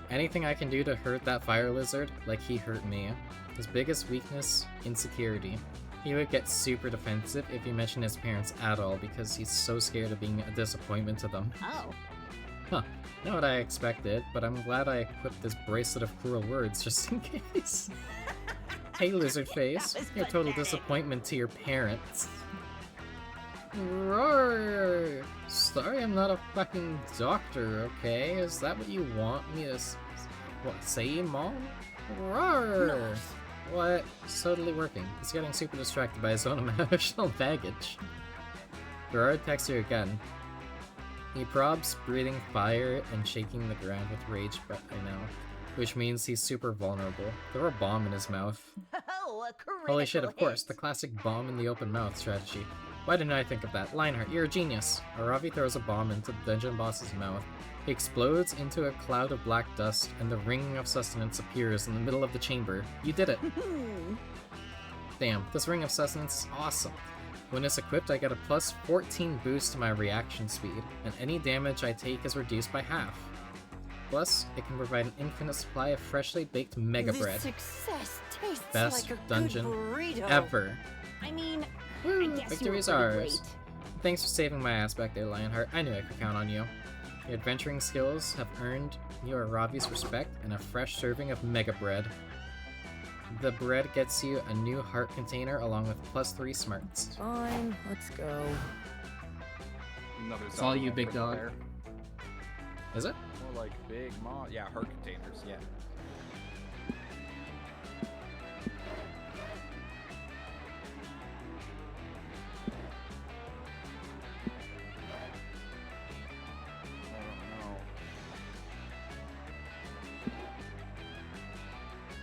Anything I can do to hurt that fire lizard, like he hurt me. His biggest weakness, insecurity. He would get super defensive if you mention his parents at all because he's so scared of being a disappointment to them. Oh. Huh. Not what I expected, but I'm glad I equipped this bracelet of cruel words just in case. Hey, lizard face. You're a total disappointment to your parents. Roar! Sorry I'm not a fucking doctor, okay? Is that what you want me to say, Mom? Roar! What? It's totally working. He's getting super distracted by his own emotional baggage. Gerard texts you again. He probs, breathing fire and shaking the ground with rage by now, which means he's super vulnerable. Throw a bomb in his mouth. Oh, a critical Holy shit, of course, hit. the classic bomb in the open mouth strategy. Why didn't I think of that? Lionheart, you're a genius. Aravi throws a bomb into the dungeon boss's mouth. He explodes into a cloud of black dust, and the ring of sustenance appears in the middle of the chamber. You did it! Damn, this ring of sustenance is awesome. When it's equipped, I get a plus 14 boost to my reaction speed, and any damage I take is reduced by half. Plus, it can provide an infinite supply of freshly baked mega bread. This success tastes Best like a dungeon good burrito. ever. I mean, Woo, I guess victory's you were pretty ours. great. Thanks for saving my ass back there, Lionheart. I knew I could count on you. Your adventuring skills have earned you Ravi's respect and a fresh serving of mega bread. The bread gets you a new heart container along with plus 3 smarts. Fine, let's go. Another It's all you, zombie big dog. there. Is it? More like big mom. Yeah, heart containers. Yeah.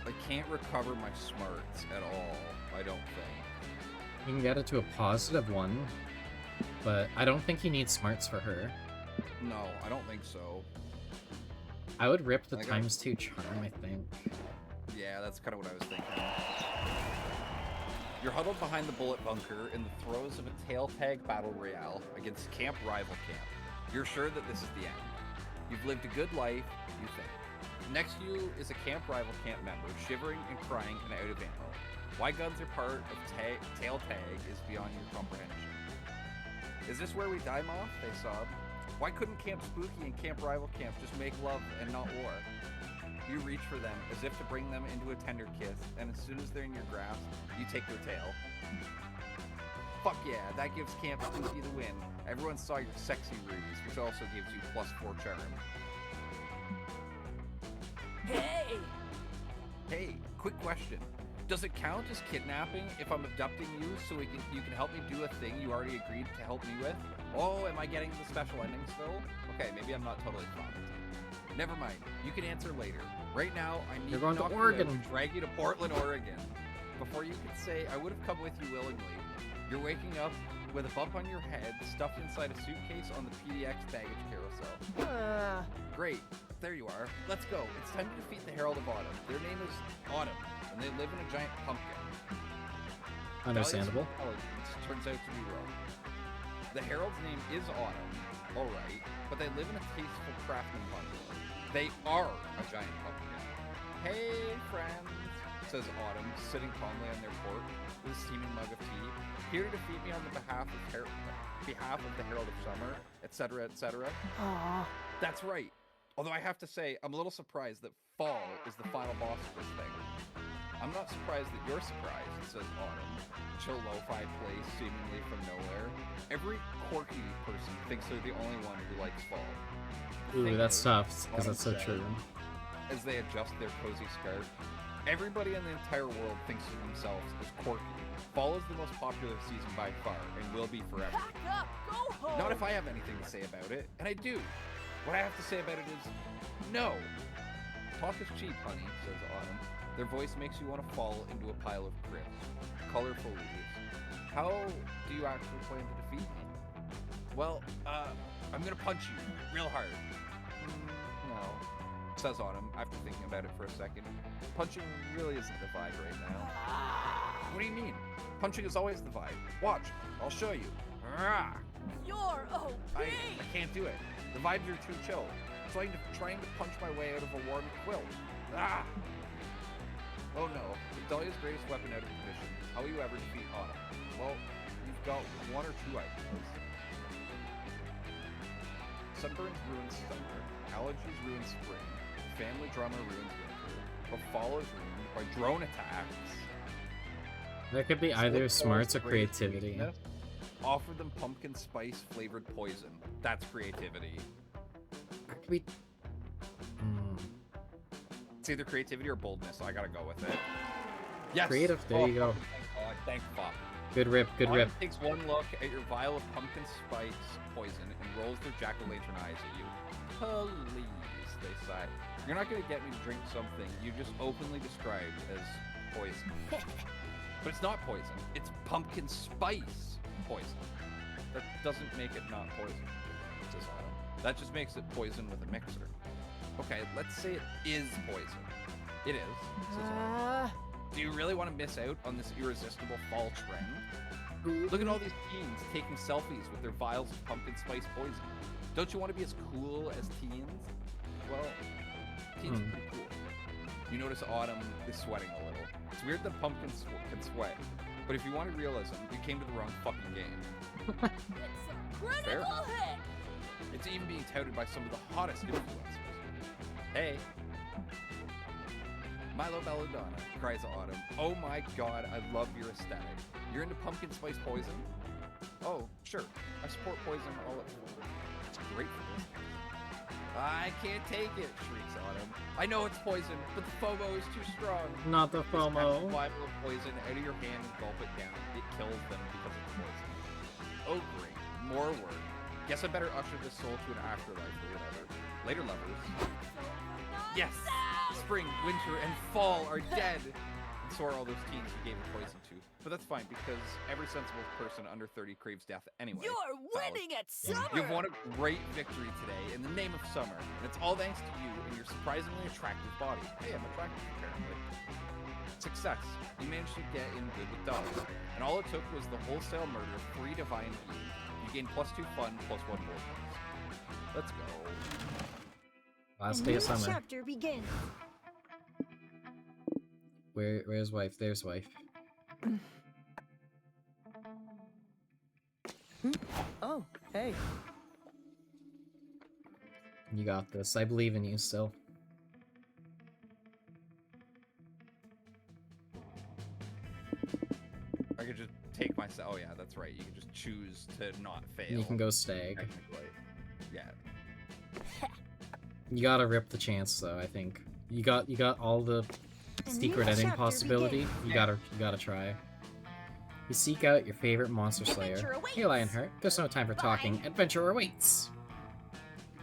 I can't recover my smarts at all, I don't think. You can get it to a positive 1, but I don't think you need smarts for her. No, I don't think so. I would rip the I got- times 2 charm, I think. Yeah, that's kind of what I was thinking. You're huddled behind the bullet bunker in the throes of a tail tag battle royale against Camp Rival Camp. You're sure that this is the end. You've lived a good life, you think. Next to you is a Camp Rival Camp member, shivering and crying and out of ammo. Why guns are part of tail tag is beyond your comprehension. Is this where we die, Moth? They sob. Why couldn't Camp Spooky and Camp Rival Camp just make love and not war? You reach for them as if to bring them into a tender kiss, and as soon as they're in your grasp, you take their tail. Fuck yeah, that gives Camp Spooky the win. Everyone saw your sexy ruse, which also gives you plus 4 charm. Hey! Hey, quick question. Does it count as kidnapping if I'm abducting you so you can help me do a thing you already agreed to help me with? Oh, am I getting the special ending still? Okay, maybe I'm not totally fucked. Never mind. You can answer later. Right now, I need You're going to knock you out Oregon. and drag you to Portland, Oregon. Before you can say, I would have come with you willingly, you're waking up with a bump on your head stuffed inside a suitcase on the PDX baggage carousel. Great. There you are. Let's go. It's time to defeat the Herald of Autumn. Their name is Autumn, and they live in a giant pumpkin. Understandable. Dahlia's intelligence turns out to be wrong. The Herald's name is Autumn, alright, but they live in a tasteful crafting bungalow. They are a giant pumpkin. Hey, friends, says Autumn, sitting calmly on their porch with a steaming mug of tea. Here to defeat me on the behalf of the Herald of Summer, etc., etc. Aww. That's right. Although I have to say, I'm a little surprised that fall is the final boss of this thing. I'm not surprised that you're surprised, says Autumn. Chill lo-fi plays seemingly from nowhere. Every quirky person thinks they're the only one who likes fall. The Ooh, thing that's is, tough, because Autumn that's so said, true. as they adjust their cozy scarf, everybody in the entire world thinks of themselves as quirky. Fall is the most popular season by far, and will be forever. Pack up! Go home! Not if I have anything to say about it, and I do. What I have to say about it is, no. Talk is cheap, honey, says Autumn. Their voice makes you want to fall into a pile of crisp, colorful leaves. How do you actually plan to defeat me? Well, I'm gonna punch you real hard. No, says Autumn after thinking about it for a second. Punching really isn't the vibe right now. What do you mean? Punching is always the vibe. Watch, I'll show you. Rah! You're OP! I can't do it. The vibes are too chill. It's like trying to punch my way out of a warm quilt. Ah! Oh no, with Dahlia's greatest weapon out of commission, how will you ever defeat Autumn? Well, you've got one or two ideas. Sunburns ruin summer, allergies ruin spring, family drama ruins winter, but fall is ruined by drone attacks. That could be either smarts or creativity. Offer them pumpkin spice flavored poison. That's creativity. That could be... It's either creativity or boldness, so I gotta go with it. Yes! Creative, there you go. Thank fuck. Good rip, good rip. Takes one look at your vial of pumpkin spice poison and rolls their jack-o'-lantern eyes at you. Please, they sigh. You're not gonna get me to drink something you just openly described as poison. But it's not poison. It's pumpkin spice poison. That doesn't make it not poison, says Autumn. That just makes it poison with a mixer. Okay, let's say it is poison. It is, says Autumn. Do you really want to miss out on this irresistible fall trend? Look at all these teens taking selfies with their vials of pumpkin spice poison. Don't you want to be as cool as teens? Well, teens are pretty cool. You notice Autumn is sweating a little. It's weird that pumpkins can sweat, but if you wanted realism, you came to the wrong fucking game. It's a critical hit! It's even being touted by some of the hottest influencers. Hey. Milo Belladonna, cries Autumn. Oh my god, I love your aesthetic. You're into pumpkin spice poison? Oh, sure. I support poison all at once. It's great for this. I can't take it, shrieks Autumn. I know it's poison, but the FOMO is too strong. Not the FOMO. Just grab a poison out of your hand and gulp it down. It kills them because it's poison. Oh great, more work. Guess I better usher this soul to an afterlife or whatever. Later, lovers. Yes! Spring, winter, and fall are dead! And so are all those teens you gave the poison to. But that's fine, because every sensible person under 30 craves death anyway. You're winning at summer! You've won a great victory today in the name of summer, and it's all thanks to you and your surprisingly attractive body. Hey, I'm attractive, apparently. Success. You managed to get in good with Dahlia, and all it took was the wholesale murder of 3 divine beings. You gained +2 fun, +1 boldness. Let's go. Last day of summer. Chapter begins. Where's wife? There's wife. Oh, hey. You got this. I believe in you still. I could just take myself. Oh yeah, that's right. You can just choose to not fail. You can go stag. Technically. Yeah. You gotta rip the chance though, I think. You got all the secret ending possibility. You gotta try. You seek out your favorite monster slayer. Hey Lionheart, there's no time for talking. Adventure awaits!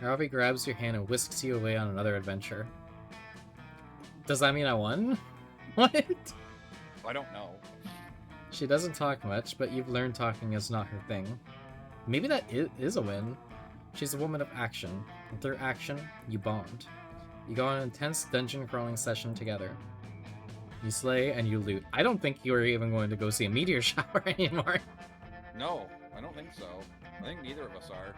Robbie grabs your hand and whisks you away on another adventure. Does that mean I won? What? I don't know. She doesn't talk much, but you've learned talking is not her thing. Maybe that is a win. She's a woman of action, and through action, you bond. You go on an intense dungeon crawling session together. You slay and you loot. I don't think you're even going to go see a meteor shower anymore. No, I don't think so. I think neither of us are.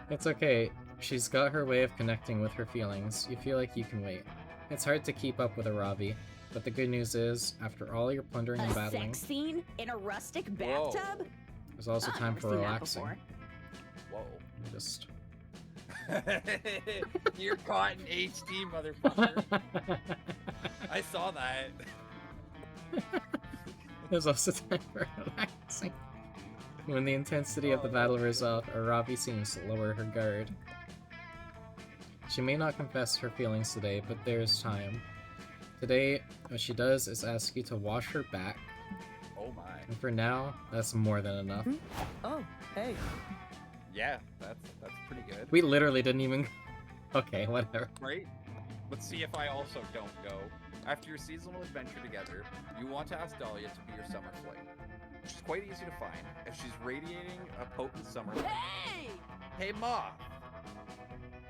It's okay. She's got her way of connecting with her feelings. You feel like you can wait. It's hard to keep up with a Robbie, but the good news is, after all your plundering and battling, sex scene in a rustic bathtub? there's also time for relaxing. Whoa. Just... You're caught in HD, motherfucker. I saw that. There's also time for relaxing. When the intensity of the battle wears off, Arabi seems to lower her guard. She may not confess her feelings today, but there's time. Today, what she does is ask you to wash her back. Oh my. And for now, that's more than enough. Oh, hey. Yeah, that's pretty good. We literally didn't even... Okay, whatever. Right? Let's see if I also don't go. After your seasonal adventure together, you want to ask Dahlia to be your summer fling. She's quite easy to find, as she's radiating a potent summer light. Hey! Hey, Ma!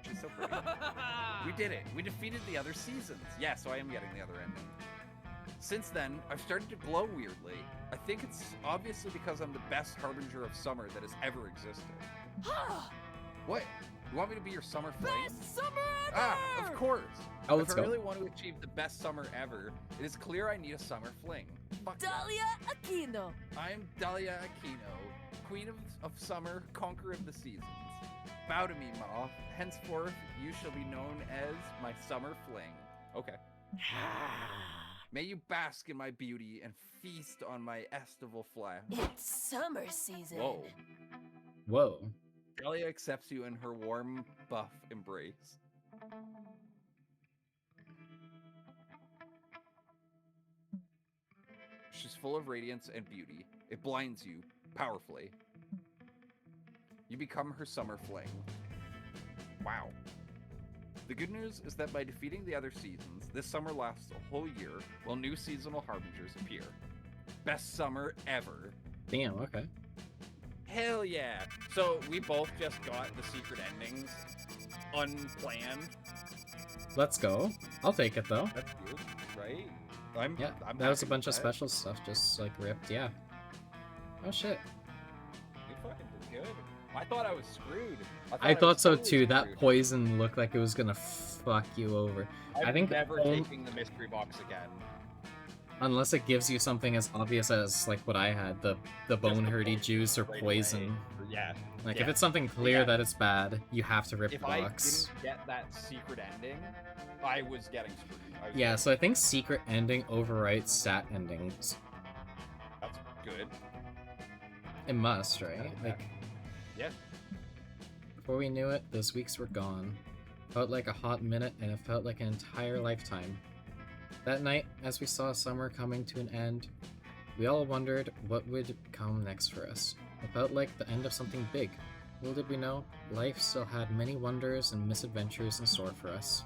She's so pretty. We did it. We defeated the other seasons. Yeah, so I am getting the other ending. Since then, I've started to glow weirdly. I think it's obviously because I'm the best harbinger of summer that has ever existed. What? You want me to be your summer fling? Best summer ever! Ah, of course. Oh, let's if go. I really want to achieve the best summer ever, it is clear I need a summer fling. Fuck yeah. Dahlia Aquino. I am Dahlia Aquino, Queen of summer, conqueror of the seasons. Bow to me, Ma. Henceforth, you shall be known as my summer fling. Okay. May you bask in my beauty and feast on my estival flesh. It's summer season. Whoa. Whoa. Dahlia accepts you in her warm, buff embrace. She's full of radiance and beauty. It blinds you powerfully. You become her summer fling. Wow. The good news is that by defeating the other seasons, this summer lasts a whole year while new seasonal harbingers appear. Best summer ever. Damn, okay. Hell yeah. So we both just got the secret endings unplanned. Let's go. I'll take it though. That's good, right? Yeah, I'm that was a happy bunch with of that. special stuff just like ripped, yeah. Oh shit. You fucking did good. I thought I was screwed. I was thought so totally too. That screwed. poison looked like it was gonna fuck you over. I'm I think never on- taking the mystery box again. unless it gives you something as obvious as like what I had, the bone the hurty poison juice or right poison. away. Yeah. Like yeah. if it's something clear Yeah. that it's bad, you have to rip If the I box. didn't get that secret ending, I was getting screwed. I was Yeah, getting- so I think secret ending overwrites sat endings. that's good. It must, right? Yeah. Like Yeah. before we knew it, those weeks were gone. Felt like a hot minute, and it felt like an entire lifetime. That night, as we saw summer coming to an end, we all wondered what would come next for us. It felt like the end of something big. Little did we know, life still had many wonders and misadventures in store for us.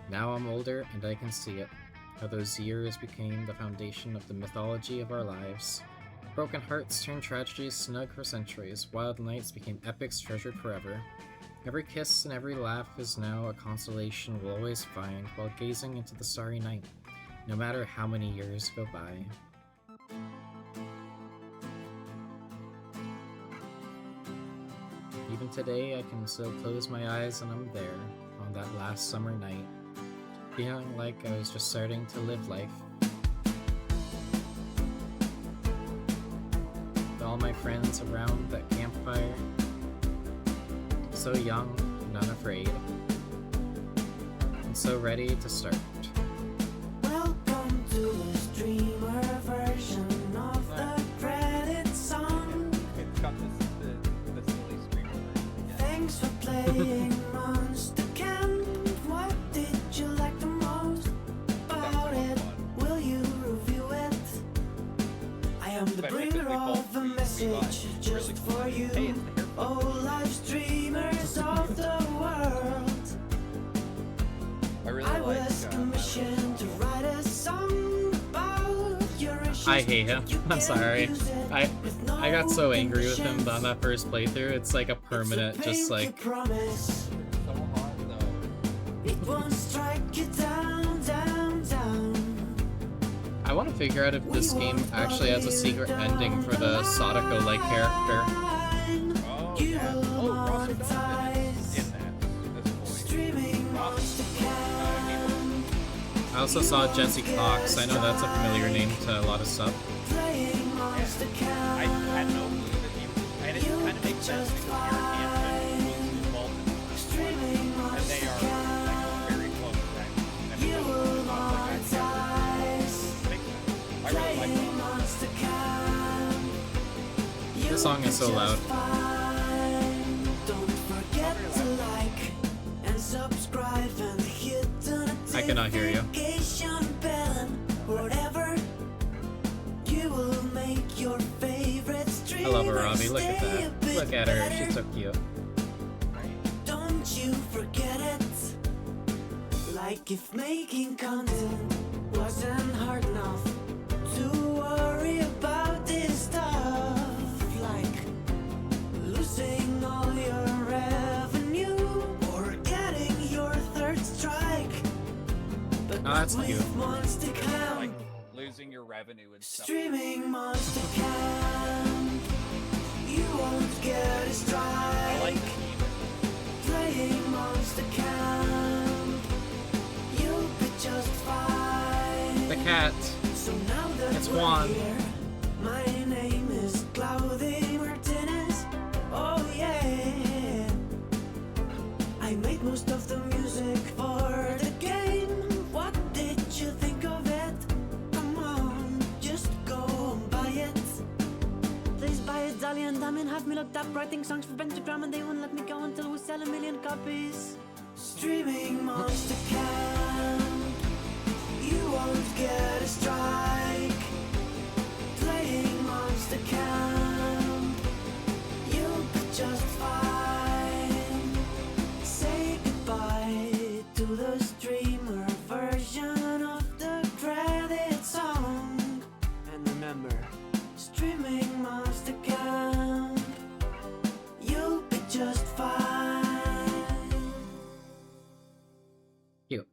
Now I'm older, and I can see it, how those years became the foundation of the mythology of our lives. Broken hearts turned tragedies snug for centuries, wild nights became epics treasured forever. Every kiss and every laugh is now a consolation we'll always find while gazing into the starry night, no matter how many years go by. Even today, I can still close my eyes and I'm there, on that last summer night, feeling like I was just starting to live life. With all my friends around that campfire, so young and unafraid, and so ready to start. Welcome to the streamer version of the credit song. It's got the silly screamer version. Yeah. Thanks for playing Monster Camp. What did you like the most about it? Will you review it? I am the bringer of a message just for you. Hey, it's the hair. Oh, live streamers of the world. I really I like was commissioned to write a song about your issues. I hate him. You I'm can sorry. use it with no I got so angry with him conditions. on that first playthrough. It's like a permanent, It's a just pinky like promise. so hot though. It won't strike you down, down, down. I want to figure out if this game actually has a secret ending for the Sadako-like character. Oh yeah. Oh, Ross O'Donnell's in that. This boy. Streaming Monster Camp. I also saw Jesse Cox. I know that's a familiar name to a lot of stuff. Playing Monster I Camp. had no clue that he was, and it kind of makes sense because Eric Hampton was involved in the first one, Streaming and they Monster are Camp. like very close friends. And You so will it's not like monetize. makes sense. I really like Playing that. Monster Camp. This song is so loud. Don't forget to like and subscribe and hit the I cannot hear you. notification bell. Whatever you will make your favorite stream. I love her, Robbie. Look at that. Look at her. She's so cute. Don't you forget it. Like if making content wasn't hard enough to worry about this stuff, like losing all your revenue or getting your third strike. But Oh, that's not cute. with Monster Camp. Like losing your revenue and stuff. Streaming Monster Camp. You won't get a strike. I like the theme. Playing Monster Camp. You'll be just fine. The cat. So now that It's we're Juan. here, my name is Cloud. raised by a Dahlia and Damien have me looked up writing songs for Pentagram, and they wouldn't let me go until we sell 1 million copies. Streaming Monster Camp, you won't get a strike. Playing Monster Camp, you'll be just fine. Say goodbye to the streamer version of the credit song. And remember, streaming Monster Camp, you'll be just fine. Cute.